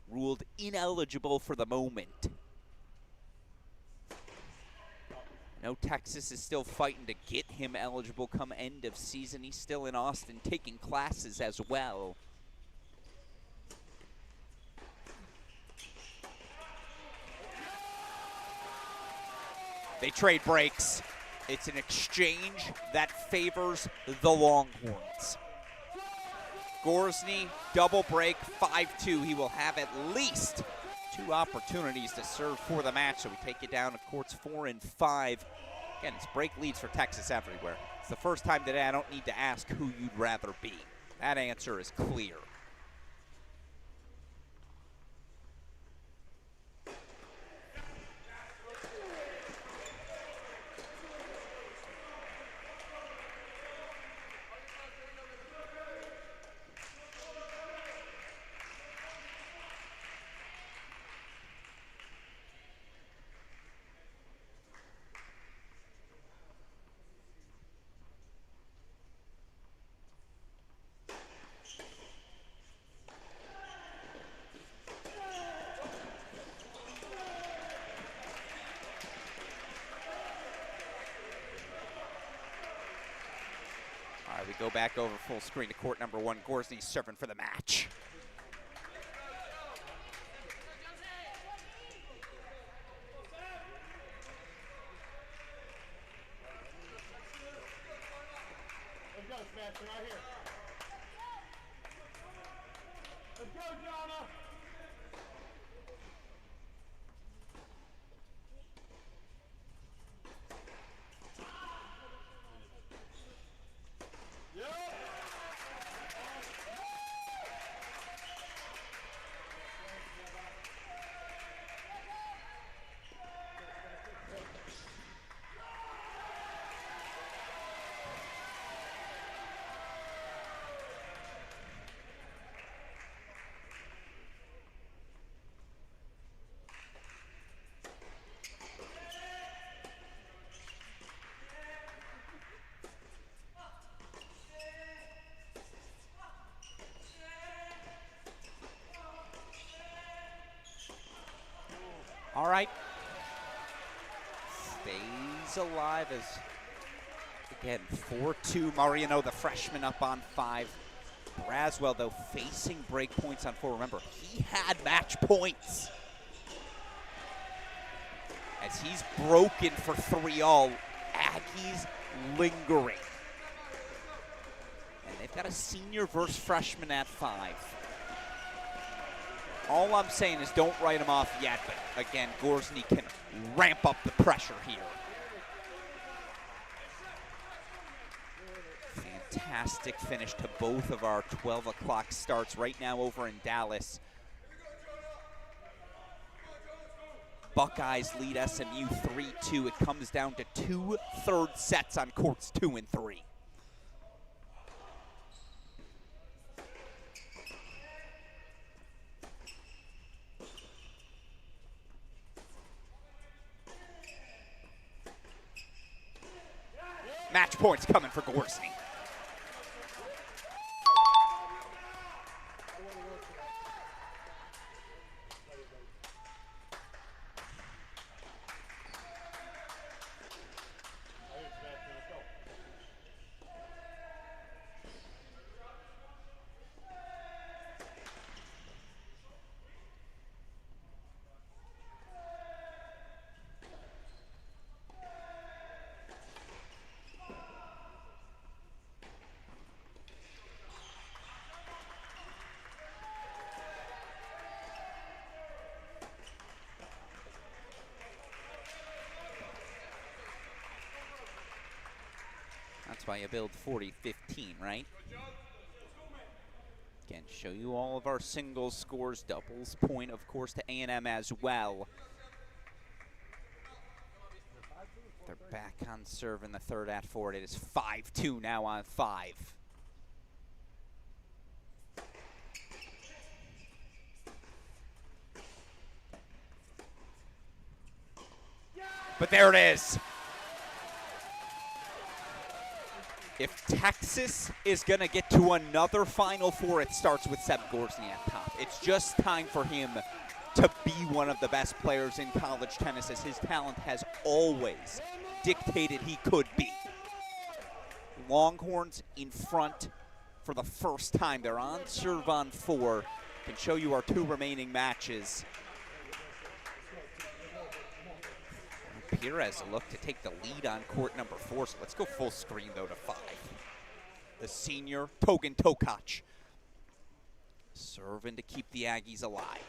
Ruled ineligible for the moment. No, Texas is still fighting to get him eligible come end of season. He's still in Austin taking classes as well. They trade breaks. It's an exchange that favors the Longhorns. Gorsny, double break, 5-2. He will have at least 2 opportunities to serve for the match, so we take it down to courts 4 and 5. Again, it's break leads for Texas everywhere. It's the first time today I don't need to ask who you'd rather be. That answer is clear. We go back over full screen to court number 1. Gorsny serving for the match. Let's go, Sebastian, right here. Let's go, Jonah. All right. Stays alive as, again, 4-2. Mariano, the freshman, up on 5. Braswell, though, facing break points on 4. Remember, he had match points. As he's broken for 3-all, Aggies lingering. And they've got a senior versus freshman at 5. All I'm saying is don't write him off yet, but again, Gorsny can ramp up the pressure here. Fantastic finish to both of our 12 o'clock starts right now over in Dallas. Buckeyes lead SMU 3-2. It comes down to 2 third sets on courts 2 and 3. Match points coming for Gorsny. That's why you build 40-15, right? Again, show you all of our singles scores, doubles point, of course, to A&M as well. They're back on serve in the third at 4. It is 5-2 now on 5. But there it is. If Texas is going to get to another Final Four, it starts with Seb Gorsny at top. It's just time for him to be one of the best players in college tennis, as his talent has always dictated he could be. Longhorns in front for the first time. They're on serve on 4. Can show you our 2 remaining matches. Perez look to take the lead on court number 4, so let's go full screen though to 5. The senior, Togan Tokac, serving to keep the Aggies alive.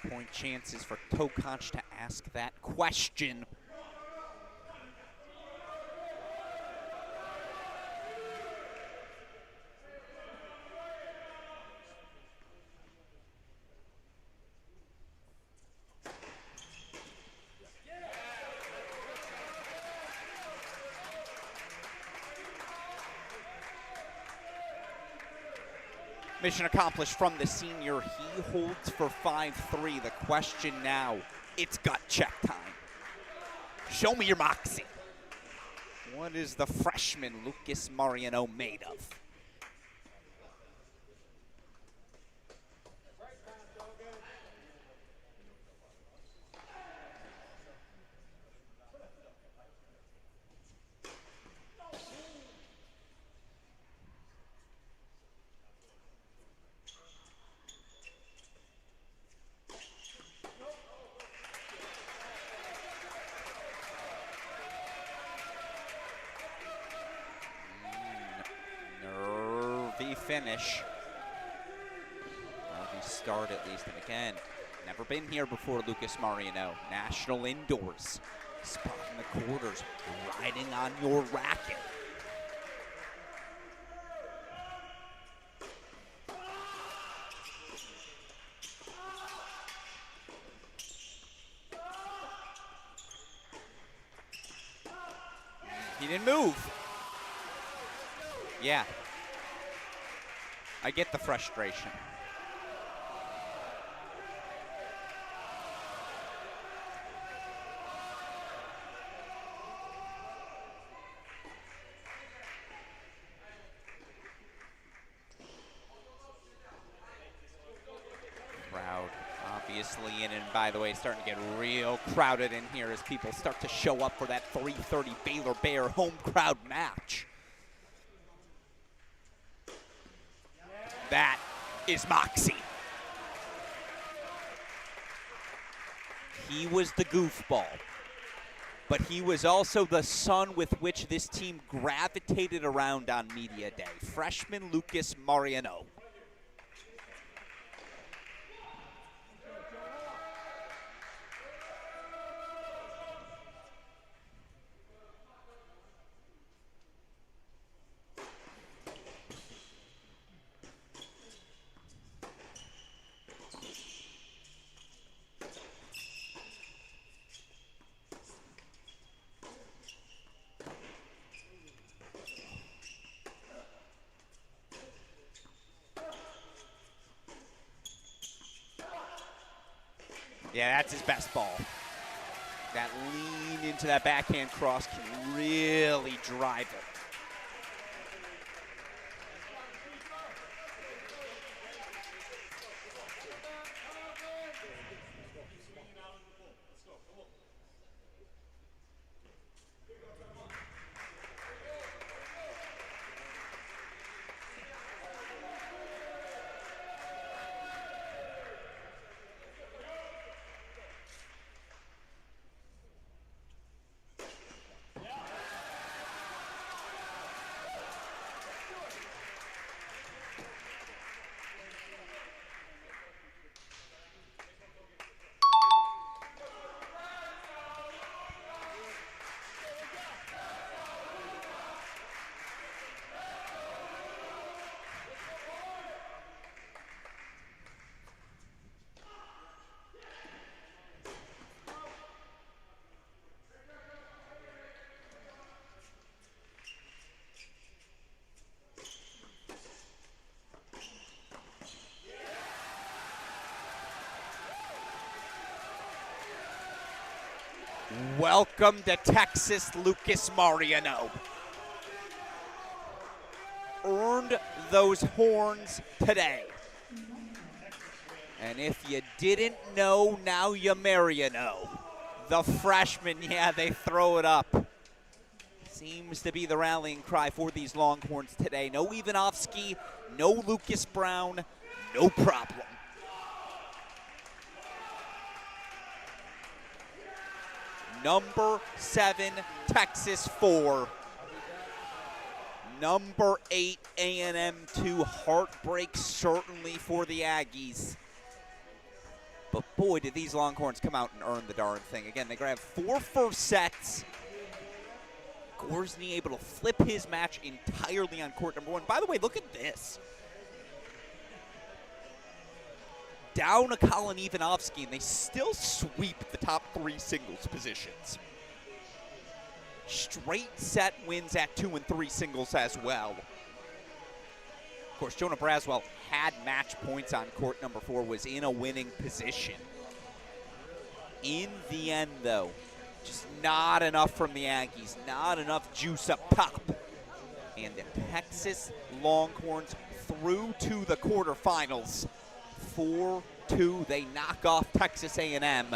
Point chances for Tokac to ask that question. Mission accomplished from the senior. He holds for 5-3. The question now, it's gut check time. Show me your moxie. What is the freshman Lucas Mariano made of? Finish. Nervy start at least, and again, never been here before Lucas Mariano. National indoors, spot in the quarters, riding on your racket. He didn't move. Yeah. I get the frustration. Crowd obviously in, and by the way, starting to get real crowded in here as people start to show up for that 3:30 Baylor Bear home crowd match. That is Moxie. He was the goofball, but he was also the son with which this team gravitated around on media day. Freshman Lucas Mariano. Yeah, that's his best ball. That lean into that backhand cross can really drive it. Welcome to Texas, Lucas Mariano. Earned those horns today. And if you didn't know, now you Mariano. The freshman, yeah, they throw it up. Seems to be the rallying cry for these Longhorns today. No Ivanovsky, no Lucas Brown, no problem. Number 7, Texas 4. Number 8, A&M 2. Heartbreak certainly for the Aggies. But boy, did these Longhorns come out and earn the darn thing. Again, they grab 4 first sets. Gorsny able to flip his match entirely on court number 1. By the way, look at this. Down a Colin Ivanovsky, and they still sweep the top 3 singles positions. Straight set wins at 2 and 3 singles as well. Of course, Jonah Braswell had match points on court number 4, was in a winning position. In the end, though, just not enough from the Aggies, not enough juice up top. And the Texas Longhorns through to the quarterfinals. 4-2, they knock off Texas A&M.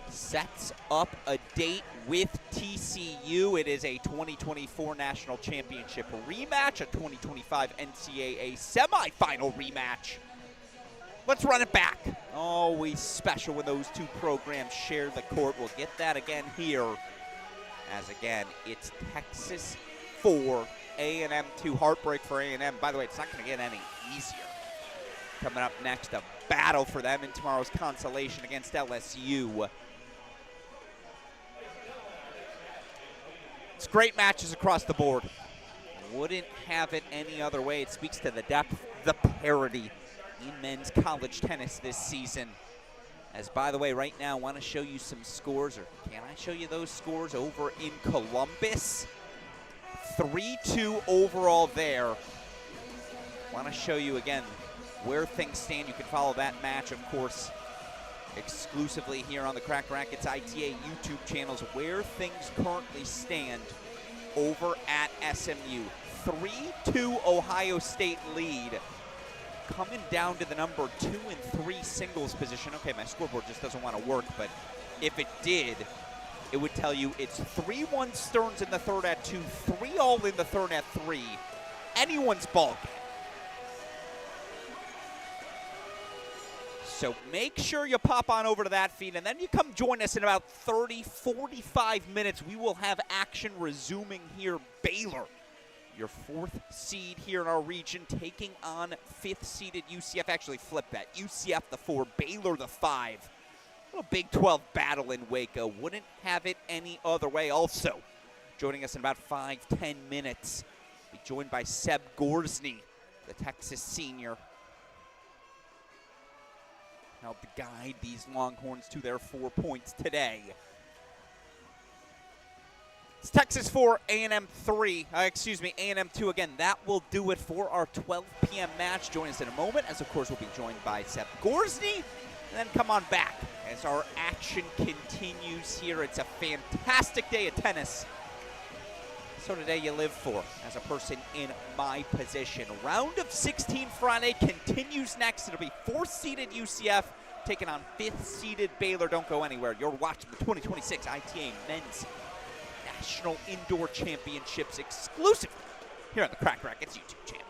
Sets up a date with TCU. It is a 2024 National Championship rematch, a 2025 NCAA semifinal rematch. Let's run it back. Always special when those two programs share the court. We'll get that again here. As again, it's Texas 4, A&M 2. Heartbreak for A&M. By the way, it's not going to get any easier. Coming up next, a battle for them in tomorrow's consolation against LSU. It's great matches across the board. Wouldn't have it any other way. It speaks to the depth, the parity in men's college tennis this season. As, by the way, right now, I want to show you some scores, or can I show you those scores over in Columbus? 3-2 overall there. Want to show you again where things stand. You can follow that match, of course, exclusively here on the Cracked Rackets ITA YouTube channels, where things currently stand over at SMU. 3-2 Ohio State lead. Coming down to the number 2 and 3 singles position. Okay, my scoreboard just doesn't want to work, but if it did, it would tell you it's 3-1 Stearns in the third at 2, 3-all in the third at 3. Anyone's ball game. So make sure you pop on over to that feed, and then you come join us in about 30, 45 minutes. We will have action resuming here. Baylor, your 4th seed here in our region, taking on 5th-seeded UCF. Actually, flip that. UCF the 4, Baylor the 5. A little Big 12 battle in Waco. Wouldn't have it any other way. Also, joining us in about 5-10 minutes, be joined by Seb Gorsny, the Texas senior. Help to guide these Longhorns to their 4 points today. It's Texas 4, A&M 3, A&M 2 again. That will do it for our 12 p.m. match. Join us in a moment, as of course we'll be joined by Seb Gorsny. And then come on back as our action continues here. It's a fantastic day of tennis. So today you live for as a person in my position. Round of 16 Friday continues next. It'll be 4th-seeded UCF taking on 5th-seeded Baylor. Don't go anywhere. You're watching the 2026 ITA Men's National Indoor Championships exclusively here on the Crack Rackets YouTube channel.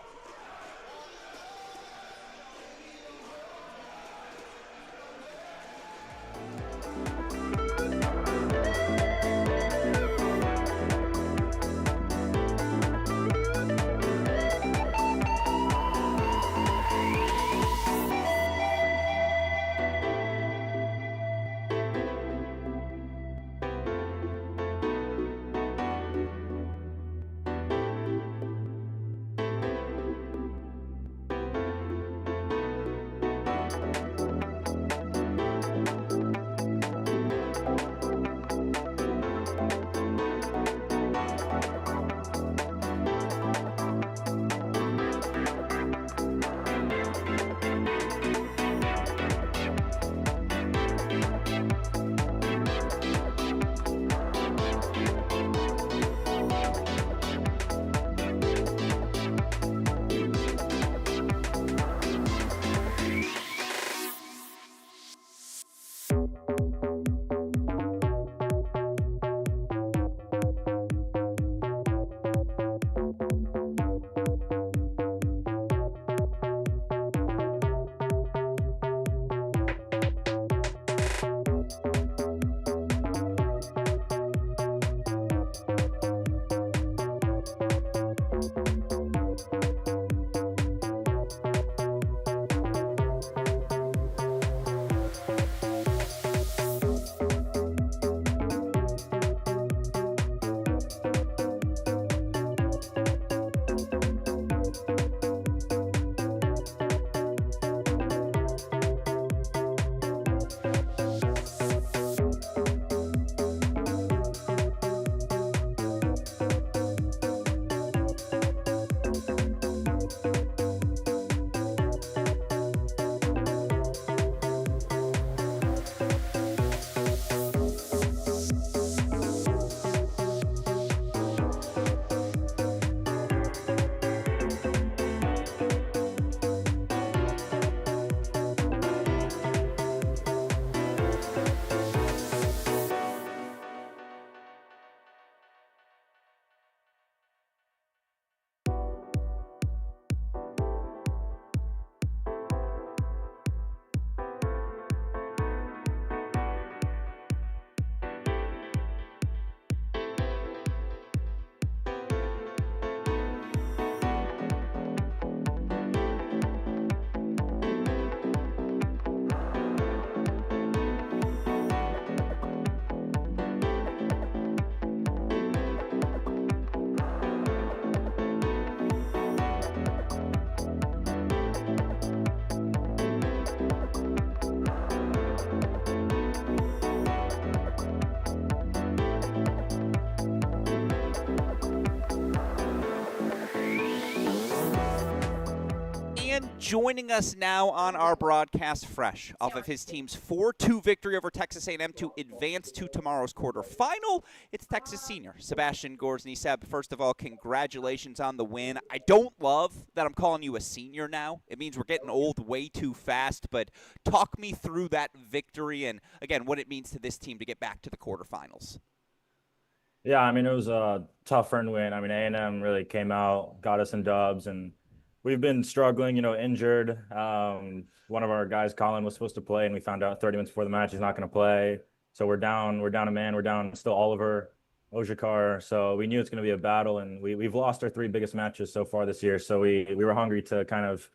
And joining us now on our broadcast fresh off of his team's 4-2 victory over Texas A&M to advance to tomorrow's quarterfinal, it's Texas senior Sebastian Gorsny. Seb, first of all, congratulations on the win. I don't love that I'm calling you a senior now. It means we're getting old way too fast, but talk me through that victory and, again, what it means to this team to get back to the quarterfinals. Yeah, I mean, it was a tough earned win. I mean, A&M really came out, got us in dubs, and we've been struggling, injured. One of our guys, Colin, was supposed to play, and we found out 30 minutes before the match he's not going to play. So we're down a man. We're down still Oliver, Ojakar. So we knew it's going to be a battle, and we've lost our 3 biggest matches so far this year. So we were hungry to kind of,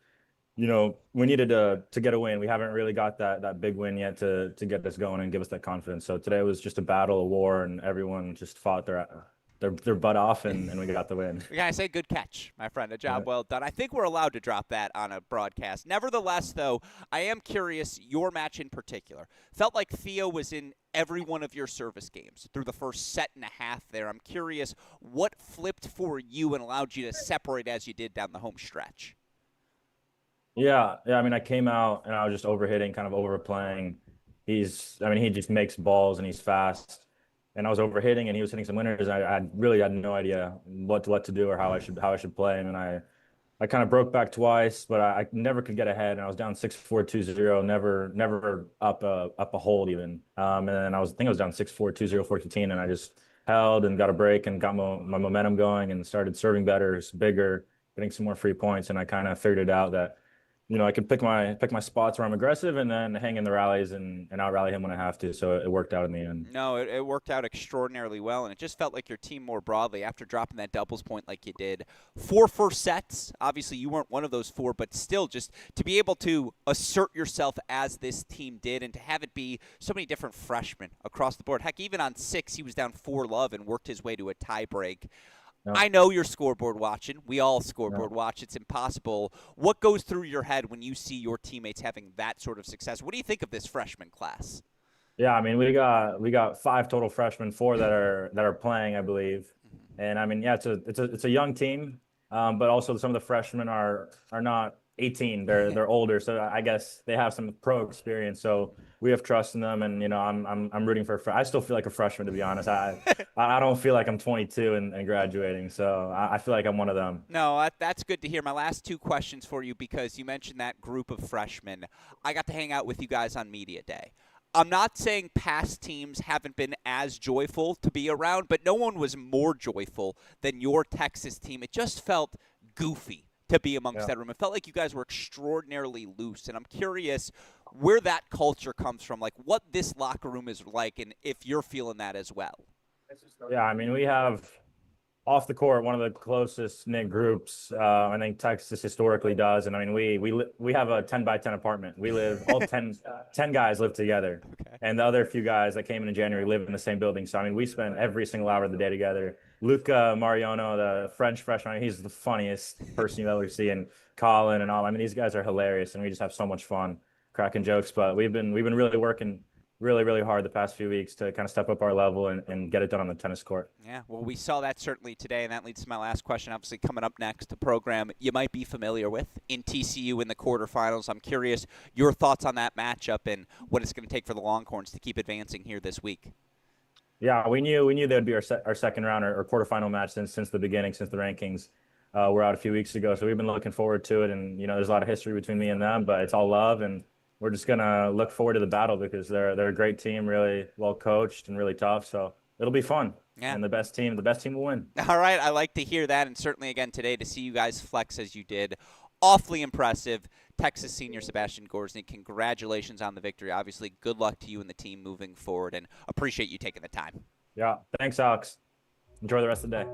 we needed to get a win. We haven't really got that big win yet to get us going and give us that confidence. So today was just a battle, a war, and everyone just fought their butt off, and we got the win. We gotta say good catch, my friend. A job well done. I think we're allowed to drop that on a broadcast. Nevertheless, though, I am curious, your match in particular. Felt like Theo was in every one of your service games through the first set and a half there. I'm curious what flipped for you and allowed you to separate as you did down the home stretch. Yeah. I mean, I came out and I was just overhitting, kind of overplaying. he just makes balls and he's fast. And I was overhitting and he was hitting some winners. I really had no idea what to do or how I should play him. And I kind of broke back twice, but I never could get ahead. And I was down 6-4, 2-0, never up a hold even. And then I think I was down 6-4, 2-0, 4-15, and I just held and got a break and got my momentum going and started serving better, bigger, getting some more free points. And I kind of figured it out that, I can pick my spots where I'm aggressive and then hang in the rallies and out rally him when I have to. So it worked out in the end. No, it worked out extraordinarily well, and it just felt like your team more broadly after dropping that doubles point like you did. 4 first sets. Obviously, you weren't one of those 4, but still just to be able to assert yourself as this team did and to have it be so many different freshmen across the board. Heck, even on 6, he was down 4-love and worked his way to a tie break. No. I know you're scoreboard watching. We all scoreboard watch. It's impossible. What goes through your head when you see your teammates having that sort of success? What do you think of this freshman class? Yeah, I mean, we got 5 total freshmen, 4 that are playing, I believe. And I mean, yeah, it's a young team, but also some of the freshmen are not 18. They're older, so I guess they have some pro experience. So we have trust in them, and I'm rooting for. I still feel like a freshman, to be honest. I don't feel like I'm 22 and graduating, so I feel like I'm one of them. No, that's good to hear. My last 2 questions for you, because you mentioned that group of freshmen. I got to hang out with you guys on media day. I'm not saying past teams haven't been as joyful to be around, but no one was more joyful than your Texas team. It just felt goofy to be amongst that room. It felt like you guys were extraordinarily loose, and I'm curious where that culture comes from, like what this locker room is like, and if you're feeling that as well. Yeah, I mean, we have off the court one of the closest knit groups I think Texas historically does, and I mean we have a 10-by-10 apartment. We live all 10 guys live together, and the other few guys that came in January live in the same building. So I mean we spend every single hour of the day together. Luca Mariano, the French freshman, he's the funniest person you'll ever see, and Colin and all. I mean these guys are hilarious, and we just have so much fun cracking jokes. But we've been really working really hard the past few weeks to kind of step up our level and get it done on the tennis court. Yeah, well, we saw that certainly today, and that leads to my last question. Obviously, coming up next, a program you might be familiar with in TCU in the quarterfinals. I'm curious your thoughts on that matchup and what it's going to take for the Longhorns to keep advancing here this week. Yeah, we knew that would be our second round or quarterfinal match since the beginning, since the rankings were out a few weeks ago. So we've been looking forward to it, and there's a lot of history between me and them, but it's all love, and we're just going to look forward to the battle because they're a great team, really well coached and really tough. So it'll be fun. Yeah. And the best team will win. All right. I like to hear that. And certainly again today to see you guys flex as you did. Awfully impressive. Texas senior Sebastian Gorsny, congratulations on the victory. Obviously, good luck to you and the team moving forward, and appreciate you taking the time. Yeah. Thanks, Alex. Enjoy the rest of the day.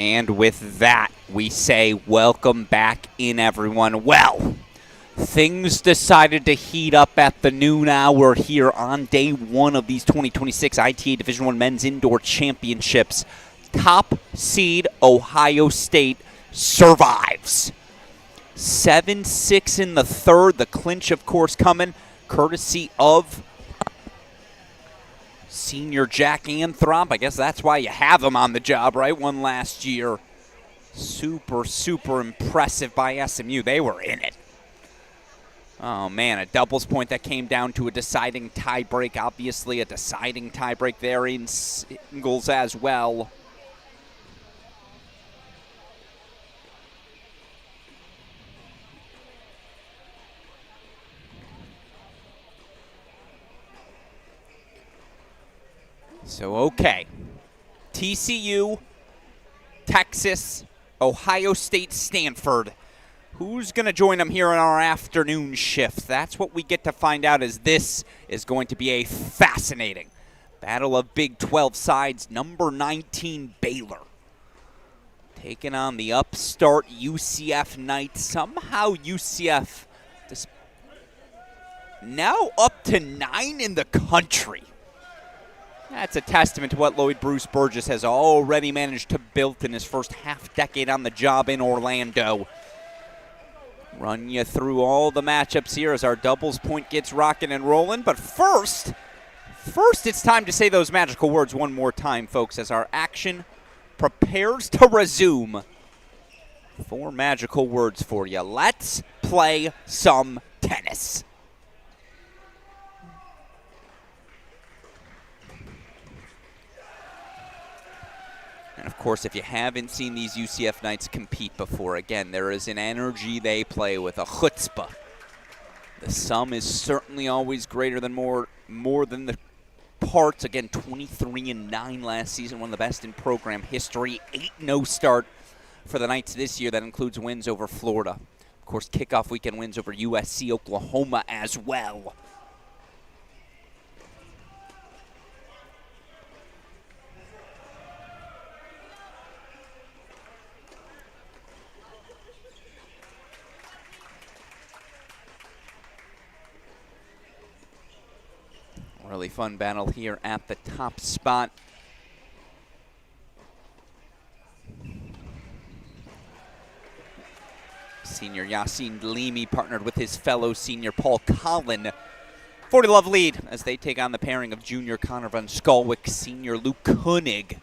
And with that, we say welcome back in, everyone. Well, things decided to heat up at the noon hour here on day one of these 2026 ITA Division I Men's Indoor Championships. Top seed Ohio State survives. 7-6 in the third. The clinch, of course, coming courtesy of senior Jack Anthrop. I guess that's why you have him on the job, right? Won last year. Super, super impressive by SMU. They were in it. Oh, man, a doubles point that came down to a deciding tiebreak. Obviously, a deciding tiebreak there in singles as well. So, okay. TCU, Texas, Ohio State, Stanford. Who's going to join them here in our afternoon shift? That's what we get to find out, as this is going to be a fascinating battle of Big 12 sides. Number 19, Baylor, taking on the upstart UCF Knights. Somehow UCF now up to 9 in the country. That's a testament to what Lloyd Bruce Burgess has already managed to build in his first half decade on the job in Orlando. Run you through all the matchups here as our doubles point gets rocking and rolling. But first it's time to say those magical words one more time, folks, as our action prepares to resume. 4 magical words for you. Let's play some tennis. And, of course, if you haven't seen these UCF Knights compete before, again, there is an energy they play with, a chutzpah. The sum is certainly always greater than more than the parts. Again, 23-9 last season, one of the best in program history. 8-0 start for the Knights this year. That includes wins over Florida. Of course, kickoff weekend wins over USC, Oklahoma as well. Really fun battle here at the top spot. Senior Yassine Delimi partnered with his fellow senior Paul Collin. 40-love lead as they take on the pairing of junior Connor Van Skalwyk, senior Luke Koenig.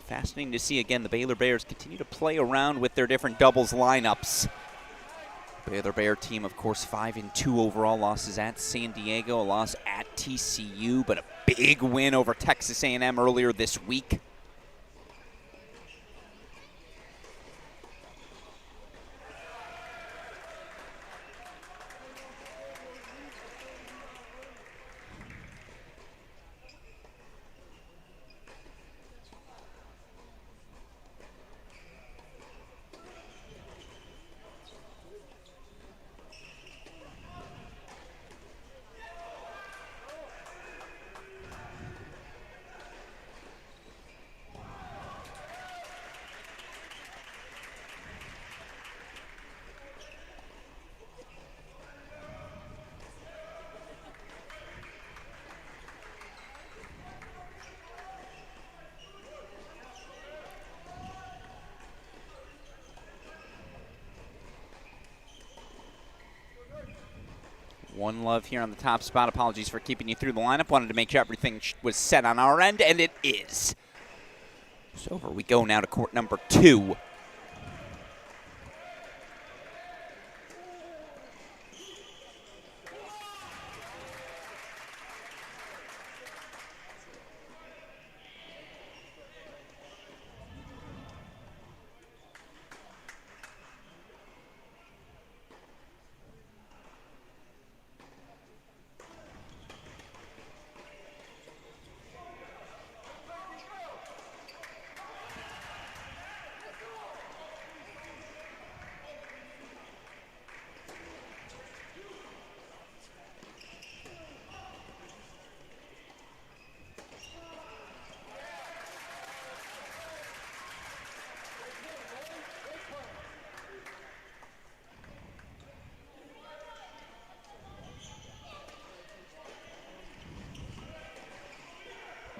Fascinating to see, again, the Baylor Bears continue to play around with their different doubles lineups. Baylor Bear team, of course, 5-2 overall. Losses at San Diego, a loss at TCU, but a big win over Texas A&M earlier this week. One love here on the top spot. Apologies for keeping you through the lineup. Wanted to make sure everything was set on our end, and it is. So over we go now to court number 2.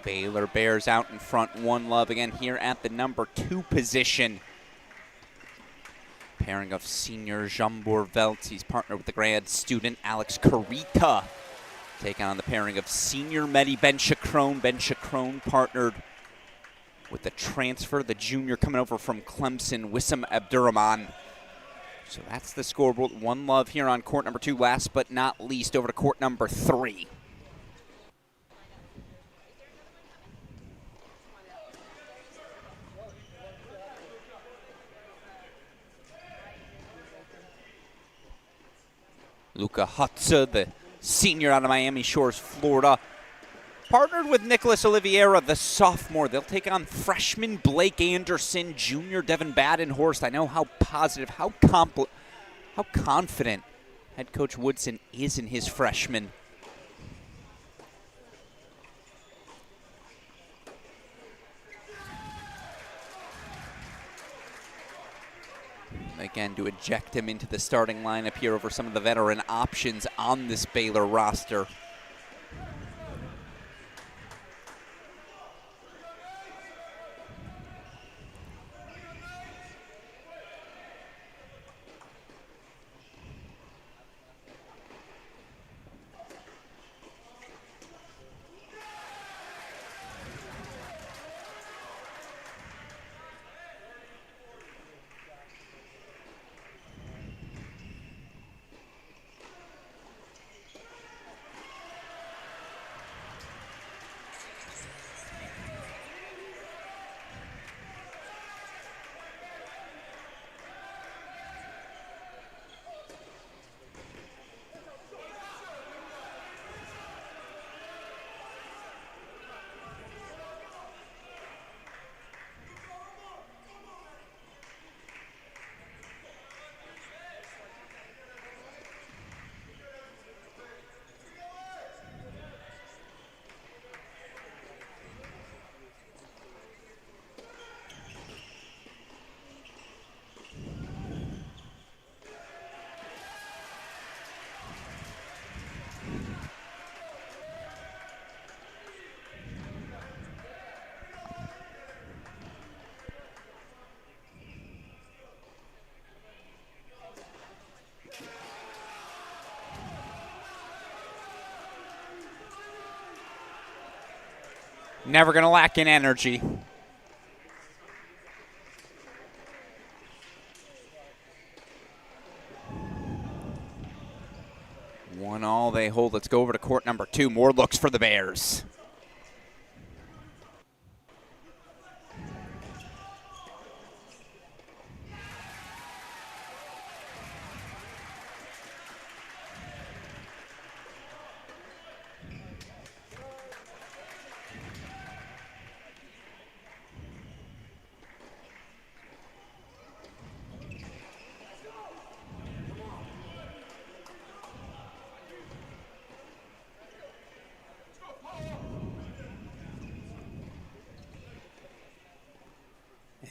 Baylor Bears out in front, 1-0 again here at the number 2 position. Pairing of senior Jambor Veltz, he's partnered with the grad student Alex Carita. Taking on the pairing of senior Mehdi Ben Chacron partnered with the transfer, the junior coming over from Clemson, Wissam Abdurrahman. So that's the scoreboard. 1-0 here on court number 2. Last but not least, over to court number 3. Luca Hutza, the senior out of Miami Shores, Florida, partnered with Nicholas Oliveira, the sophomore. They'll take on freshman Blake Anderson, junior Devin Badenhorst. I know how positive, how confident head coach Woodson is in his freshmen. Again, to eject him into the starting lineup here over some of the veteran options on this Baylor roster. Never going to lack in energy. One all they hold. Let's go over to court number 2. More looks for the Bears.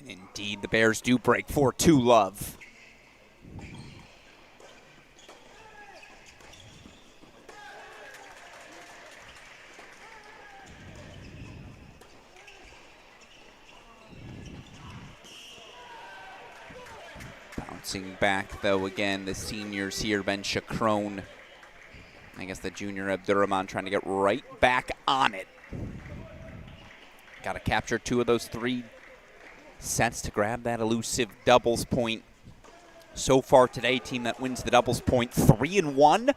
And indeed, the Bears do break 4-2 love. Bouncing back, though, again, the seniors here, Ben Chacron. I guess the junior Abdurrahman trying to get right back on it. Got to capture 2 of those 3 sets to grab that elusive doubles point. So far today, team that wins the doubles point 3-1.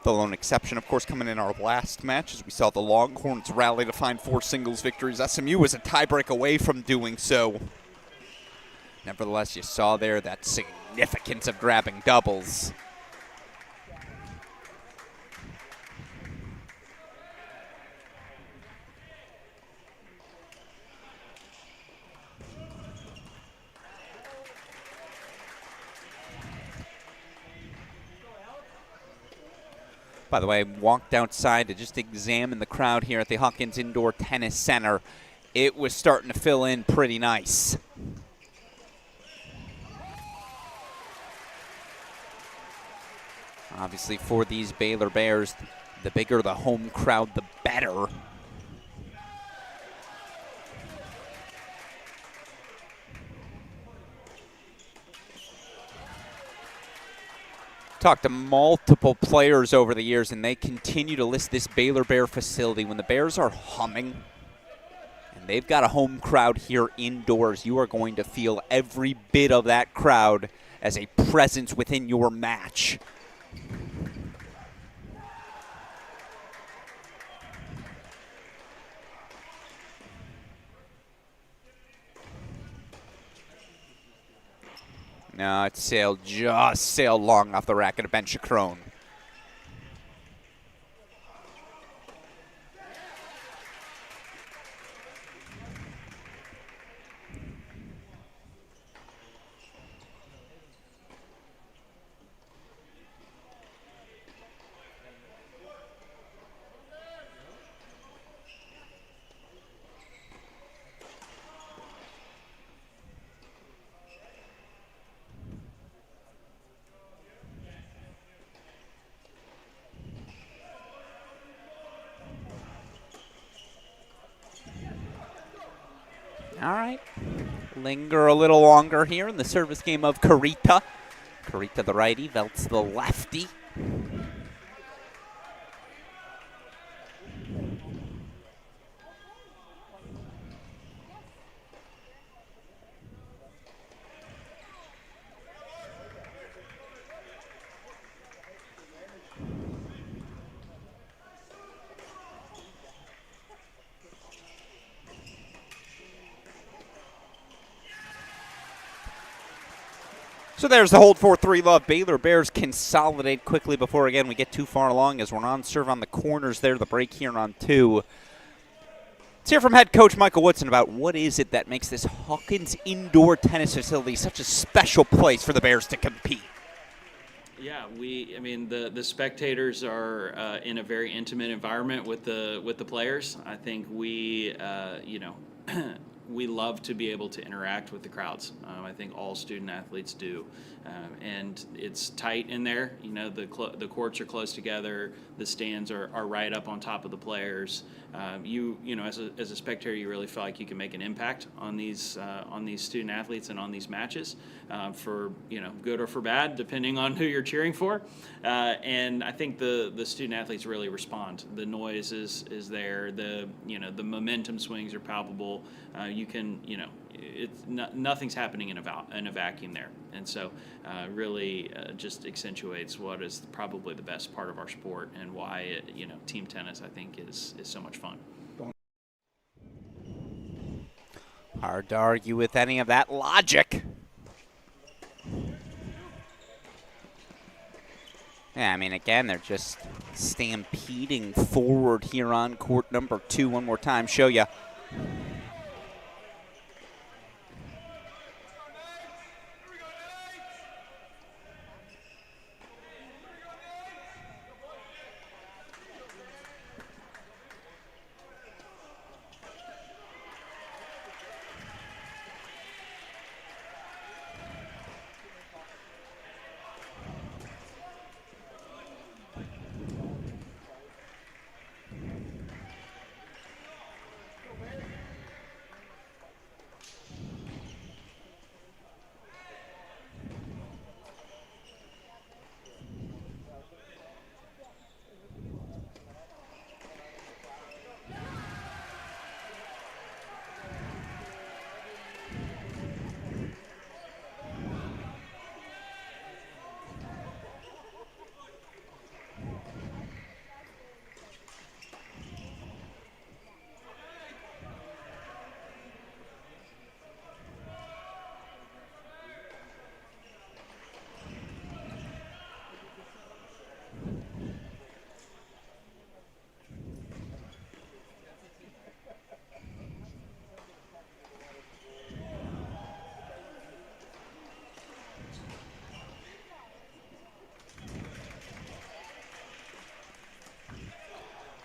The lone exception, of course, coming in our last match, as we saw the Longhorns rally to find 4 singles victories. SMU was a tiebreak away from doing so. Nevertheless, you saw there that significance of grabbing doubles. By the way, I walked outside to just examine the crowd here at the Hawkins Indoor Tennis Center. It was starting to fill in pretty nice. Obviously, for these Baylor Bears, the bigger the home crowd, the better. Talked to multiple players over the years, and they continue to list this Baylor Bear facility. When the Bears are humming, and they've got a home crowd here indoors, you are going to feel every bit of that crowd as a presence within your match. No, it just sailed long off the racket of Ben Chacron. All right. Linger a little longer here in the service game of Carita. Carita the righty, Veltz the lefty. So there's the hold 4-3 love. Baylor Bears consolidate quickly before, again, we get too far along as we're on serve on the corners there. The break here on 2. Let's hear from head coach Michael Woodson about what is it that makes this Hawkins indoor tennis facility such a special place for the Bears to compete. Yeah, I mean, the spectators are in a very intimate environment with the players. I think we, we love to be able to interact with the crowds. I think all student athletes do, and it's tight in there. You know, the courts are close together. The stands are right up on top of the players. You know, as a spectator, you really feel like you can make an impact on these student athletes and on these matches, for good or for bad, depending on who you're cheering for. And I think the student athletes really respond. The noise is there. The momentum swings are palpable. You can nothing's happening in a vacuum there, and so really just accentuates what is probably the best part of our sport and why team tennis I think is so much fun. Hard to argue with any of that logic. Yeah, I mean, again, they're just stampeding forward here on court number 2. One more time, show you.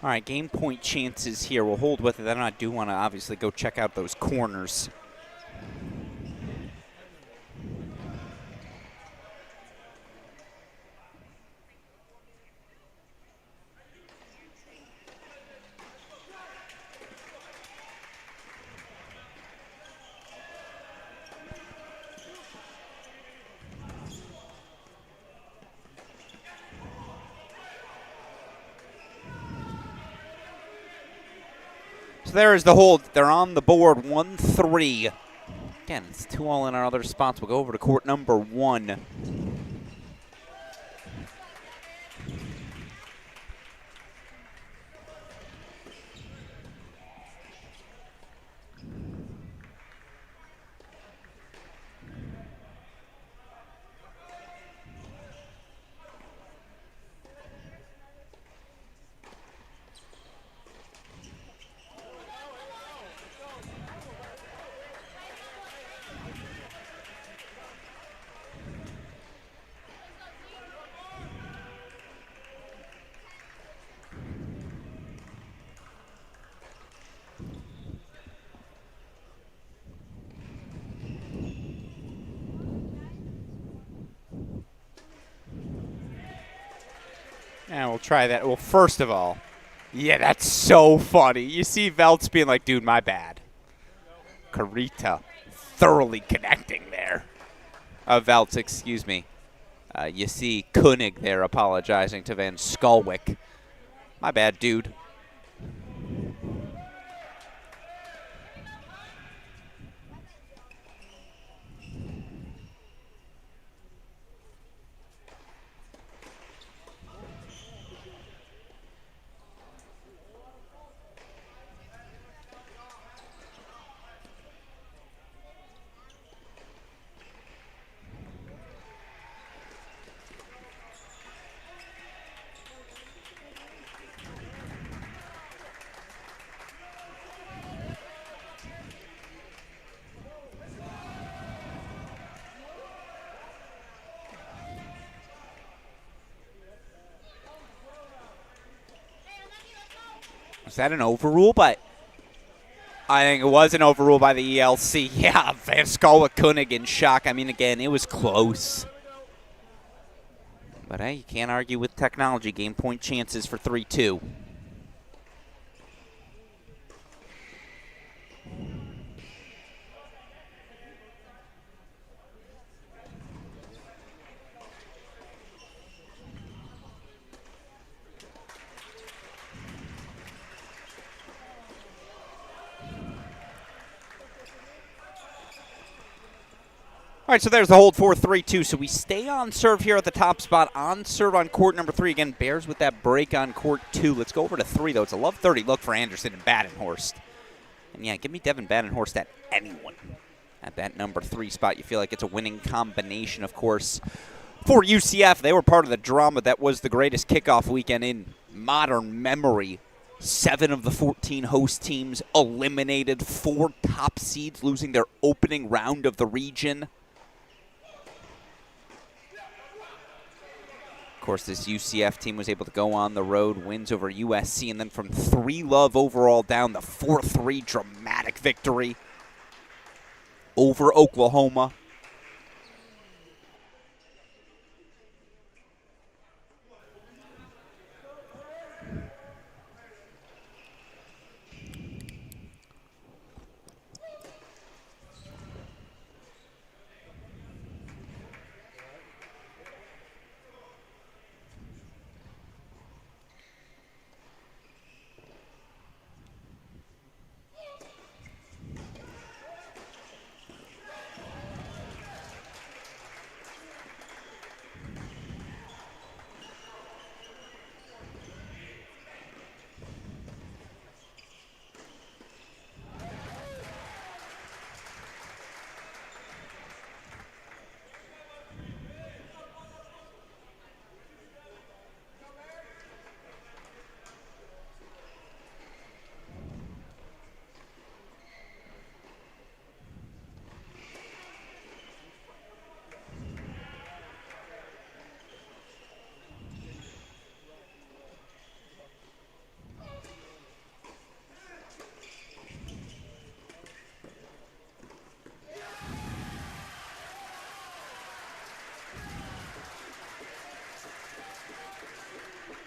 All right, game point chances here. We'll hold with it. Then I do want to obviously go check out those corners. there is the hold. They're on the board, 1-3. Again, it's 2 all in our other spots. We'll go over to court number 1. And we'll try that. Well, first of all, yeah, that's so funny. You see Veltz being like, dude, my bad. Carita thoroughly connecting there. Veltz, excuse me. You see Koenig there apologizing to Van Skalwyk. My bad, dude. Was that an overrule? But I think it was an overrule by the ELC. Yeah, Van Skalwyk Koenig in shock. I mean, again, it was close. But hey, you can't argue with technology. Game point chances for 3-2. All right, so there's the hold 4-3-2. So we stay on serve here at the top spot. On serve on court number 3. Again, Bears with that break on court 2. Let's go over to 3, though. It's a love 30 look for Anderson and Badenhorst. And, yeah, give me Devin Badenhorst at anyone at that number 3 spot. You feel like it's a winning combination, of course. For UCF, they were part of the drama that was the greatest kickoff weekend in modern memory. 7 of the 14 host teams eliminated. 4 top seeds losing their opening round of the region. Of course, this UCF team was able to go on the road, wins over USC, and then from 3-love overall down, the 4-3 dramatic victory over Oklahoma.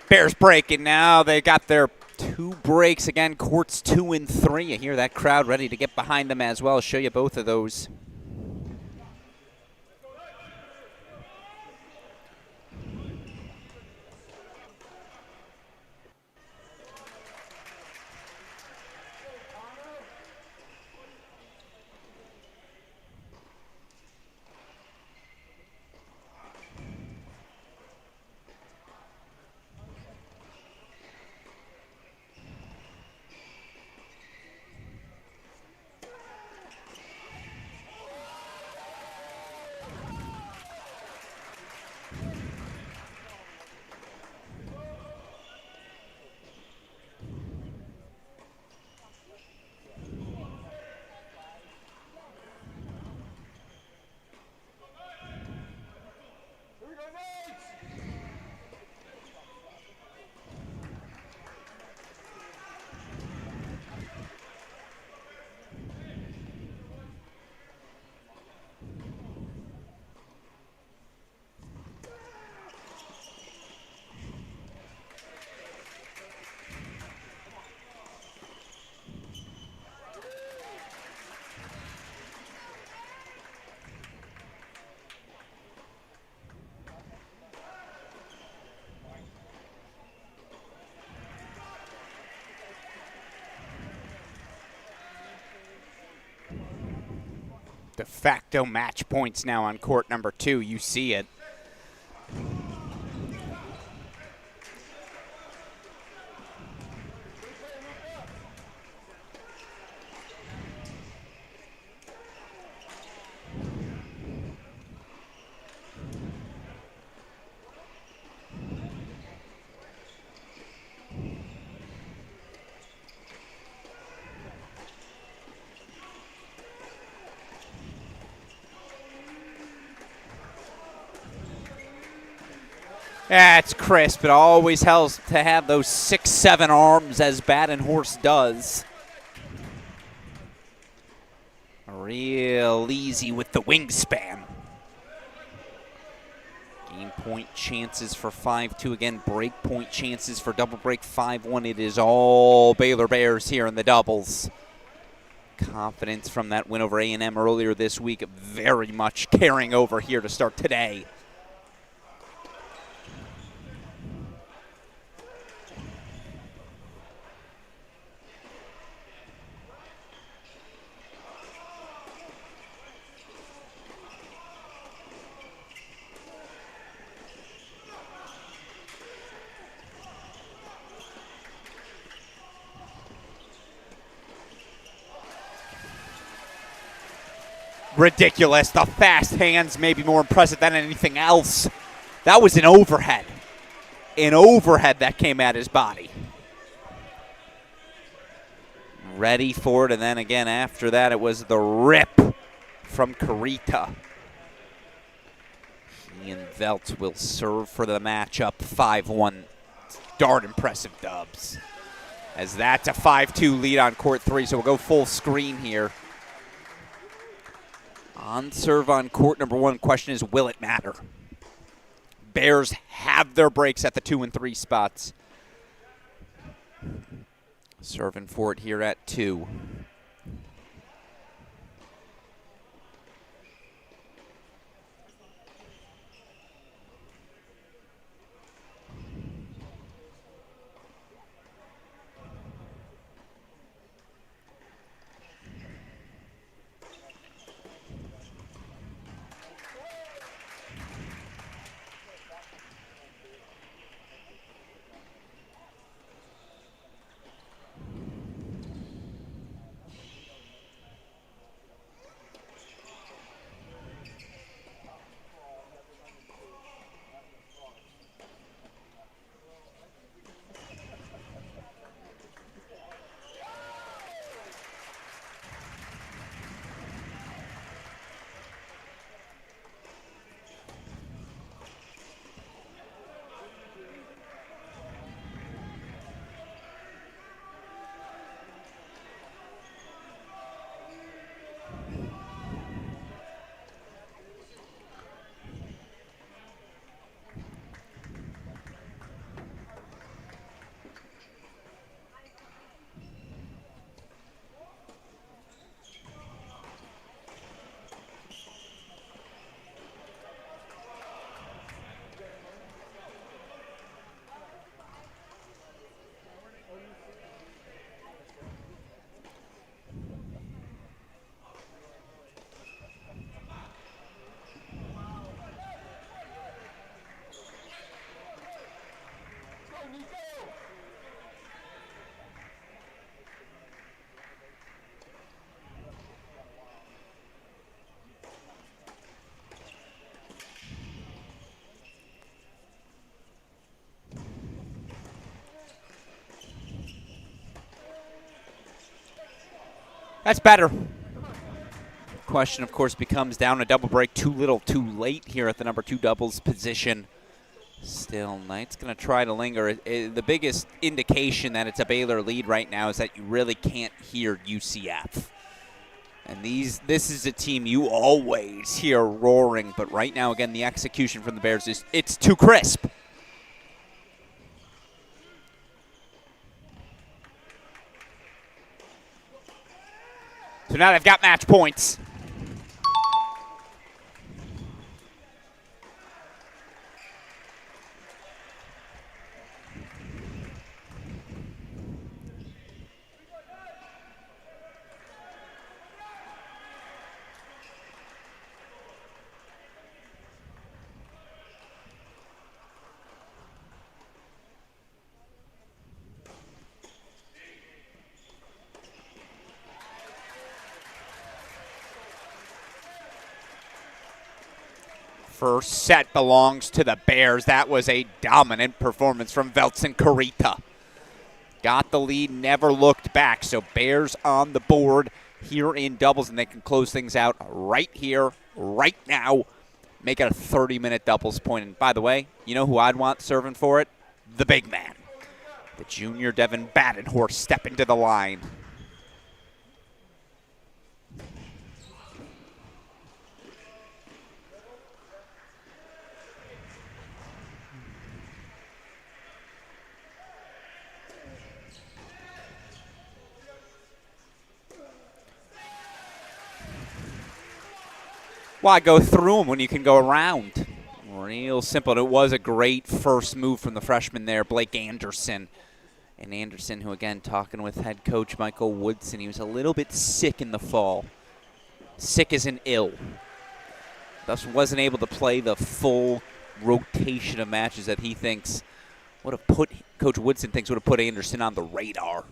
Bears break, and now they got their 2 breaks again. Courts 2 and 3. You hear that crowd ready to get behind them as well. I'll show you both of those. De facto match points now on court number 2. You see it. Yeah, it's crisp. It always helps to have those 6'7" arms as Badenhorst does. Real easy with the wingspan. Game point chances for 5-2. Again, break point chances for double break 5-1. It is all Baylor Bears here in the doubles. Confidence from that win over A&M earlier this week very much carrying over here to start today. Ridiculous. The fast hands may be more impressive than anything else. That was an overhead. An overhead that came at his body. Ready for it, and then again after that it was the rip from Carita. Ian Veltz will serve for the matchup. 5-1. Darn impressive dubs. As that's a 5-2 lead on court 3, so we'll go full screen here. On serve on court number 1. Question is, will it matter? Bears have their breaks at the 2 and 3 spots. Serving for it here at 2. That's better. Question, of course, becomes down a double break too little too late here at the number 2 doubles position. Still, Knight's going to try to linger. The biggest indication that it's a Baylor lead right now is that you really can't hear UCF. And this is a team you always hear roaring, but right now, again, the execution from the Bears it's too crisp. So now they've got match points. First set belongs to the Bears. That was a dominant performance from Veltsin Karita. Got the lead, never looked back. So Bears on the board here in doubles, and they can close things out right here, right now. Make it a 30-minute doubles point. And by the way, you know who I'd want serving for it? The big man. The junior Devin Badenhorst stepping to the line. Why go through them when you can go around? Real simple. It was a great first move from the freshman there, Blake Anderson. And Anderson, who again, talking with head coach Michael Woodson, he was a little bit sick in the fall. Sick as in ill. Thus wasn't able to play the full rotation of matches that he thinks would have put, Coach Woodson thinks would have put Anderson on the radar.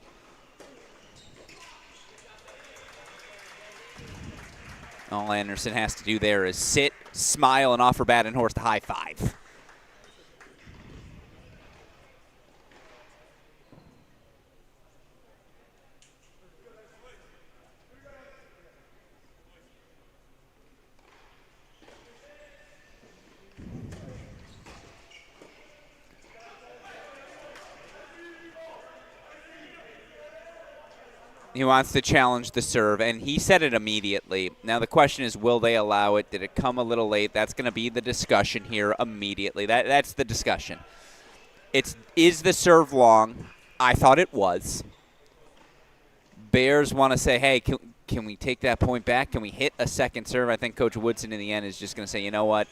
All Anderson has to do there is sit, smile, and offer Badenhorst a high five. He wants to challenge the serve, and he said it immediately. Now the question is, will they allow it? Did it come a little late? That's going to be the discussion here immediately. That's the discussion. Is the serve long? I thought it was. Bears want to say, hey, can we take that point back? Can we hit a second serve? I think Coach Woodson in the end is just going to say, you know what?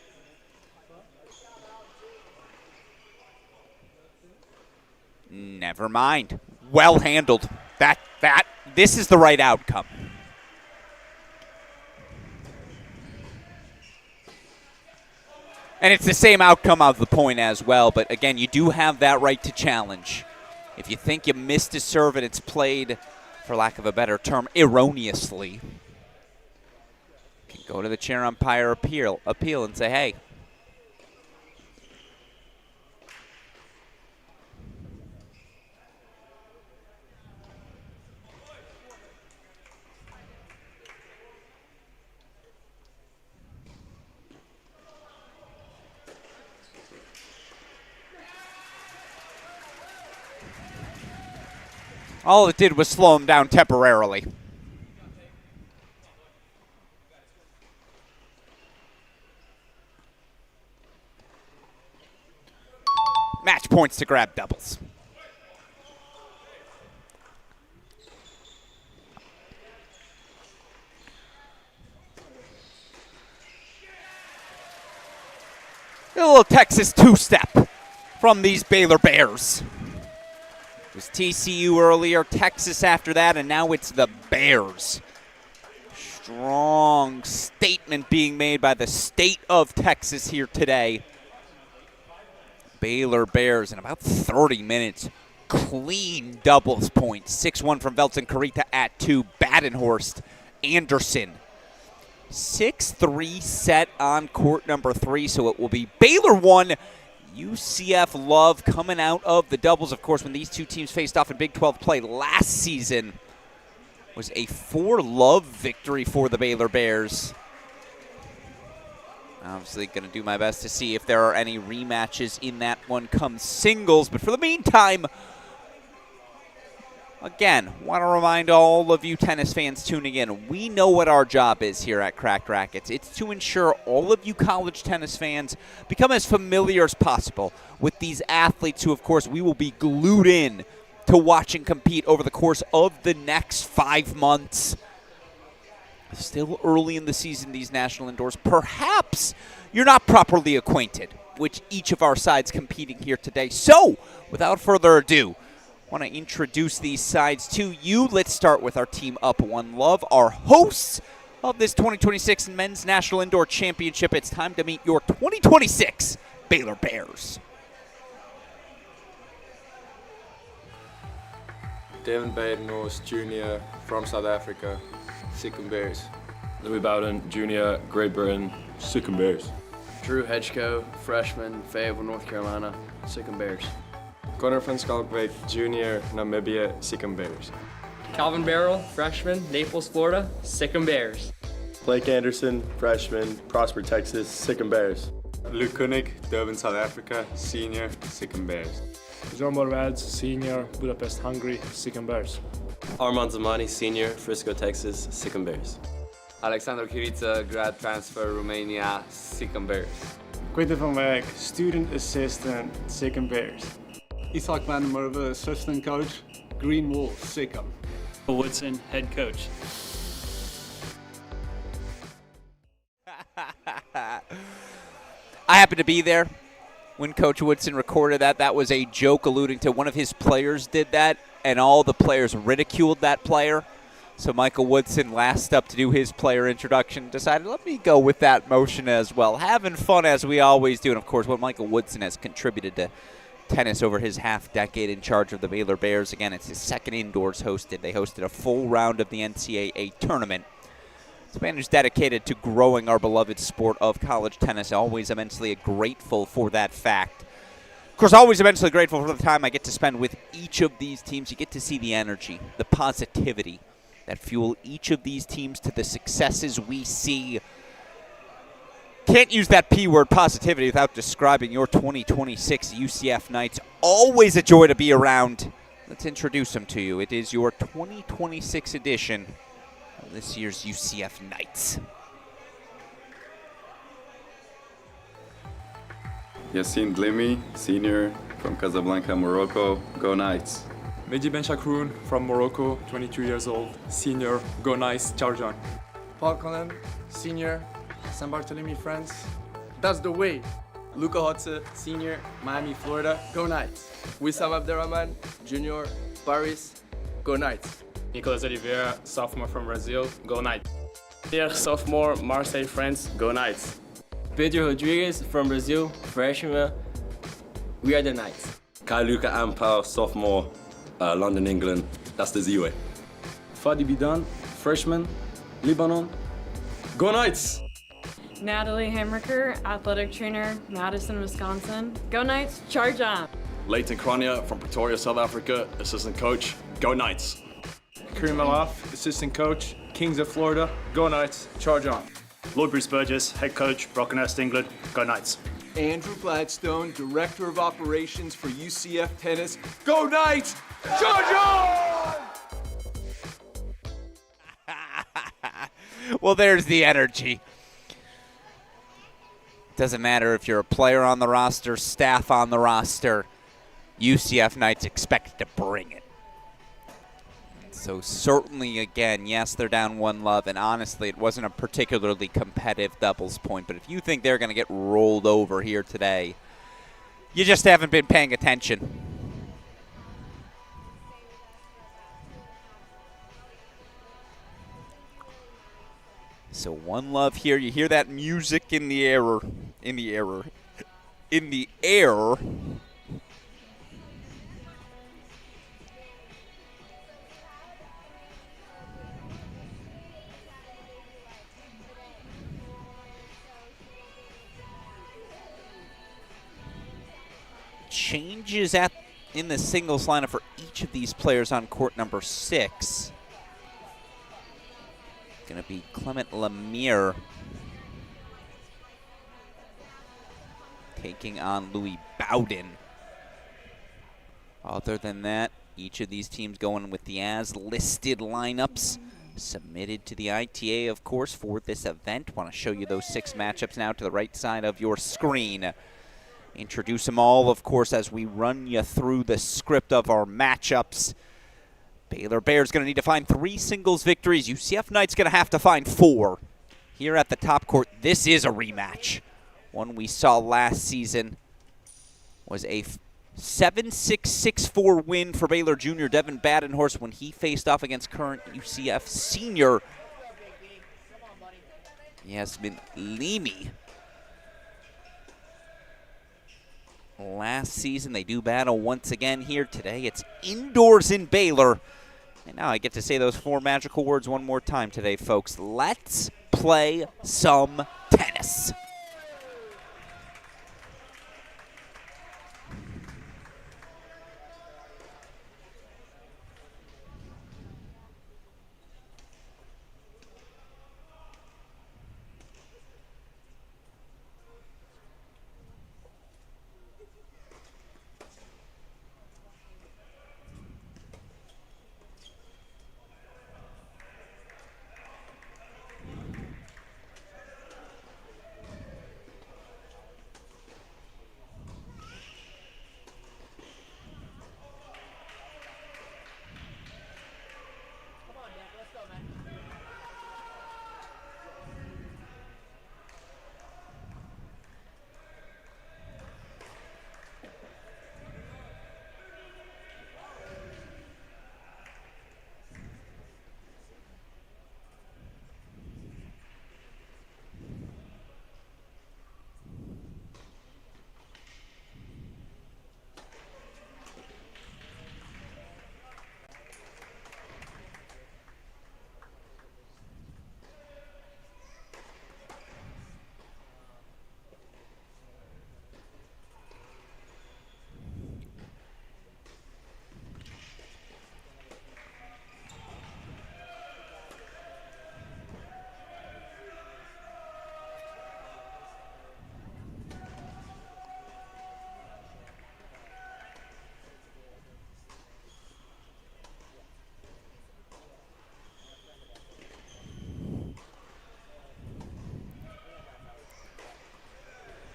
Never mind. Well handled. This is the right outcome. And it's the same outcome of the point as well, but again, you do have that right to challenge. If you think you missed a serve and it's played, for lack of a better term, erroneously, you can go to the chair umpire appeal and say, hey, all it did was slow him down temporarily. Match points to grab doubles. A little Texas two-step from these Baylor Bears. It was TCU earlier, Texas after that, and now it's the Bears. Strong statement being made by the state of Texas here today. Baylor Bears in about 30 minutes. Clean doubles points. 6-1 from Veltsin Karita at 2. Badenhorst, Anderson. 6-3 set on court number 3, so it will be Baylor 1, UCF love coming out of the doubles. Of course, when these two teams faced off in Big 12 play last season, was a 4-love victory for the Baylor Bears. Obviously going to do my best to see if there are any rematches in that one come singles. But for the meantime, again, want to remind all of you tennis fans tuning in, we know what our job is here at Cracked Racquets. It's to ensure all of you college tennis fans become as familiar as possible with these athletes who, of course, we will be glued in to watching compete over the course of the next 5 months. Still early in the season, these national indoors. Perhaps you're not properly acquainted with each of our sides competing here today. So, without further ado, I want to introduce these sides to you. Let's start with our team up One Love, our hosts of this 2026 Men's National Indoor Championship. It's time to meet your 2026 Baylor Bears. Devin Badenhorst, Jr. from South Africa, Sikkim Bears. Louis Bowden, Jr., Great Britain, Sikkim Bears. Drew Hedgeko, freshman, Fayetteville, North Carolina, Sikkim Bears. Connor van Schalkwijk, junior, Namibia, Sikkim Bears. Calvin Barrel, freshman, Naples, Florida, Sikkim Bears. Blake Anderson, freshman, Prosper, Texas, Sikkim Bears. Luke Koenig, Durban, South Africa, senior, Sikkim Bears. John Morvads, senior, Budapest, Hungary, Sikkim Bears. Armand Zamani, senior, Frisco, Texas, Sikkim Bears. Alexander Chiriță, grad transfer, Romania, Sikkim Bears. Quinten van Wijk, student assistant, Sikkim Bears. Isaac van der Merwe, assistant coach, Green Wolves, Sikkim. Woodson, head coach. I happened to be there when Coach Woodson recorded that. That was a joke alluding to one of his players did that, and all the players ridiculed that player. So Michael Woodson, last up to do his player introduction, decided, let me go with that motion as well. Having fun as we always do. And, of course, what Michael Woodson has contributed to tennis over his half-decade in charge of the Baylor Bears. Again, it's his second indoors hosted. They hosted a full round of the NCAA tournament. This man is dedicated to growing our beloved sport of college tennis. Always immensely grateful for that fact. Of course, always immensely grateful for the time I get to spend with each of these teams. You get to see the energy, the positivity that fuel each of these teams to the successes we see. Can't use that P word, positivity, without describing your 2026 UCF Knights. Always a joy to be around. Let's introduce them to you. It is your 2026 edition of this year's UCF Knights. Yassine Dlimi, senior from Casablanca, Morocco. Go Knights. Mehdi Ben Chakroun from Morocco, 22 years old, senior, Go Nice, Charjan. Paul Collin, senior, San Bartolome, France. That's the way. Luca Hotze, senior, Miami, Florida. Go Knights. Wissam Abderrahman, junior, Paris. Go Knights. Nicolas Oliveira, sophomore from Brazil, Go Knights. Pierre, sophomore, Marseille, France, Go Knights. Pedro Rodriguez from Brazil, freshman, we are the Knights. Kai Luca Ampao, sophomore, London, England. That's the Z-way. Fadi Bidan, freshman, Lebanon, Go Knights. Natalie Hamricker, athletic trainer, Madison, Wisconsin. Go Knights, charge on. Leighton Kronia from Pretoria, South Africa, assistant coach. Go Knights. Kareem Alaf, assistant coach, Kings of Florida, Go Knights, charge on. Lord Bruce Burgess, head coach, Brockenhurst, England, Go Knights. Andrew Gladstone, Director of Operations for UCF Tennis. Go Knights! Charge on! Well, there's the energy. Doesn't matter if you're a player on the roster, staff on the roster, UCF Knights expect to bring it. So certainly, again, yes, they're down 1-love, and honestly, it wasn't a particularly competitive doubles point. But if you think they're going to get rolled over here today, you just haven't been paying attention. So 1-love here. You hear that music in the air. In the air. Changes in the singles lineup for each of these players on court number 6. Going to be Clement Lemire taking on Louis Bowden. Other than that, each of these teams going with the as-listed lineups submitted to the ITA, of course, for this event. Want to show you those 6 matchups now to the right side of your screen. Introduce them all, of course, as we run you through the script of our matchups. Baylor Bears going to need to find 3 singles victories. UCF Knights going to have to find 4. Here at the top court, this is a rematch. One we saw last season was a 7-6-6-4 win for Baylor junior Devin Badenhorst when he faced off against current UCF senior Yasmin Limi. Last season, they do battle once again here today. It's indoors in Baylor. And now I get to say those 4 magical words one more time today, folks. Let's play some tennis.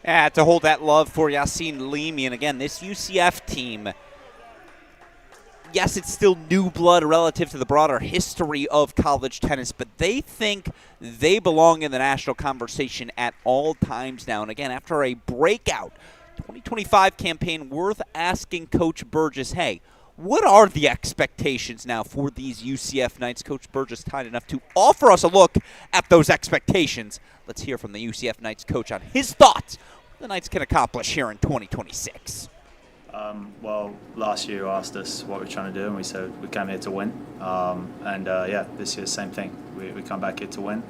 To hold that love for Yassine Limi. And again, this UCF team, yes, it's still new blood relative to the broader history of college tennis, but they think they belong in the national conversation at all times now. And again, after a breakout 2025 campaign, worth asking Coach Burgess, hey, what are the expectations now for these UCF Knights? Coach Burgess kind enough to offer us a look at those expectations. Let's hear from the UCF Knights coach on his thoughts what the Knights can accomplish here in 2026. Well, last year you asked us what we're trying to do, and we said we came here to win. Yeah, this year, same thing. We come back here to win.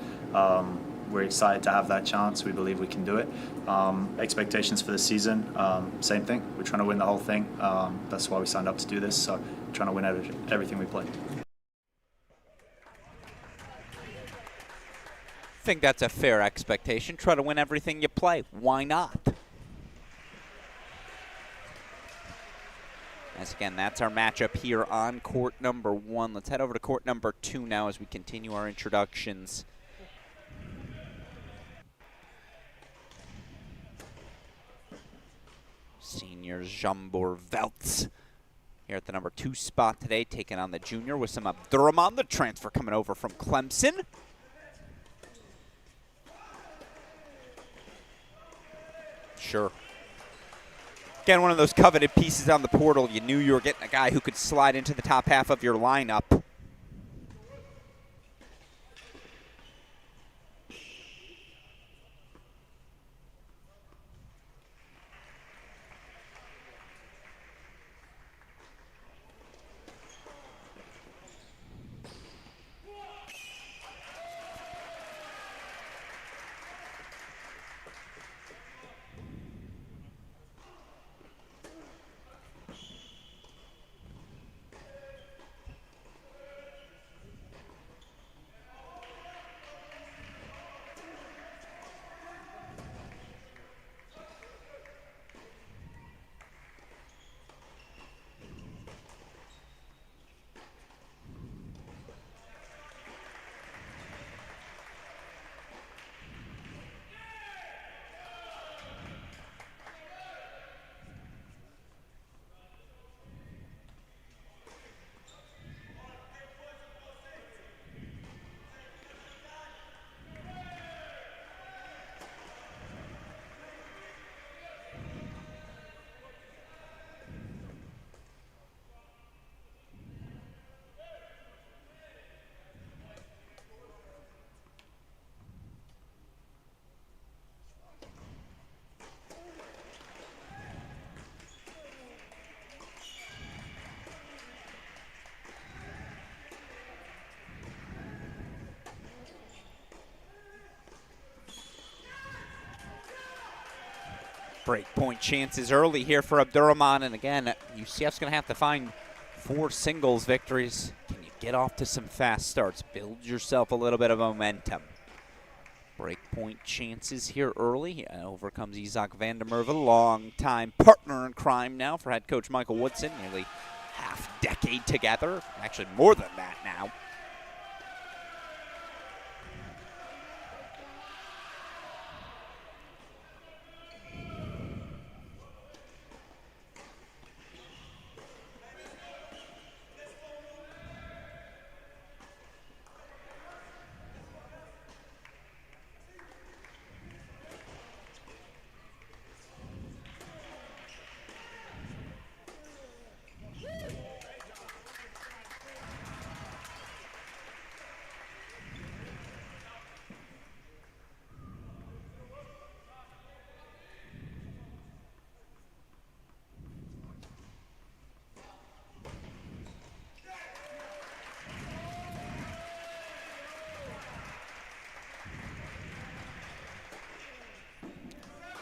We're excited to have that chance. We believe we can do it. Expectations for the season, same thing. We're trying to win the whole thing. That's why we signed up to do this. So we're trying to win everything we play. I think that's a fair expectation. Try to win everything you play. Why not? As again, that's our matchup here on court number 1. Let's head over to court number 2 now as we continue our introductions. Senior Jambor Veltz here at the number 2 spot today, taking on the junior with some Abdurrahman, the transfer coming over from Clemson. Sure. Again, one of those coveted pieces on the portal. You knew you were getting a guy who could slide into the top half of your lineup. Breakpoint chances early here for Abdurrahman, and again, UCF's going to have to find 4 singles victories. Can you get off to some fast starts? Build yourself a little bit of momentum. Breakpoint chances here early. Over comes Isaac Vandermerve, a long-time partner in crime now for head coach Michael Woodson. Nearly half-decade together, actually more than that now.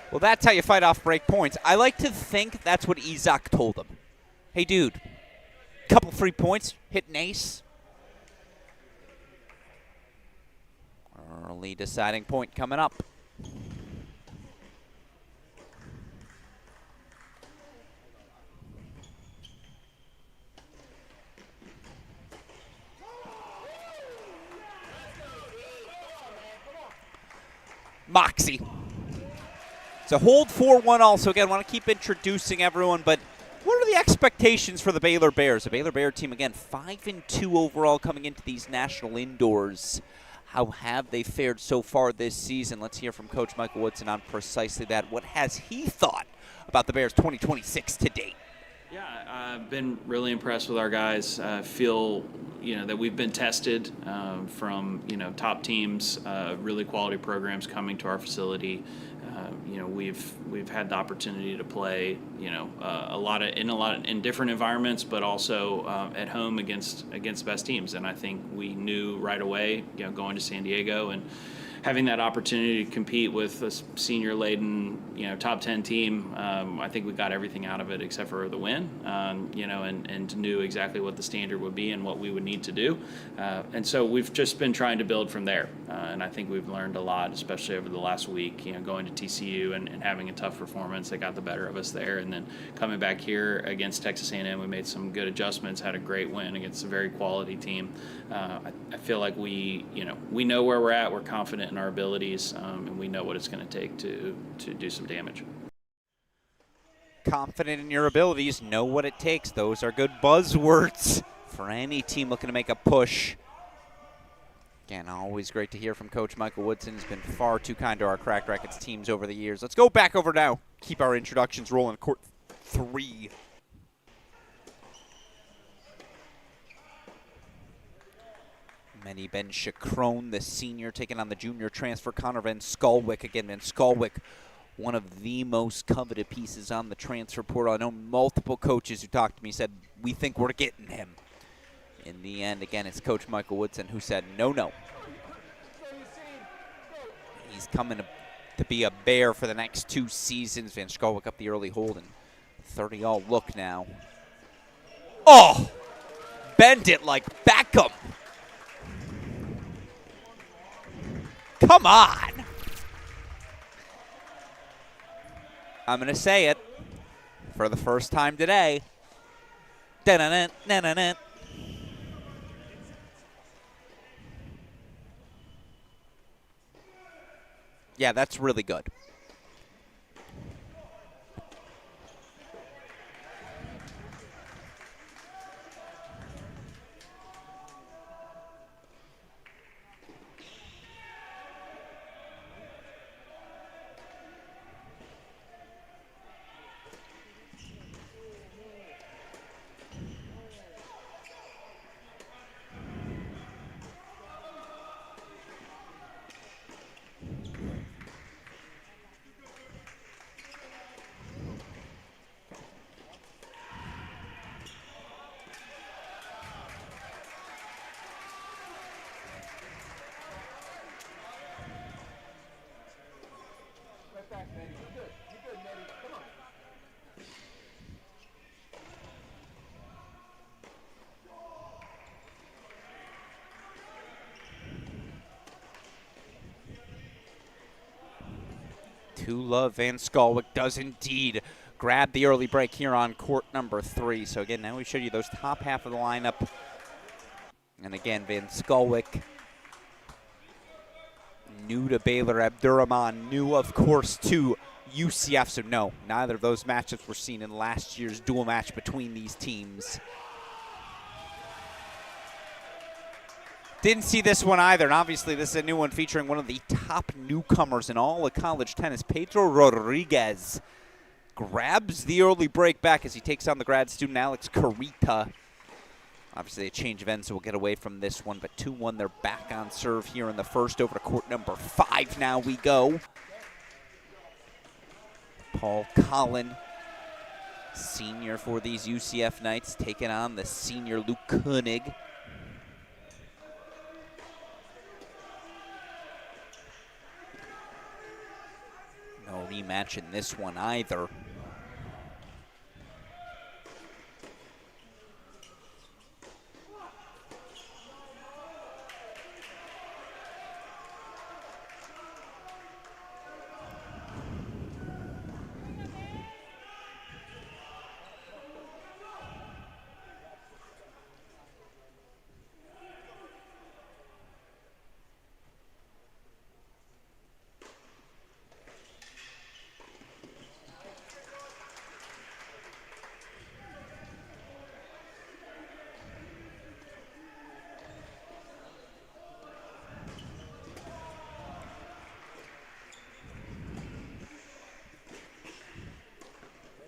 Well, that's how you fight off break points. I like to think that's what Isaac told him. Hey, dude, couple free points, hit an ace. Early deciding point coming up. Moxie. It's a hold 4-1 also. Again, want to keep introducing everyone, but what are the expectations for the Baylor Bears? The Baylor Bear team, again, 5-2 overall coming into these national indoors. How have they fared so far this season? Let's hear from Coach Michael Woodson on precisely that. What has he thought about the Bears 2026 to date? Yeah, I've been really impressed with our guys. I feel, that we've been tested from, top teams, really quality programs coming to our facility. We've had the opportunity to play, a lot in different environments, but also at home against best teams. And I think we knew right away, going to San Diego and having that opportunity to compete with a senior-laden, top 10 team, I think we got everything out of it except for the win, and knew exactly what the standard would be and what we would need to do. And so we've just been trying to build from there. And I think we've learned a lot, especially over the last week, going to TCU and having a tough performance that got the better of us there. And then coming back here against Texas A&M, we made some good adjustments, had a great win against a very quality team. I feel like we know where we're at. We're confident in our abilities, and we know what it's going to take to do some damage. Confident in your abilities, know what it takes. Those are good buzzwords for any team looking to make a push. Again, always great to hear from Coach Michael Woodson. He's been far too kind to our Cracked Racquets teams over the years. Let's go back over now. Keep our introductions rolling. Court 3. Manny Ben Chacron, the senior, taking on the junior transfer, Connor Van Skalwyk. Again, Van Skalwyk, one of the most coveted pieces on the transfer portal. I know multiple coaches who talked to me said, we think we're getting him. In the end, again, it's Coach Michael Woodson who said, no. He's coming to be a Bear for the next 2 seasons. Van Skalwyk up the early hold, and 30-all look now. Oh! Bend it like Beckham. Come on! I'm going to say it for the first time today. Da-na-na-na-na-na. Yeah, that's really good. Tula Van Skalwyk does indeed grab the early break here on court number 3. So again, now we showed you those top half of the lineup. And again, Van Skalwyk, new to Baylor. Abdurrahman, new, of course, to UCF. So no, neither of those matchups were seen in last year's dual match between these teams. Didn't see this one either, and obviously this is a new one featuring one of the top newcomers in all of college tennis. Pedro Rodriguez grabs the early break back as he takes on the grad student Alex Carita. Obviously a change of ends, so we'll get away from this one, but 2-1, they're back on serve here in the first. Over to court number 5 now we go. Paul Collin, senior for these UCF Knights, taking on the senior Luke Koenig. No rematch in this one either.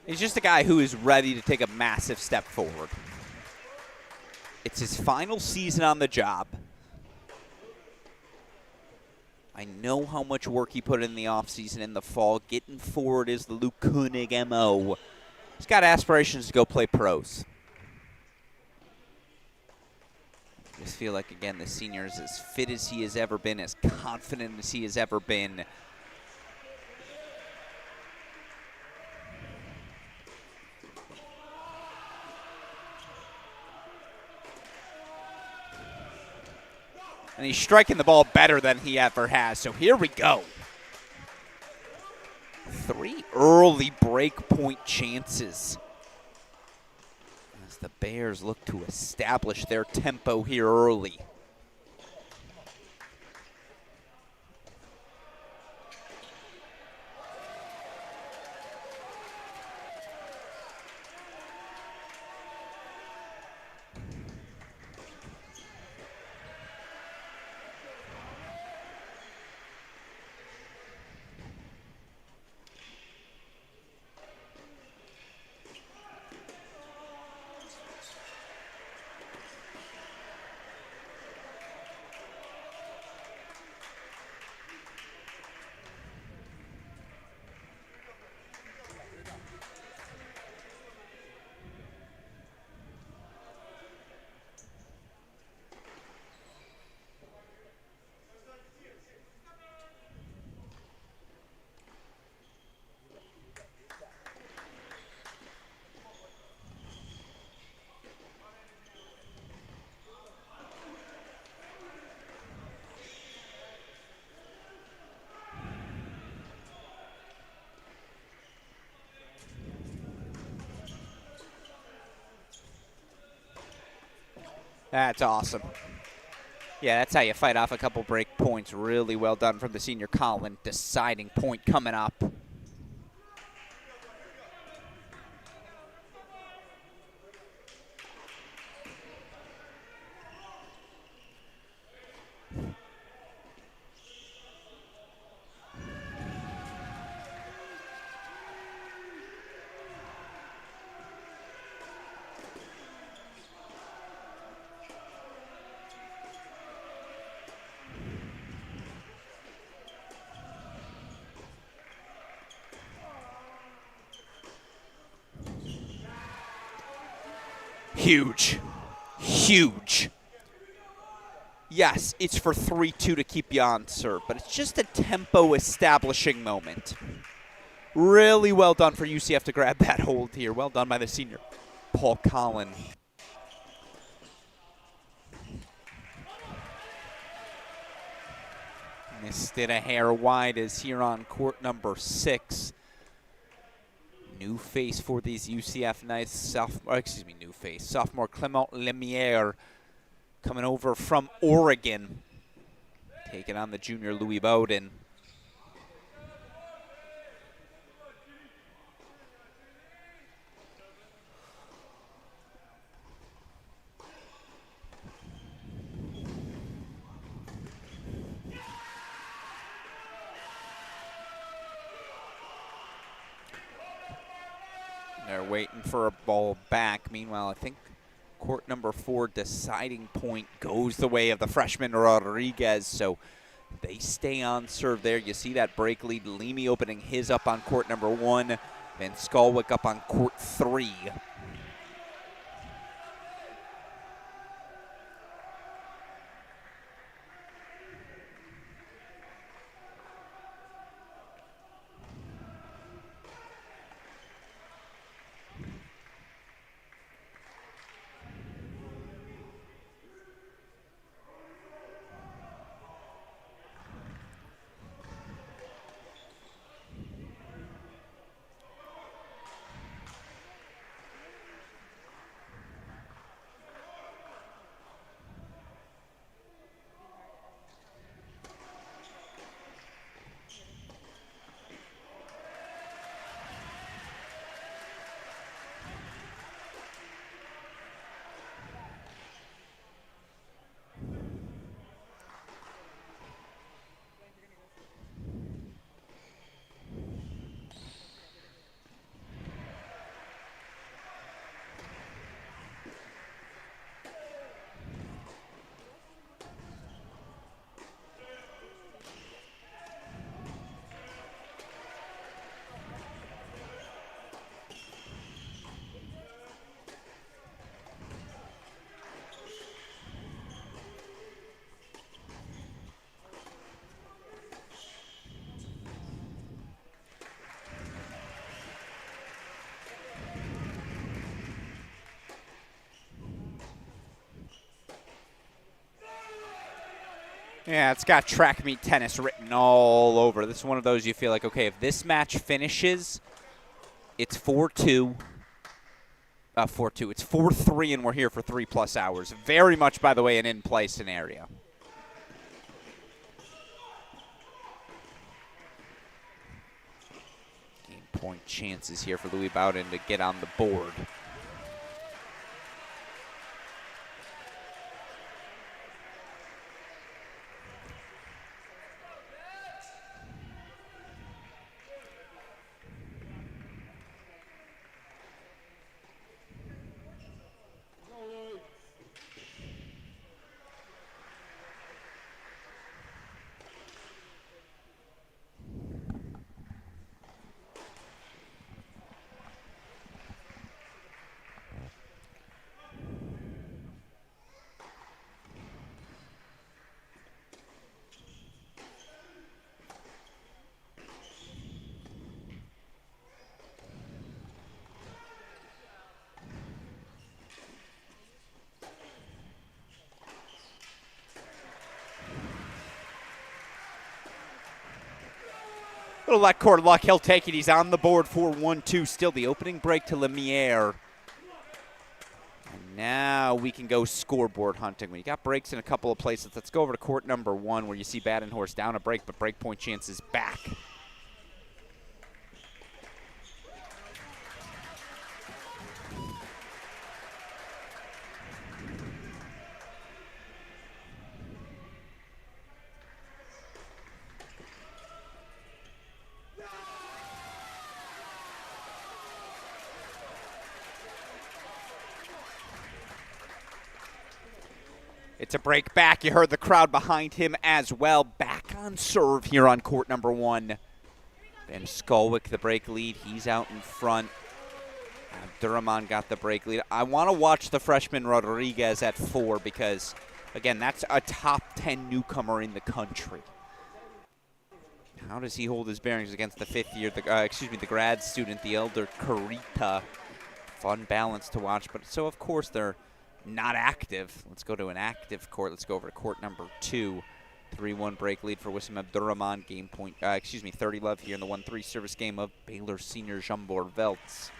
He's just a guy who is ready to take a massive step forward. It's his final season on the job. I know how much work he put in the offseason in the fall. Getting forward is the Luke Koenig MO. He's got aspirations to go play pros. I just feel like, again, the senior is as fit as he has ever been, as confident as he has ever been. And he's striking the ball better than he ever has. So here we go. 3 early break point chances as the Bears look to establish their tempo here early. That's awesome. Yeah, that's how you fight off a couple break points. Really well done from the senior Colin. Deciding point coming up. Huge. Huge. Yes, it's for 3-2 to keep you on serve, but it's just a tempo establishing moment. Really well done for UCF to grab that hold here. Well done by the senior, Paul Collin. Missed it a hair wide as here on court number 6. New face for these UCF Knights, sophomore Clement Lemiere coming over from Oregon, taking on the junior Louis Bowden. They're waiting for a ball back. Meanwhile, I think court number 4 deciding point goes the way of the freshman Rodriguez, so they stay on serve there. You see that break lead. Leamy opening his up on court number 1. Van Skalwick up on court 3. Yeah, it's got track meet tennis written all over. This is one of those you feel like, okay, if this match finishes, it's 4-2. 4-2. It's 4-3, and we're here for 3+ hours. Very much, by the way, an in-play scenario. Game point chances here for Louis Bowden to get on the board. Little left court luck, he'll take it. He's on the board for 1-2. Still the opening break to Lemiere. And now we can go scoreboard hunting. We got breaks in a couple of places. Let's go over to court number 1 where you see Badenhorst down a break, but break point chances back. It's a break back. You heard the crowd behind him as well. Back on serve here on court number 1. Van Skolwick, the break lead. He's out in front. Abdurrahman got the break lead. I want to watch the freshman Rodriguez at 4 because, again, that's a top 10 newcomer in the country. How does he hold his bearings against the 5th year, the grad student, the elder Karita? Fun balance to watch, but so of course they're not active. Let's go to an active court. Let's go over to court number 2. 3-1 break lead for Wissam Abdurrahman. Game point, 30 love here in the 1-3 service game of Baylor senior Jambor Veltz.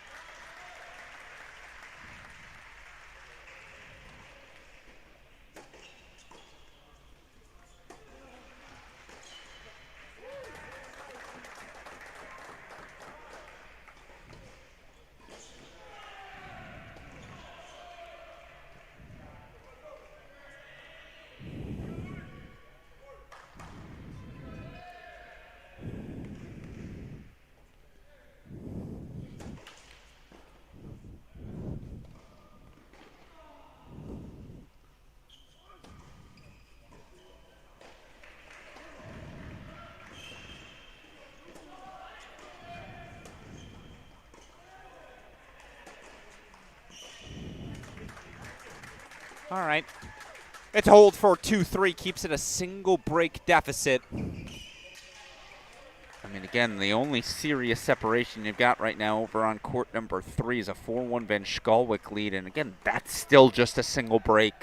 All right. It's a hold for 2-3, keeps it a single break deficit. I mean, again, the only serious separation you've got right now over on court number 3 is a 4-1 Van Skolwick lead, and again, that's still just a single break.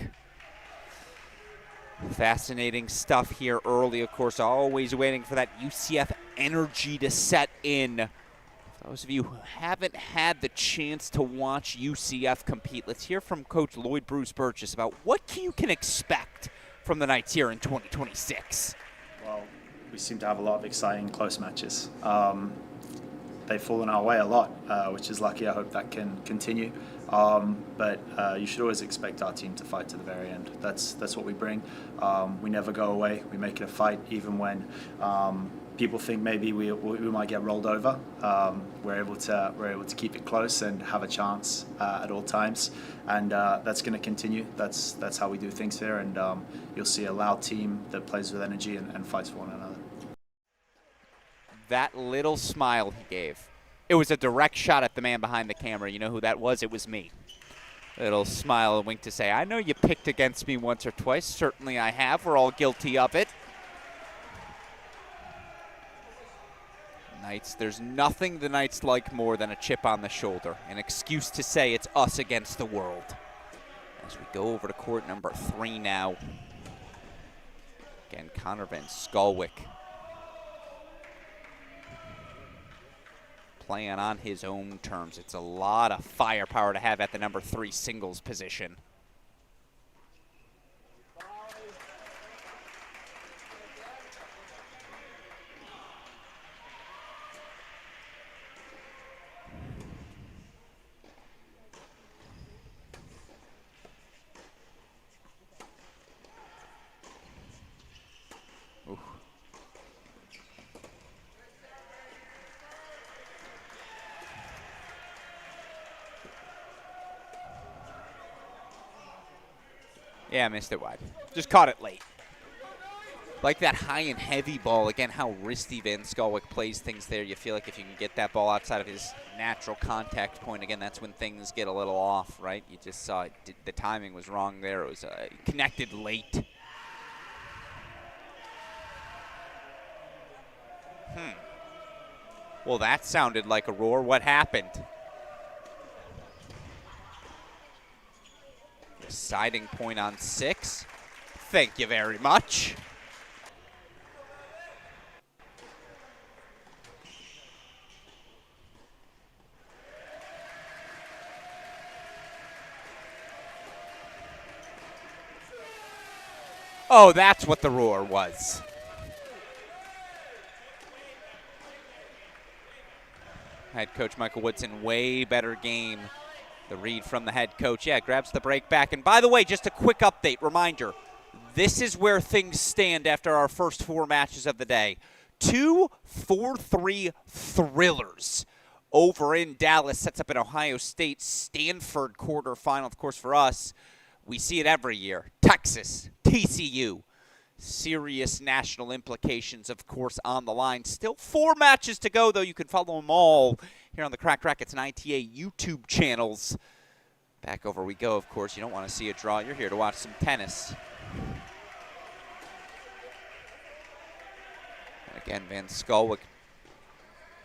Fascinating stuff here early, of course, always waiting for that UCF energy to set in. Those of you who haven't had the chance to watch UCF compete, let's hear from Coach Lloyd Bruce Burgess about what you can expect from the Knights here in 2026. Well, we seem to have a lot of exciting close matches. They've fallen our way a lot, which is lucky. I hope that can continue. But you should always expect our team to fight to the very end. That's what we bring. We never go away. We make it a fight, even when people think maybe we might get rolled over. We're able to keep it close and have a chance at all times, and that's going to continue. That's how we do things here, and you'll see a loud team that plays with energy and fights for one another. That little smile he gave, it was a direct shot at the man behind the camera. You know who that was? It was me. Little smile and wink to say, I know you picked against me once or twice. Certainly I have. We're all guilty of it. Knights, there's nothing the Knights like more than a chip on the shoulder, an excuse to say it's us against the world. As we go over to court number 3 now. Again, Connor Van Skolwyk playing on his own terms. It's a lot of firepower to have at the number 3 singles position. Ooh. Yeah, missed it wide. Just caught it late. Like that high and heavy ball. Again, how wristy Van Skolwyk plays things there. You feel like if you can get that ball outside of his natural contact point, again, that's when things get a little off, right? You just saw it. The timing was wrong there. It was connected late. Well, that sounded like a roar. What happened? Deciding point on 6. Thank you very much. Oh, that's what the roar was. Head coach Michael Woodson, way better game. The read from the head coach. Yeah, grabs the break back. And by the way, just a quick update, reminder, this is where things stand after our first 4 matches of the day. 2 4-3 thrillers over in Dallas. Sets up an Ohio State-Stanford quarterfinal. Of course, for us, we see it every year. Texas, TCU. Serious national implications, of course, on the line. Still 4 matches to go, though. You can follow them all here on the Cracked Racquets and ITA YouTube channels. Back over we go, of course. You don't want to see a draw. You're here to watch some tennis. And again, Van Skolwyk,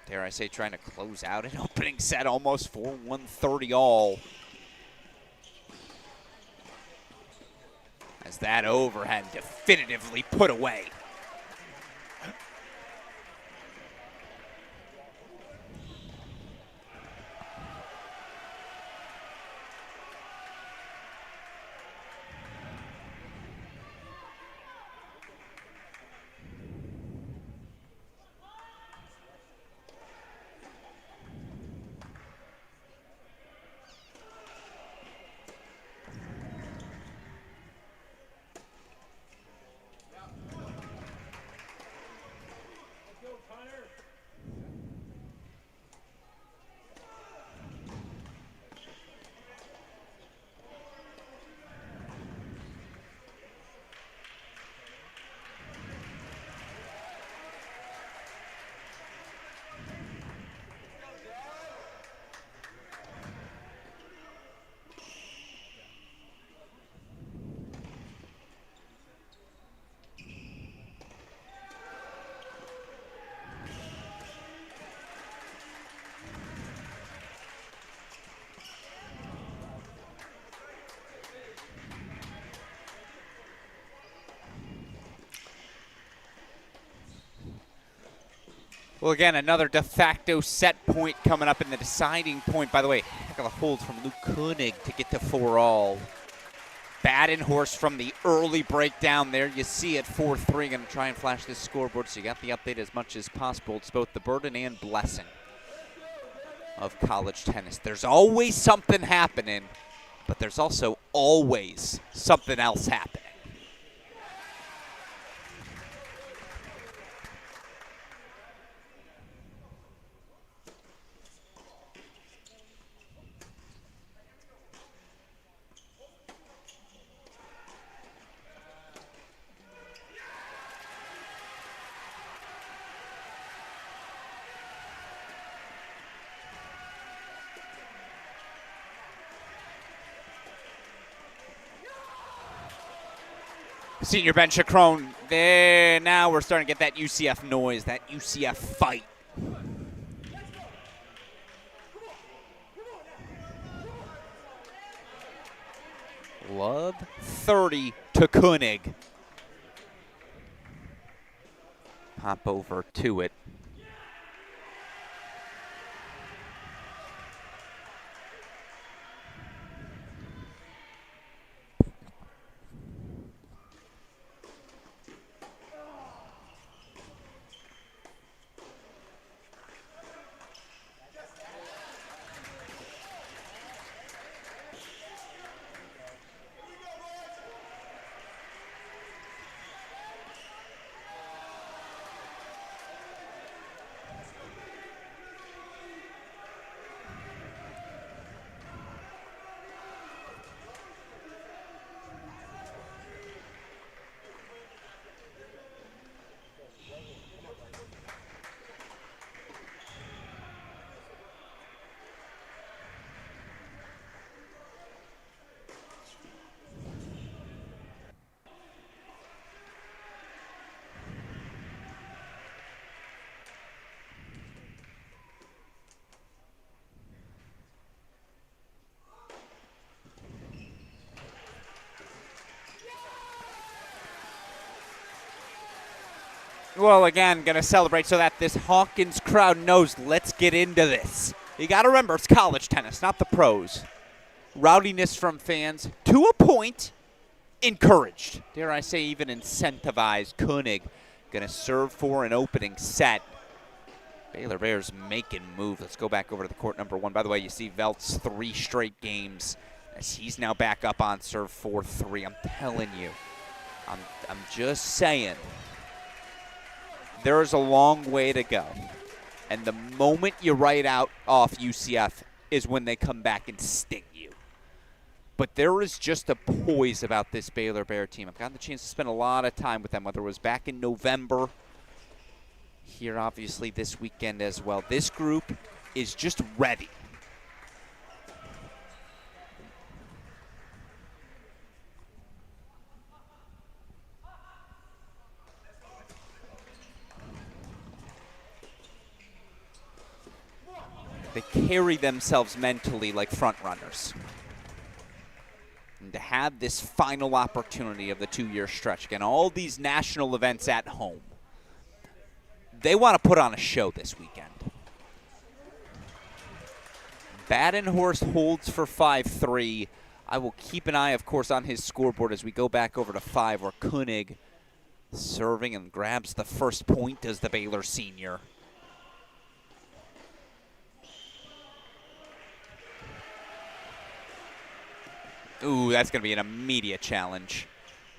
dare I say, trying to close out an opening set almost for 130 all. As that overhand definitively put away. Well, again, another de facto set point coming up in the deciding point. By the way, heck of a hold from Luke Koenig to get to 4-all. Badenhorst from the early breakdown there. You see it 4-3. Going to try and flash this scoreboard, so you got the update as much as possible. It's both the burden and blessing of college tennis. There's always something happening, but there's also always something else happening. Senior Ben Chacron, there now we're starting to get that UCF noise, that UCF fight. Love 30 to Koenig. hop over to it. Well, again, going to celebrate so that this Hawkins crowd knows, let's get into this. You got to remember, it's college tennis, not the pros. Rowdiness from fans, to a point, encouraged. Dare I say, even incentivized. Koenig going to serve for an opening set. Baylor Bears making move. Let's go back over to the court number 1. By the way, you see Velt's 3 straight games as he's now back up on serve 4-3. I'm telling you, I'm just saying. There is a long way to go. And the moment you write out off UCF is when they come back and sting you. But there is just a poise about this Baylor Bear team. I've gotten the chance to spend a lot of time with them, whether it was back in November, here obviously this weekend as well. This group is just ready. They carry themselves mentally like front runners. And to have this final opportunity of the 2-year stretch, again, all these national events at home, they want to put on a show this weekend. Badenhorst holds for 5-3. I will keep an eye, of course, on his scoreboard as we go back over to 5, where Koenig serving and grabs the first point as the Baylor senior. Ooh, that's going to be an immediate challenge.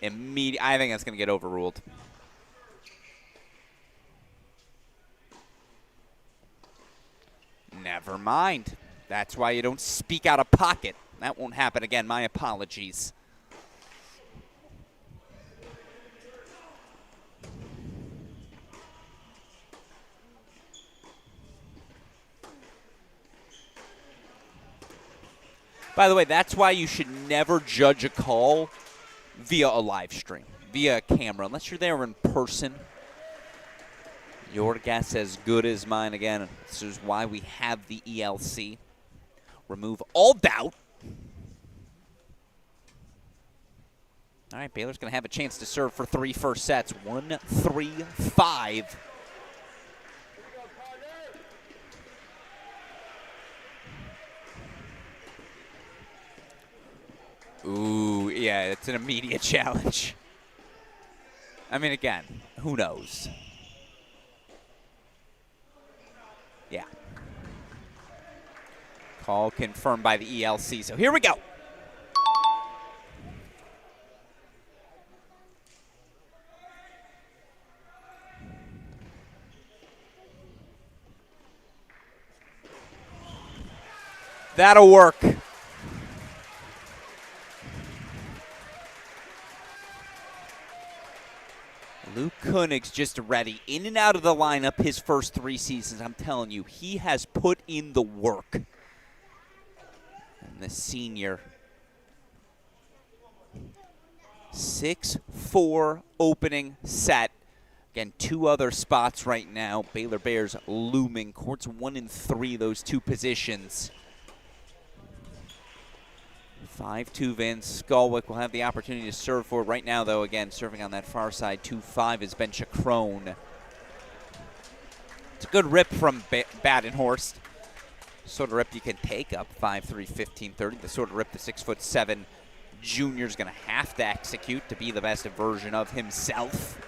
I think that's going to get overruled. Never mind. That's why you don't speak out of pocket. That won't happen again. My apologies. By the way, that's why you should never judge a call via a live stream, via a camera, unless you're there in person. Your guess as good as mine. Again, this is why we have the ELC. Remove all doubt. All right, Baylor's going to have a chance to serve for 3 first sets. 1-3-5. Ooh, yeah, it's an immediate challenge. I mean, again, who knows? Yeah. Call confirmed by the ELC. So here we go. That'll work. Luke Koenig's just ready. In and out of the lineup his first 3 seasons. I'm telling you, he has put in the work. And the senior. 6-4 opening set. Again, 2 other spots right now. Baylor Bears looming. Courts 1 and 3, those 2 positions. 5-2 Van Skolwick will have the opportunity to serve for it right now, though. Again, serving on that far side, 2-5 is Ben Chacrone. It's a good rip from Badenhorst. Sort of rip you can take up 5'3", 1530. The sort of rip the 6'7" junior's going to have to execute to be the best version of himself.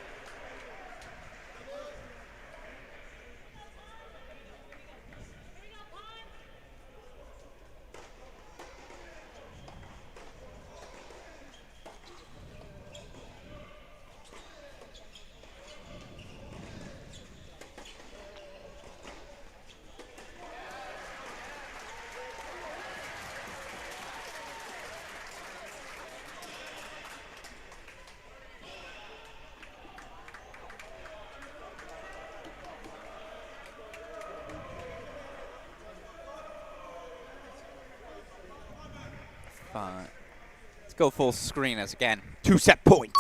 Let's go full screen as again, 2 set points.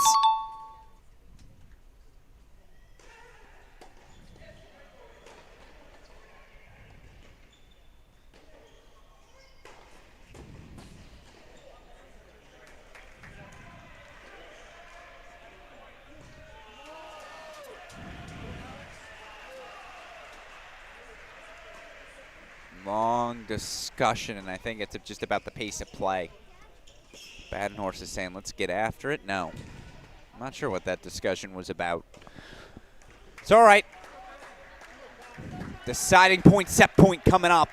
Long discussion, and I think it's just about the pace of play. Badenhorst is saying, let's get after it. No. I'm not sure what that discussion was about. It's all right. Deciding point, set point coming up.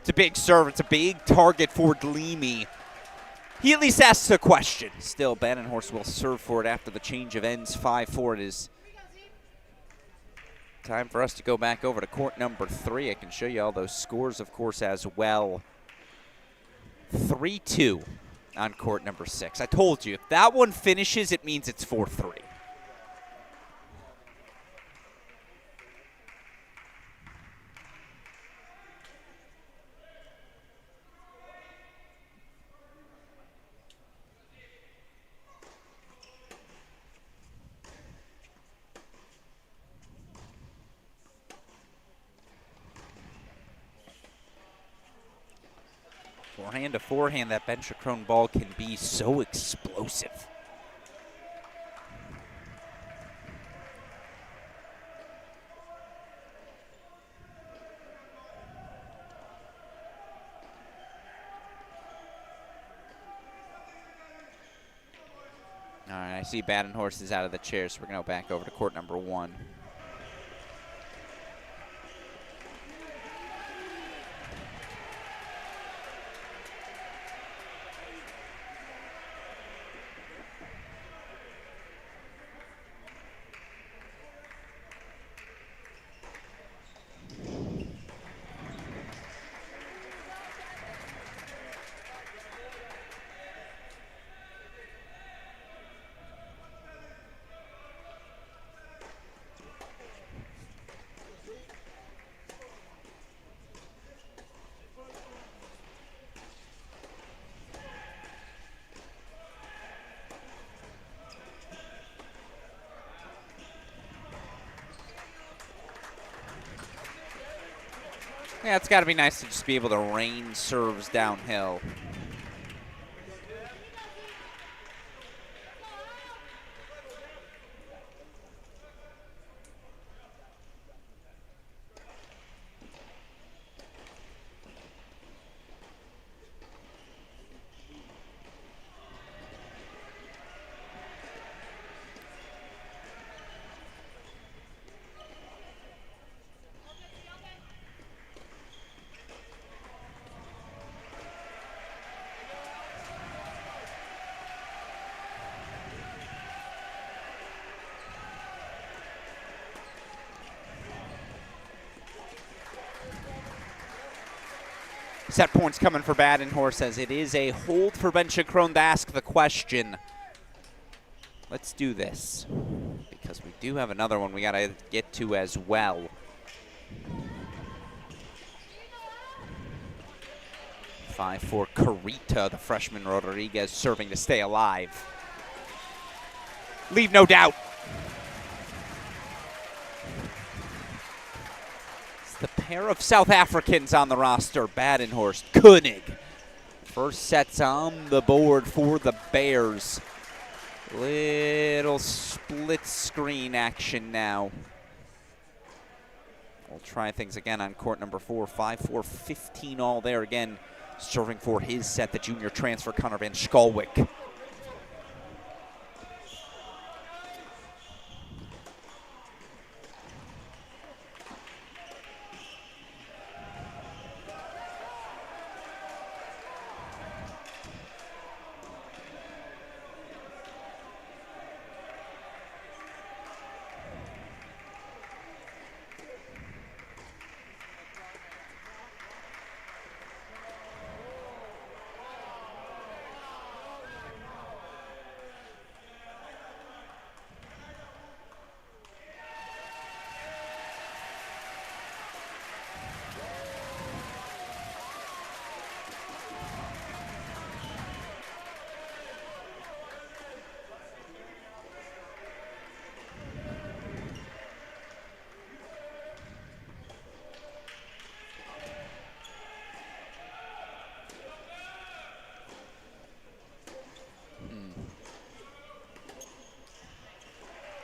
It's a big serve. It's a big target for Dlemy. He at least asks a question. Still, Badenhorst will serve for it after the change of ends. 5-4. It is time for us to go back over to court number 3. I can show you all those scores, of course, as well. 3-2 on court number 6. I told you, if that one finishes, it means it's 4-3. Forehand to forehand, that Benchacrone ball can be so explosive. All right, I see Badenhorst is out of the chair, so we're going to go back over to court number 1. Yeah, it's got to be nice to just be able to rain serves downhill. Set points coming for Badenhorst as it is a hold for Benchacrone to ask the question. Let's do this, because we do have another one we got to get to as well. Five for Carita, the freshman Rodriguez serving to stay alive. Leave no doubt. pair of South Africans on the roster, Badenhorst, Koenig. First set's on the board for the Bears. Little split screen action now. We'll try things again on court number 4. 5-4-15 all there. Again, serving for his set, the junior transfer, Connor Van Schalwick.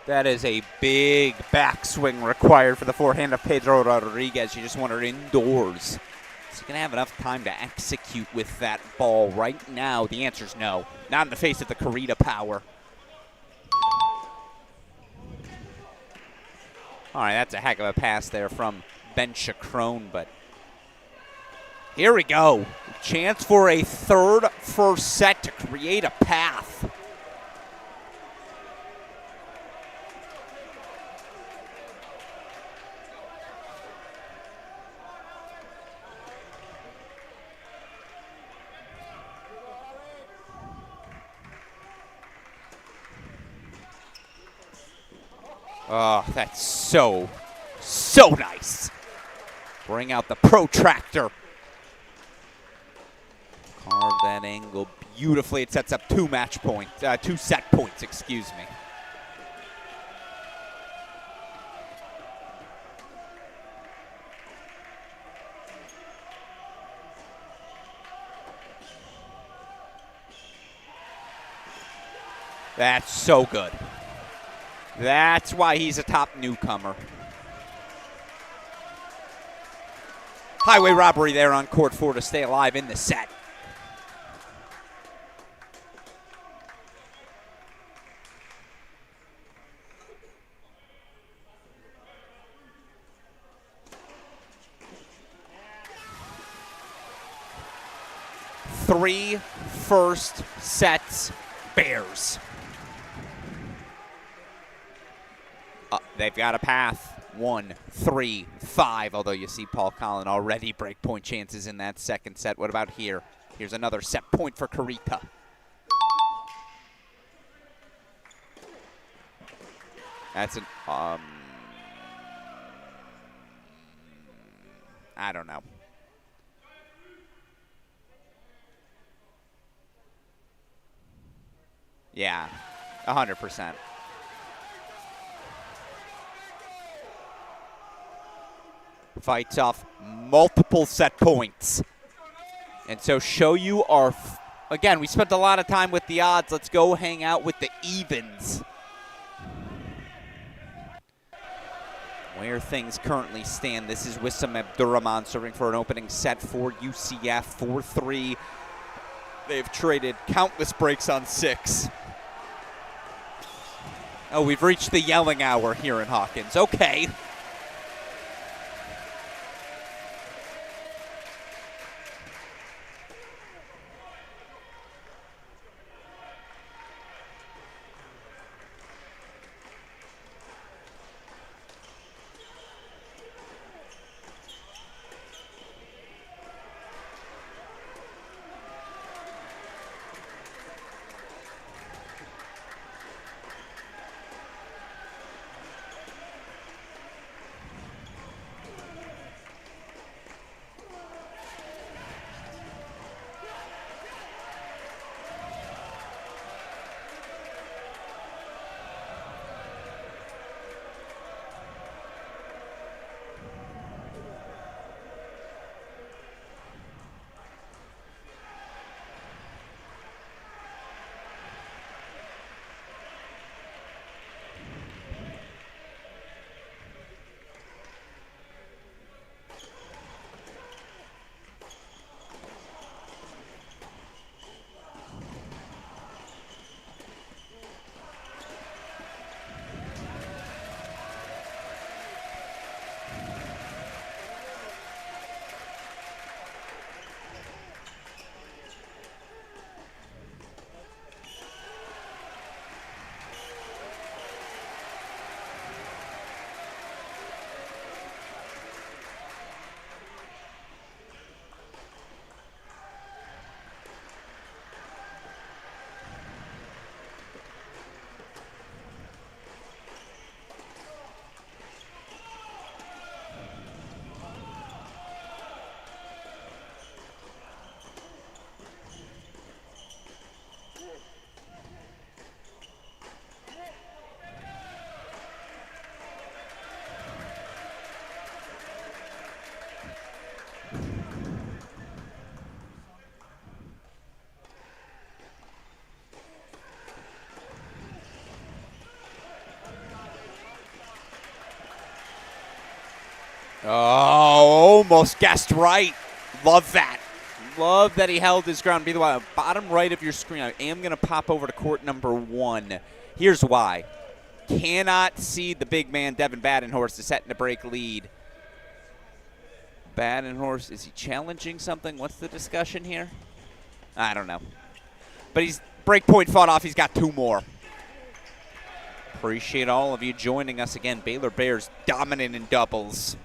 That is a big backswing required for the forehand of Pedro Rodriguez. You just want her indoors. Is he going to have enough time to execute with that ball right now? The answer is no. Not in the face of the Carita power. All right, that's a heck of a pass there from Ben Chacron, but here we go. Chance for a third first set to create a path. Oh, that's so nice. Bring out the protractor. Carve that angle beautifully. It sets up two set points, excuse me. That's so good. That's why he's a top newcomer. Highway robbery there on court 4 to stay alive in the set. Three first sets, Bears. They've got a path. 1, 3, 5. Although you see Paul Collin already breakpoint chances in that second set. What about here? Here's another set point for Carita. That's an I don't know. Yeah, 100%. Fights off multiple set points. And so show you our, again, we spent a lot of time with the odds. Let's go hang out with the evens. Where things currently stand, this is Wissam Abdurrahman serving for an opening set for UCF, 4-3. They've traded countless breaks on 6. Oh, we've reached the yelling hour here in Hawkins. Okay. Oh, almost guessed right. Love that. Love that he held his ground. Be the way, bottom right of your screen, I am going to pop over to court number 1. Here's why. Cannot see the big man, Devin Badenhorst, to set in a break lead. Badenhorst, is he challenging something? What's the discussion here? I don't know. But he's break point fought off. He's got 2 more. Appreciate all of you joining us again. Baylor Bears dominant in doubles.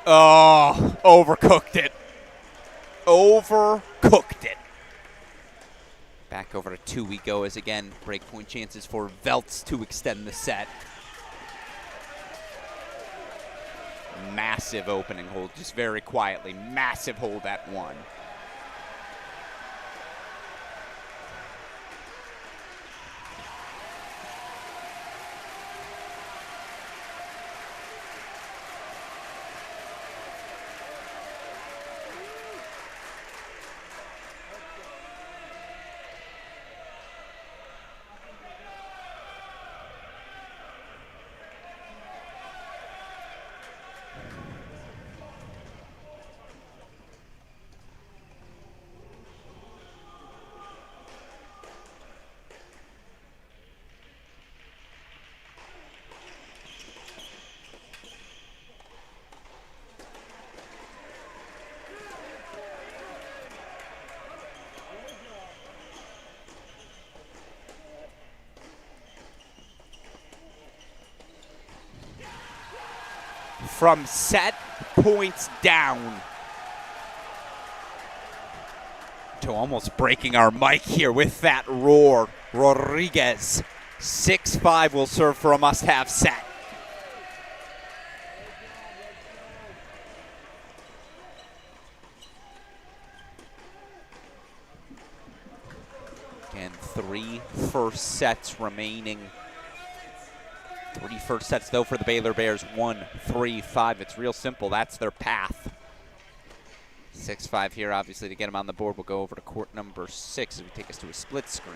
Oh, overcooked it. Overcooked it. Back over to 2 we go as again, breakpoint chances for Veltz to extend the set. Massive opening hold, just very quietly. Massive hold at 1. From set points down to almost breaking our mic here with that roar. Rodriguez, 6-5 will serve for a must-have set. Again, 3 first sets remaining. 3 first sets, though, for the Baylor Bears. 1, 3, 5. It's real simple. That's their path. 6-5 here, obviously, to get them on the board. We'll go over to court number 6 as we take us to a split screen.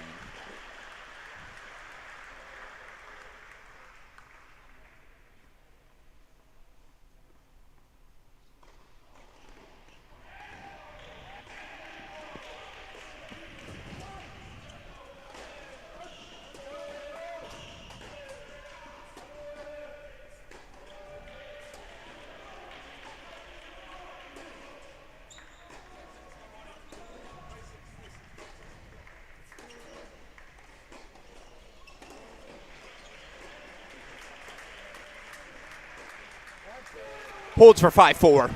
Holds for 5-4.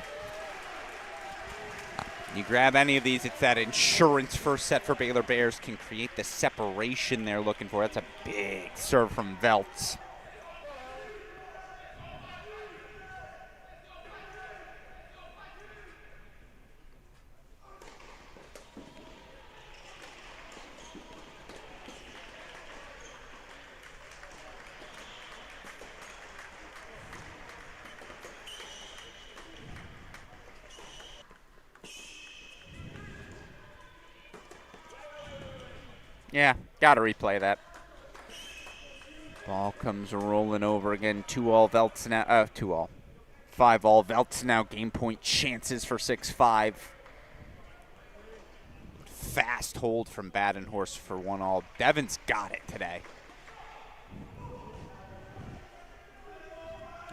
You grab any of these, it's that insurance first set for Baylor Bears. Can create the separation they're looking for. That's a big serve from Veltz. Yeah, gotta replay that. Ball comes rolling over again. 2-all Veltz now. 2-all. 5-all Veltz now. Game point chances for 6-5. Fast hold from Badenhorst for 1-all. Devin's got it today.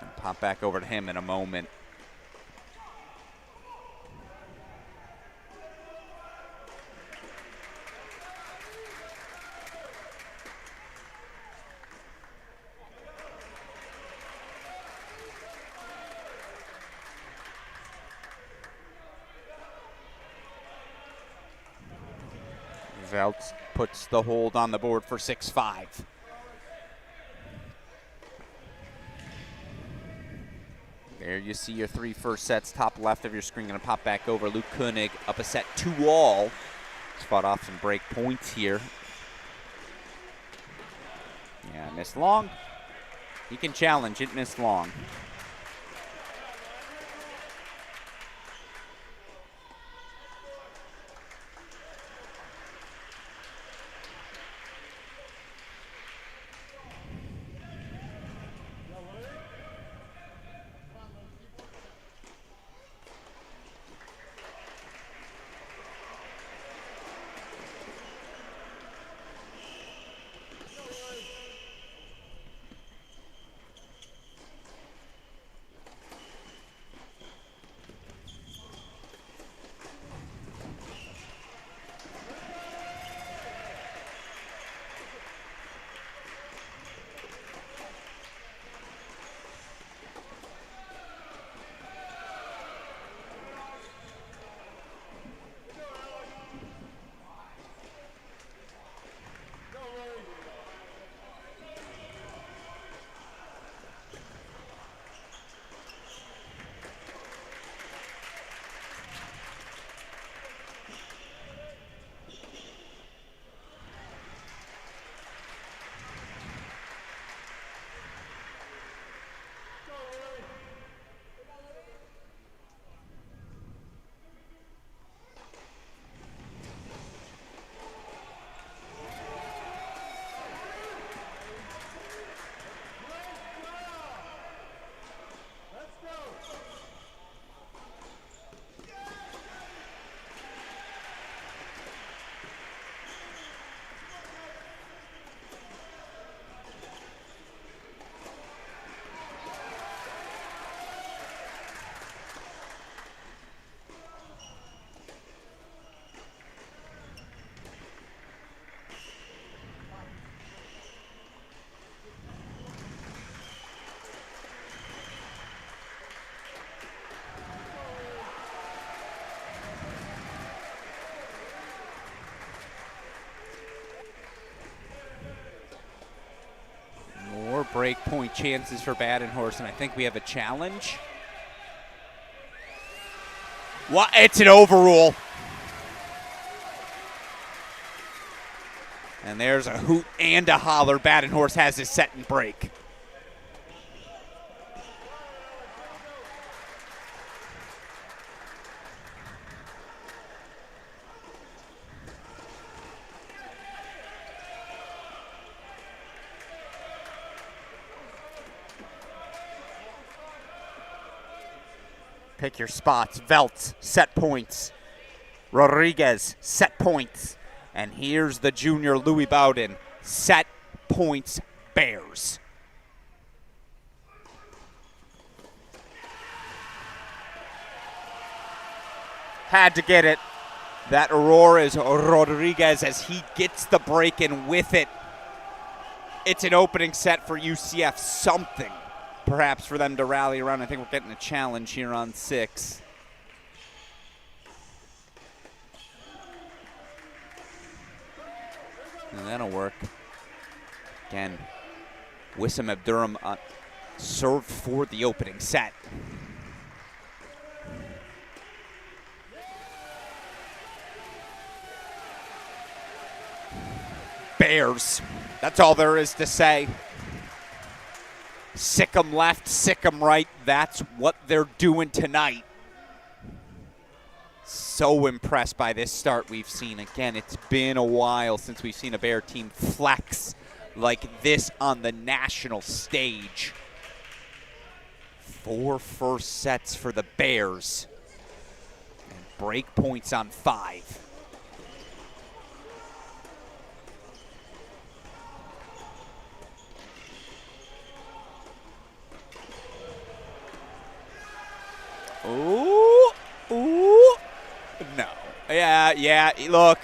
And pop back over to him in a moment. Veltz puts the hold on the board for 6-5. There you see your 3 first sets. Top left of your screen going to pop back over. Luke Koenig up a set 2-all. He's fought off some break points here. Yeah, missed long. He can challenge it, missed long. Break point chances for Badenhorst, and I think we have a challenge. What? It's an overrule. And there's a hoot and a holler. Badenhorst has his set and break. Pick your spots. Veltz, set points. Rodriguez, set points. And here's the junior Louis Bowden, set points Bears. Had to get it. That Aurora is Rodriguez as he gets the break, and with it, it's an opening set for UCF. Something perhaps for them to rally around. I think we're getting a challenge here on 6. And that'll work. Again, Wissam Abdurum served for the opening set. Bears. That's all there is to say. Sick 'em left, sick 'em right. That's what they're doing tonight. So impressed by this start we've seen. Again, it's been a while since we've seen a Bear team flex like this on the national stage. 4 first sets for the Bears. And break points on 5. Ooh, ooh, no. Yeah, look.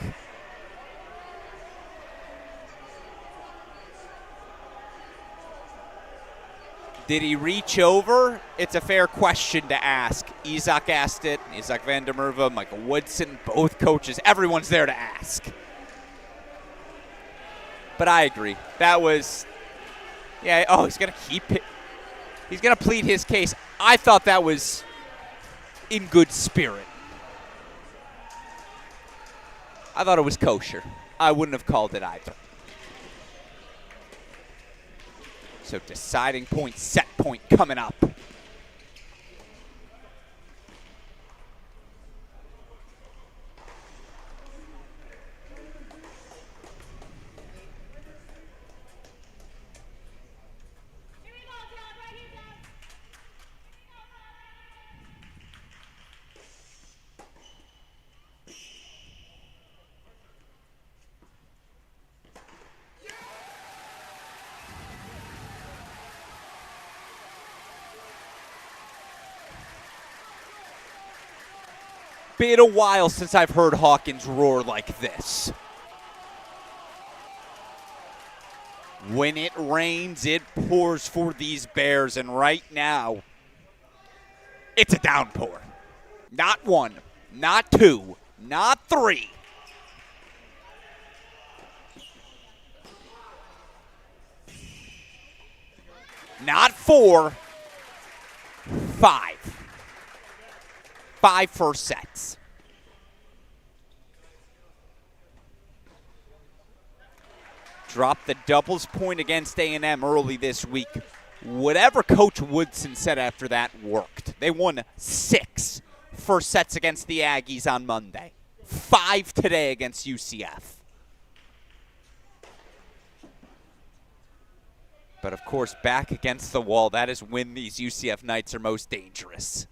Did he reach over? It's a fair question to ask. Isaac asked it. Isaac van der Merwe, Michael Woodson, both coaches. Everyone's there to ask. But I agree. That was, yeah, oh, he's going to keep it. He's going to plead his case. I thought that was in good spirit. I thought it was kosher. I wouldn't have called it either. So deciding point, set point coming up. Been a while since I've heard Hawkins roar like this. When it rains, it pours for these Bears, and right now, it's a downpour. Not one, not two, not three. Not four, five. 5 first sets. Dropped the doubles point against A&M early this week. Whatever Coach Woodson said after that worked. They won 6 first sets against the Aggies on Monday. 5 today against UCF. But of course, back against the wall, that is when these UCF Knights are most dangerous.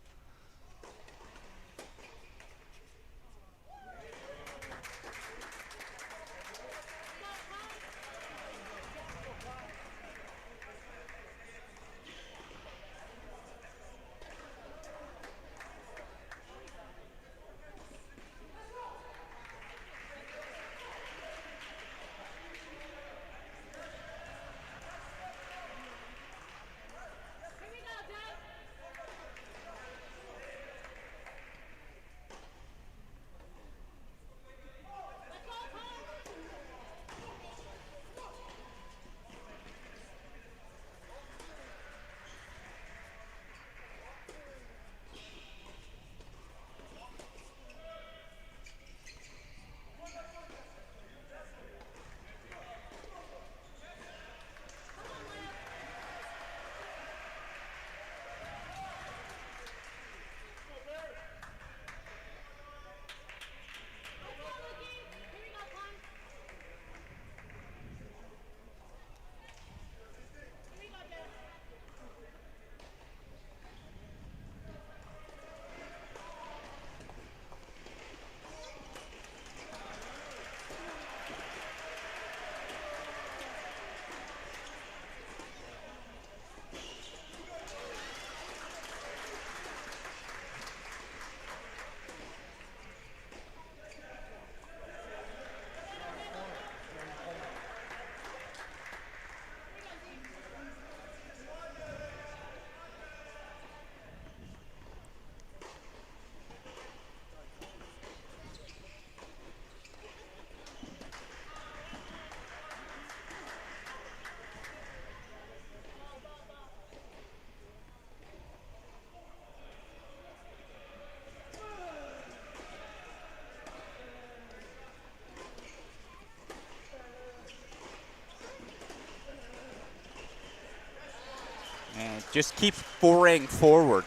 And just keeps foraying forward.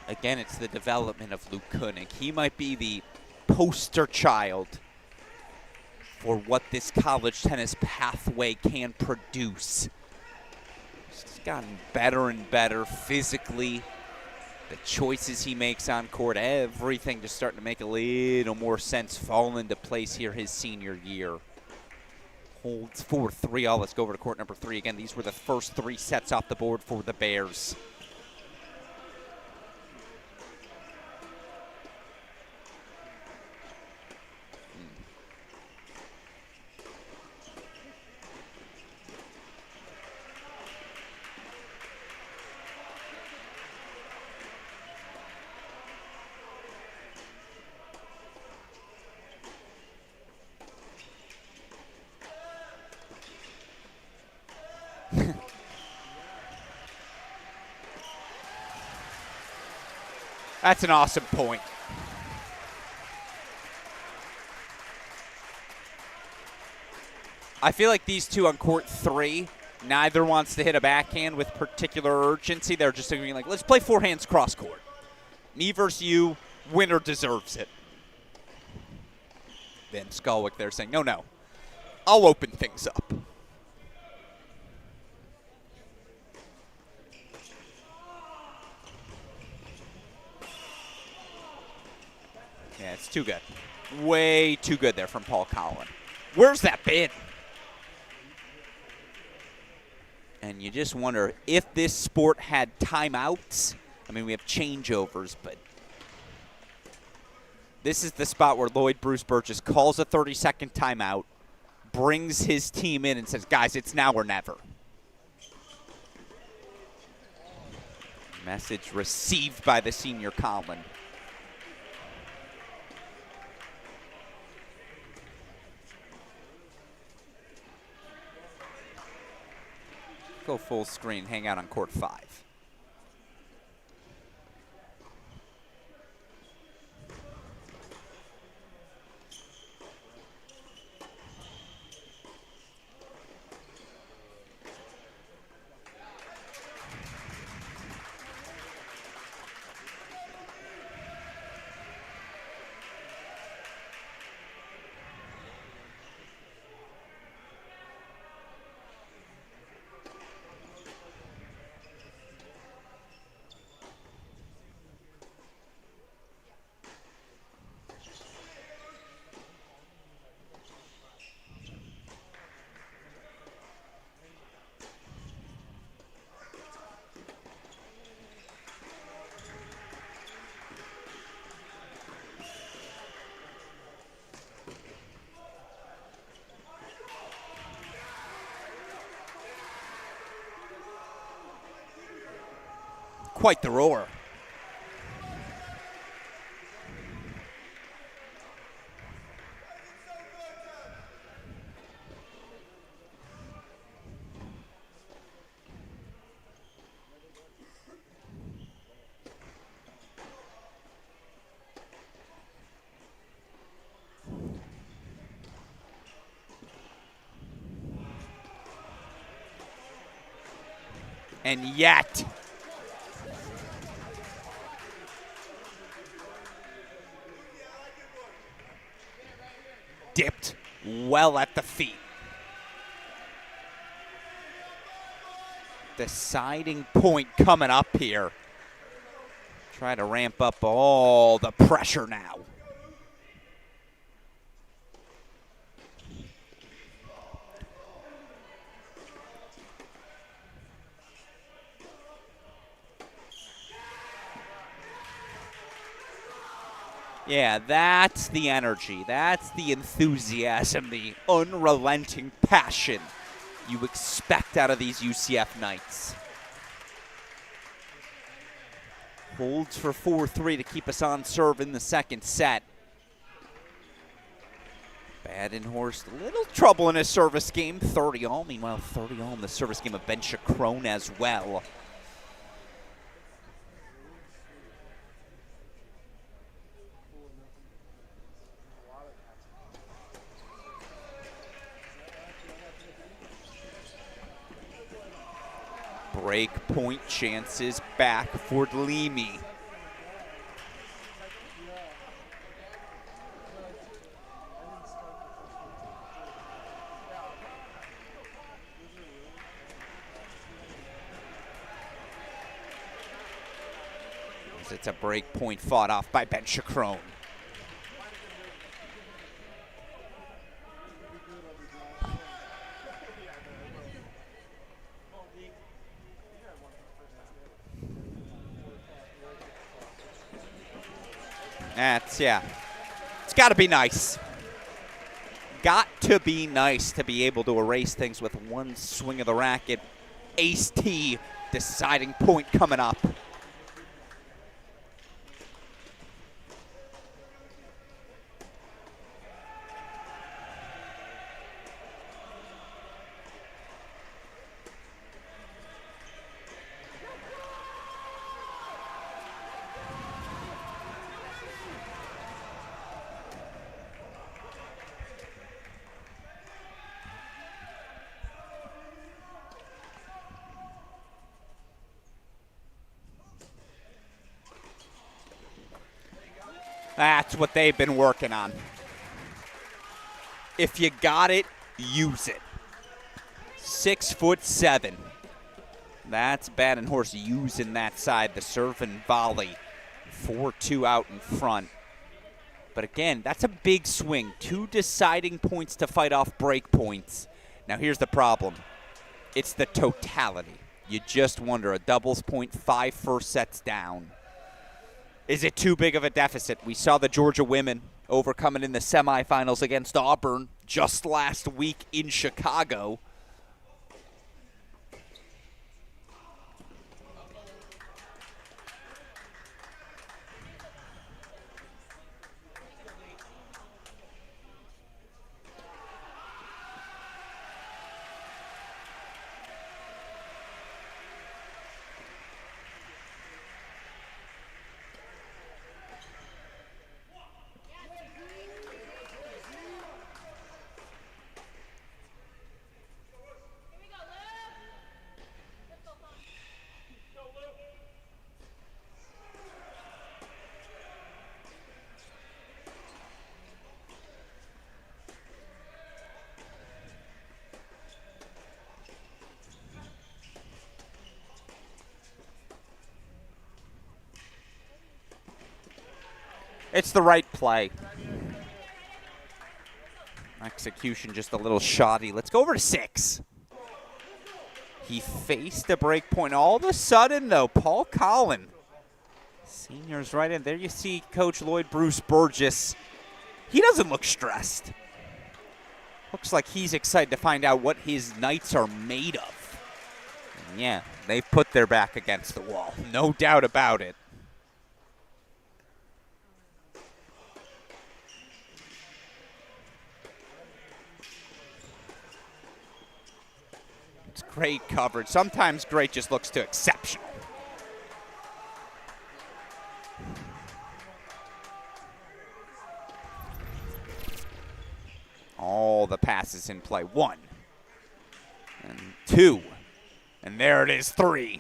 Again, it's the development of Luke Koenig. He might be the poster child for what this college tennis pathway can produce. He's gotten better and better physically. The choices he makes on court, everything just starting to make a little more sense, fall into place here his senior year. Holds 4-3 all. Let's go over to court number 3 again. These were the first 3 sets off the board for the Bears. That's an awesome point. I feel like these two on court 3, neither wants to hit a backhand with particular urgency. They're just thinking like, let's play forehands cross court. Me versus you, winner deserves it. Then Skolwick there saying, no, no, I'll open things up. Yeah, it's too good. Way too good there from Paul Collin. Where's that been? And you just wonder if this sport had timeouts. I mean, we have changeovers, but this is the spot where Lloyd Bruce Burgess calls a 30-second timeout, brings his team in and says, guys, it's now or never. Message received by the senior Collin. Go full screen, hang out on court 5. Quite the roar. And yet, dipped well at the feet. Deciding point coming up here. Try to ramp up all the pressure now. Yeah, that's the energy. That's the enthusiasm, the unrelenting passion you expect out of these UCF Knights. Holds for 4-3 to keep us on serve in the second set. Badenhorst, a little trouble in his service game, 30-all. Meanwhile, 30-all in the service game of Ben Chacron as well. Break point chances back for Dlimi. It's a break point fought off by Ben Chacron. Yeah. It's got to be nice. Got to be nice to be able to erase things with one swing of the racket. Ace T, deciding point coming up. That's what they've been working on. If you got it, use it. 6'7". That's Badenhorst using that side, the serve and volley. 4-2 out in front. But again, that's a big swing. 2 deciding points to fight off break points. Now here's the problem. It's the totality. You just wonder, a doubles point, 5 first sets down. Is it too big of a deficit? We saw the Georgia women overcoming in the semifinals against Auburn just last week in Chicago. It's the right play. Execution just a little shoddy. Let's go over to 6. He faced the break point. All of a sudden, though, Paul Collin, senior's right in. There you see Coach Lloyd Bruce Burgess. He doesn't look stressed. Looks like he's excited to find out what his Knights are made of. And yeah, they've put their back against the wall. No doubt about it. It's great coverage. Sometimes great just looks to exceptional. All the passes in play. 1 and 2. And there it is, 3.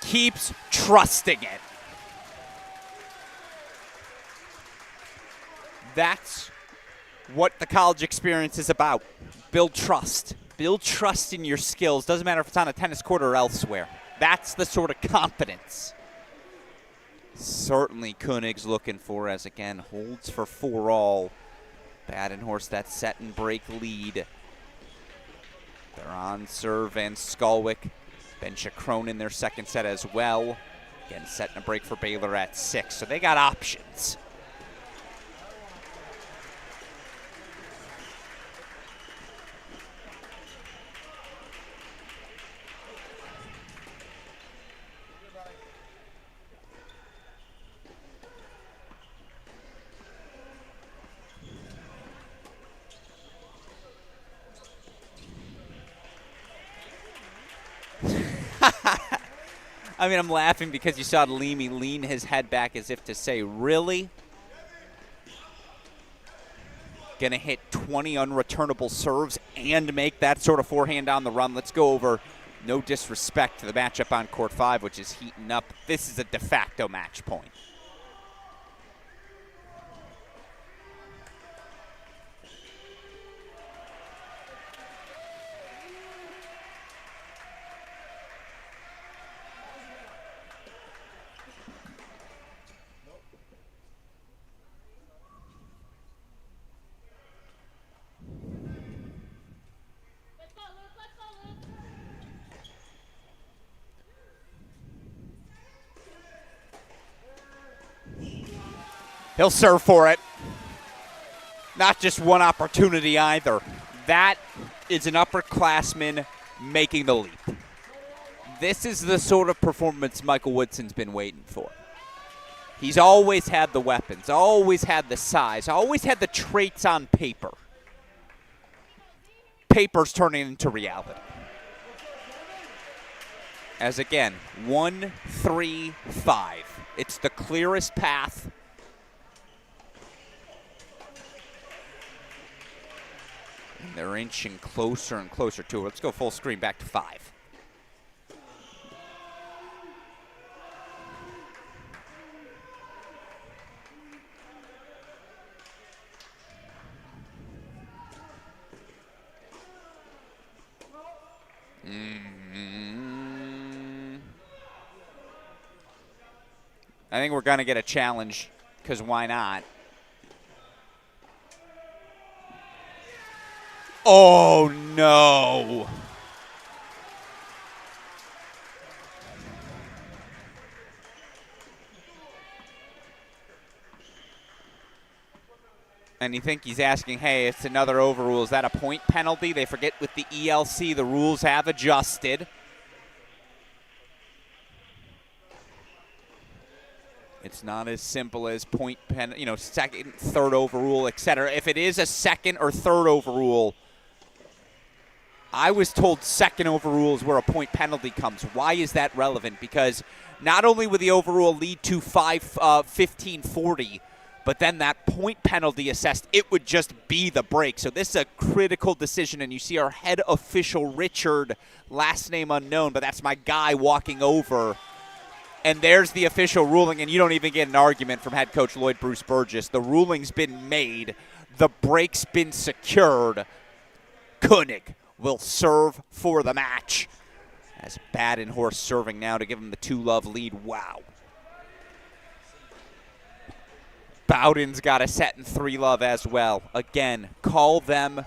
Keeps trusting it. That's what the college experience is about. Build trust. Build trust in your skills. Doesn't matter if it's on a tennis court or elsewhere. That's the sort of confidence certainly Koenig's looking for, as again holds for 4-all. Badenhorst that set and break lead. They're on serve and Skolwick. Ben Chacron in their second set as well. Again, setting a break for Baylor at 6. So they got options. I mean, I'm laughing because you saw Leamy lean his head back as if to say, really? Gonna hit 20 unreturnable serves and make that sort of forehand on the run. Let's go over, no disrespect to the matchup on court 5, which is heating up. This is a de facto match point. He'll serve for it. not just one opportunity either. That is an upperclassman making the leap. This is the sort of performance Michael Woodson's been waiting for. He's always had the weapons, always had the size, always had the traits on paper. Paper's turning into reality. As again, 1, 3, 5. It's the clearest path. And they're inching closer and closer to it. Let's go full screen back to 5. I think we're going to get a challenge, because why not? Oh, no. And you think he's asking, hey, it's another overrule. Is that a point penalty? They forget with the ELC, the rules have adjusted. It's not as simple as point second, third overrule, etc. If it is a second or third overrule, I was told second overrule is where a point penalty comes. Why is that relevant? Because not only would the overrule lead to 15-40, but then that point penalty assessed, it would just be the break. So this is a critical decision, and you see our head official, Richard, last name unknown, but that's my guy walking over. And there's the official ruling, and you don't even get an argument from head coach Lloyd Bruce Burgess. The ruling's been made. The break's been secured. Koenig will serve for the match. As Badenhorst serving now to give him the 2-love lead. Wow. Bowden's got a set in 3-love as well. Again, call them.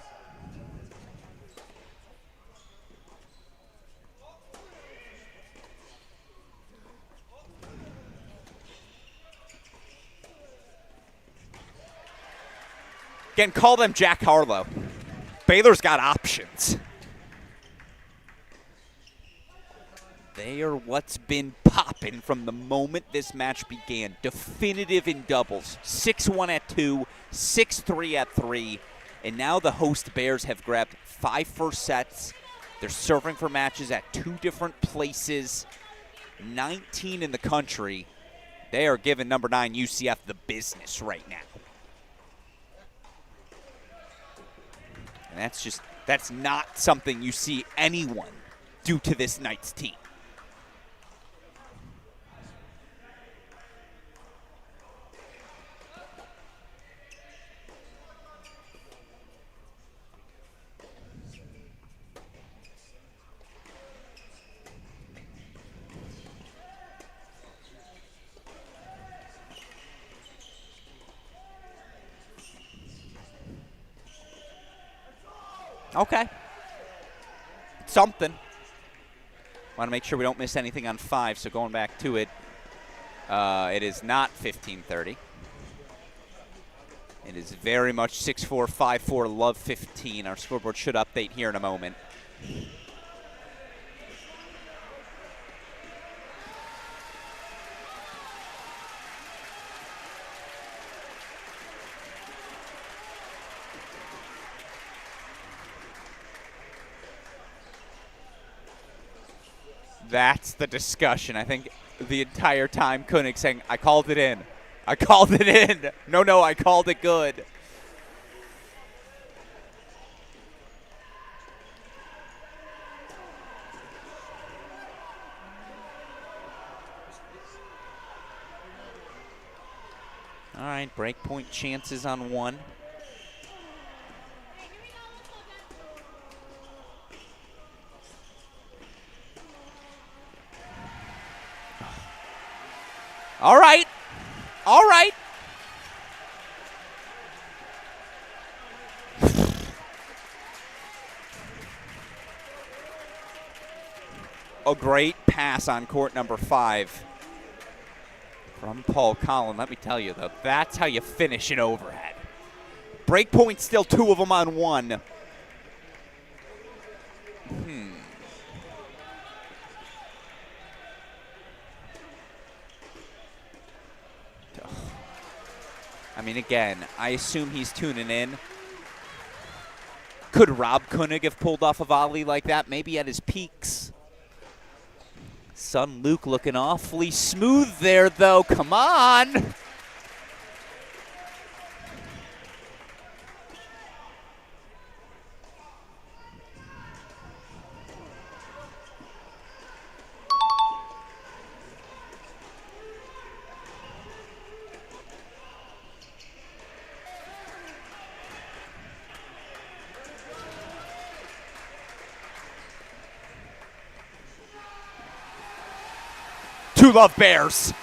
Again, call them Jack Harlow. Baylor's got options. They are what's been popping from the moment this match began. Definitive in doubles. 6-1 at 2, 6-3 at 3. And now the host Bears have grabbed 5 first sets. They're serving for matches at 2 different places. 19 in the country. They are giving number 9 UCF the business right now. And that's not something you see anyone do to this Knights team. Okay. Something. Want to make sure we don't miss anything on 5, so going back to it, it is not 15-30. It is very much 6-4, 5-4, love 15. Our scoreboard should update here in a moment. That's the discussion. I think the entire time Koenig saying, I called it in. I called it in. No, I called it good. All right, breakpoint chances on 1. All right. All right. A great pass on court number 5 from Paul Collin. Let me tell you, though, that's how you finish an overhead. Break point still 2 of them on 1. I mean, again, I assume he's tuning in. Could Rob Koenig have pulled off a volley like that? Maybe at his peaks. Son Luke looking awfully smooth there, though. Come on. Two love Bears.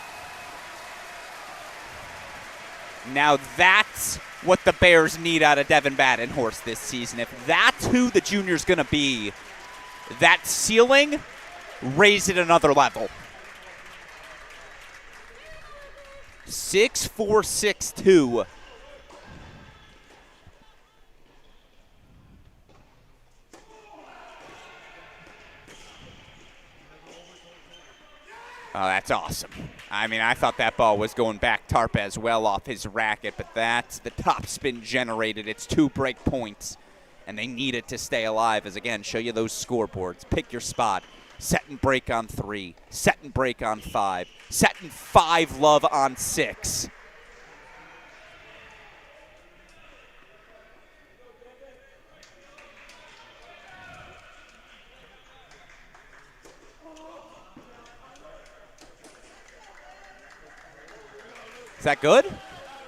Now that's what the Bears need out of Devin Badenhorst this season. If that's who the junior's going to be, that ceiling, raise it another level. 6'4", 6'2". Oh, that's awesome. I mean, I thought that ball was going back tarp as well off his racket, but that's the top spin generated. It's 2 break points, and they need it to stay alive. As, again, show you those scoreboards. Pick your spot. Set and break on 3. Set and break on 5. Set and 5 love on 6. Is that good?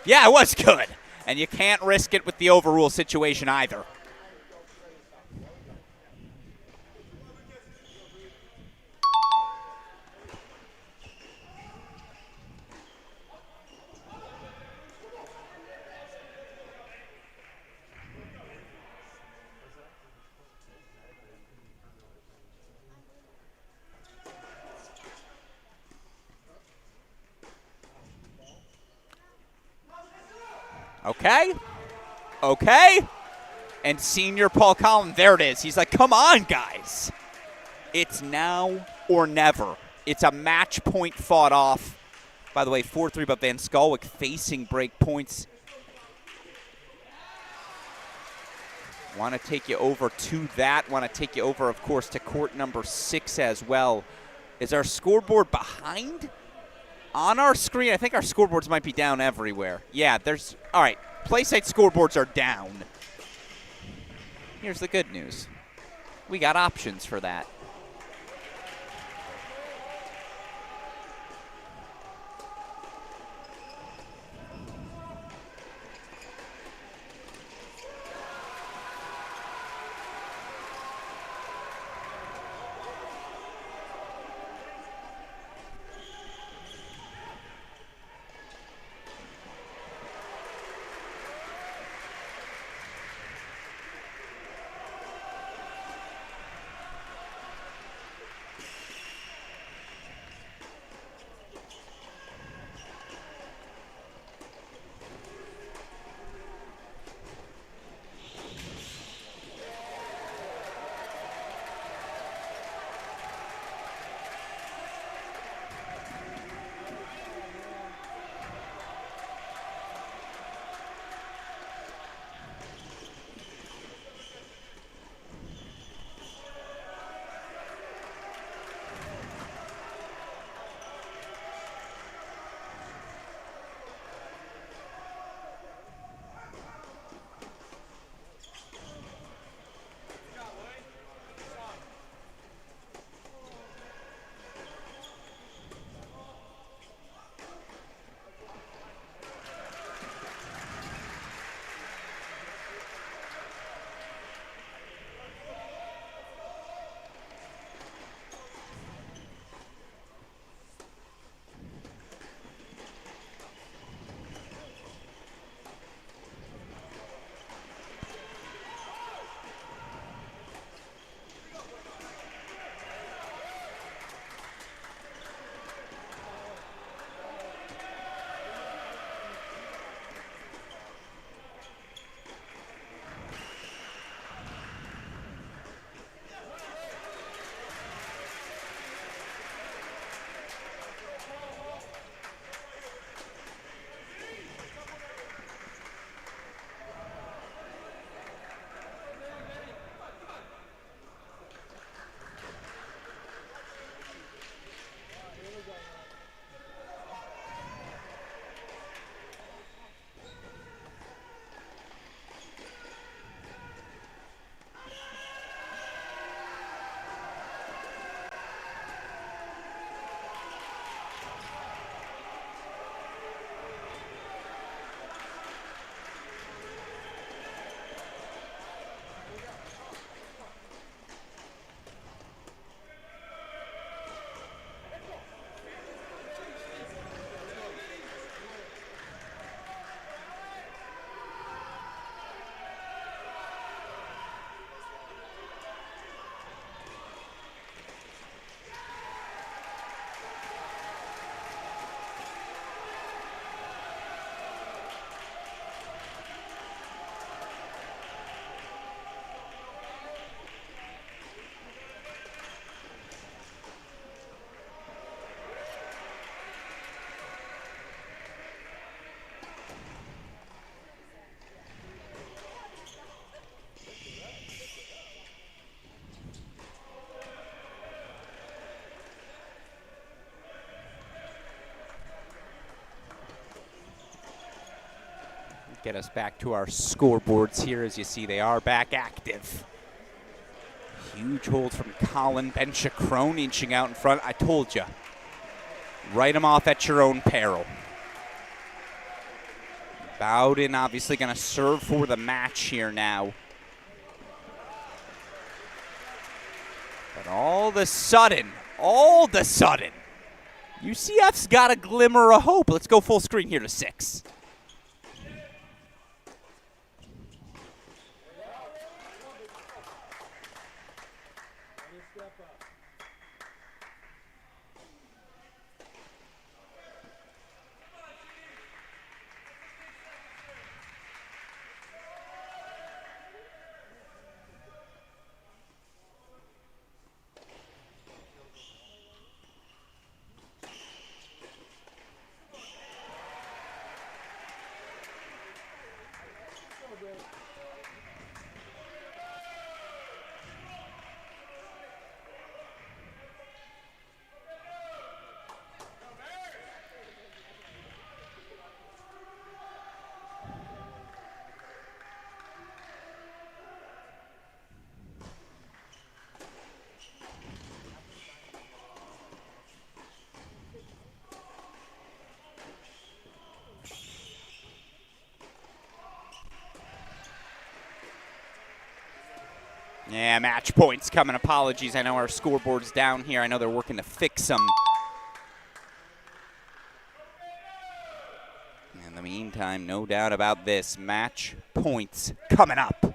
Yeah, it was good. And you can't risk it with the overrule situation either. Okay. Okay. And senior Paul Collin, there it is. He's like, come on, guys. It's now or never. It's a match point fought off. By the way, 4-3, but Van Skalwyk facing break points. Want to take you over to that. Want to take you over, of course, to court number 6 as well. Is our scoreboard behind? On our screen, I think our scoreboards might be down everywhere. Yeah, there's, all right, PlaySite scoreboards are down. Here's the good news. We got options for that. Get us back to our scoreboards here. As you see, they are back active. Huge hold from Colin Ben-Shacron inching out in front. I told you. Write them off at your own peril. Bowden obviously going to serve for the match here now. But all of a sudden, UCF's got a glimmer of hope. Let's go full screen here to 6. Yeah, match points coming. Apologies. I know our scoreboard's down here. I know they're working to fix them. In the meantime, no doubt about this. Match points coming up.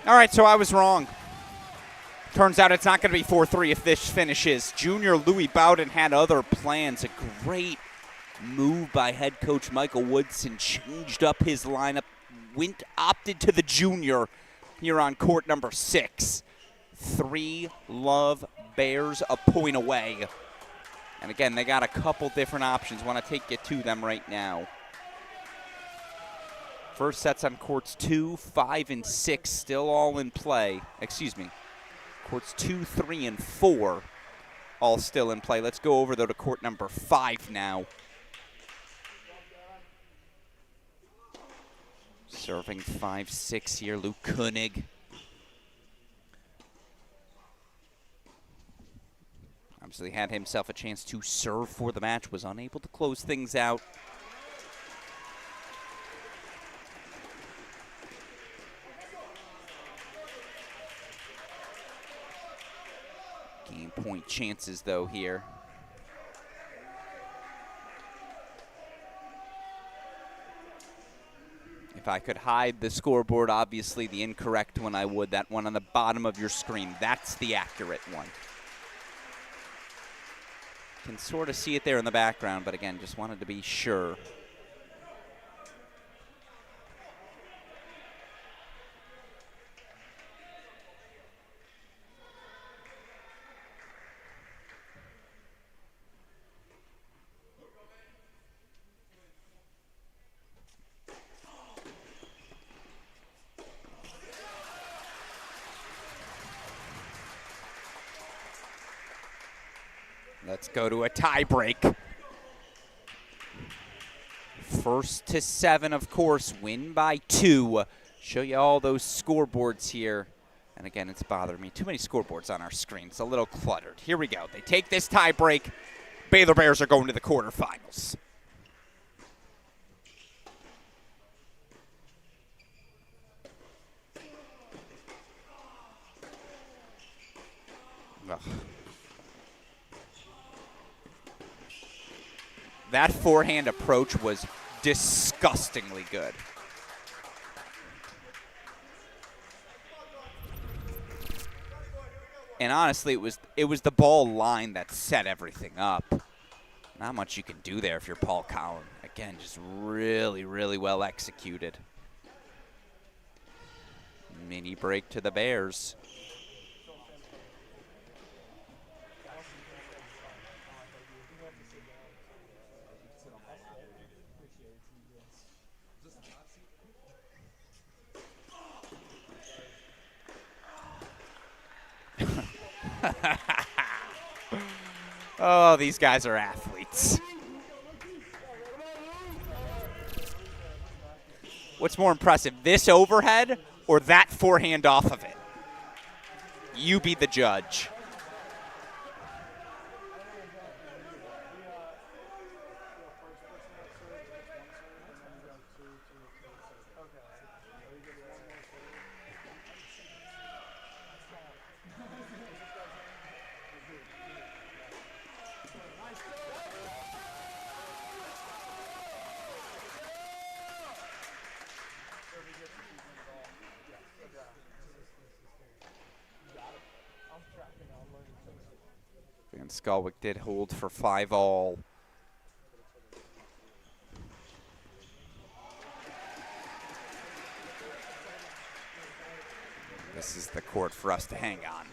All right, so I was wrong. Turns out it's not going to be 4-3 if this finishes. Junior Louis Bowden had other plans. A great move by head coach Michael Woodson. Changed up his lineup. Opted to the junior here on court number 6. 3 Love Bears a point away. And again, they got a couple different options. Want to take you to them right now. First set's on courts 2, 5, and 6, still all in play. Excuse me. Courts 2, 3, and 4, all still in play. Let's go over, though, to court number 5 now. Serving 5-6 here, Luke Koenig. Obviously had himself a chance to serve for the match, was unable to close things out. Game point chances, though, here. If I could hide the scoreboard, obviously the incorrect one, I would. That one on the bottom of your screen, that's the accurate one. Can sort of see it there in the background, but again, just wanted to be sure. Let's go to a tie break. 1st to 7, of course, win by 2. Show you all those scoreboards here. And again, it's bothering me. Too many scoreboards on our screen. It's a little cluttered. Here we go. They take this tie break. Baylor Bears are going to the quarterfinals. Ugh. That forehand approach was disgustingly good. And honestly, it was the ball line that set everything up. Not much you can do there if you're Paul Collin. Again, just really, really well executed. Mini break to the Bears. Oh, these guys are athletes. What's more impressive, this overhead or that forehand off of it? You be the judge. And Skolwick did hold for 5-all. This is the court for us to hang on.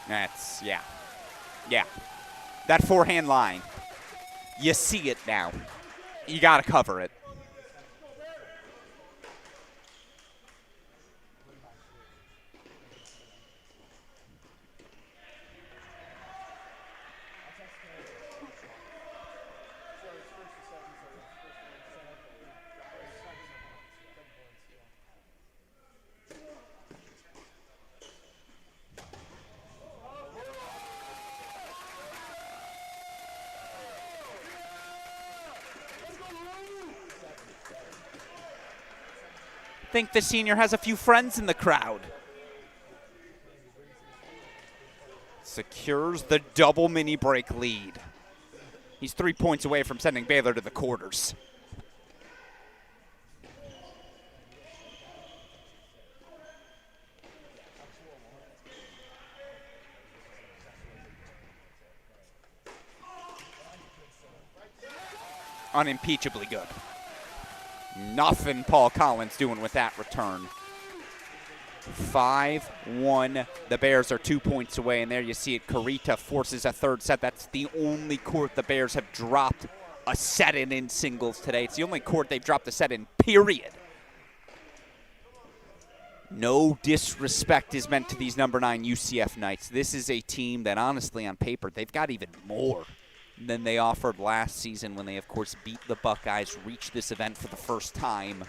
That's, yeah. Yeah. That forehand line. You see it now. You got to cover it. Think the senior has a few friends in the crowd. Secures the double mini break lead. He's 3 points away from sending Baylor to the quarters. Unimpeachably good. Nothing Paul Collins doing with that return. 5-1. The Bears are 2 points away, and there you see it. Carita forces a third set. That's the only court the Bears have dropped a set in singles today. It's the only court they've dropped a set in, period. No disrespect is meant to these number 9 UCF Knights. This is a team that, honestly, on paper, they've got even more than they offered last season when they, of course, beat the Buckeyes, reached this event for the first time.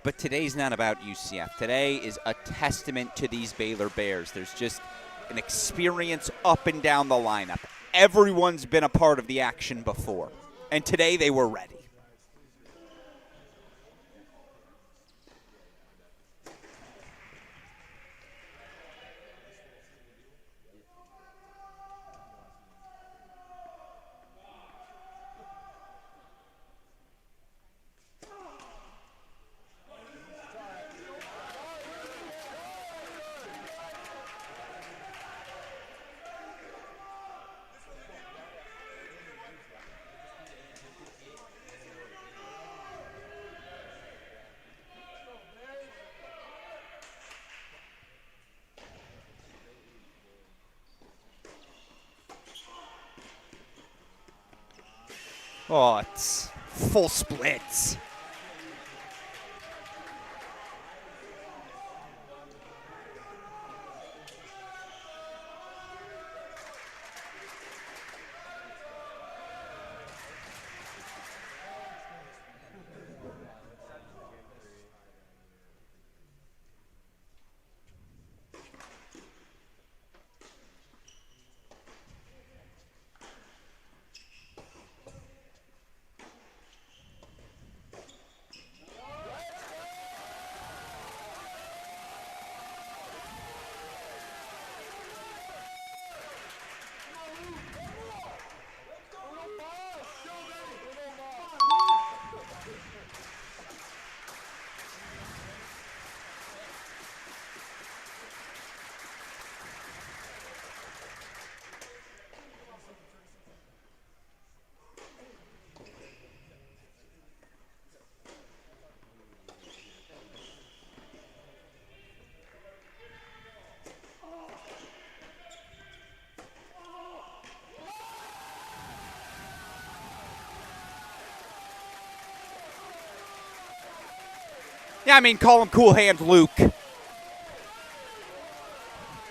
But today's not about UCF. Today is a testament to these Baylor Bears. There's just an experience up and down the lineup. Everyone's been a part of the action before, and today they were ready. Oh, it's full splits. Yeah, I mean, call him Cool Hand Luke.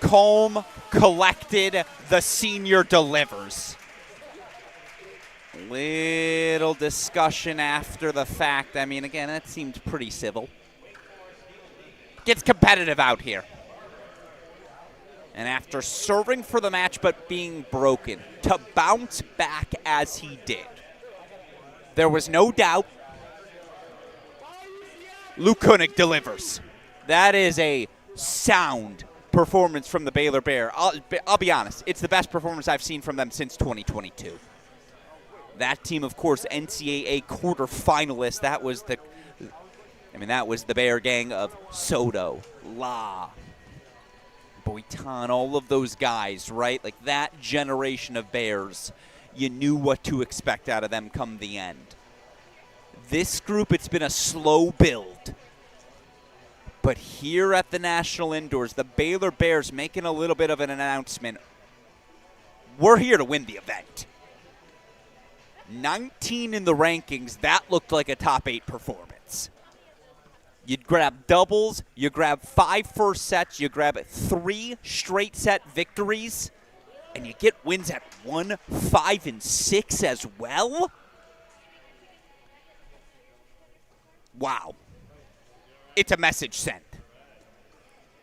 Calm, collected, the senior delivers. Little discussion after the fact. I mean, again, that seemed pretty civil. Gets competitive out here. And after serving for the match but being broken, to bounce back as he did, there was no doubt Luke Koenig delivers. That is a sound performance from the Baylor Bear. I'll be honest, it's the best performance I've seen from them since 2022. That team, of course, NCAA quarterfinalist. That was the Bear gang of Soto, La, Boitan, all of those guys, right? Like that generation of Bears, you knew what to expect out of them come the end. This group, it's been a slow build. But here at the National Indoors, the Baylor Bears making a little bit of an announcement. We're here to win the event. 19 in the rankings, that looked like a top 8 performance. You'd grab doubles, you grab 5 first sets, you grab 3 straight set victories, and you get wins at 1, 5, and 6 as well? Wow. It's a message sent.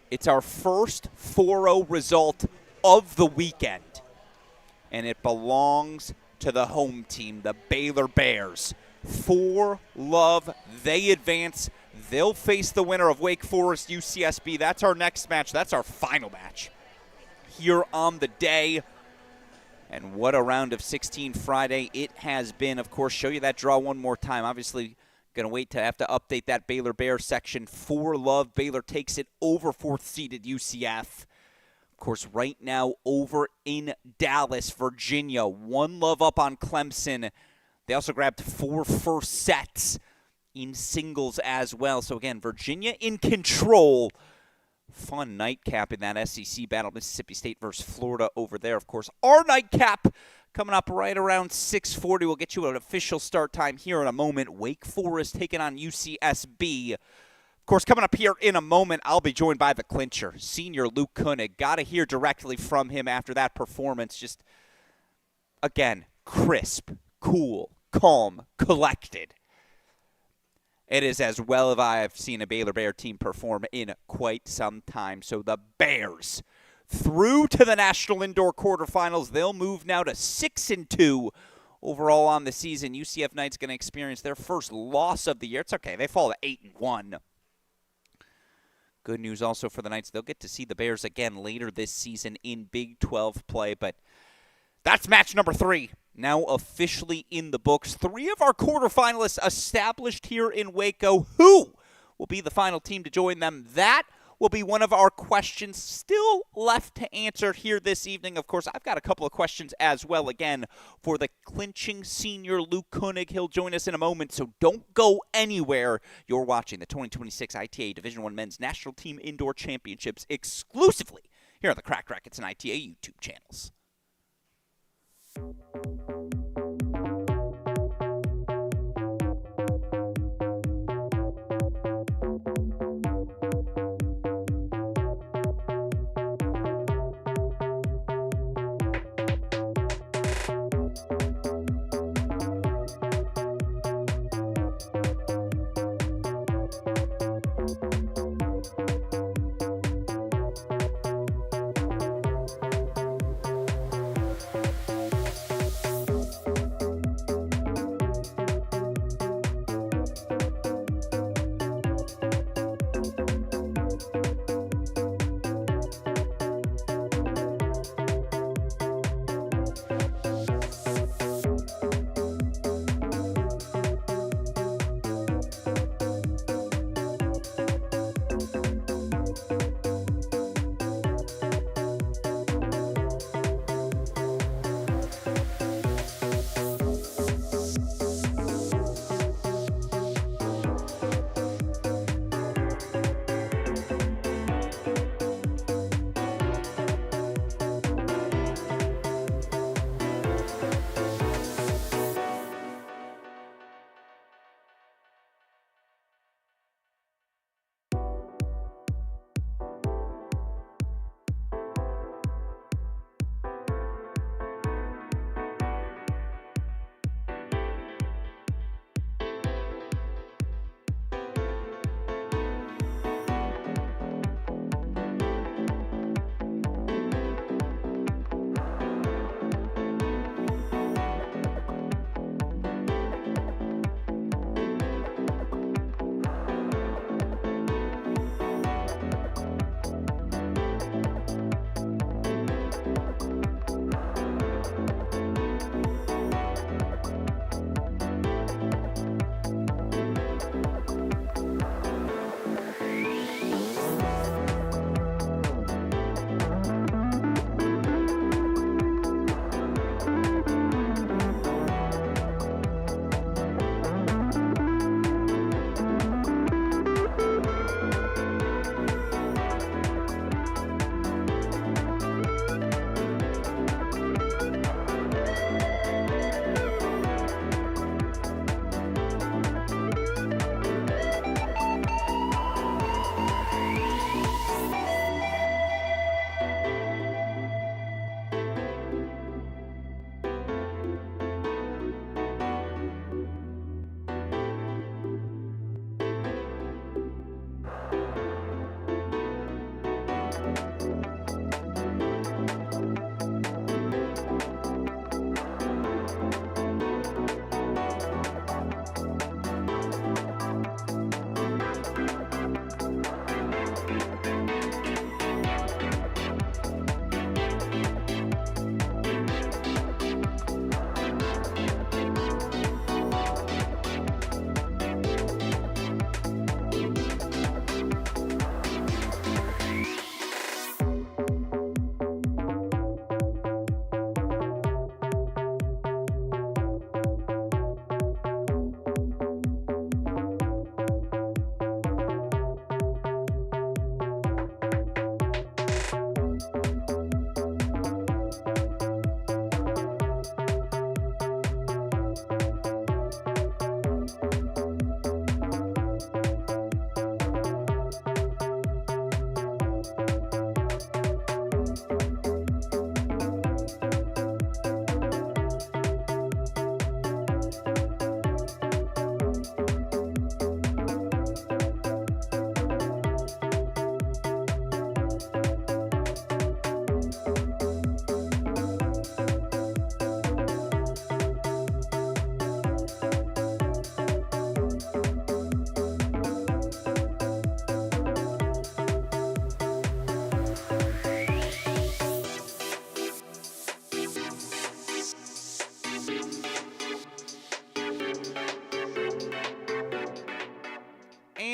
It's our first 4-0 result of the weekend, and it belongs to the home team, the Baylor Bears. 4 love, they advance. They'll face the winner of Wake Forest UCSB. That's our next match. That's our final match here on the day. And what a round of 16 Friday it has been. Of course, show you that draw one more time. Obviously, going to wait to have to update that Baylor Bears section. 4 love. Baylor takes it over 4th-seeded UCF. Of course, right now over in Dallas, Virginia. 1 love up on Clemson. They also grabbed 4 first sets in singles as well. So again, Virginia in control. Fun nightcap in that SEC battle. Mississippi State versus Florida over there. Of course, our nightcap coming up right around 6:40. We'll get you an official start time here in a moment. Wake Forest taking on UCSB. Of course, coming up here in a moment, I'll be joined by the clincher, senior Luke Koenig. Got to hear directly from him after that performance. Just, again, crisp, cool, calm, collected. It is as well as I have seen a Baylor Bear team perform in quite some time. So the Bears through to the National Indoor quarterfinals. They'll move now to 6-2 overall on the season. UCF Knights going to experience their first loss of the year. It's okay. They fall to 8-1. Good news also for the Knights. They'll get to see the Bears again later this season in Big 12 play. But that's match number 3. Now officially in the books. 3 of our quarterfinalists established here in Waco. Who will be the final team to join them? That will be one of our questions still left to answer here this evening. Of course, I've got a couple of questions as well, again, for the clinching senior Luke Koenig. He'll join us in a moment, so don't go anywhere. You're watching the 2026 ITA Division I Men's National Team Indoor Championships exclusively here on the Cracked Racquets and ITA YouTube channels.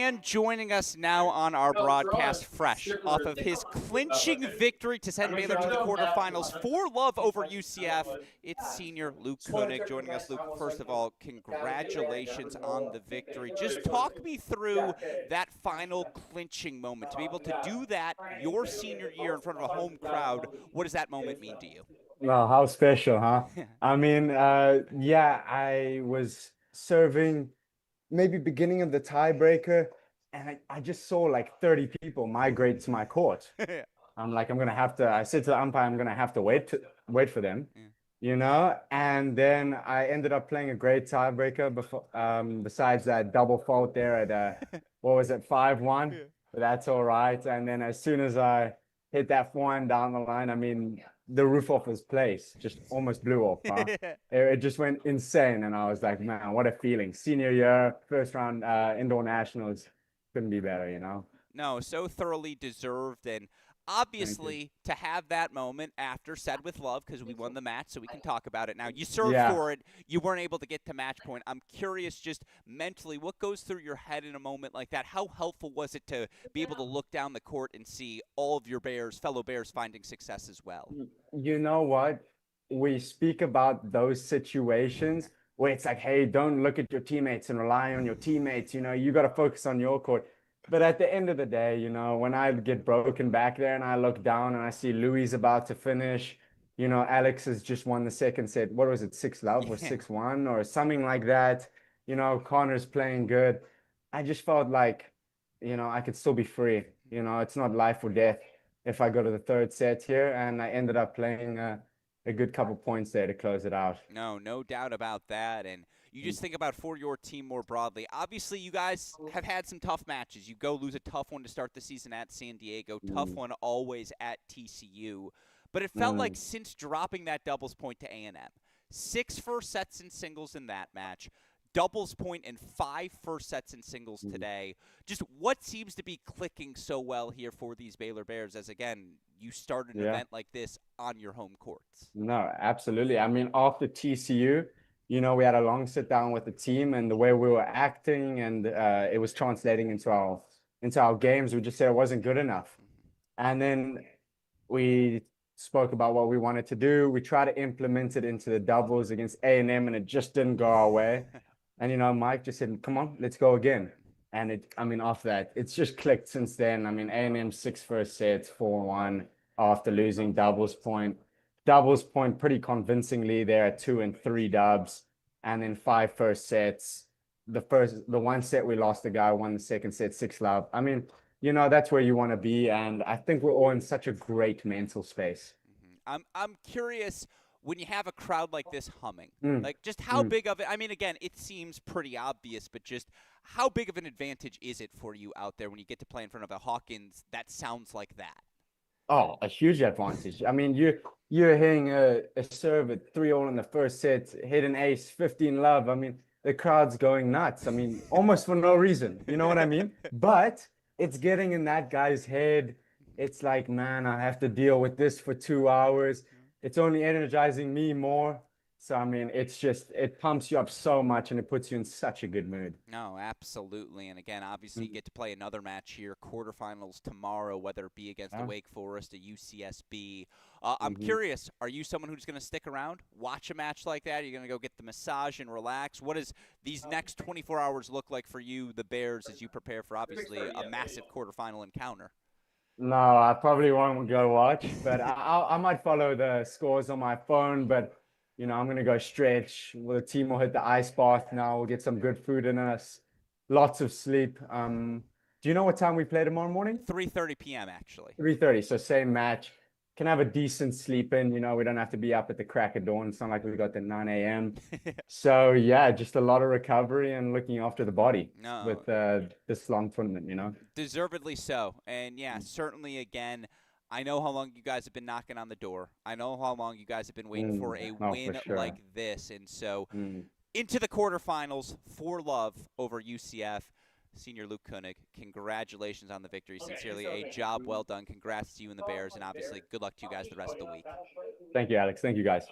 And joining us now on our broadcast fresh off of his clinching victory to send Baylor to the quarterfinals for love over UCF, it's senior Luke Koenig joining us. Luke, first of all, congratulations on the victory. Just talk me through that final clinching moment. To be able to do that your senior year in front of a home crowd, what does that moment mean to you? Well, how special, huh? I mean, yeah, I was serving maybe beginning of the tiebreaker, and I just saw like 30 people migrate to my court. I'm like, I said to the umpire, I'm gonna have to wait for them, you know? And then I ended up playing a great tiebreaker before, besides that double fault there at, what was it, 5-1? But that's all right. And then as soon as I hit that 4-1 down the line, I mean, the roof off his place just almost blew off. Huh? It just went insane. And I was like, man, what a feeling. Senior year, first round indoor nationals, couldn't be better, you know? No, so thoroughly deserved. And obviously, to have that moment after Said with Love, because we won the match, so we can talk about it now. You served for it. You weren't able to get to match point. I'm curious, just mentally, what goes through your head in a moment like that? How helpful was it to be able to look down the court and see all of your fellow Bears, finding success as well? You know what? We speak about those situations where it's like, hey, don't look at your teammates and rely on your teammates. You know, you got to focus on your court. But at the end of the day, you know, when I get broken back there and I look down and I see Louis about to finish, you know, Alex has just won the second set. What was it, 6-love or 6-1 or something like that? You know, Connor's playing good. I just felt like, you know, I could still be free. You know, it's not life or death if I go to the third set here. And I ended up playing a good couple points there to close it out. No doubt about that. And you just think about for your team more broadly. Obviously, you guys have had some tough matches. You go lose a tough one to start the season at San Diego, tough one always at TCU. But it felt like since dropping that doubles point to A&M, 6 first sets in singles in that match, doubles point and 5 first sets in singles today. Just what seems to be clicking so well here for these Baylor Bears as, again, you start an event like this on your home courts? No, absolutely. I mean, after TCU, you know, we had a long sit down with the team and the way we were acting, and it was translating into our games. We just said it wasn't good enough. And then we spoke about what we wanted to do. We tried to implement it into the doubles against A&M, and it just didn't go our way. And, you know, Mike just said, come on, let's go again. And after that, it's just clicked since then. I mean, A&M 6 first sets, 4-1 after losing doubles point pretty convincingly there at 2 and 3 dubs, and then 5 first sets. The one set we lost, the guy won the second set 6-love. I mean, you know, that's where you want to be, and I think we're all in such a great mental space. I'm curious, when you have a crowd like this humming, like just how big of it, I mean, again, it seems pretty obvious, but just how big of an advantage is it for you out there when you get to play in front of a Hawkins that sounds like that? Oh, a huge advantage. I mean, you're hitting a serve at 3-all in the first set, hit an ace, 15-love. I mean, the crowd's going nuts. I mean, almost for no reason. You know what I mean? But it's getting in that guy's head. It's like, man, I have to deal with this for 2 hours. It's only energizing me more. So, I mean, it pumps you up so much, and it puts you in such a good mood. No, absolutely. And again, obviously, you get to play another match here, quarterfinals tomorrow, whether it be against a Wake Forest, a UCSB. I'm curious, are you someone who's going to stick around, watch a match like that? Are you going to go get the massage and relax? What does these next 24 hours look like for you, the Bears, as you prepare for, obviously, a massive quarterfinal encounter? No, I probably won't go watch, but I might follow the scores on my phone, but you know, I'm going to go stretch. Well, the team will hit the ice bath now. We'll get some good food in us. Lots of sleep. Do you know what time we play tomorrow morning? 3:30 p.m. actually. 3:30, so same match. Can have a decent sleep in. You know, we don't have to be up at the crack of dawn. It's not like we got the 9 a.m. So, yeah, just a lot of recovery and looking after the body with this long tournament, you know. Deservedly so. And, yeah, certainly, again, I know how long you guys have been knocking on the door. I know how long you guys have been waiting for a win like this. And so into the quarterfinals for love over UCF. Senior Luke Koenig, congratulations on the victory. Sincerely, a job well done. Congrats to you and the Bears, and obviously good luck to you guys the rest of the week. Thank you, Alex. Thank you, guys.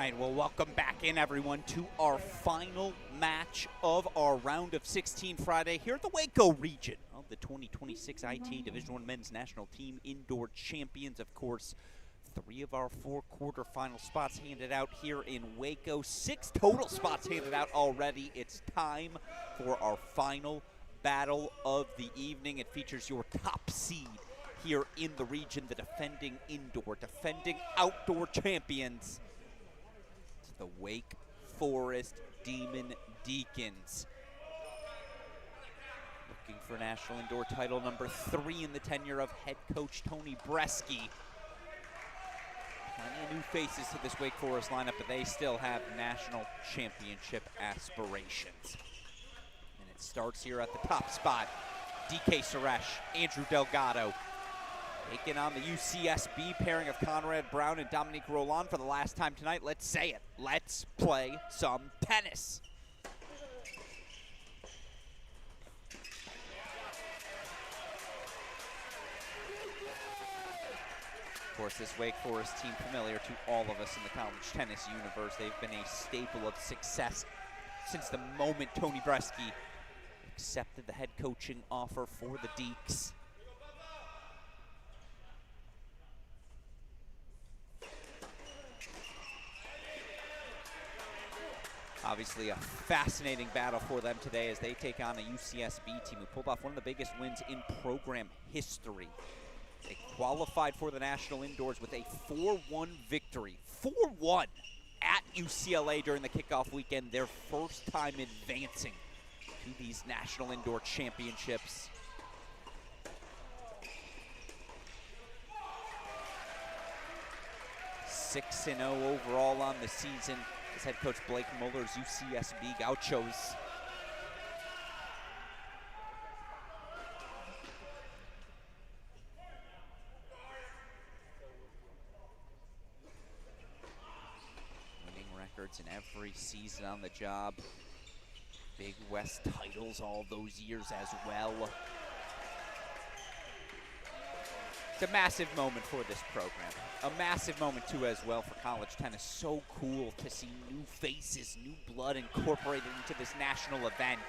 right, well, welcome back in, everyone, to our final match of our Round of 16 Friday here at the Waco region of the 2026 ITA Division I Men's National Team Indoor Champions. Of course, 3 of our 4 quarterfinal spots handed out here in Waco. 6 total spots handed out already. It's time for our final battle of the evening. It features your top seed here in the region, the defending indoor, defending outdoor champions, the Wake Forest Demon Deacons. Looking for national indoor title number 3 in the tenure of head coach Tony Bresky. Plenty of new faces to this Wake Forest lineup, but they still have national championship aspirations. And it starts here at the top spot. DK Suresh, Andrew Delgado, taking on the UCSB pairing of Conrad Brown and Dominique Roland for the last time tonight. Let's say it. Let's play some tennis. Of course, this Wake Forest team, familiar to all of us in the college tennis universe. They've been a staple of success since the moment Tony Bresky accepted the head coaching offer for the Deeks. Obviously a fascinating battle for them today as they take on a UCSB team who pulled off one of the biggest wins in program history. They qualified for the national indoors with a 4-1 victory. 4-1 at UCLA during the kickoff weekend. Their first time advancing to these national indoor championships. (6-0) overall on the season. As head coach Blake Muller's UCSB Gauchos. Winning records in every season on the job. Big West titles all those years as well. It's a massive moment for this program. A massive moment, too, as well for college tennis. So cool to see new faces, new blood incorporated into this national event.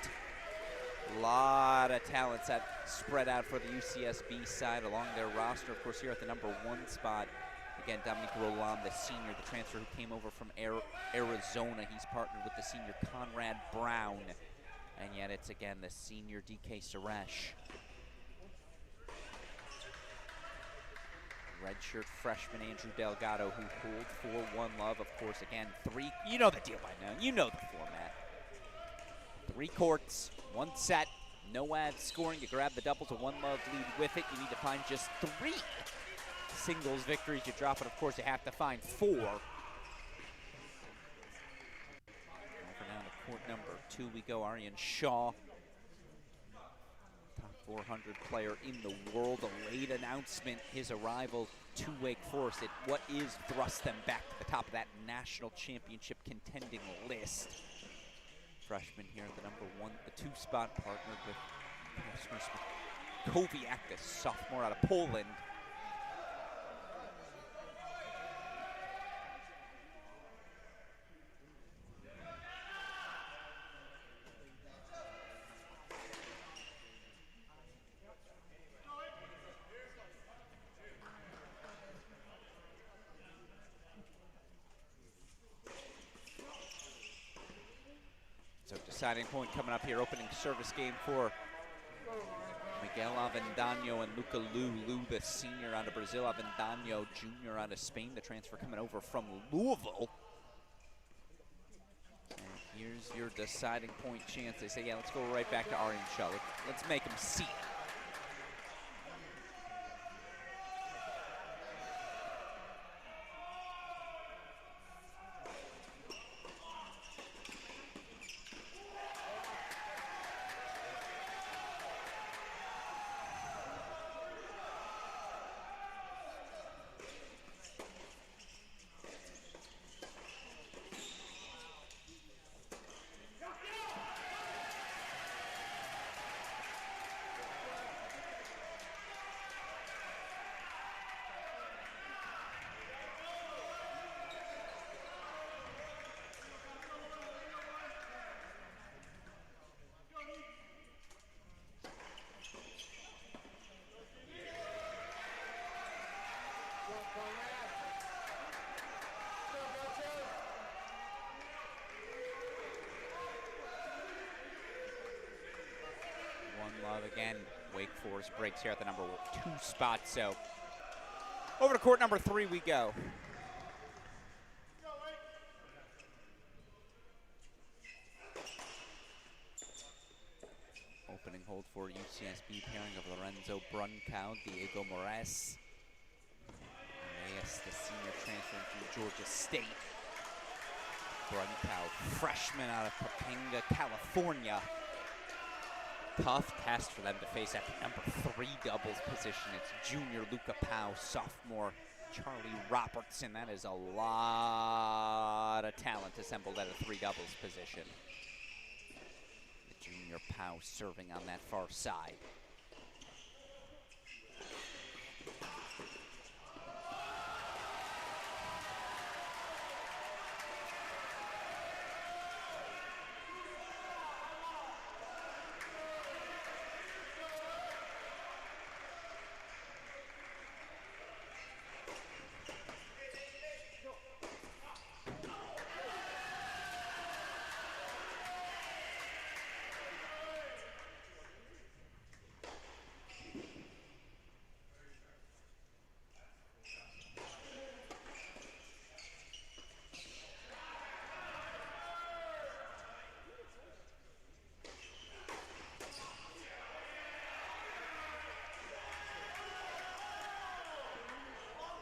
A lot of talents that spread out for the UCSB side along their roster. Of course, here at the number 1 spot, again, Dominique Roland, the senior, the transfer who came over from Arizona. He's partnered with the senior Conrad Brown. And yet it's, again, the senior DK Suresh. Redshirt freshman Andrew Delgado, who pulled 4-1 love. Of course, again, 3. You know the deal by now. You know the format. 3 courts, 1 set, no ad scoring. You grab the doubles, a 1 love lead with it. You need to find just 3 singles victories. You drop it. Of course, you have to find 4. Over now to court number 2 we go. Aryan Shaw, top 400 player in the world. A late announcement, his arrival to Wake Forest. What is thrust them back to the top of that national championship contending list. Freshman here at the number 1, the 2 spot, partnered with Kowiak, the sophomore out of Poland. So deciding point coming up here, opening service game for Miguel Avendano and Luca Lu. Lu, the senior out of Brazil, Avendano, junior out of Spain, the transfer coming over from Louisville. And here's your deciding point chance. They say, yeah, let's go right back to Aryan Shaw. Let's make him see. But again, Wake Forest breaks here at the number 2 spot. So over to court number 3 we go. Opening hold for UCSB pairing of Lorenzo Brunkow, Diego Moraes. Moraes, the senior transfer from Georgia State. Brunkow, freshman out of Topanga, California. Tough test for them to face at the number 3 doubles position. It's junior Luca Pau, sophomore Charlie Robertson. That is a lot of talent assembled at a 3 doubles position. The junior Pau serving on that far side.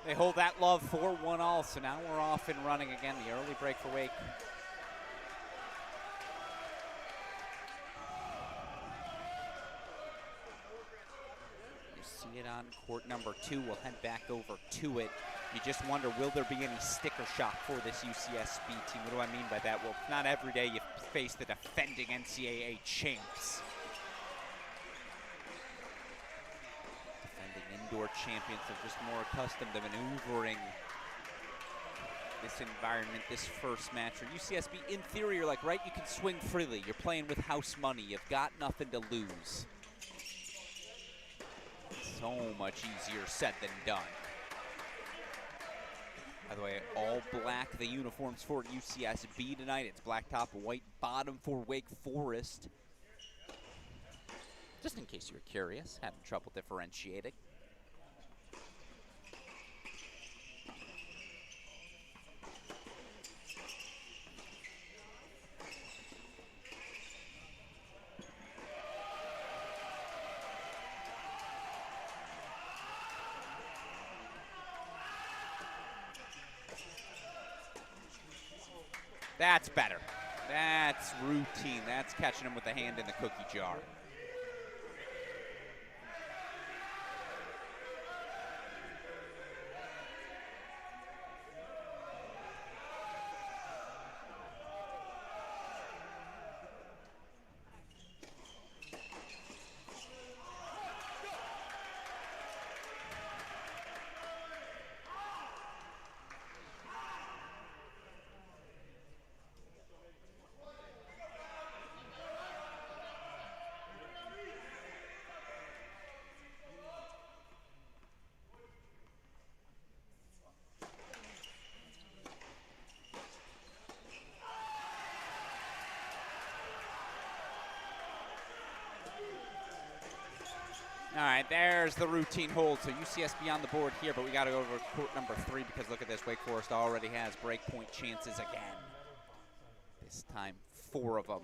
They hold that love 4-1-all, so now we're off and running again. The early break for Wake. You see it on court number 2. We'll head back over to it. You just wonder, will there be any sticker shock for this UCSB team? What do I mean by that? Well, not every day you face the defending NCAA champs. Indoor champions are just more accustomed to maneuvering this environment, this first match. For UCSB, in theory, you're like, right, you can swing freely. You're playing with house money. You've got nothing to lose. So much easier said than done. By the way, all black, the uniforms for UCSB tonight. It's black top, white bottom for Wake Forest. Just in case you were curious, having trouble differentiating. That's better. That's routine. That's catching him with the hand in the cookie jar. All right, there's the routine hold. So UCSB on the board here, but we got to go over court number 3 because look at this. Wake Forest already has breakpoint chances again. This time, 4 of them.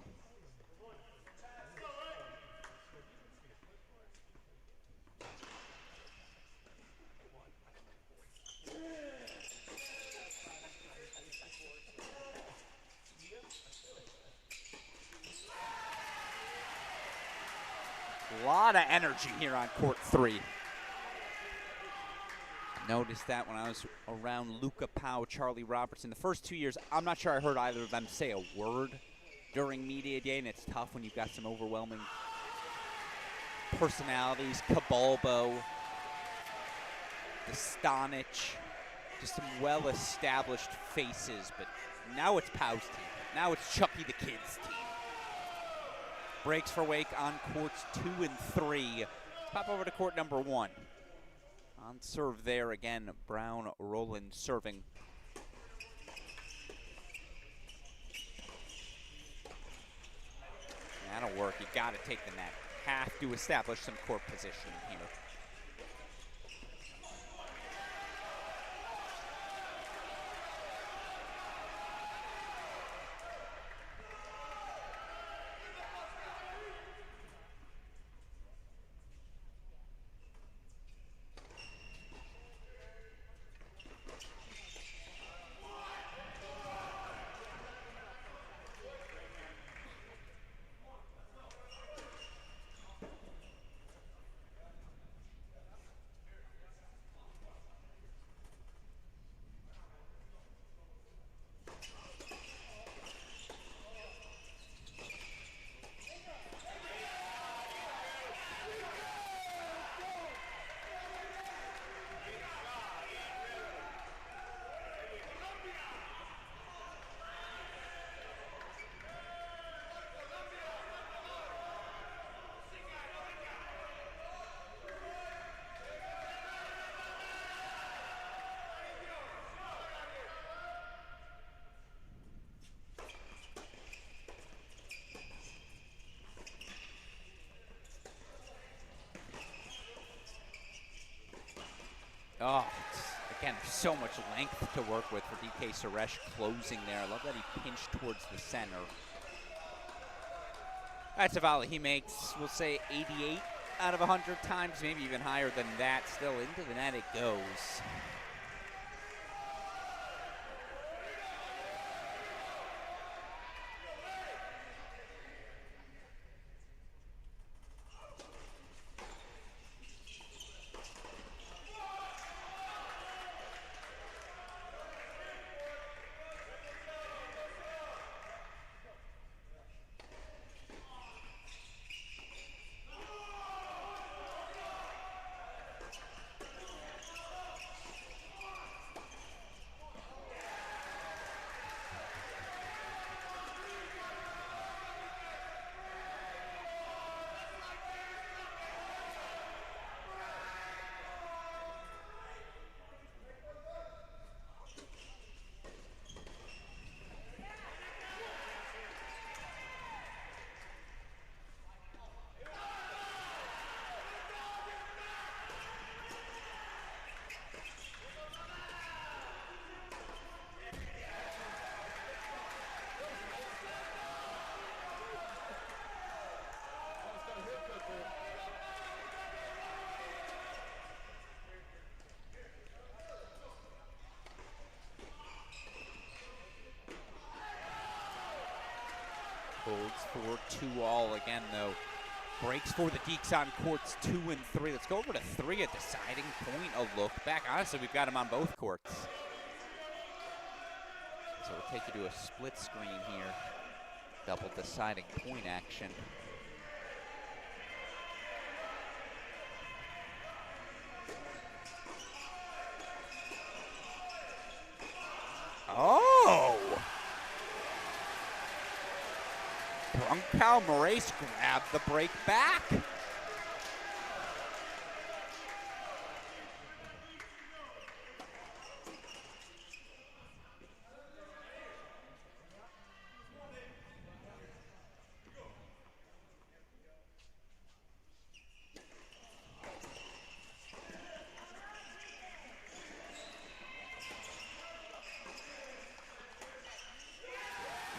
A lot of energy here on court 3. Noticed that when I was around Luca Pau, Charlie Robertson. The first 2 years, I'm not sure I heard either of them say a word during media day, and it's tough when you've got some overwhelming personalities. Cabalbo, Dostanich, just some well-established faces, but now it's Pau's team. Now it's Chucky the Kid's team. Breaks for Wake on courts 2 and 3. Let's pop over to court number 1. On serve there again, Brown Roland serving. That'll work. You got to take the net. have to establish some court position here. Oh, again, so much length to work with for DK Suresh closing there. I love that he pinched towards the center. That's a volley he makes, we'll say 88 out of 100 times, maybe even higher than that. Still into the net it goes. Holds for 2-all again, though. Breaks for the Deeks on courts 2 and 3. Let's go over to 3, a deciding point, a look back. Honestly, we've got him on both courts. So we'll take you to a split screen here. Double deciding point action. Oh! Brunkow Moraes grabbed the break back.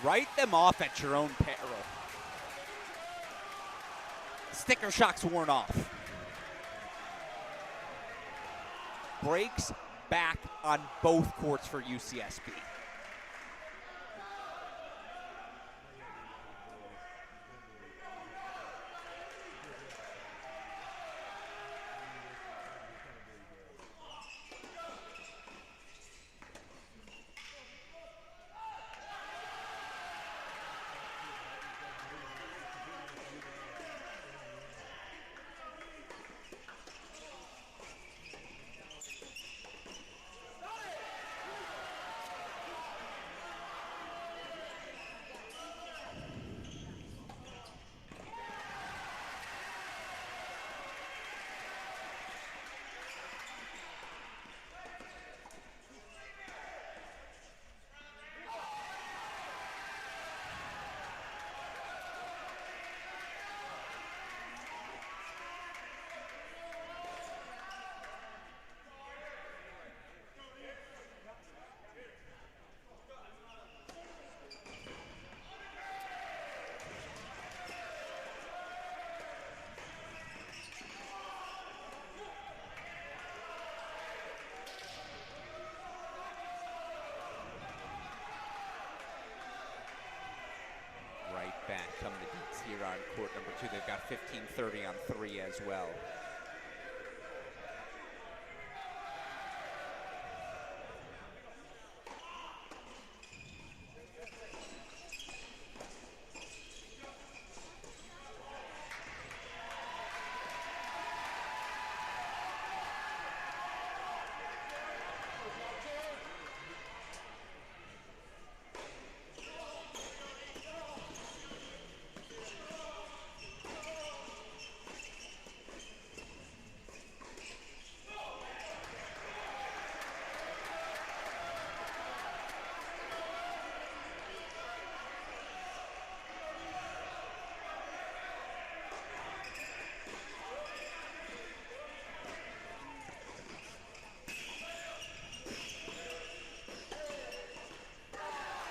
Write them off at your own peril. Sticker shock's worn off. Breaks back on both courts for UCSB. court number 2. They've got 15-30 on 3 as well.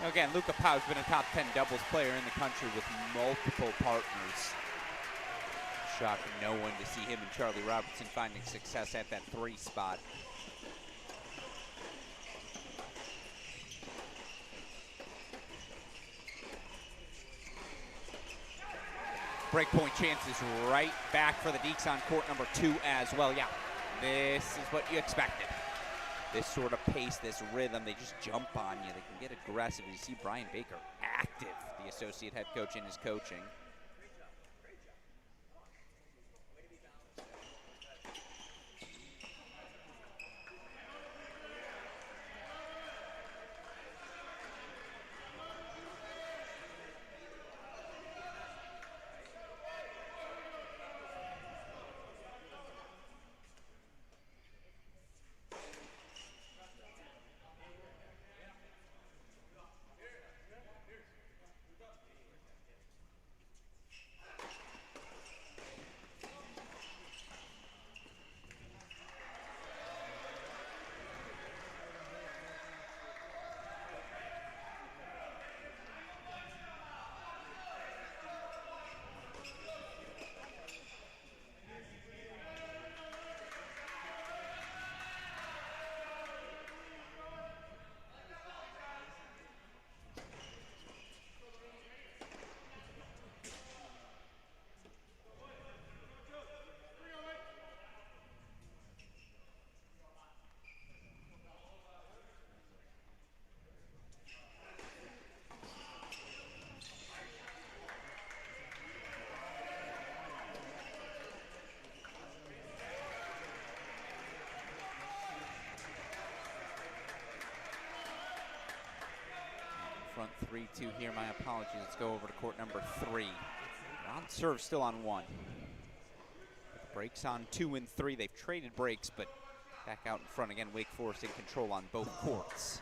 Again, Luca Pau's been a top 10 doubles player in the country with multiple partners. Shocking no one to see him and Charlie Robertson finding success at that 3 spot. Breakpoint chances right back for the Deacs on court number 2 as well. Yeah, this is what you expected. This sort of pace, this rhythm, they just jump on you. They can get aggressive. You see Brian Baker active, the associate head coach in his coaching. Front 3-2 here, my apologies. Let's go over to court number 3. On serve, still on 1. Breaks on 2 and 3. They've traded breaks, but back out in front again. Wake Forest in control on both courts.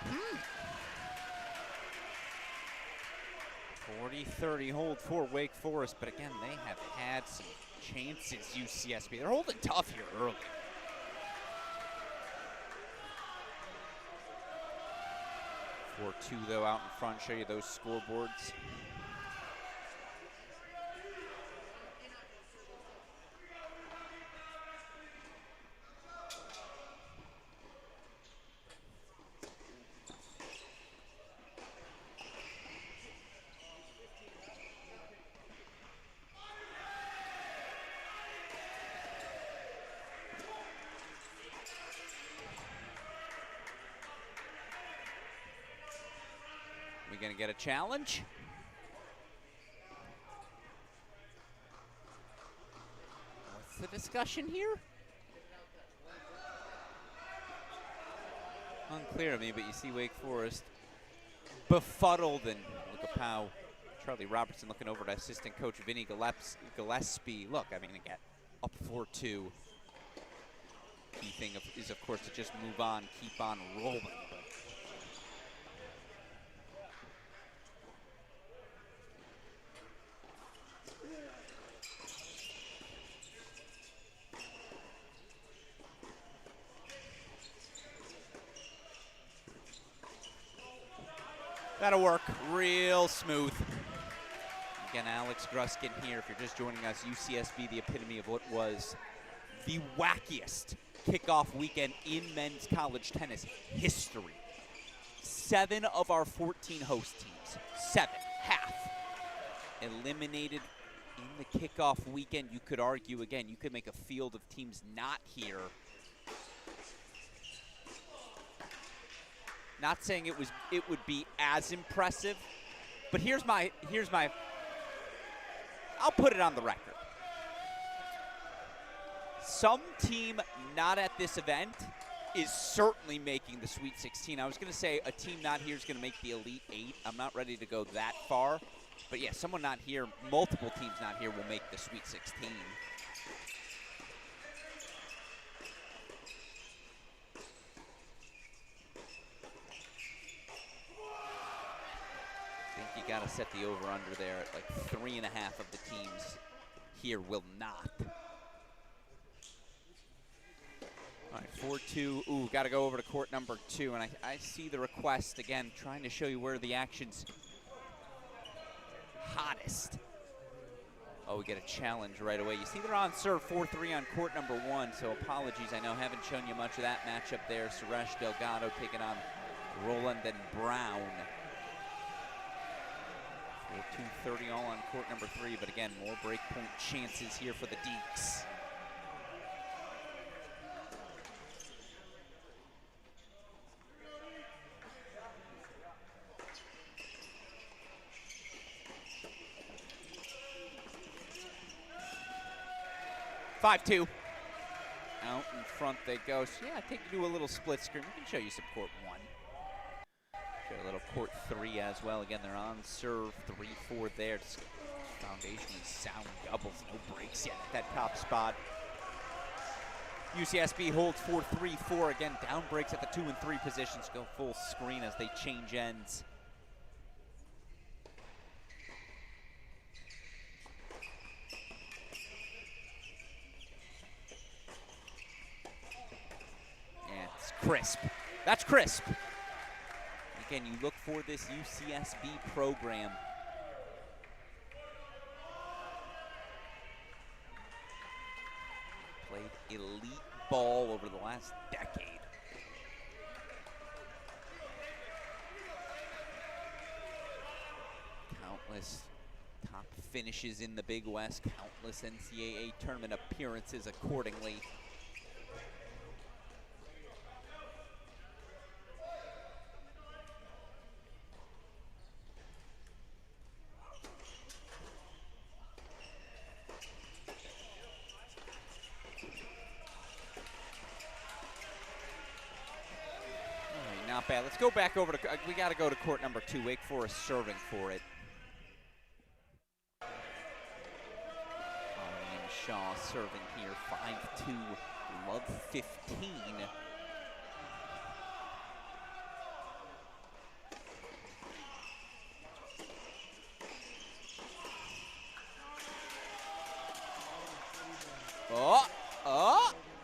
Hmm. 40-30 hold for Wake Forest, but again, they have had some chances, UCSB. They're holding tough here early. 4-2 though out in front, show you those scoreboards. We gonna get a challenge? What's the discussion here? Unclear to me, but you see Wake Forest befuddled, and look at how Charlie Robertson looking over to assistant coach Vinny Gillespie. Look, I mean, again, up 4-2. Key thing is, of course, to just move on, keep on rolling. But that'll work real smooth. Again, Alex Gruskin here. If you're just joining us, UCSB, the epitome of what was the wackiest kickoff weekend in men's college tennis history. 7 of our 14 host teams, 7, half, eliminated in the kickoff weekend. You could argue, again, you could make a field of teams not here. Not saying it would be as impressive, but here's my I'll put it on the record. Some team not at this event is certainly making the Sweet 16. I was going to say a team not here is going to make the Elite 8. I'm not ready to go that far. But yeah, someone not here, multiple teams not here will make the Sweet 16. I think you got to set the over-under there at like 3.5 of the teams here will not. All right, 4-2. Ooh, got to go over to court number 2. And I see the request, again, trying to show you where the action's hottest. Oh, we get a challenge right away. You see they're on serve 4-3 on court number 1, so apologies. I know I haven't shown you much of that matchup there. Suresh Delgado taking on Roland and Brown. 4-2-30 all on court number 3, but again, more breakpoint chances here for the Deeks. Five-2. Out in front they go. So yeah, take you to a little split screen. We can show you some court 1. Show a little court 3 as well. Again, they're on serve 3-4 there. Just foundationally sound doubles. No breaks yet at that top spot. UCSB holds 4-3-4. Again, down breaks at the 2 and 3 positions. Go full screen as they change ends. Yeah, it's crisp. That's crisp. Again, you look for this UCSB program. Played elite ball over the last decade. Countless top finishes in the Big West, countless NCAA tournament appearances accordingly. Not bad. Let's go back over to, we got to go to court number 2. Wake Forest serving for it. Ryan Shaw serving here, 5-2, love 15.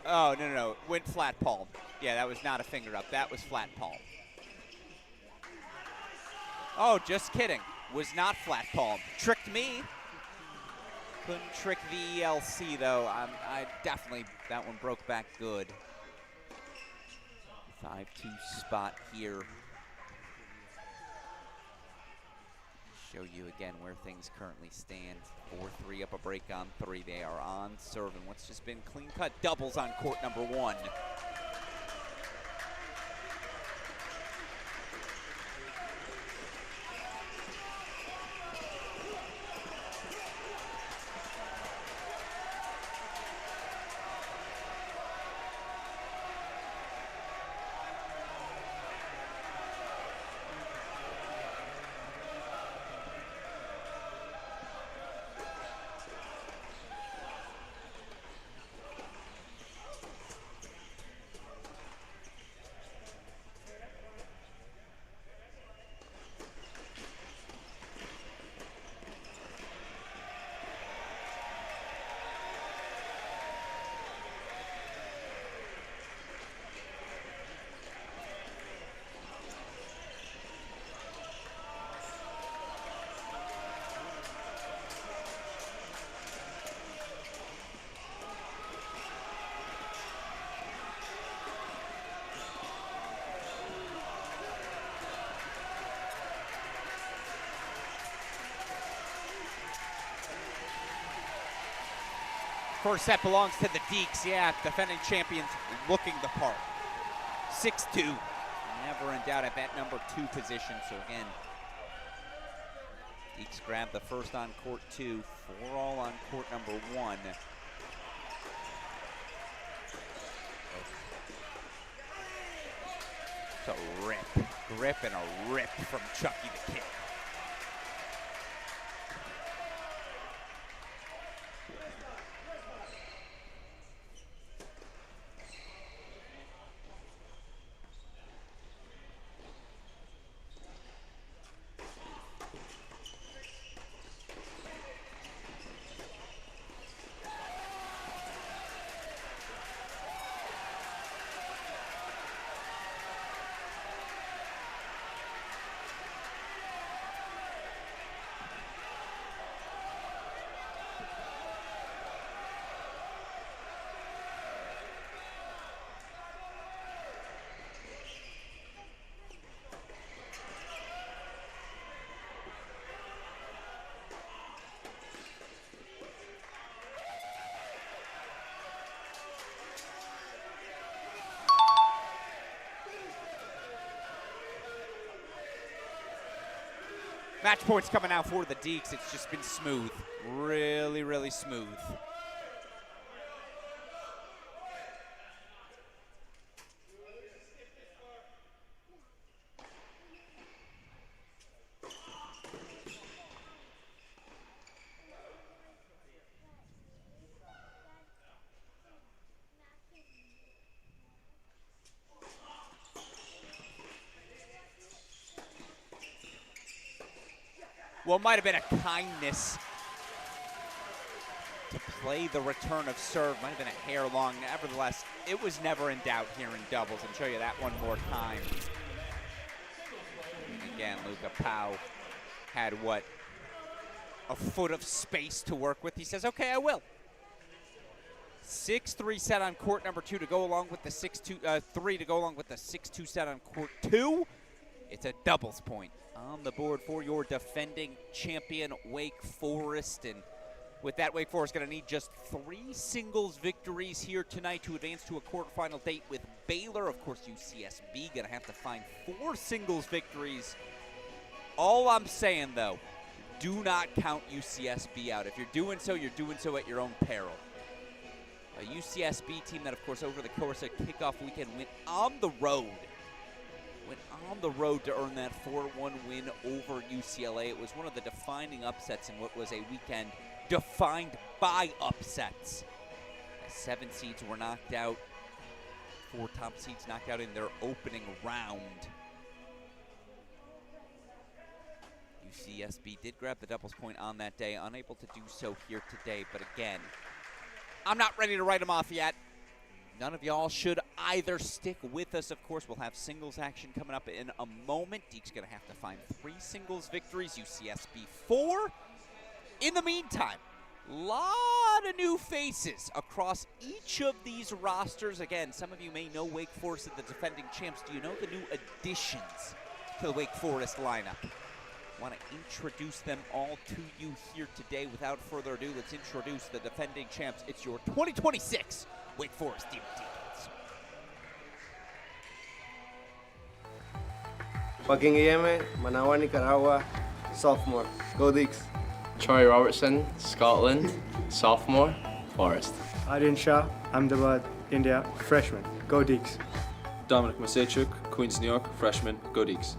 Oh, no. Went flat palm. Yeah, that was not a finger up. That was flat palm. Oh, just kidding. Was not flat palm. Tricked me. Couldn't trick the ELC, though. I definitely, that one broke back good. 5-2 spot here. Show you again where things currently stand. 4-3 up a break on 3. They are on serve, and what's just been clean-cut doubles on court number 1. First set belongs to the Deeks. Yeah, defending champions looking the part. 6-2. Never in doubt at that number 2 position. So again, Deeks grab the first on court 2. 4 all on court number 1. It's a rip. Grip and a rip from Chucky the Kid. Match points coming out for the Deeks. It's just been smooth. Really, really smooth. Well, it might have been a kindness to play the return of serve. Might have been a hair long. Nevertheless, it was never in doubt here in doubles. I'll show you that one more time. And again, Luca Pau had, what, a foot of space to work with. He says, okay, I will. 6-3 set on court number 2 to go along with the 6-2, 3 to go along with the 6-2 set on court 2. It's a doubles point on the board for your defending champion, Wake Forest. And with that, Wake Forest going to need just 3 singles victories here tonight to advance to a quarterfinal date with Baylor. Of course, UCSB going to have to find 4 singles victories. All I'm saying, though, do not count UCSB out. If you're doing so at your own peril. A UCSB team that, of course, over the course of kickoff weekend went on the road to earn that 4-1 win over UCLA. It was one of the defining upsets in what was a weekend defined by upsets. As 7 seeds were knocked out, 4 top seeds knocked out in their opening round. UCSB did grab the doubles point on that day, unable to do so here today. But again, I'm not ready to write them off yet. None of y'all should either. Stick with us, of course. We'll have singles action coming up in a moment. Deke's going to have to find 3 singles victories, UCSB 4. In the meantime, lot of new faces across each of these rosters. Again, some of you may know Wake Forest are the defending champs. Do you know the new additions to the Wake Forest lineup? I want to introduce them all to you here today. Without further ado, let's introduce the defending champs. It's your 2026 Wake Forest Demon Deacons. Joaquin Guilleme, Managua, Nicaragua, sophomore. Go Deeks. Troy Robertson, Scotland, sophomore, Forest. Aryan Shah, Ahmedabad, India, freshman. Go Deeks. Dominic Masechuk, Queens, New York, freshman. Go Deeks.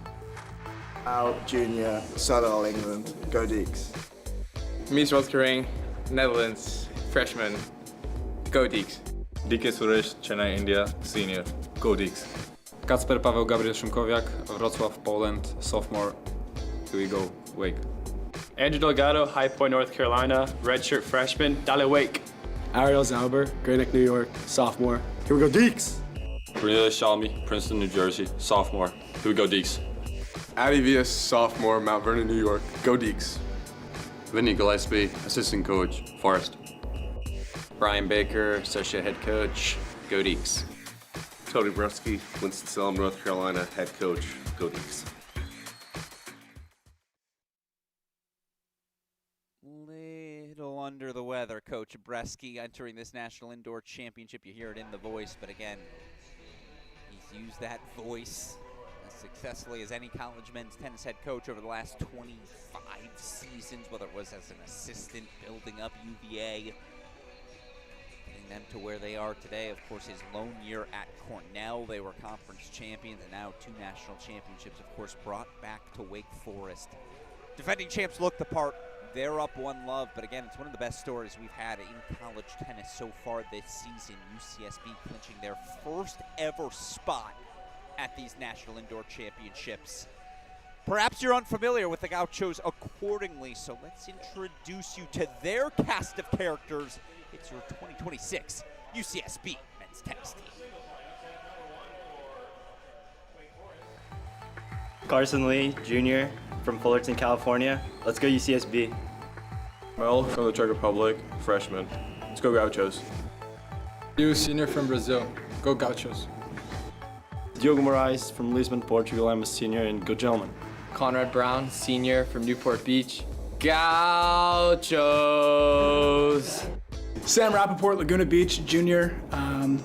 Al Jr., Solihull, England. Go Deeks. Mies Rothkering, Netherlands, freshman, Go Deeks. DK Suresh, Chennai, India, senior. Go Deeks. Kacper Paweł Gabriel Szymkowiak, Wrocław, Poland, sophomore. Here we go, Wake. Andrew Delgado, High Point, North Carolina, redshirt freshman, Dale Wake. Ariel Zauber, Great Neck, New York, sophomore. Here we go, Deeks. Cornelius Shalmi, Princeton, New Jersey, sophomore. Here we go, Deeks. Addy Vias, sophomore, Mount Vernon, New York. Go Deeks. Vinny Gillespie, assistant coach, Forest. Brian Baker, associate head coach. Go Deeks. Tony Brusky, Winston-Salem, North Carolina, head coach. Go Deeks. Little under the weather, Coach Bresky entering this National Indoor Championship. You hear it in the voice, but again, he's used that voice as successfully as any college men's tennis head coach over the last 25 seasons, whether it was as an assistant building up UVA, getting them to where they are today. Of course, his lone year at Cornell, they were conference champions, and now 2 national championships, of course, brought back to Wake Forest. Defending champs look the part. They're up 1-love, but again, it's one of the best stories we've had in college tennis so far this season. UCSB clinching their first ever spot at these National Indoor Championships. Perhaps you're unfamiliar with the Gauchos accordingly, so let's introduce you to their cast of characters. It's your 2026 UCSB men's tennis team. Carson Lee, Jr. from Fullerton, California. Let's go UCSB. Mel from the Czech Republic, freshman. Let's go Gauchos. You, senior from Brazil. Go Gauchos. Diogo Moraes from Lisbon, Portugal. I'm a senior, and go Gentlemen. Conrad Brown, senior from Newport Beach. Gauchos! Sam Rappaport, Laguna Beach, junior.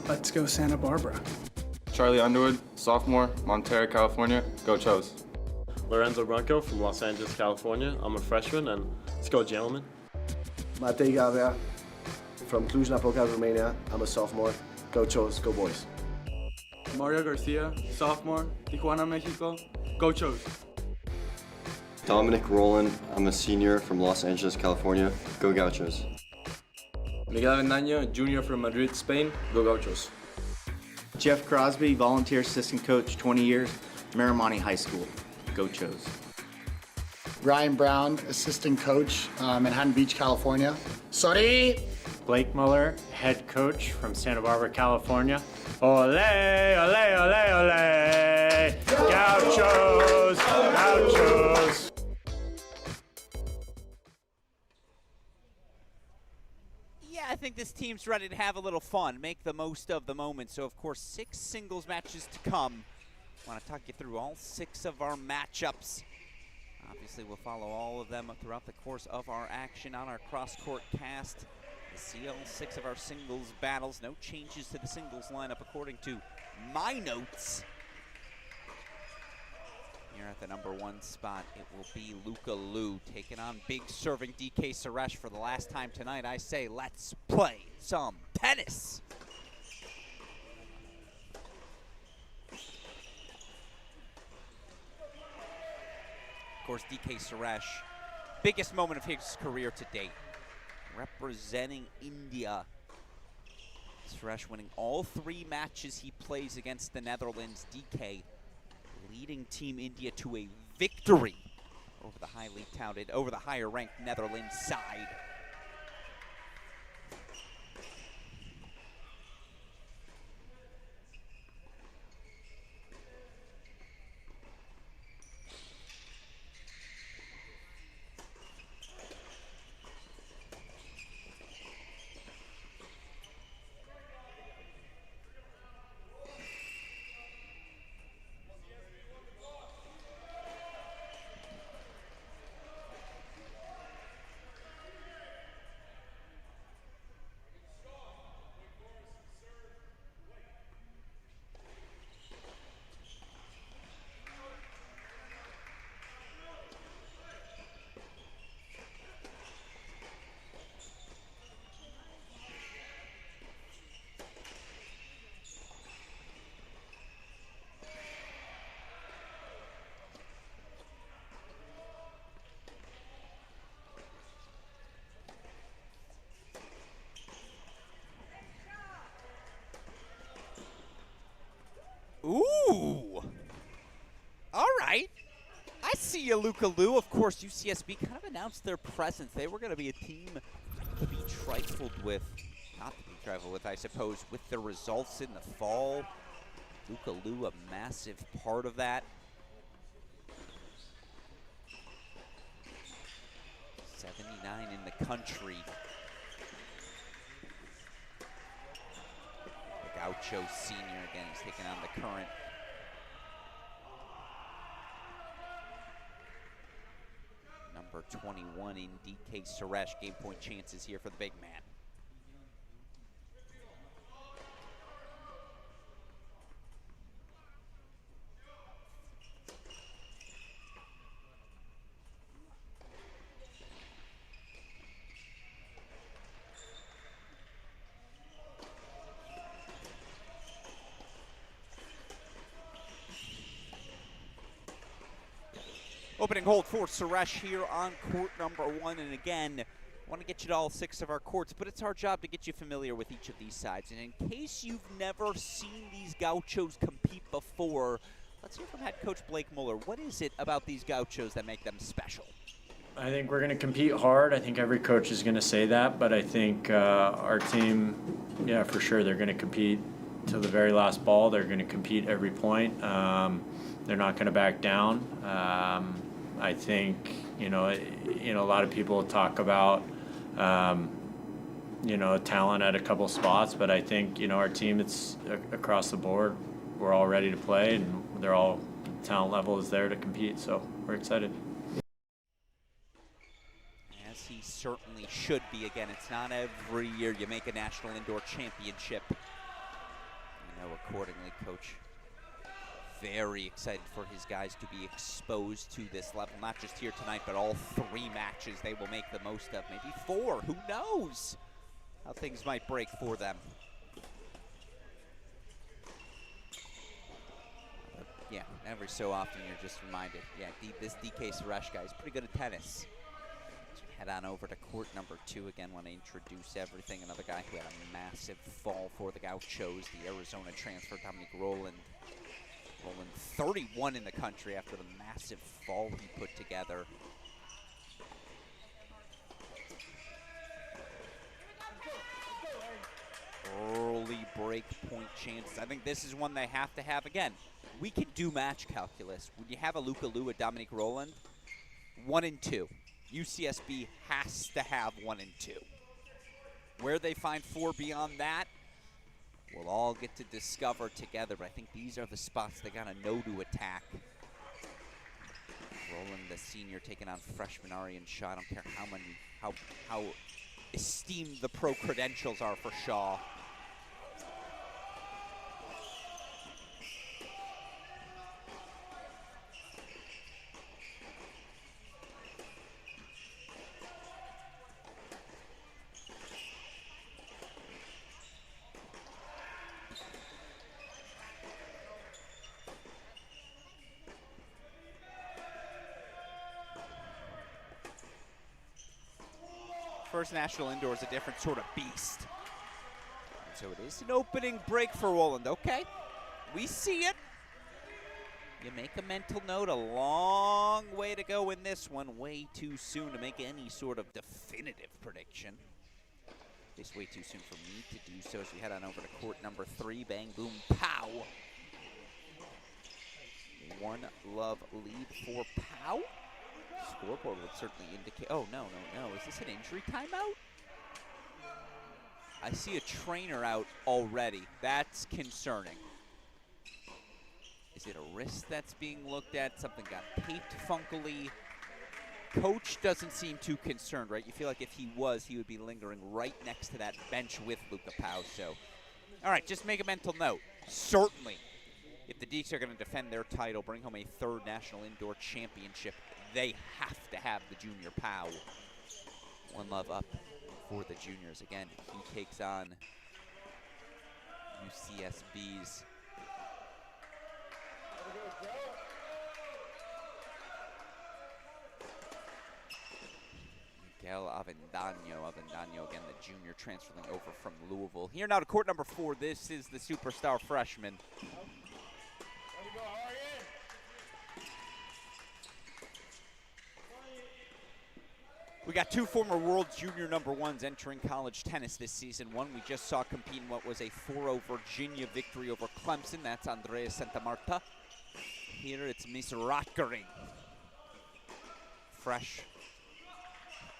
Let's go Santa Barbara. Charlie Underwood, sophomore, Montero, California. Go Chos. Lorenzo Branco from Los Angeles, California. I'm a freshman, and let's go Gentlemen. Matei Gavea from Cluj-Napoca, Romania. I'm a sophomore. Go Chos, go boys. Mario Garcia, sophomore, Tijuana, Mexico. Go Chos. Dominic Rowland, I'm a senior from Los Angeles, California. Go Gauchos. Miguel Avendaño, junior from Madrid, Spain. Go Gauchos. Jeff Crosby, volunteer assistant coach, 20 years, Miramani High School. Go Chos. Ryan Brown, assistant coach, Manhattan Beach, California. Sorry! Blake Muller, head coach from Santa Barbara, California. Ole, ole, ole, ole! Gauchos! Gauchos! Yeah, I think this team's ready to have a little fun, make the most of the moment. So, of course, 6 singles matches to come. I want to talk you through all 6 of our matchups. Obviously, we'll follow all of them throughout the course of our action on our cross-court cast. See all 6 of our singles battles. No changes to the singles lineup according to my notes. Here at the number 1 spot, it will be Luca Liu taking on big serving DK Suresh for the last time tonight. I say let's play some tennis. Of course, DK Suresh, biggest moment of his career to date. Representing India. Suresh winning all 3 matches he plays against the Netherlands. DK leading Team India to a victory over the higher ranked Netherlands side. see you, Luca Liu. Of course, UCSB kind of announced their presence. They were going to be a team to be trifled with. Not to be trifled with, I suppose, with the results in the fall. Luca Liu, a massive part of that. 79 in the country. The Gaucho senior again, he's taking on the current. Number 21 in DK Suresh. Game point chances here for the big man. Opening hold for Suresh here on court number 1. And again, I want to get you to all 6 of our courts, but it's our job to get you familiar with each of these sides. And in case you've never seen these Gauchos compete before, let's hear from head coach Blake Muller. What is it about these Gauchos that make them special? I think we're going to compete hard. I think every coach is going to say that, but I think our team, yeah, for sure, they're going to compete to the very last ball. They're going to compete every point. They're not going to back down. I think, a lot of people talk about, talent at a couple spots, but I think, our team, it's across the board. We're all ready to play, and they're all, talent level is there to compete, so we're excited. As he certainly should be. Again, it's not every year you make a national indoor championship. Accordingly, Coach very excited for his guys to be exposed to this level, not just here tonight, but all 3 matches they will make the most of, maybe 4, who knows how things might break for them. Yeah, every so often you're just reminded, this DK Suresh guy is pretty good at tennis. So we head on over to court number 2 again. Want to introduce everything. Another guy who had a massive fall for the Gauchos, the Arizona transfer, Dominic Roland. Roland 31 in the country after the massive fall he put together. Early break point chances. I think this is one they have to have. Again, we can do match calculus. When you have a Luca Liu, a Dominic Roland, 1 and 2. UCSB has to have 1 and 2. Where they find 4 beyond that, we'll all get to discover together, but I think these are the spots they gotta know to attack. Roland, the senior, taking on freshman Arian Shaw. I don't care how esteemed the pro credentials are for Shaw. First national indoor is a different sort of beast. And so it is an opening break for Roland. Okay, we see it. You make a mental note, a long way to go in this one. Way too soon to make any sort of definitive prediction. It's way too soon for me to do so as we head on over to court number 3. Bang, boom, pow. 1 love lead for Pow. Scoreboard would certainly indicate. Oh, no. Is this an injury timeout? I see a trainer out already. That's concerning. Is it a wrist that's being looked at? Something got taped funkily. Coach doesn't seem too concerned, right? You feel like if he was, he would be lingering right next to that bench with Luca Pau. So, all right, just make a mental note. Certainly, if the Deeks are going to defend their title, bring home a 3rd national indoor championship, they have to have the junior Pau. 1 love up for the juniors. Again, he takes on UCSB's Miguel Avendano, again, the junior transferring over from Louisville. Here now to court number 4. This is the superstar freshman. We got two former world junior #1s entering college tennis this season. One we just saw compete in what was a 4-0 Virginia victory over Clemson. That's Andrea Santamarta. Here it's Miss Rotkering. Fresh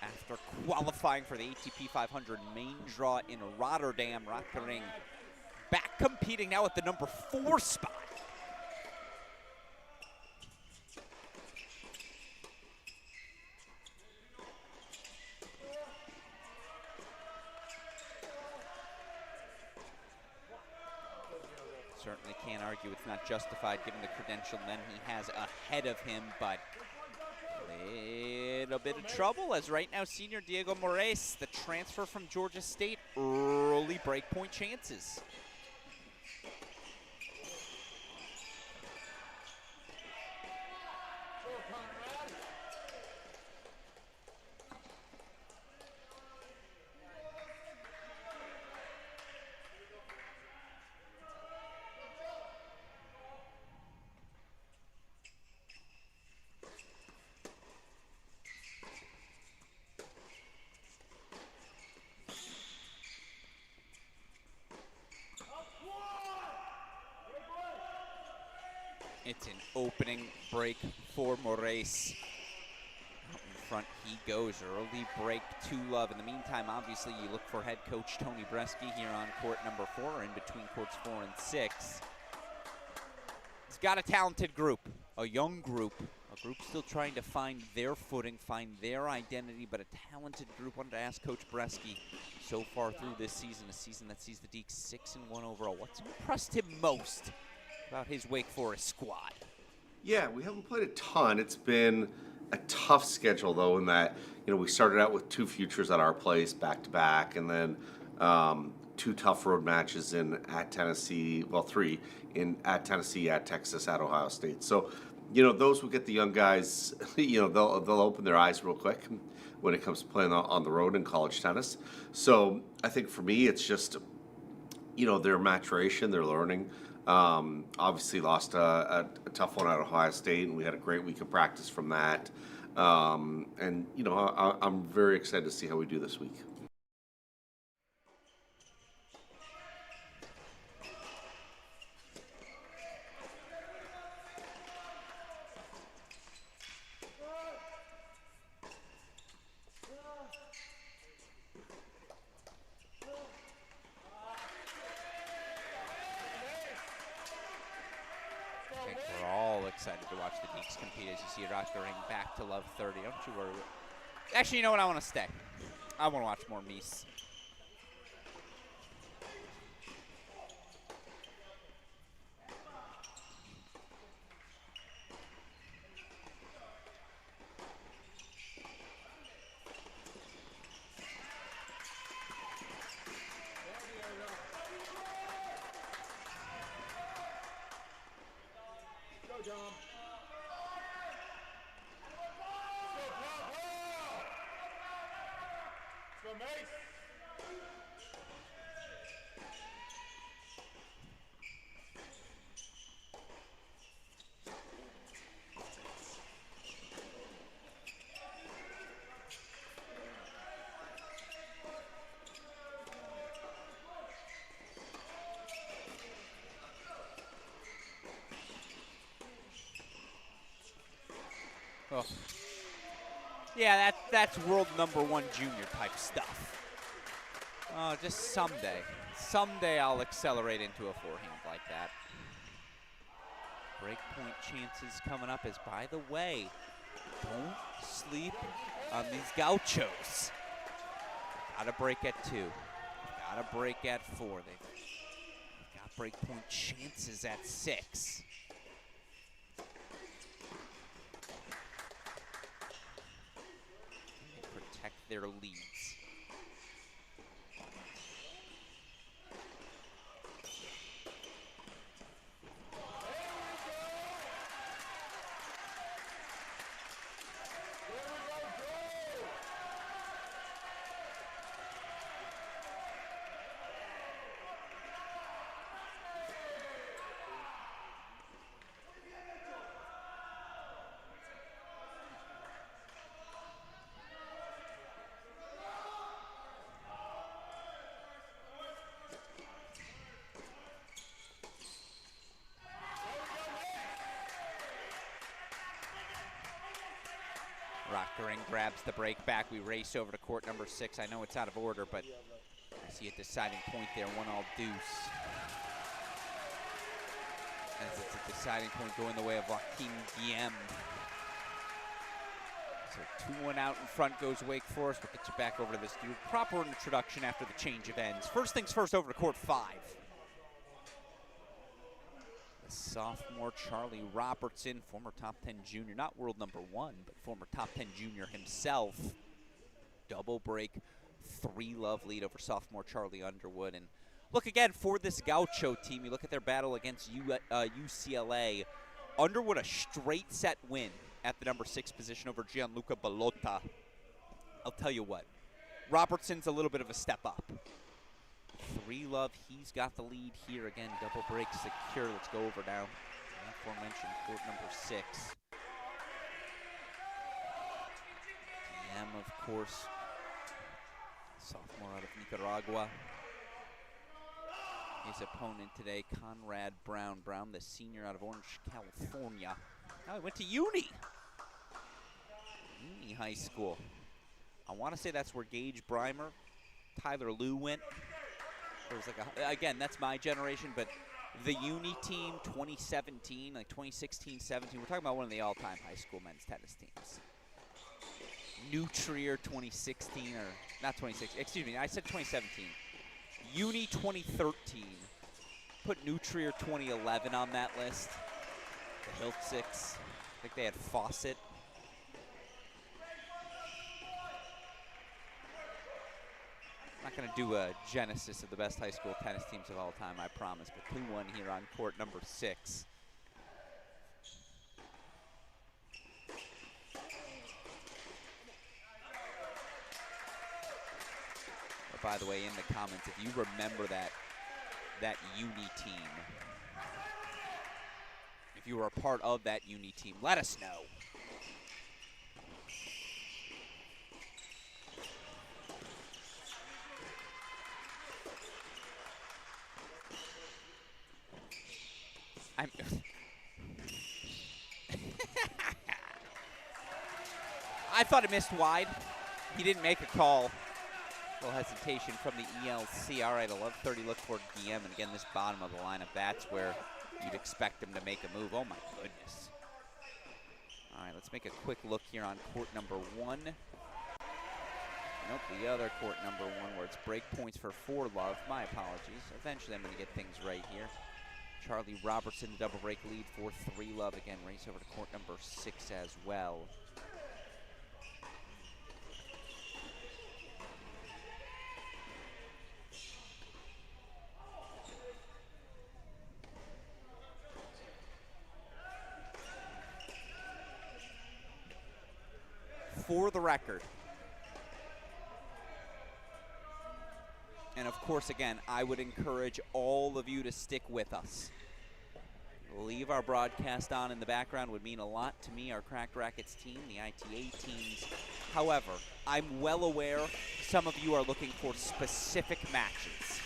after qualifying for the ATP 500 main draw in Rotterdam. Rotkering back competing now at the #4 spot. Certainly can't argue it's not justified given the credential men he has ahead of him, but a little bit of trouble as right now senior Diego Moraes, the transfer from Georgia State, early breakpoint chances. It's an opening break for Moraes. Out in front he goes, early break to love. In the meantime, obviously, you look for head coach Tony Bresky here on court #4, or in between courts 4 and 6. He's got a talented group, a young group, a group still trying to find their footing, find their identity, but a talented group. Wanted to ask Coach Bresky so far through this season, a season that sees the Deacs 6-1 overall. What's impressed him most about his Wake Forest squad? Yeah, we haven't played a ton. It's been a tough schedule, though, in that, you know, we started out with 2 futures at our place back-to-back, and then 2 tough road matches at Tennessee, well, 3 at Tennessee, at Texas, at Ohio State. So, you know, those will get the young guys, you know, they'll open their eyes real quick when it comes to playing on the road in college tennis. So I think for me, it's just, you know, their maturation, their learning. Obviously lost a tough one at Ohio State, and we had a great week of practice from that. And, you know, I'm very excited to see how we do this week. Excited to watch the Deacs compete as you see Rotkering back to love 30. Don't you worry. Actually, you know what? I want to stay. I want to watch more Mies. Oh. Yeah, that's world #1 junior type stuff. Oh, just someday. Someday I'll accelerate into a forehand like that. Breakpoint chances coming up as, by the way, don't sleep on these gauchos. Gotta break at 2. Gotta break at 4. They've got breakpoint chances at 6. Protect their leads. Pickering grabs the break back. We race over to court number 6. I know it's out of order, but I see a deciding point there, 1-all deuce. As it's a deciding point going the way of Joaquin Guillem. So 2-1 out in front goes Wake Forest. We'll get you back over to this dude. Proper introduction after the change of ends. First things first, over to court 5. The sophomore Charlie Robertson, former top 10 junior, not world number 1, but former top 10 junior himself. Double break, 3-love lead over sophomore Charlie Underwood. And look again for this Gaucho team. You look at their battle against UCLA. Underwood a straight set win at the number 6 position over Gianluca Ballotta. I'll tell you what, Robertson's a little bit of a step up. 3-love, he's got the lead here again. Double break secure. Let's go over now. The aforementioned court number 6. DM, of course, sophomore out of Nicaragua. His opponent today, Conrad Brown. Brown, the senior out of Orange, California. Now he went to Uni High School. I want to say that's where Gage Breimer, Tyler Liu went. There was like again, that's my generation, but the Uni team, 2017, like 2016-17, we're talking about one of the all-time high school men's tennis teams. Nutrier 2016, or not 2016, excuse me, I said 2017. Uni 2013. Put Nutrier 2011 on that list. The Hiltziks. I think they had Fawcett. I'm not going to do a genesis of the best high school tennis teams of all time, I promise, but 2-1 here on court number 6. But by the way, in the comments, if you remember that Uni team, if you were a part of that Uni team, let us know. I thought it missed wide. He didn't make a call. A little hesitation from the ELC. All right, 11:30 look for DM. And again, this bottom of the lineup, that's where you'd expect him to make a move. Oh, my goodness. All right, let's make a quick look here on court number 1. Nope, the other court number 1 where it's break points for 4-love. My apologies. Eventually, I'm going to get things right here. Charlie Robertson, the double break lead for 3-love. Again, race over to court number 6 as well. For the record, and of course, again, I would encourage all of you to stick with us. Leave our broadcast on in the background would mean a lot to me, our Cracked Rackets team, the ITA teams. However, I'm well aware some of you are looking for specific matches.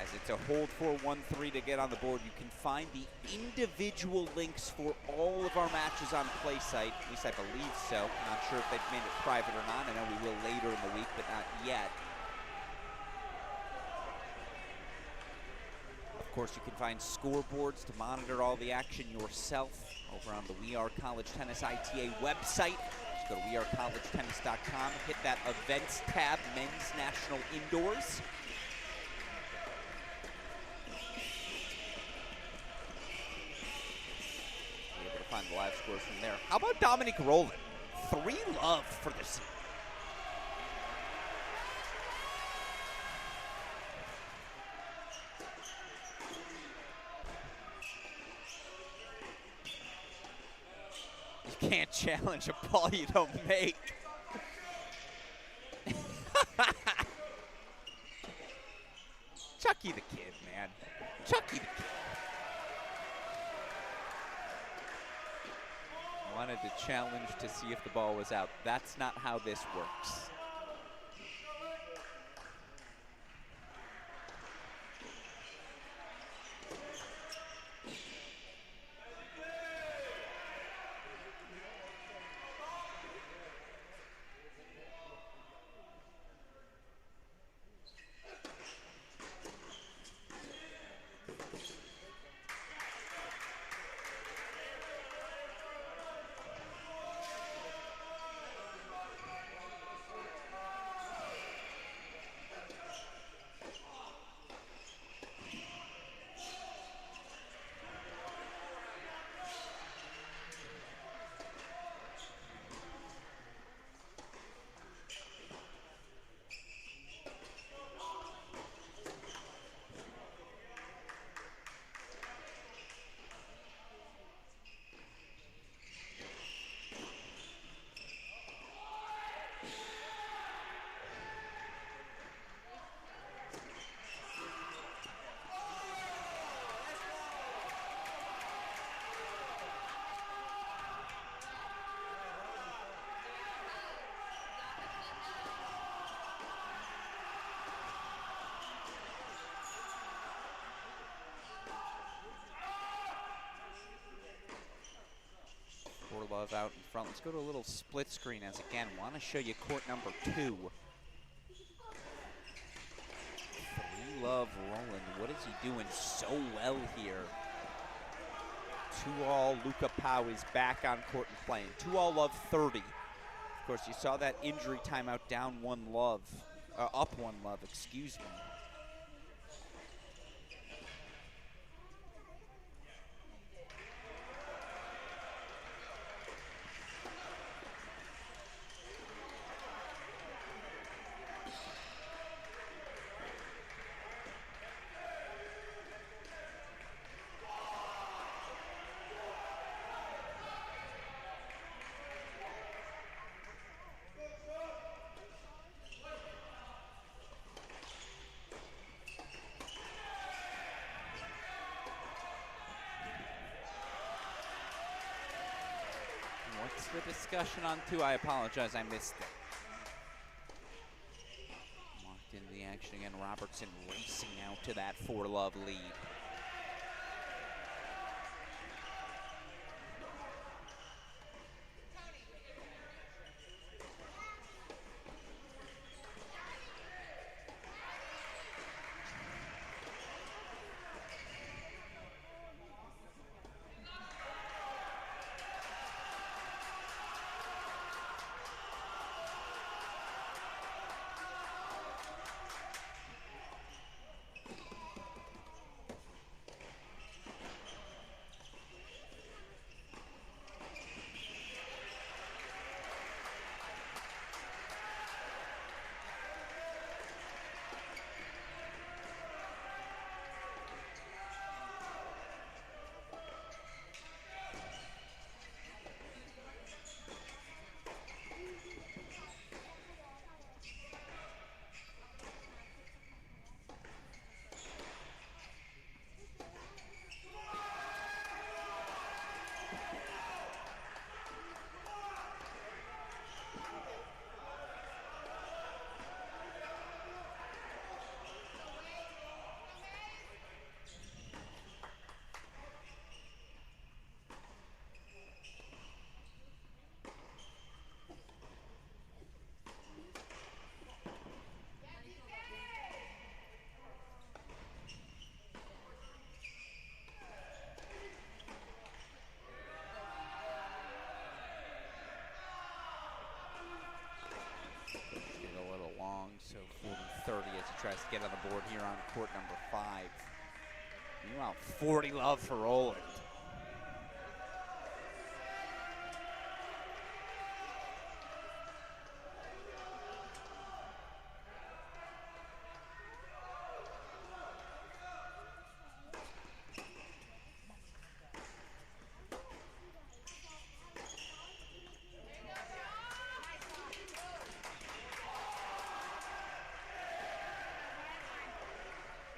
As it's a hold for 1-3 to get on the board, you can find the individual links for all of our matches on PlaySite. At least I believe so. I'm not sure if they've made it private or not. I know we will later in the week, but not yet. Of course, you can find scoreboards to monitor all the action yourself over on the We Are College Tennis ITA website. Just go to wearecollegetennis.com, hit that events tab, men's national indoors. Be able to find the live scores from there. How about Dominic Rowland? 3-love for the season. You can't challenge a ball you don't make. Chucky the Kid, man. Chucky the Kid. Wanted to challenge to see if the ball was out. That's not how this works. Love out in front. Let's go to a little split screen as, again, want to show you court number 2. 3-Love rolling. What is he doing so well here? 2-all, Luca Pau is back on court and playing. 2-all Love 30. Of course, you saw that injury timeout down 1 Love, up 1 Love, excuse me. What's the discussion on 2? I apologize, I missed it. Locked into the action again. Robertson racing out to that 4-Love lead. So 40-30 as he tries to get on the board here on court number 5. Meanwhile, 40-Love for Roland.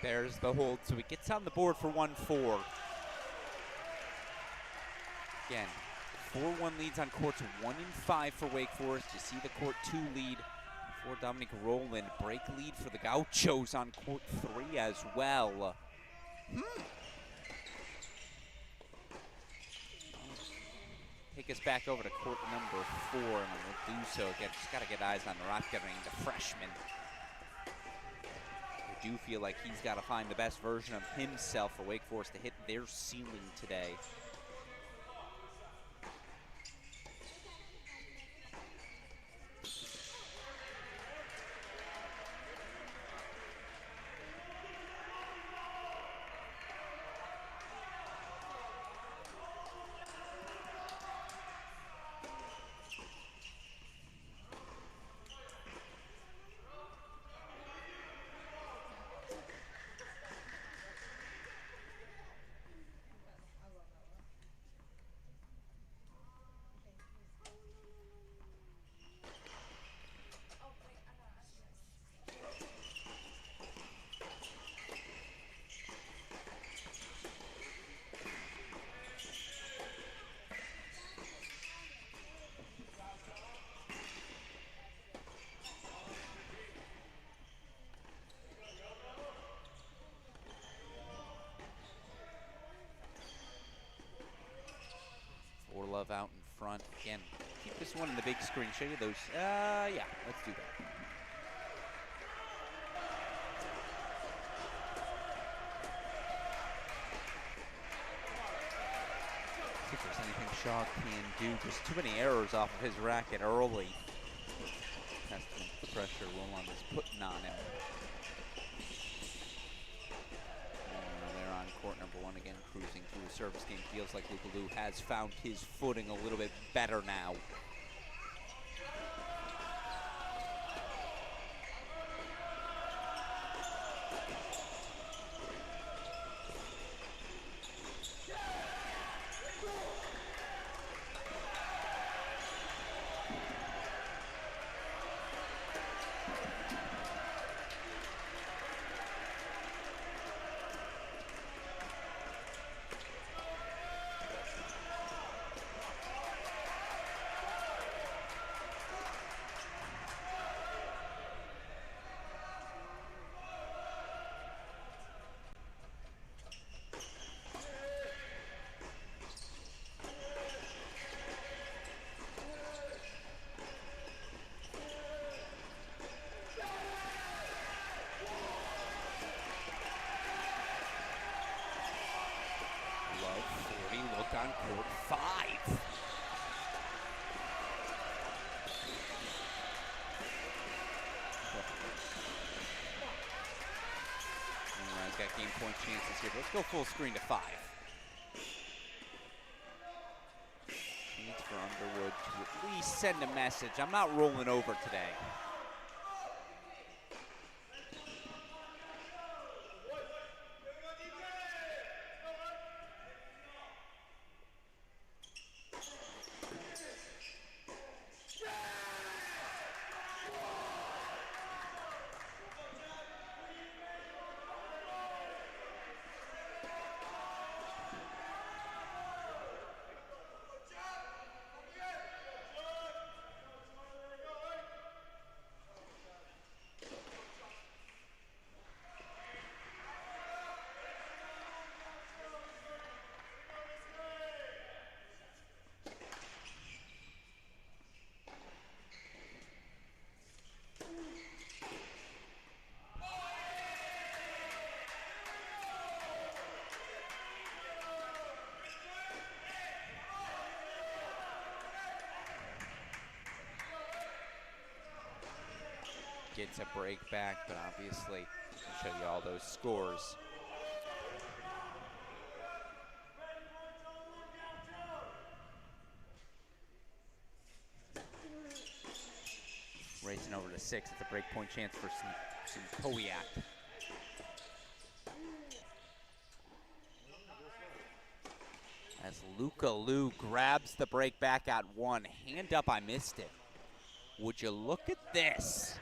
There's the hold, so he gets on the board for 1-4. Again, 4-1 leads on courts 1 and 5 for Wake Forest. You see the court 2 lead for Dominic Rowland. Break lead for the Gauchos on court 3 as well. Take us back over to court number 4, and we'll do so again. Just got to get eyes on the Rocket Ring, the freshman. I do feel like he's got to find the best version of himself for Wake Forest to hit their ceiling today. Love out in front. front. Again, keep this one in the big screen. Show you those. Yeah, let's do that. See if there's anything Shaw can do. Just too many errors off of his racket early. Testament to the pressure Roland is putting on him. They're on court number one again, cruising through a service game. Feels like Luka Lou has found his footing a little bit better now. On court 5. Got game point chances here, but let's go full screen to 5. Needs for Underwood to at least send a message. I'm not rolling over today. Gets a break back, but obviously I'll show you all those scores. Racing over to 6. It's a break point chance for Kowiak. As Luka Lou grabs the break back at 1. Hand up, I missed it. Would you look at this?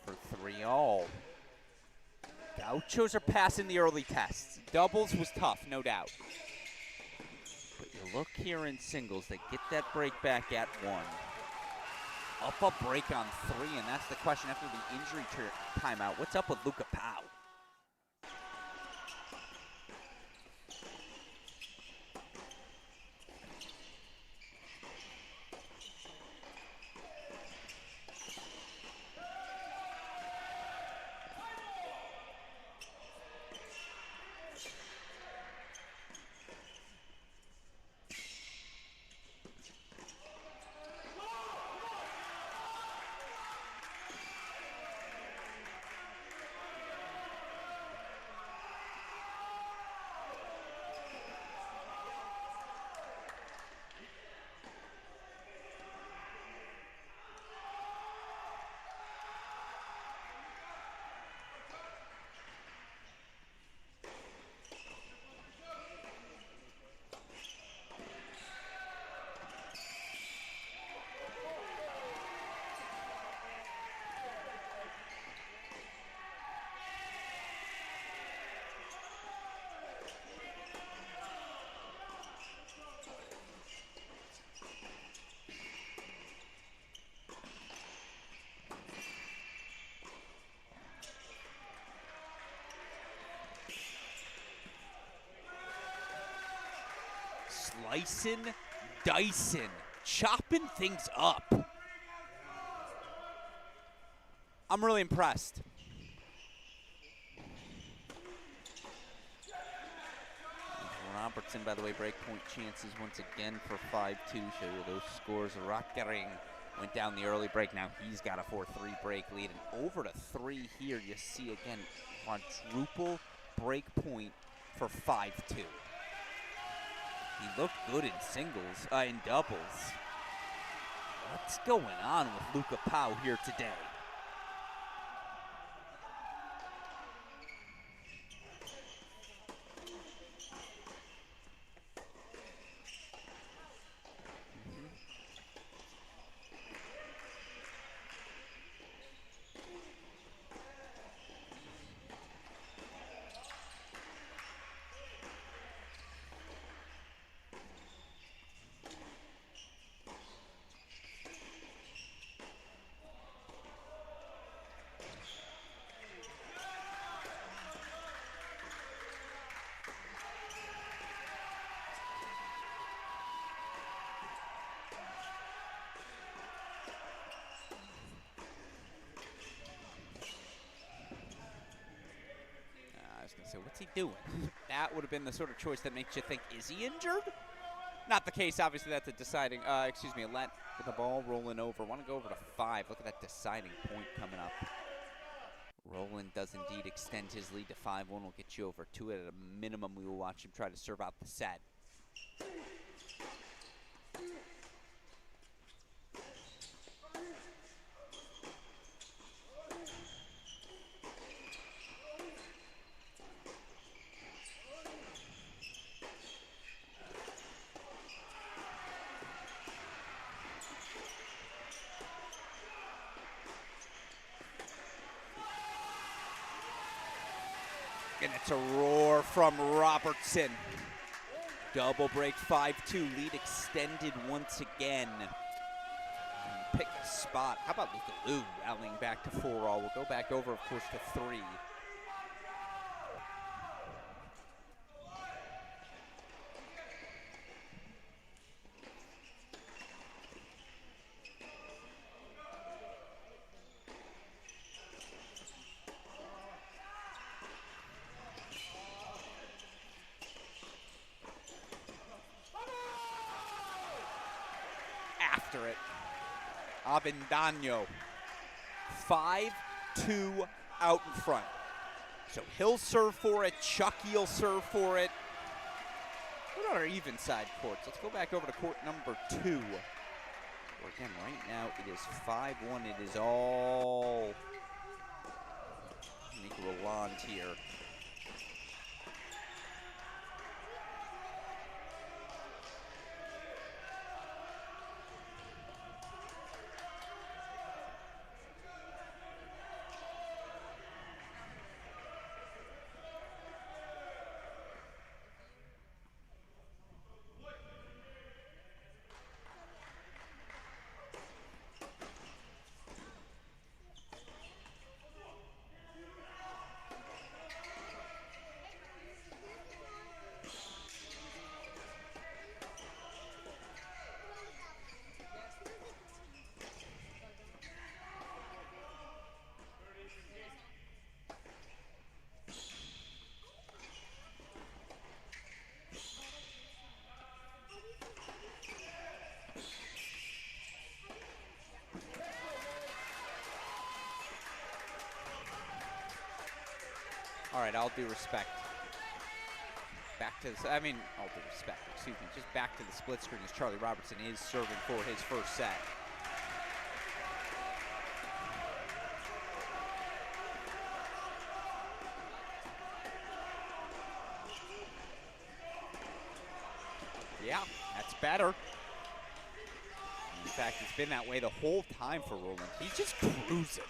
For 3-all. Gauchos are passing the early tests. Doubles was tough, no doubt. But you look here in singles, they get that break back at 1. Up a break on 3, and that's the question after the injury timeout. What's up with Luka Pau? slicing, dicing, chopping things up. I'm really impressed. Robertson, by the way, breakpoint chances once again for 5-2. Show you those scores. Rockering went down the early break. Now he's got a 4-3 break lead. And over to 3 here, you see again quadruple breakpoint for 5-2. He looked good in singles, in doubles. What's going on with Luca Pau here today? So what's he doing? That would have been the sort of choice that makes you think, is he injured? Not the case. Obviously, that's a deciding, a let with the ball rolling over. Want to go over to 5. Look at that deciding point coming up. Roland does indeed extend his lead to 5-1. Will get you over 2 at a minimum. We will watch him try to serve out the set. And it's a roar from Robertson. Double break 5-2, lead extended once again. And pick a spot. How about Luka Lou rallying back to 4-all? We'll go back over, of course, to 3. After it, Avendano, 5-2 out in front. So he'll serve for it, Chucky'll serve for it. What about our even side courts? Let's go back over to court number 2. Where again, right now it is 5-1. It is all Nick Roland here. All right, all due respect. Back to the, all due respect, excuse me, just back to the split screen as Charlie Robertson is serving for his first set. Yeah, that's better. In fact, it's been that way the whole time for Roland. He's just cruising.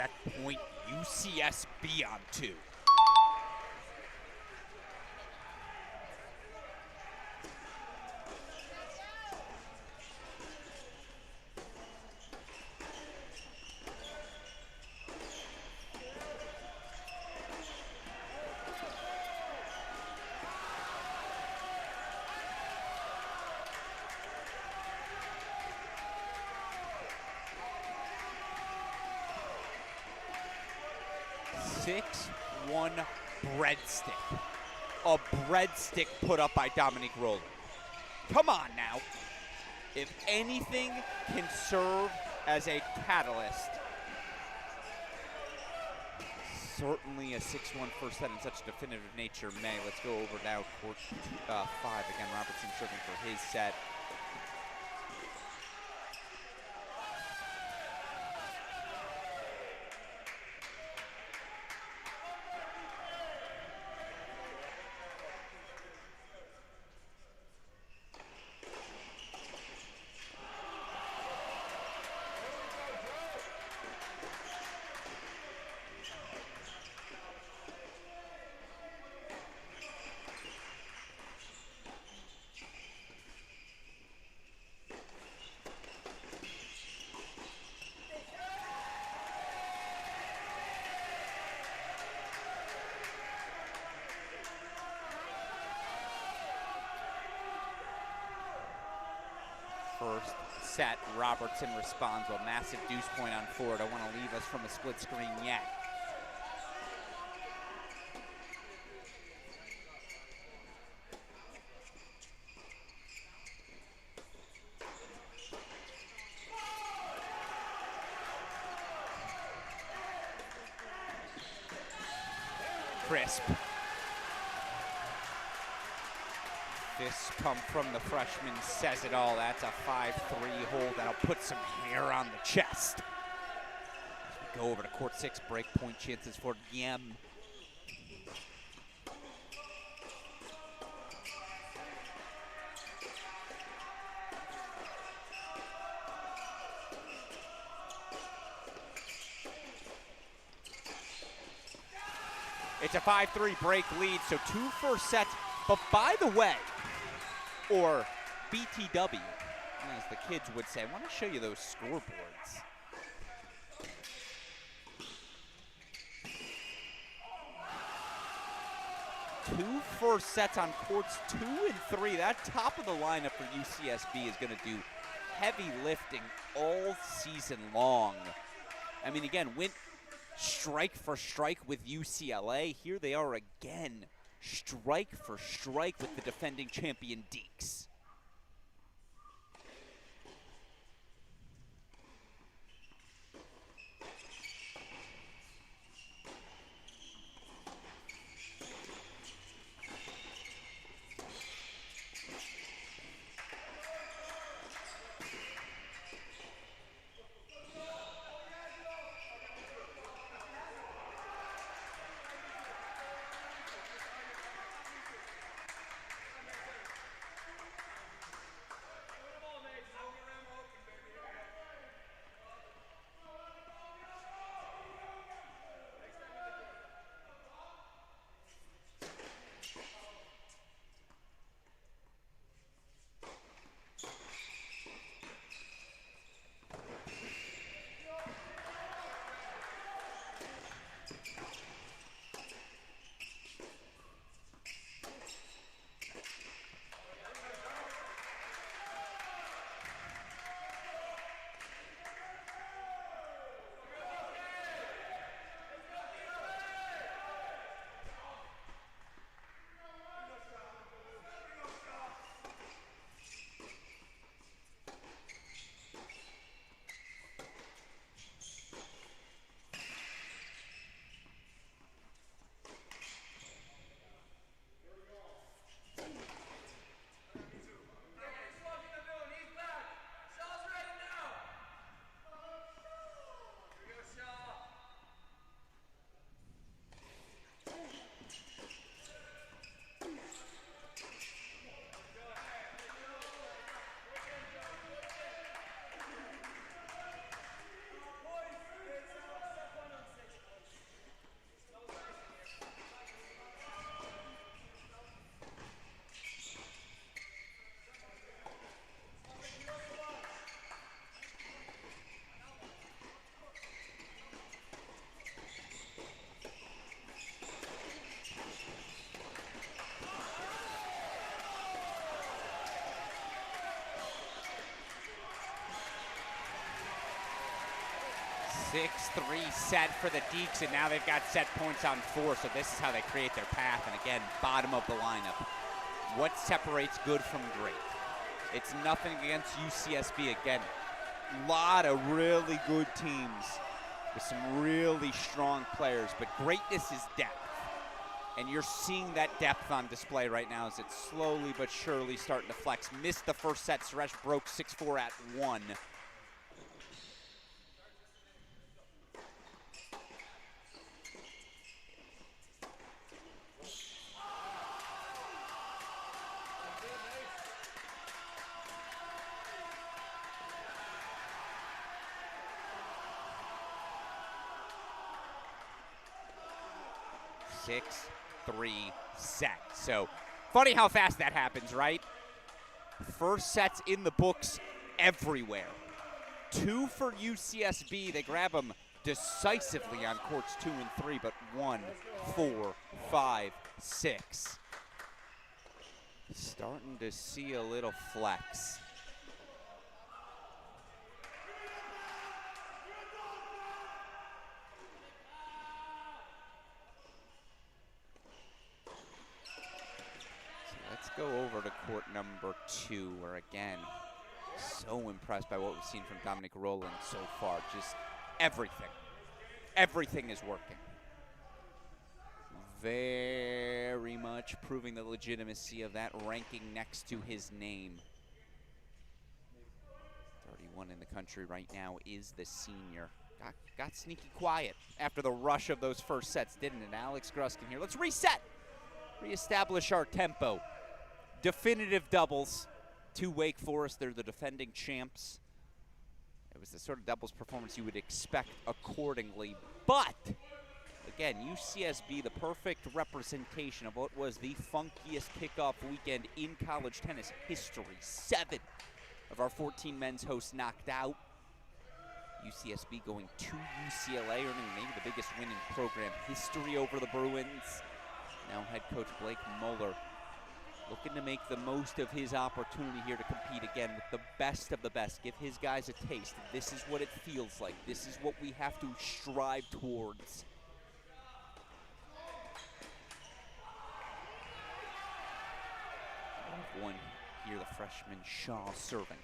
Set point, UCSB on 2. One breadstick. A breadstick put up by Dominique Roland. Come on now. If anything can serve as a catalyst, certainly a 6-1 first set in such a definitive nature may. Let's go over now court 5. Again, Robertson serving for his set. First set, Robertson responds with a massive deuce point on forward. I want to leave us from a split screen yet. Crisp. This pump from the freshman says it all. That's a 5-3 hold that'll put some hair on the chest. As we go over to court 6, break point chances for Diem. It's a 5-3 break lead, so 2 first sets. But by the way, or BTW, as the kids would say, I want to show you those scoreboards. Two first sets on courts 2 and 3. That top of the lineup for UCSB is going to do heavy lifting all season long. I mean, again, went strike for strike with UCLA. Here they are again, strike for strike with the defending champion Deeks. 6-3 set for the Deeks, and now they've got set points on 4, so this is how they create their path. And again, bottom of the lineup. What separates good from great? It's nothing against UCSB. Again, a lot of really good teams with some really strong players, but greatness is depth. And you're seeing that depth on display right now as it's slowly but surely starting to flex. Missed the first set. Suresh broke 6-4 at 1. Six-3 set. So funny how fast that happens, right? First sets in the books everywhere. 2 for UCSB. They grab them decisively on courts 2 and 3, but 1, 4, 5, 6. Starting to see a little flex. Let's go over to court number 2, where again, so impressed by what we've seen from Dominic Rowland so far. Just everything. Everything is working. Very much proving the legitimacy of that ranking next to his name. 31 in the country right now is the senior. Got sneaky quiet after the rush of those first sets, didn't it? Alex Gruskin here. Let's reset. Reestablish our tempo. Definitive doubles to Wake Forest. They're the defending champs. It was the sort of doubles performance you would expect accordingly. But, again, UCSB, the perfect representation of what was the funkiest kickoff weekend in college tennis history. 7 of our 14 men's hosts knocked out. UCSB going to UCLA, earning maybe the biggest win in program history over the Bruins. Now head coach Blake Mueller looking to make the most of his opportunity here to compete again with the best of the best. Give his guys a taste. This is what it feels like. This is what we have to strive towards. One here, the freshman Shaw serving.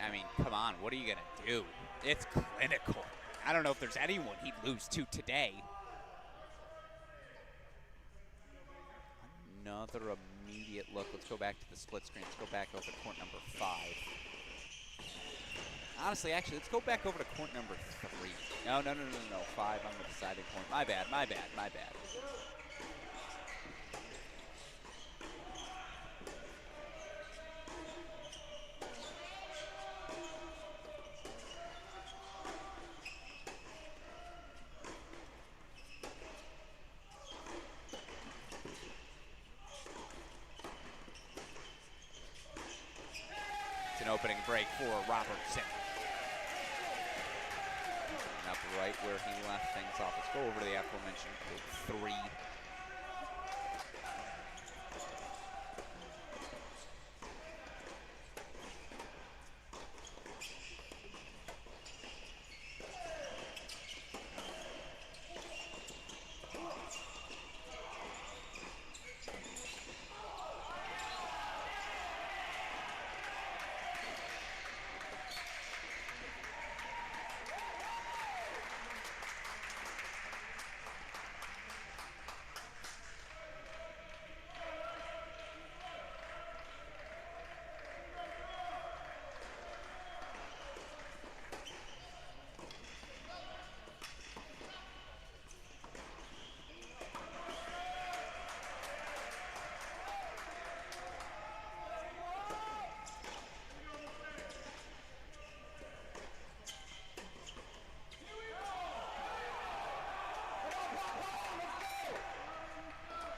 I mean, come on, what are you going to do? It's clinical. I don't know if there's anyone he'd lose to today. Another immediate look. Let's go back to the split screen. Let's go back over to court number 5. Honestly, actually, let's go back over to court number 3. No. 5 on the deciding point. My bad. It's an opening break for Robertson. right where he left things off. Let's go over to the aforementioned big three.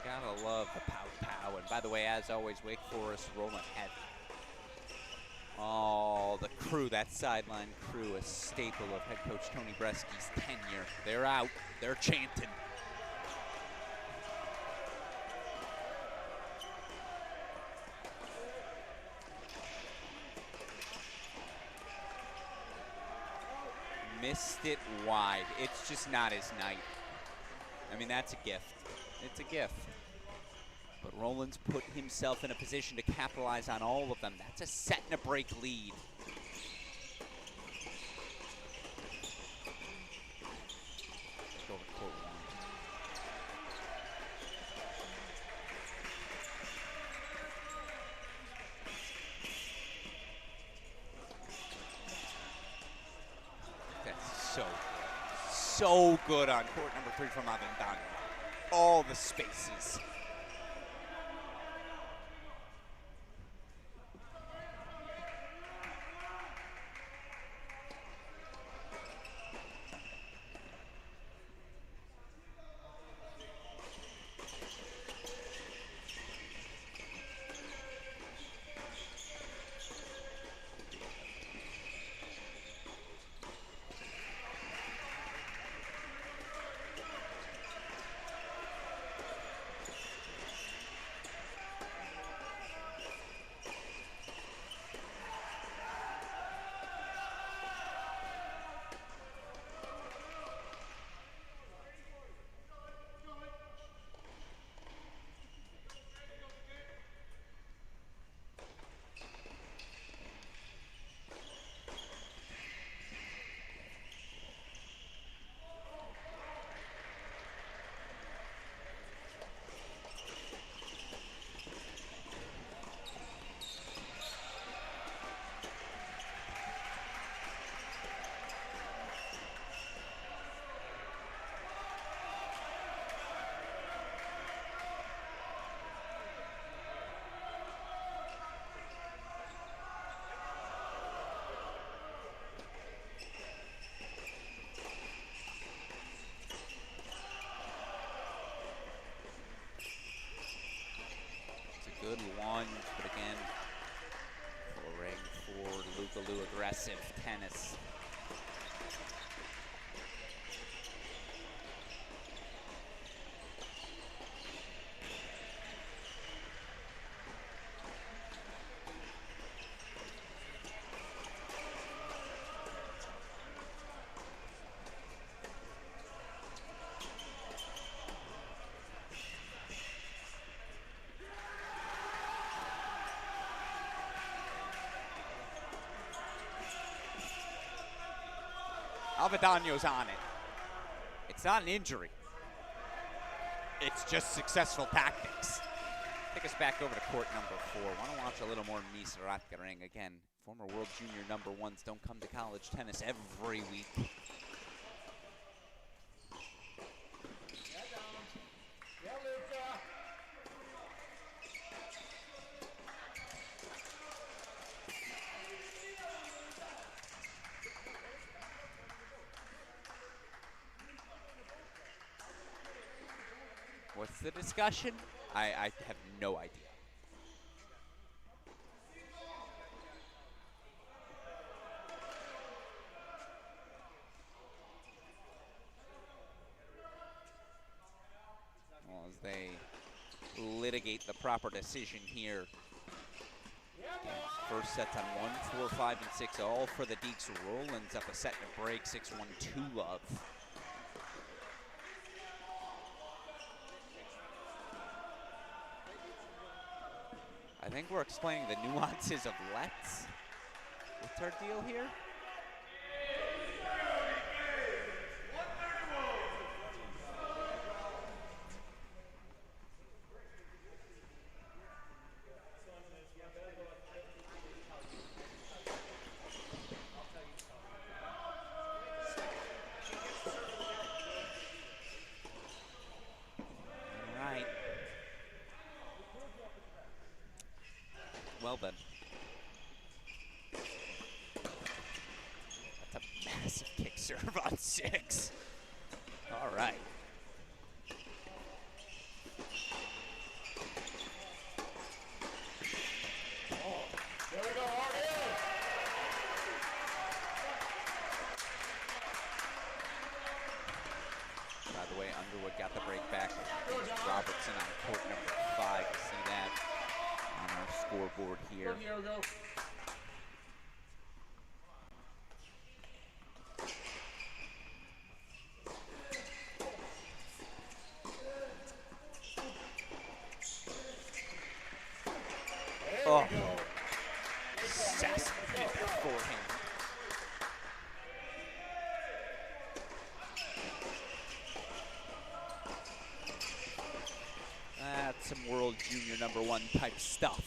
Gotta love the pow-pow. And by the way, as always, Wake Forest rolling heavy. Oh, the crew, that sideline crew, a staple of head coach Tony Bresky's tenure. They're out. They're chanting. Missed it wide. It's just not his night. I mean, that's a gift. It's a gift. But Roland's put himself in a position to capitalize on all of them. That's a set and a break lead. Let's go over to court one. That's so good. So good on court number 3 from Avendano. All the spaces. Good lunge, but again, forward forward, Lugaloo aggressive tennis. Avendano's on it. It's not an injury. It's just successful tactics. Take us back over to court number 4. Want to watch a little more Mies Ratgering. Again, former world junior number 1s don't come to college tennis every week. What's the discussion? I have no idea. as they litigate the proper decision here. Again, first set's on 1, 4, 5, and 6, all for the Deeks. Roland's up a set and a break, 6-1, 2-love. I think we're explaining the nuances of Let's. What's our deal here? All right. Well then. That's a massive kick serve on 6. All right. By the way, Underwood got the break back. Robertson on court number 5. You see that on our scoreboard here. Oh, assassinated that forehand. That's some World Junior #1 type stuff.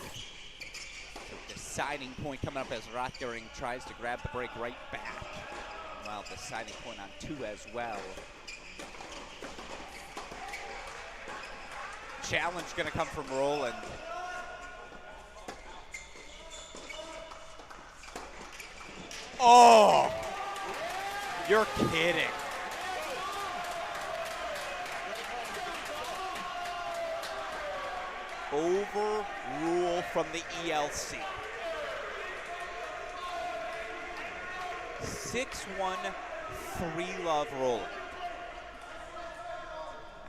So deciding point coming up as Rothgering tries to grab the break right back. Well, deciding point on 2 as well. Challenge gonna come from Roland. Oh, you're kidding. Overrule from the ELC. 6-1, 3-love Roland.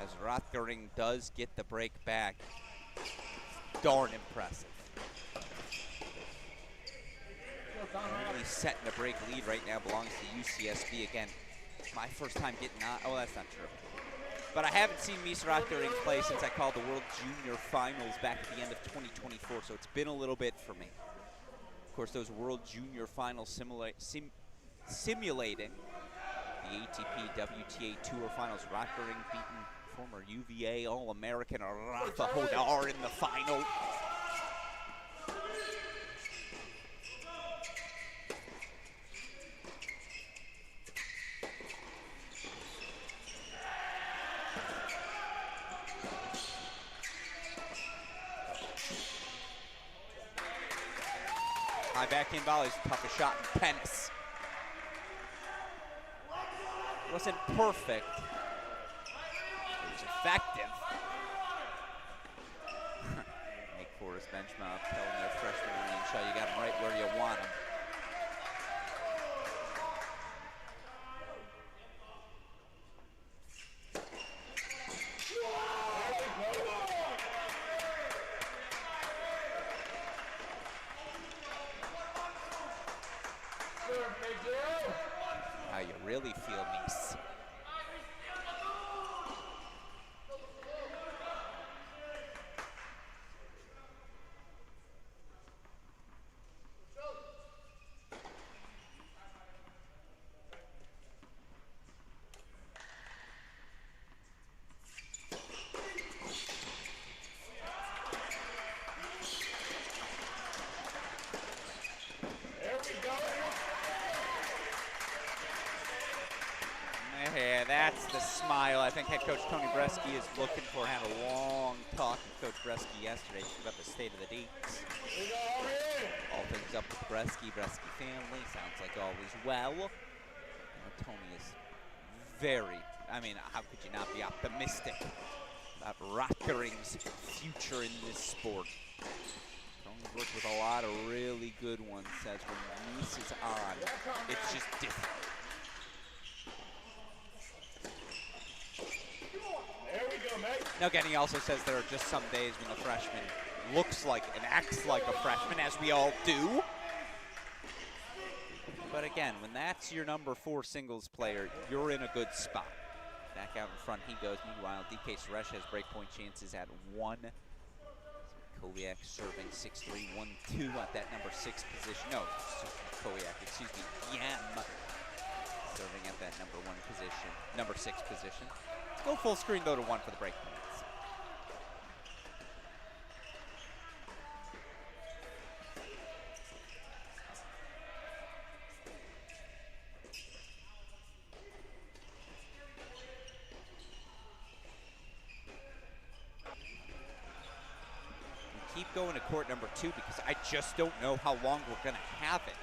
As Rothgering does get the break back. Darn impressive. Only set in the break lead right now belongs to UCSB. Again, my first time getting on. Oh, that's not true. But I haven't seen Mies Rothgering play since I called the World Junior Finals back at the end of 2024, so it's been a little bit for me. Of course, those World Junior Finals simulating the ATP WTA Tour Finals. Rothgering beaten former UVA All-American Rafa Hodar in the final. High backhand volley is the toughest shot in tennis. Wasn't perfect. It was effective. Make Forrest Benchmouth telling their freshman Ian Shaw, you got him right where you want him. How you really feel, Mies. Yeah, that's the smile I think head coach Tony Bresky is looking for. Had a long talk with Coach Bresky yesterday about the state of the Deeks. All things up with Bresky family. Sounds like all is well. Tony is very, I mean, how could you not be optimistic about Rothgering's future in this sport? Tony's worked with a lot of really good ones. Says when Mies is on, it's just different. There we go, mate. Now again, he also says there are just some days when the freshman looks like and acts like a freshman, as we all do. But again, when that's your number 4 singles player, you're in a good spot. Back out in front he goes. Meanwhile, DK Suresh has breakpoint chances at 1. Kowiak serving 6-3, 1-2 at that number 6 position. No, Kowiak, excuse me. Yam serving at that number 1 position, number 6 position. Let's go full screen though to 1 for the breakpoints. Keep going to court number 2 because I just don't know how long we're going to have it.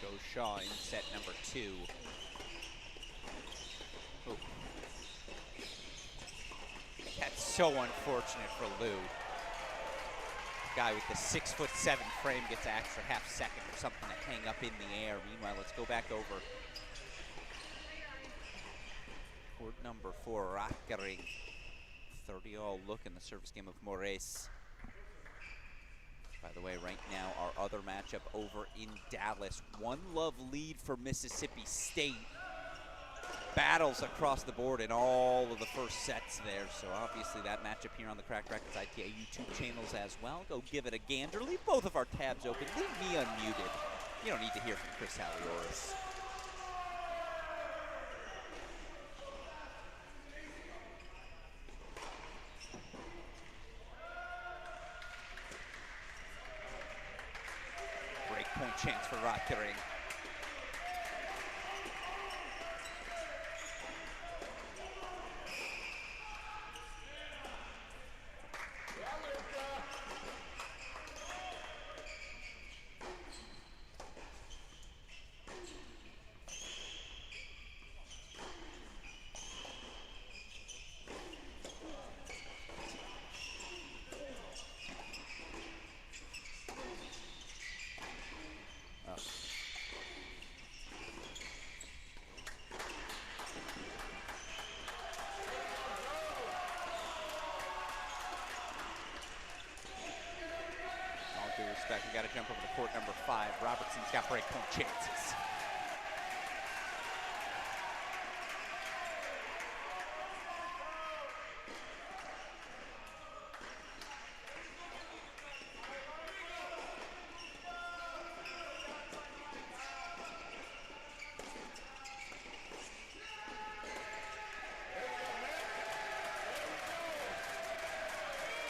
Goes Shaw in set number 2. Ooh. That's so unfortunate for Lou. The guy with the 6'7" frame gets an extra half second for something to hang up in the air. Meanwhile, let's go back over. Court number 4, Rackering. 30-all look in the service game of Moraes. By the way, right now, our other matchup over in Dallas. 1-love lead for Mississippi State. Battles across the board in all of the first sets there. So obviously that matchup here on the Cracked Rackets ITA YouTube channels as well. Go give it a gander. Leave both of our tabs open. Leave me unmuted. You don't need to hear from Chris Halioris. Breakpoint chance for Rackering. We got to jump over to court number 5. Robertson's got breakpoint chances.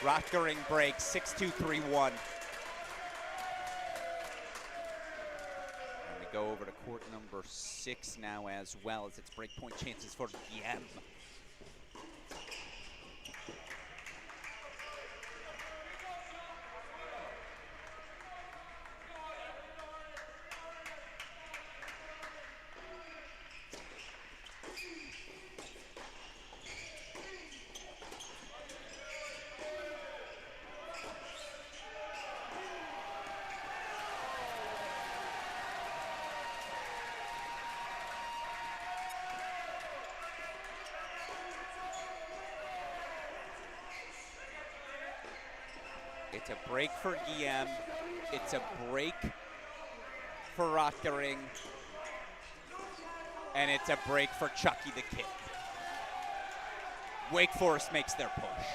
Rockering break, 6-2-3-1. And we go over to court number 6 now as well, as it's breakpoint chances for Guillem. It's a break for Guillem. It's a break for Rockering. And it's a break for Chucky the Kid. Wake Forest makes their push.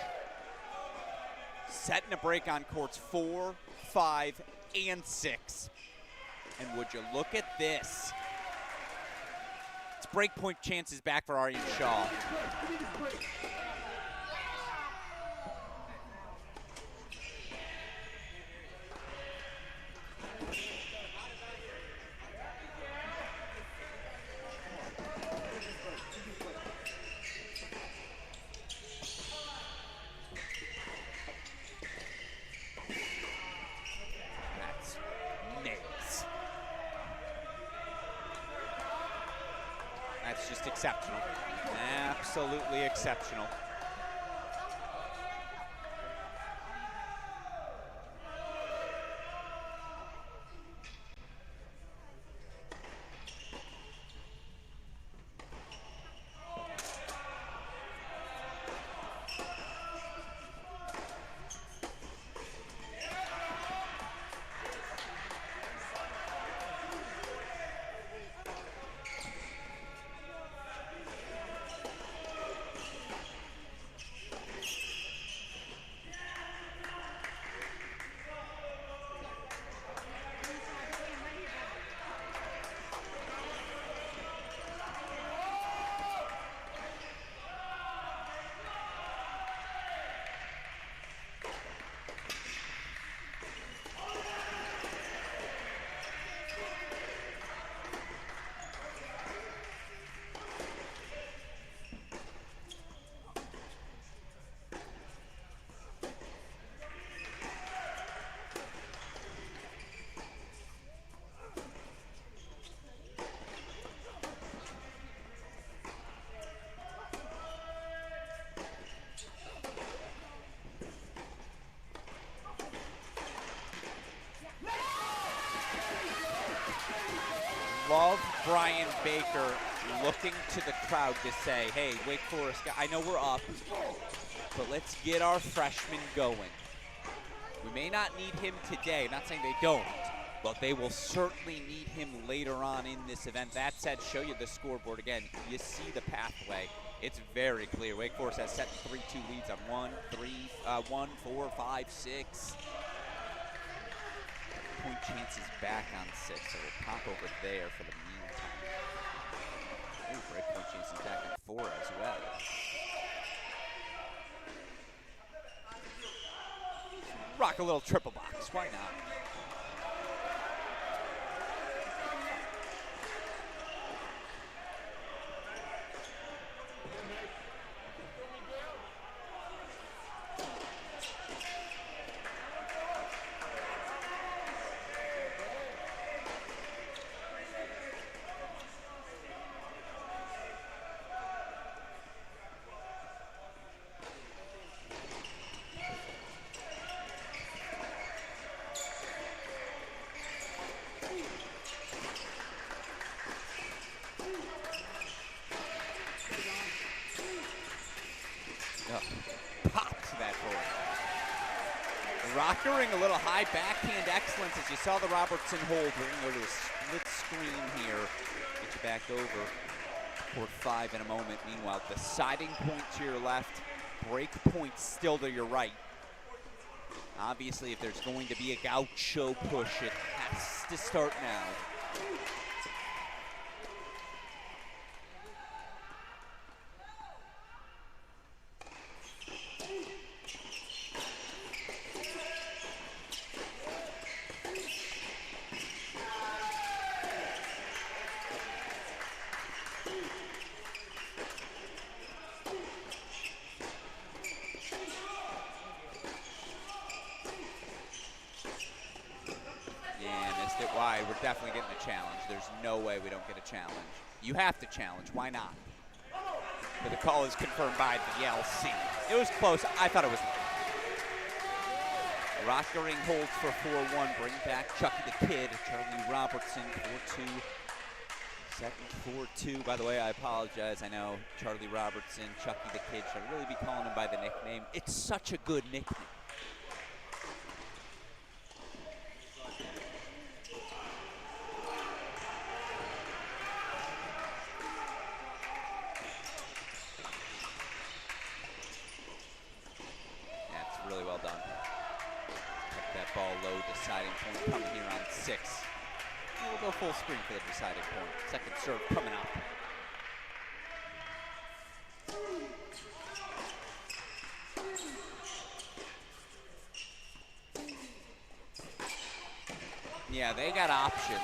Setting a break on courts 4, 5, and 6. And would you look at this? It's breakpoint chances back for Aryan Shaw. That's nails. That's just exceptional. Absolutely exceptional. Love Brian Baker looking to the crowd to say, hey, Wake Forest, I know we're up, but let's get our freshman going. We may not need him today, I'm not saying they don't, but they will certainly need him later on in this event. That said, show you the scoreboard again. You see the pathway. It's very clear. Wake Forest has set 3-2 leads on 1, 4, 5, 6. Point chances back on 6, so we'll pop over there for the meantime. Ooh, break point chances back on 4 as well. Rock a little triple box, why not? Popped that forward. Rockering a little high backhand excellence as you saw the Robertson hold. We're going to go to a split screen here. Get you back over court 5 in a moment. Meanwhile, deciding point to your left, break point still to your right. Obviously, if there's going to be a gaucho push, it has to start now. Why? We're definitely getting a challenge. There's no way we don't get a challenge. You have to challenge. Why not? But the call is confirmed by the LC. It was close. I thought it was. Rockering holds for 4-1. Bring back Chucky the Kid. Charlie Robertson, 4-2. Setting 4-2. By the way, I apologize. I know Charlie Robertson, Chucky the Kid. Should I really be calling him by the nickname? It's such a good nickname. That's really well done. Kept that ball low, deciding point coming here on 6. We'll go full screen for the deciding point. Second serve coming up. Yeah, they got options.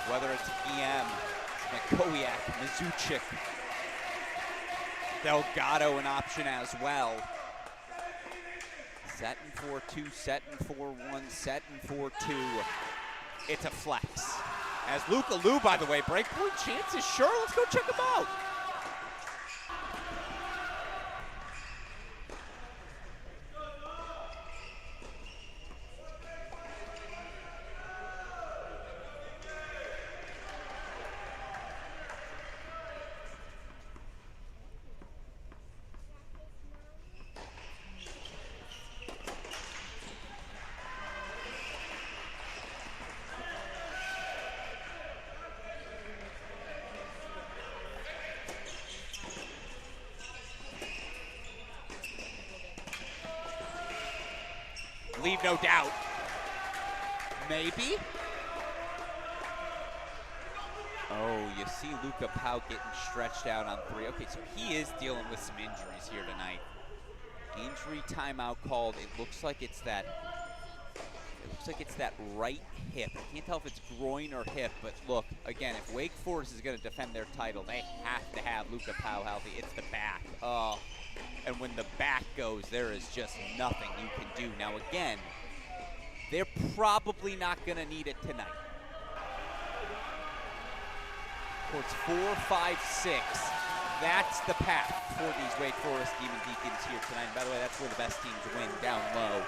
Whether it's EM, Makowiak, Mizuchik, Delgado an option as well. Set in 4-2, set in 4-1, set in 4-2. It's a flex. As Luka Lou, by the way, breakpoint chances, sure, let's go check him out. Leave no doubt. Maybe? Oh, you see Luka Pau getting stretched out on 3. Okay, so he is dealing with some injuries here tonight. Injury timeout called. It looks like it's that right hip. I can't tell if it's groin or hip, but look, again, if Wake Forest is going to defend their title, they have to have Luka Pau healthy. It's the back. Oh. And when the back goes, there is just nothing you can do. Now again, they're probably not gonna need it tonight. Courts 4, 5, 6. That's the path for these Wake Forest Demon Deacons here tonight. And by the way, that's where the best teams win, down low.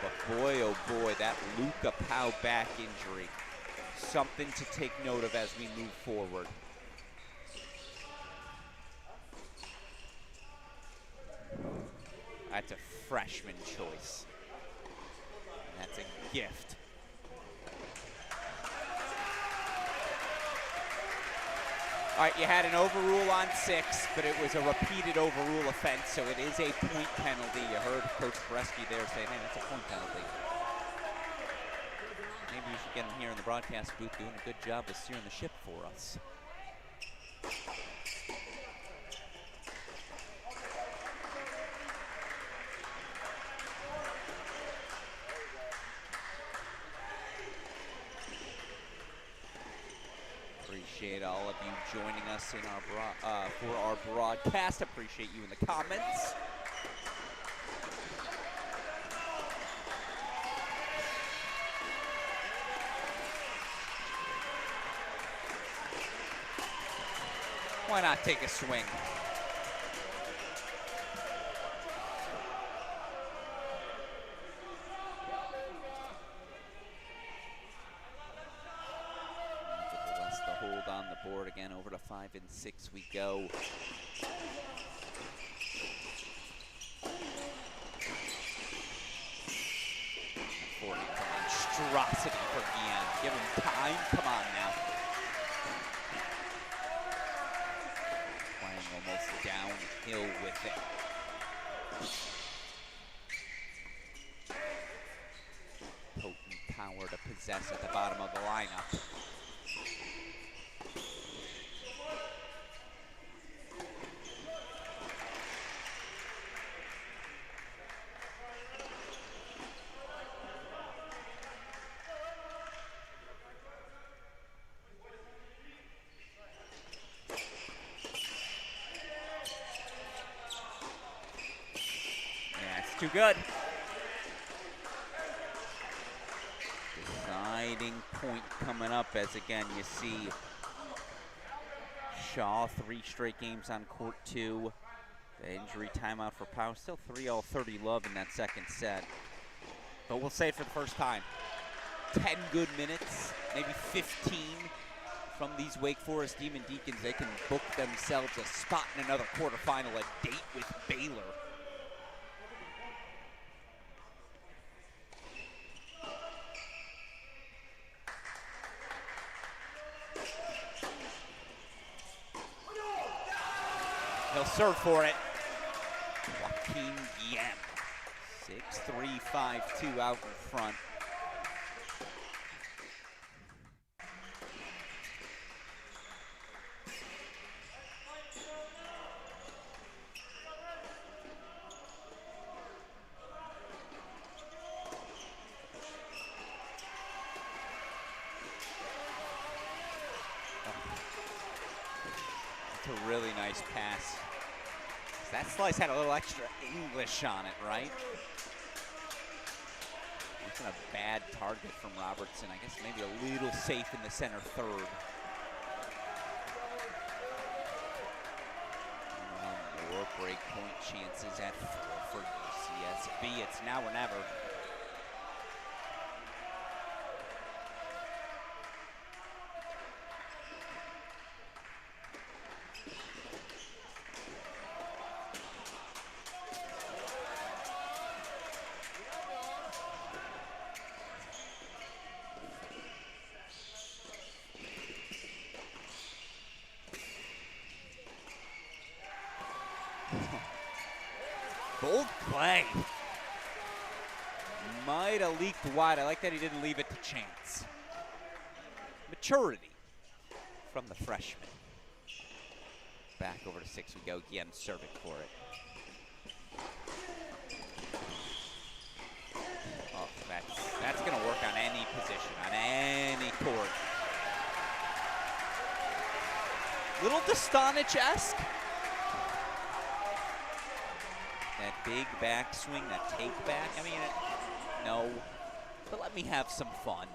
But boy, oh boy, that Luka Pau back injury. Something to take note of as we move forward. That's a freshman choice. That's a gift. All right, you had an overrule on 6, but it was a repeated overrule offense, so it is a point penalty. You heard Coach Bresky there saying, hey, that's a point penalty. Maybe we should get him here in the broadcast booth doing a good job of steering the ship for us. Appreciate all of you joining us in our for our broadcast. Appreciate you in the comments. Why not take a swing? Hold on the board again, over to 5 and 6 we go. Monstrosity from EM. Give him time. Come on now. Playing almost downhill with it. Potent power to possess at the bottom of the lineup. Too good. point coming up as, again, you see Shaw 3 straight games on court 2. The injury timeout for Powell. Still 3-all 30 love in that second set. But we'll say it for the first time. 10 good minutes, maybe 15 from these Wake Forest Demon Deacons. They can book themselves a spot in another quarterfinal, a date with Baylor. He'll serve for it. Joaquin Guillem, 6'3", 5'2", out in front. That's a really nice pass. That slice had a little extra English on it, right? Wasn't a bad target from Robertson. I guess maybe a little safe in the center third. More break point chances at 4 for UCSB. It's now or never. Bold play. Might have leaked wide. I like that he didn't leave it to chance. Maturity from the freshman. Back over to 6 we go. Guillem serving for it. Oh, that's going to work on any position, on any court. Little Dostanic-esque. That big backswing, that take back. I mean, no, but let me have some fun.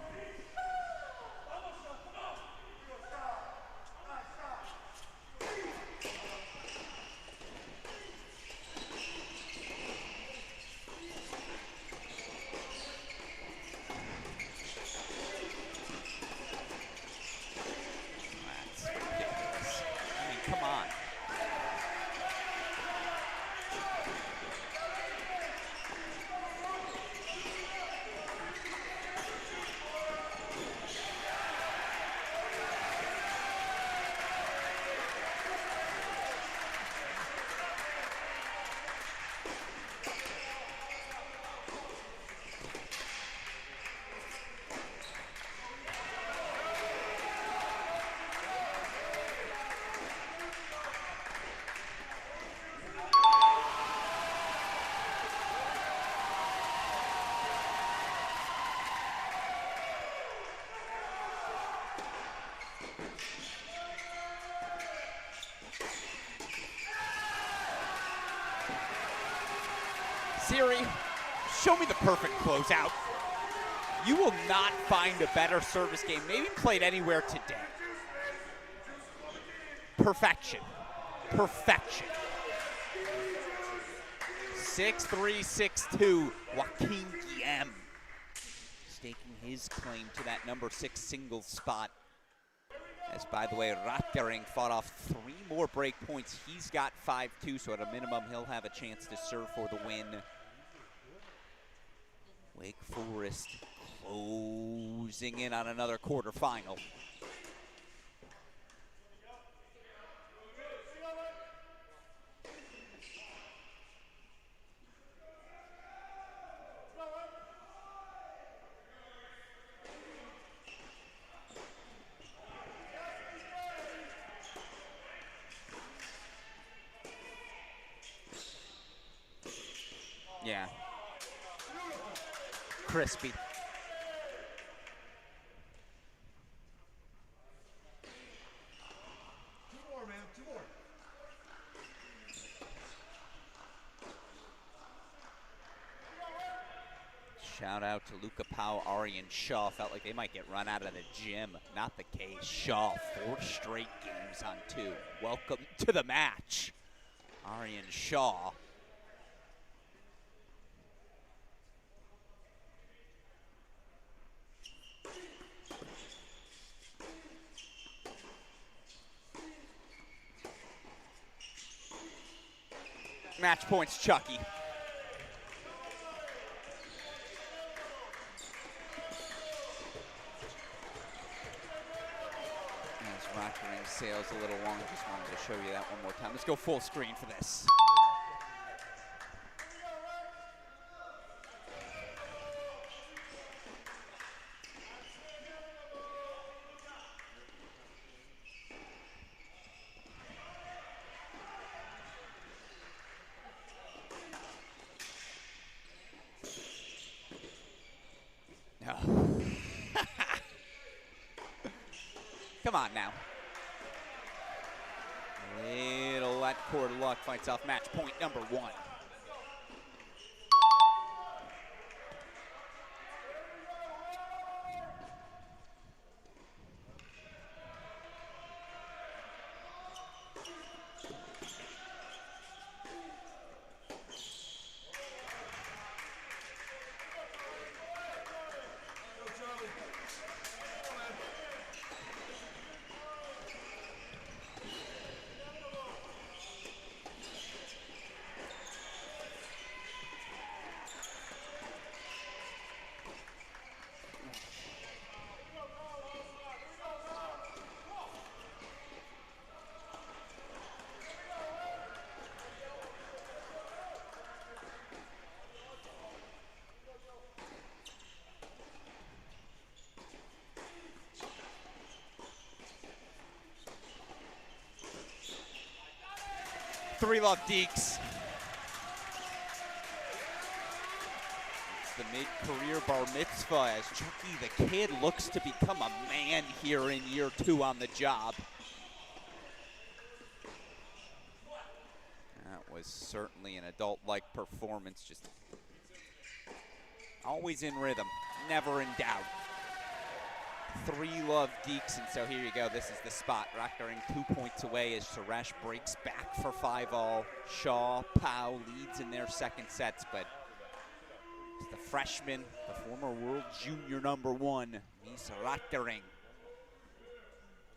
That's ridiculous. I mean, come on. Siri, show me the perfect closeout. You will not find a better service game, maybe played anywhere today. Perfection. Perfection. 6'3", 6'2", Joaquin Guillem. Staking his claim to that number 6 singles spot. As, by the way, Ratkering fought off 3 more break points. He's got 5-2, so at a minimum, he'll have a chance to serve for the win. Wake Forest closing in on another quarterfinal. Yeah. Crispy. Shout out to Luca Powell, Arian Shaw. Felt like they might get run out of the gym. Not the case. Shaw, 4 straight games on 2. Welcome to the match, Arian Shaw. Match points, Chucky. As Rockering sails a little long, just wanted to show you that one more time. Let's go full screen for this. No. Come on now. Little let cord luck fights off match point number 1. Three love Deeks. It's the mid-career bar mitzvah as Chucky the Kid looks to become a man here in year 2 on the job. That was certainly an adult-like performance, just always in rhythm, never in doubt. 3 love Deeks, and so here you go. This is the spot. Rockering 2 points away as Suresh breaks back for 5-all. Shaw, Powell leads in their second sets, but it's the freshman, the former world junior number 1, Misa Rockering.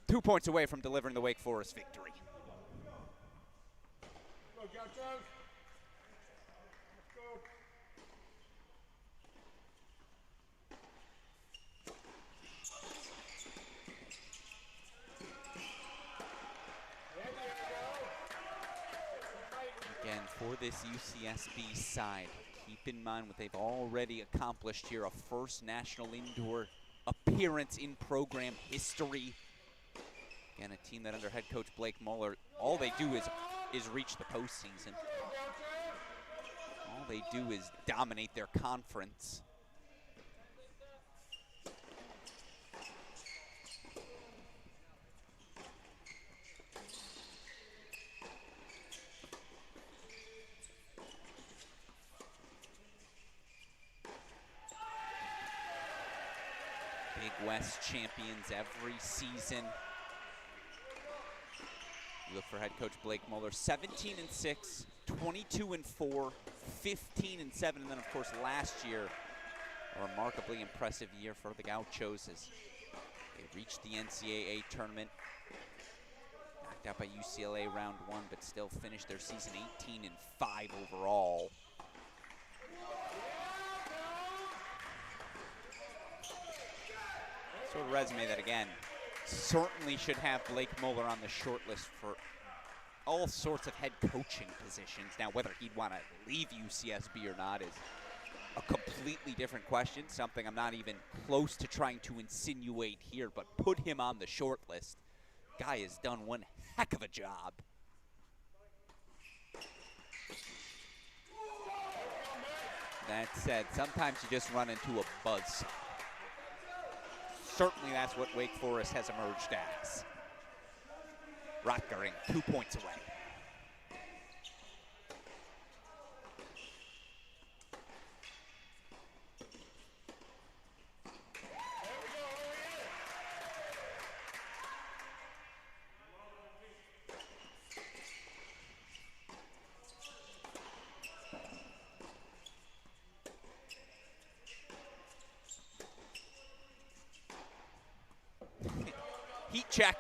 2 points away from delivering the Wake Forest victory. Again, for this UCSB side, keep in mind what they've already accomplished here, a first national indoor appearance in program history. Again, a team that under head coach Blake Mueller, all they do is reach the postseason. All they do is dominate their conference. Big West champions every season. You look for head coach Blake Mueller, 17-6, 22-4, 15-7, and then of course last year, a remarkably impressive year for the Gauchos as they reached the NCAA tournament. Knocked out by UCLA round 1, but still finished their season 18-5 overall. Sort of resume that, again, certainly should have Blake Mueller on the short list for all sorts of head coaching positions. Now, whether he'd want to leave UCSB or not is a completely different question, something I'm not even close to trying to insinuate here, but put him on the short list. Guy has done one heck of a job. That said, sometimes you just run into a buzzsaw. Certainly that's what Wake Forest has emerged as. Rockering 2 points away. check.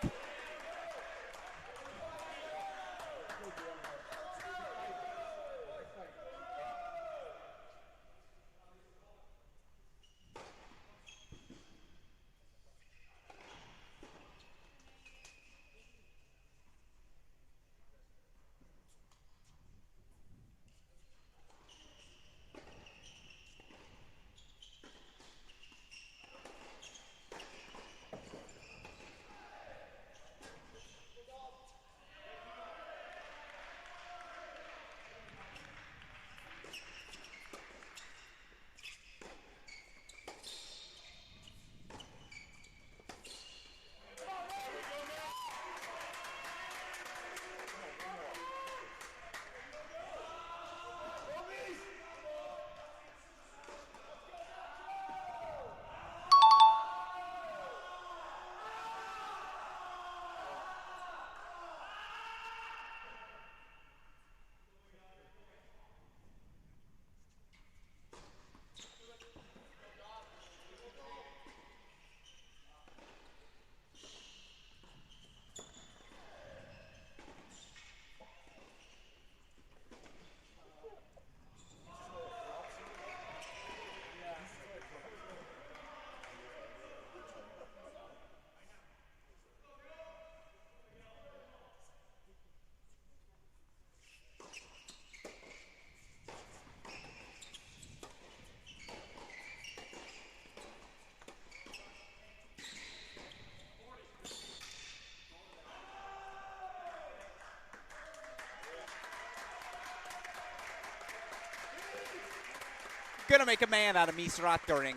Gonna make a man out of Misrat During.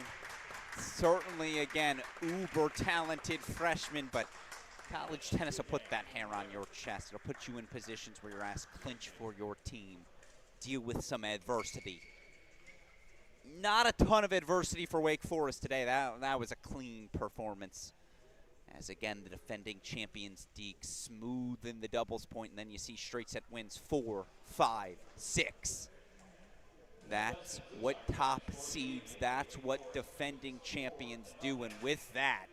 Certainly, again, uber talented freshman, but college tennis will put that hair on your chest. It'll put you in positions where you're asked to clinch for your team, deal with some adversity. Not a ton of adversity for Wake Forest today. That was a clean performance. As again, the defending champions Deke smooth in the doubles point, and then you see straight set wins 4, 5, 6. That's what top seeds, that's what defending champions do. And with that,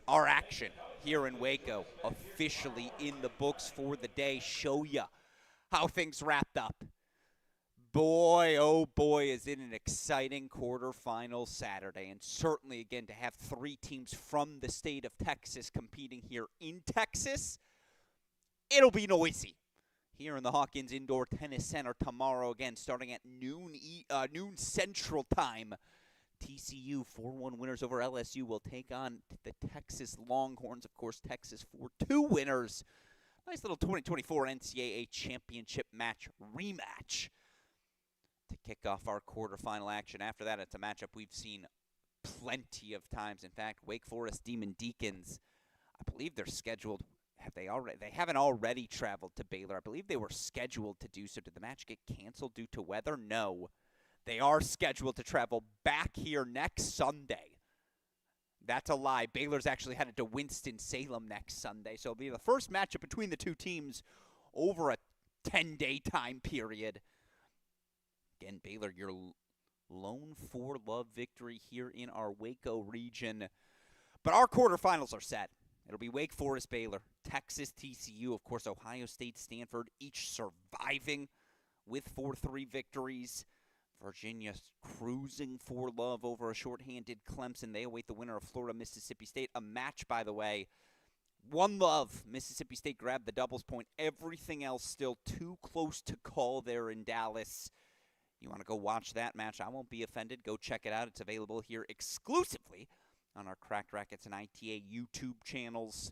our action here in Waco officially in the books for the day. Show ya how things wrapped up. Boy, oh boy, is it an exciting quarterfinal Saturday. And certainly, again, to have 3 teams from the state of Texas competing here in Texas, it'll be noisy here in the Hawkins Indoor Tennis Center tomorrow, again, starting at noon Central Time. TCU 4-1 winners over LSU will take on the Texas Longhorns. Of course, Texas 4-2 winners. Nice little 2024 NCAA championship match rematch to kick off our quarterfinal action. After that, it's a matchup we've seen plenty of times. In fact, Wake Forest Demon Deacons, I believe they're scheduled. They haven't already traveled to Baylor. I believe they were scheduled to do so. Did the match get canceled due to weather? No. They are scheduled to travel back here next Sunday. That's a lie. Baylor's actually headed to Winston-Salem next Sunday. So it'll be the first matchup between the two teams over a 10-day time period. Again, Baylor, your lone 4-love victory here in our Waco region. But our quarterfinals are set. It'll be Wake Forest, Baylor, Texas, TCU, of course, Ohio State, Stanford, each surviving with 4-3 victories. Virginia cruising for love over a shorthanded Clemson. They await the winner of Florida, Mississippi State. A match, by the way. 1-love. Mississippi State grabbed the doubles point. Everything else still too close to call there in Dallas. You want to go watch that match? I won't be offended. Go check it out. It's available here exclusively on our Cracked Rackets and ITA YouTube channels.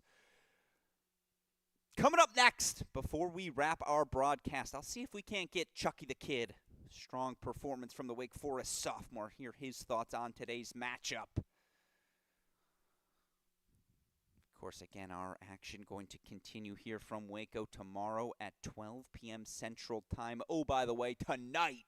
Coming up next, before we wrap our broadcast, I'll see if we can't get Chucky the Kid. Strong performance from the Wake Forest sophomore. Hear his thoughts on today's matchup. Of course, again, our action going to continue here from Waco tomorrow at 12 p.m. Central Time. Oh, by the way, tonight,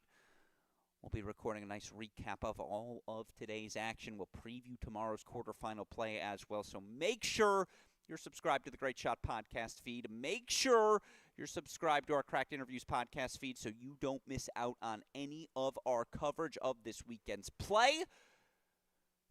we'll be recording a nice recap of all of today's action. We'll preview tomorrow's quarterfinal play as well. So make sure you're subscribed to the Great Shot podcast feed. Make sure you're subscribed to our Cracked Interviews podcast feed so you don't miss out on any of our coverage of this weekend's play.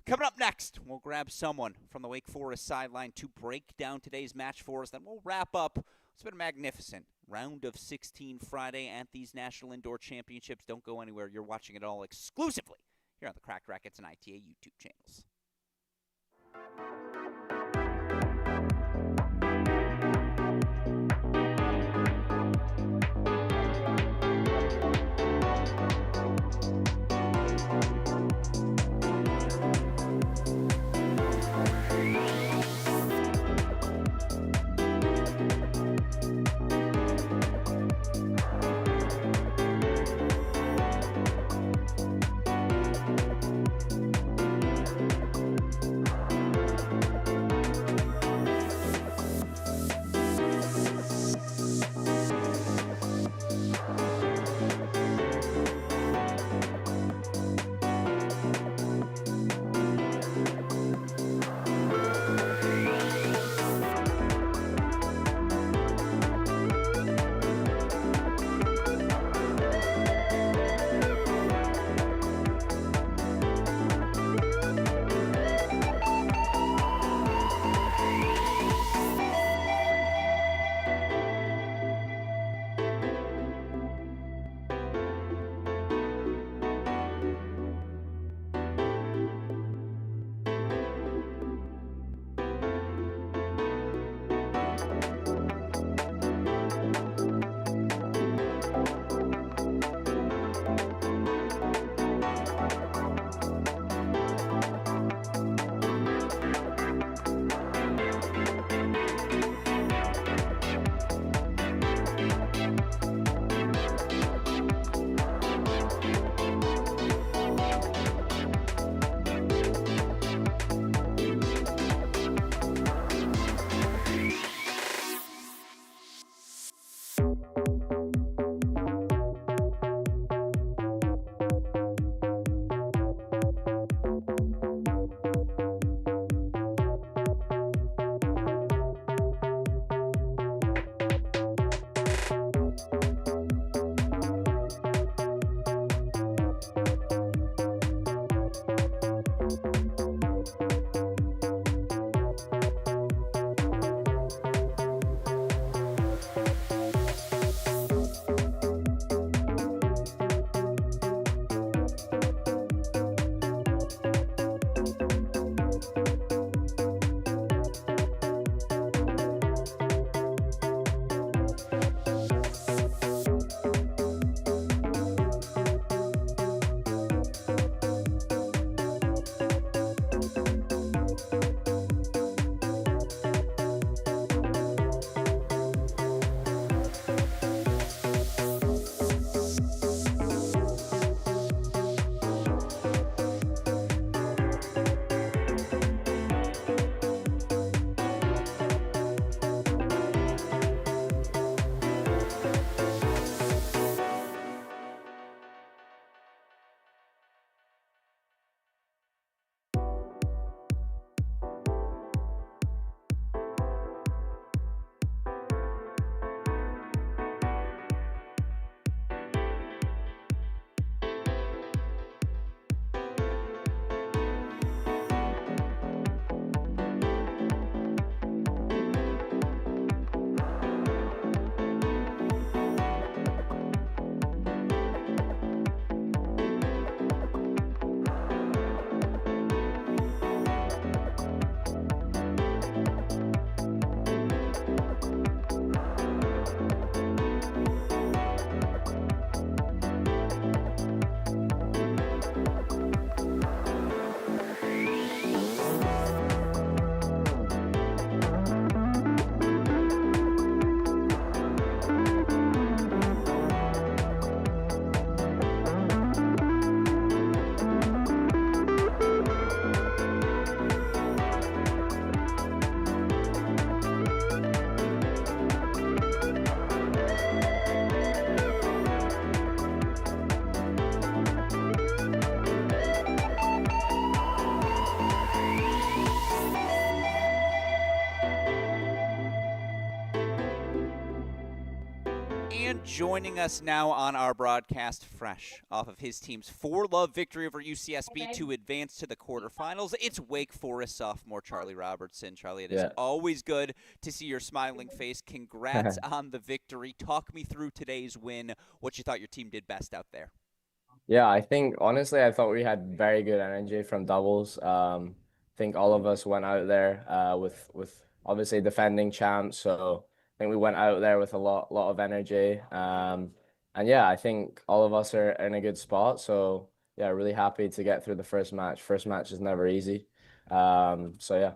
Coming up next, we'll grab someone from the Wake Forest sideline to break down today's match for us. Then we'll wrap up. It's been a magnificent round of 16 Friday at these National Indoor Championships. Don't go anywhere. You're watching it all exclusively here on the Cracked Racquets and ITA YouTube channels. joining us now on our broadcast fresh off of his team's 4-love victory over UCSB to advance to the quarterfinals. It's Wake Forest sophomore Charlie Robertson. Charlie, it is always good to see your smiling face. Congrats on the victory. Talk me through today's win, what you thought your team did best out there. Yeah, I think honestly, I thought we had very good energy from doubles. I think all of us went out there with obviously defending champs, so I think we went out there with a lot of energy. And yeah, I think all of us are in a good spot. So yeah, really happy to get through the first match. First match is never easy. So yeah.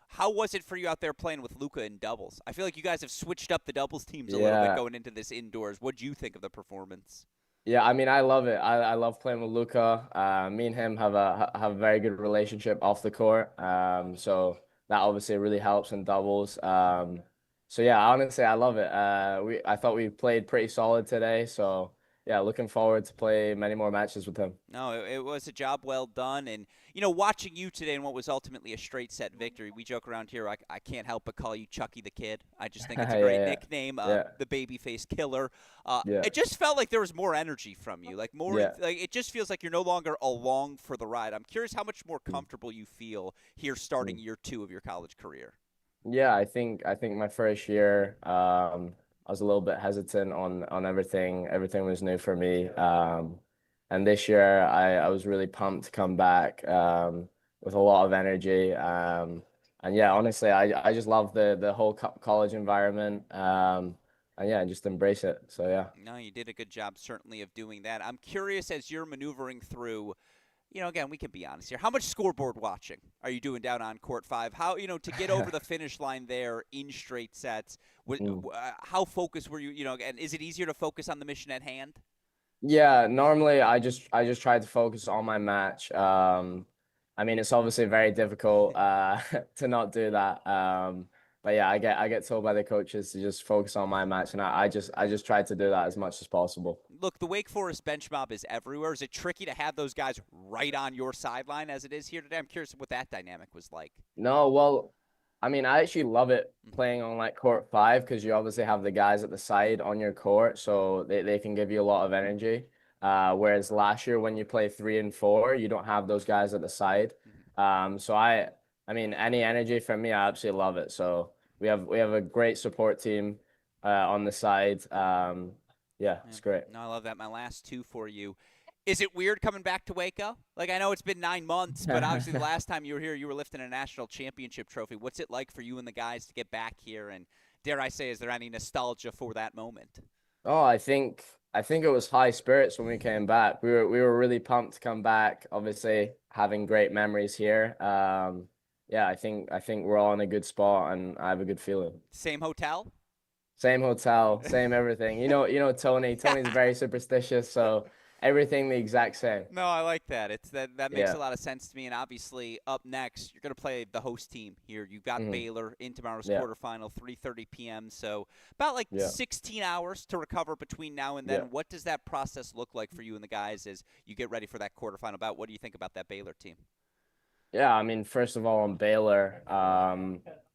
How was it for you out there playing with Luka in doubles? I feel like you guys have switched up the doubles teams a little bit going into this indoors. What do you think of the performance? Yeah, I mean, I love it. I love playing with Luka. Me and him have a very good relationship off the court. So that obviously really helps in doubles. So yeah, honestly, I love it. I thought we played pretty solid today. So yeah, looking forward to play many more matches with him. No, it was a job well done. And, you know, watching you today in what was ultimately a straight set victory, we joke around here, I can't help but call you Chucky the Kid. I just think it's a great nickname, the babyface killer. It just felt like there was more energy from you, like more. Like it just feels like you're no longer along for the ride. I'm curious how much more comfortable you feel here starting year 2 of your college career. Yeah, I think my first year, I was a little bit hesitant on everything. Everything was new for me. And this year, I was really pumped to come back with a lot of energy. And yeah, honestly, I just love the whole college environment. And yeah, just embrace it. So yeah. No, you did a good job certainly of doing that. I'm curious as you're maneuvering through, you know, again, we can be honest here. How much scoreboard watching are you doing down on court 5? How, you know, to get over the finish line there in straight sets, how focused were you, you know, and is it easier to focus on the mission at hand? Yeah, normally I just try to focus on my match. I mean, it's obviously very difficult to not do that. But yeah, I get told by the coaches to just focus on my match, and I just try to do that as much as possible. Look, the Wake Forest bench mob is everywhere. Is it tricky to have those guys right on your sideline as it is here today? I'm curious what that dynamic was like. No, well, I mean, I actually love it playing on like court 5 because you obviously have the guys at the side on your court, so they can give you a lot of energy. Whereas last year when you play 3 and 4, you don't have those guys at the side. So I mean, any energy from me, I absolutely love it. So we have a great support team on the side. Yeah, it's great. No, I love that. My last 2 for you. Is it weird coming back to Waco? Like, I know it's been 9 months, but obviously the last time you were here, you were lifting a national championship trophy. What's it like for you and the guys to get back here? And dare I say, is there any nostalgia for that moment? Oh, I think it was high spirits when we came back. We were really pumped to come back. Obviously, having great memories here. Yeah, I think we're all in a good spot, and I have a good feeling. Same hotel? Same hotel, same everything. You know Tony. Tony's very superstitious, so everything the exact same. No, I like that. That makes a lot of sense to me. And obviously, up next, you're going to play the host team here. You've got Baylor in tomorrow's quarterfinal, 3:30 p.m. So about 16 hours to recover between now and then. What does that process look like for you and the guys as you get ready for that quarterfinal bout? What do you think about that Baylor team? Yeah, I mean, first of all, on Baylor,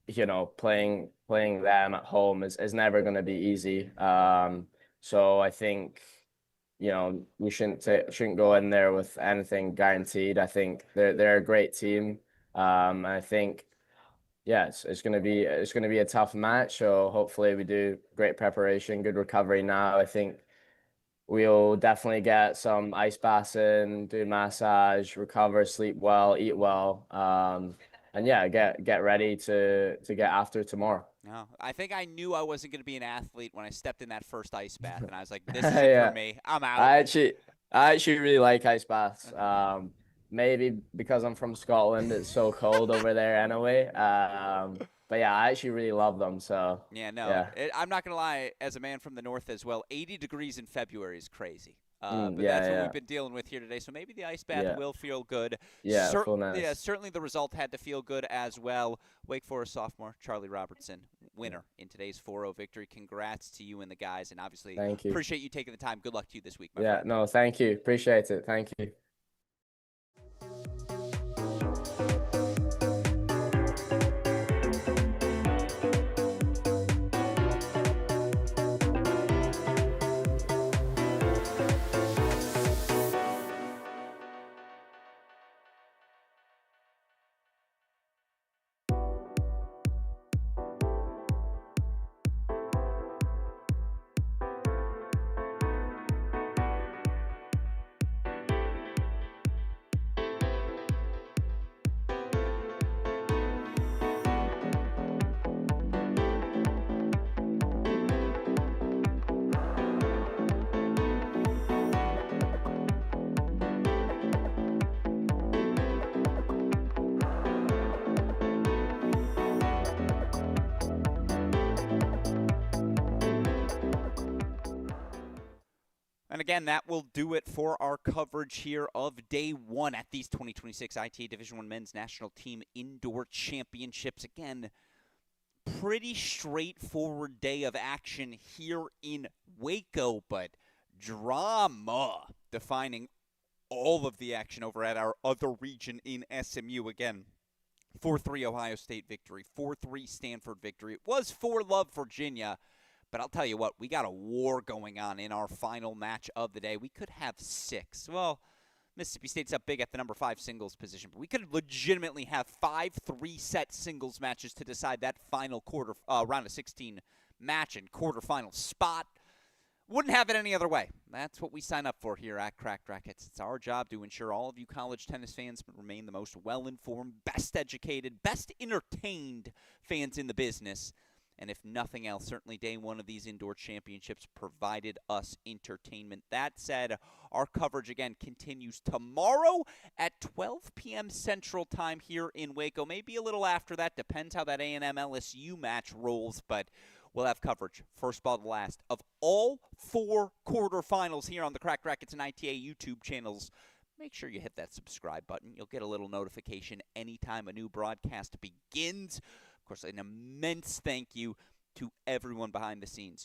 you know, playing them at home is never going to be easy. So I think, you know, we shouldn't go in there with anything guaranteed. I think they're a great team. I think, yeah, it's gonna be a tough match. So hopefully we do great preparation, good recovery now. I think we'll definitely get some ice baths in, do massage, recover, sleep well, eat well, and yeah, get ready to get after tomorrow. No, I think I knew I wasn't going to be an athlete when I stepped in that first ice bath, and I was like, "This is it for me. I'm out." I actually really like ice baths. Maybe because I'm from Scotland, it's so cold over there anyway. But yeah, I actually really love them. So yeah, no, I'm not gonna lie. As a man from the north as well, 80 degrees in February is crazy. But that's what we've been dealing with here today. So maybe the ice bath will feel good. Yeah, nice. Yeah, certainly the result had to feel good as well. Wake Forest sophomore Charlie Robertson, winner in today's 4-0 victory. Congrats to you and the guys, and obviously appreciate you taking the time. Good luck to you this week, my friend. No, thank you. Appreciate it. Thank you. And again, that will do it for our coverage here of day one at these 2026 ITA Division I Men's National Team Indoor Championships. Again, pretty straightforward day of action here in Waco, but drama defining all of the action over at our other region in SMU. Again, 4-3 Ohio State victory, 4-3 Stanford victory. It was 4-love Virginia. But I'll tell you what, we got a war going on in our final match of the day. We could have 6. Well, Mississippi State's up big at the number 5 singles position, but we could legitimately have 5 3-set singles matches to decide that final round of 16 match and quarterfinal spot. Wouldn't have it any other way. That's what we sign up for here at Cracked Racquets. It's our job to ensure all of you college tennis fans remain the most well-informed, best educated, best entertained fans in the business. And if nothing else, certainly day one of these indoor championships provided us entertainment. That said, our coverage again continues tomorrow at 12 p.m. Central Time here in Waco. Maybe a little after that, depends how that A&M LSU match rolls, but we'll have coverage, first ball to last, of all 4 quarterfinals here on the Cracked Racquets and ITA YouTube channels. Make sure you hit that subscribe button. You'll get a little notification anytime a new broadcast begins. Of course, an immense thank you to everyone behind the scenes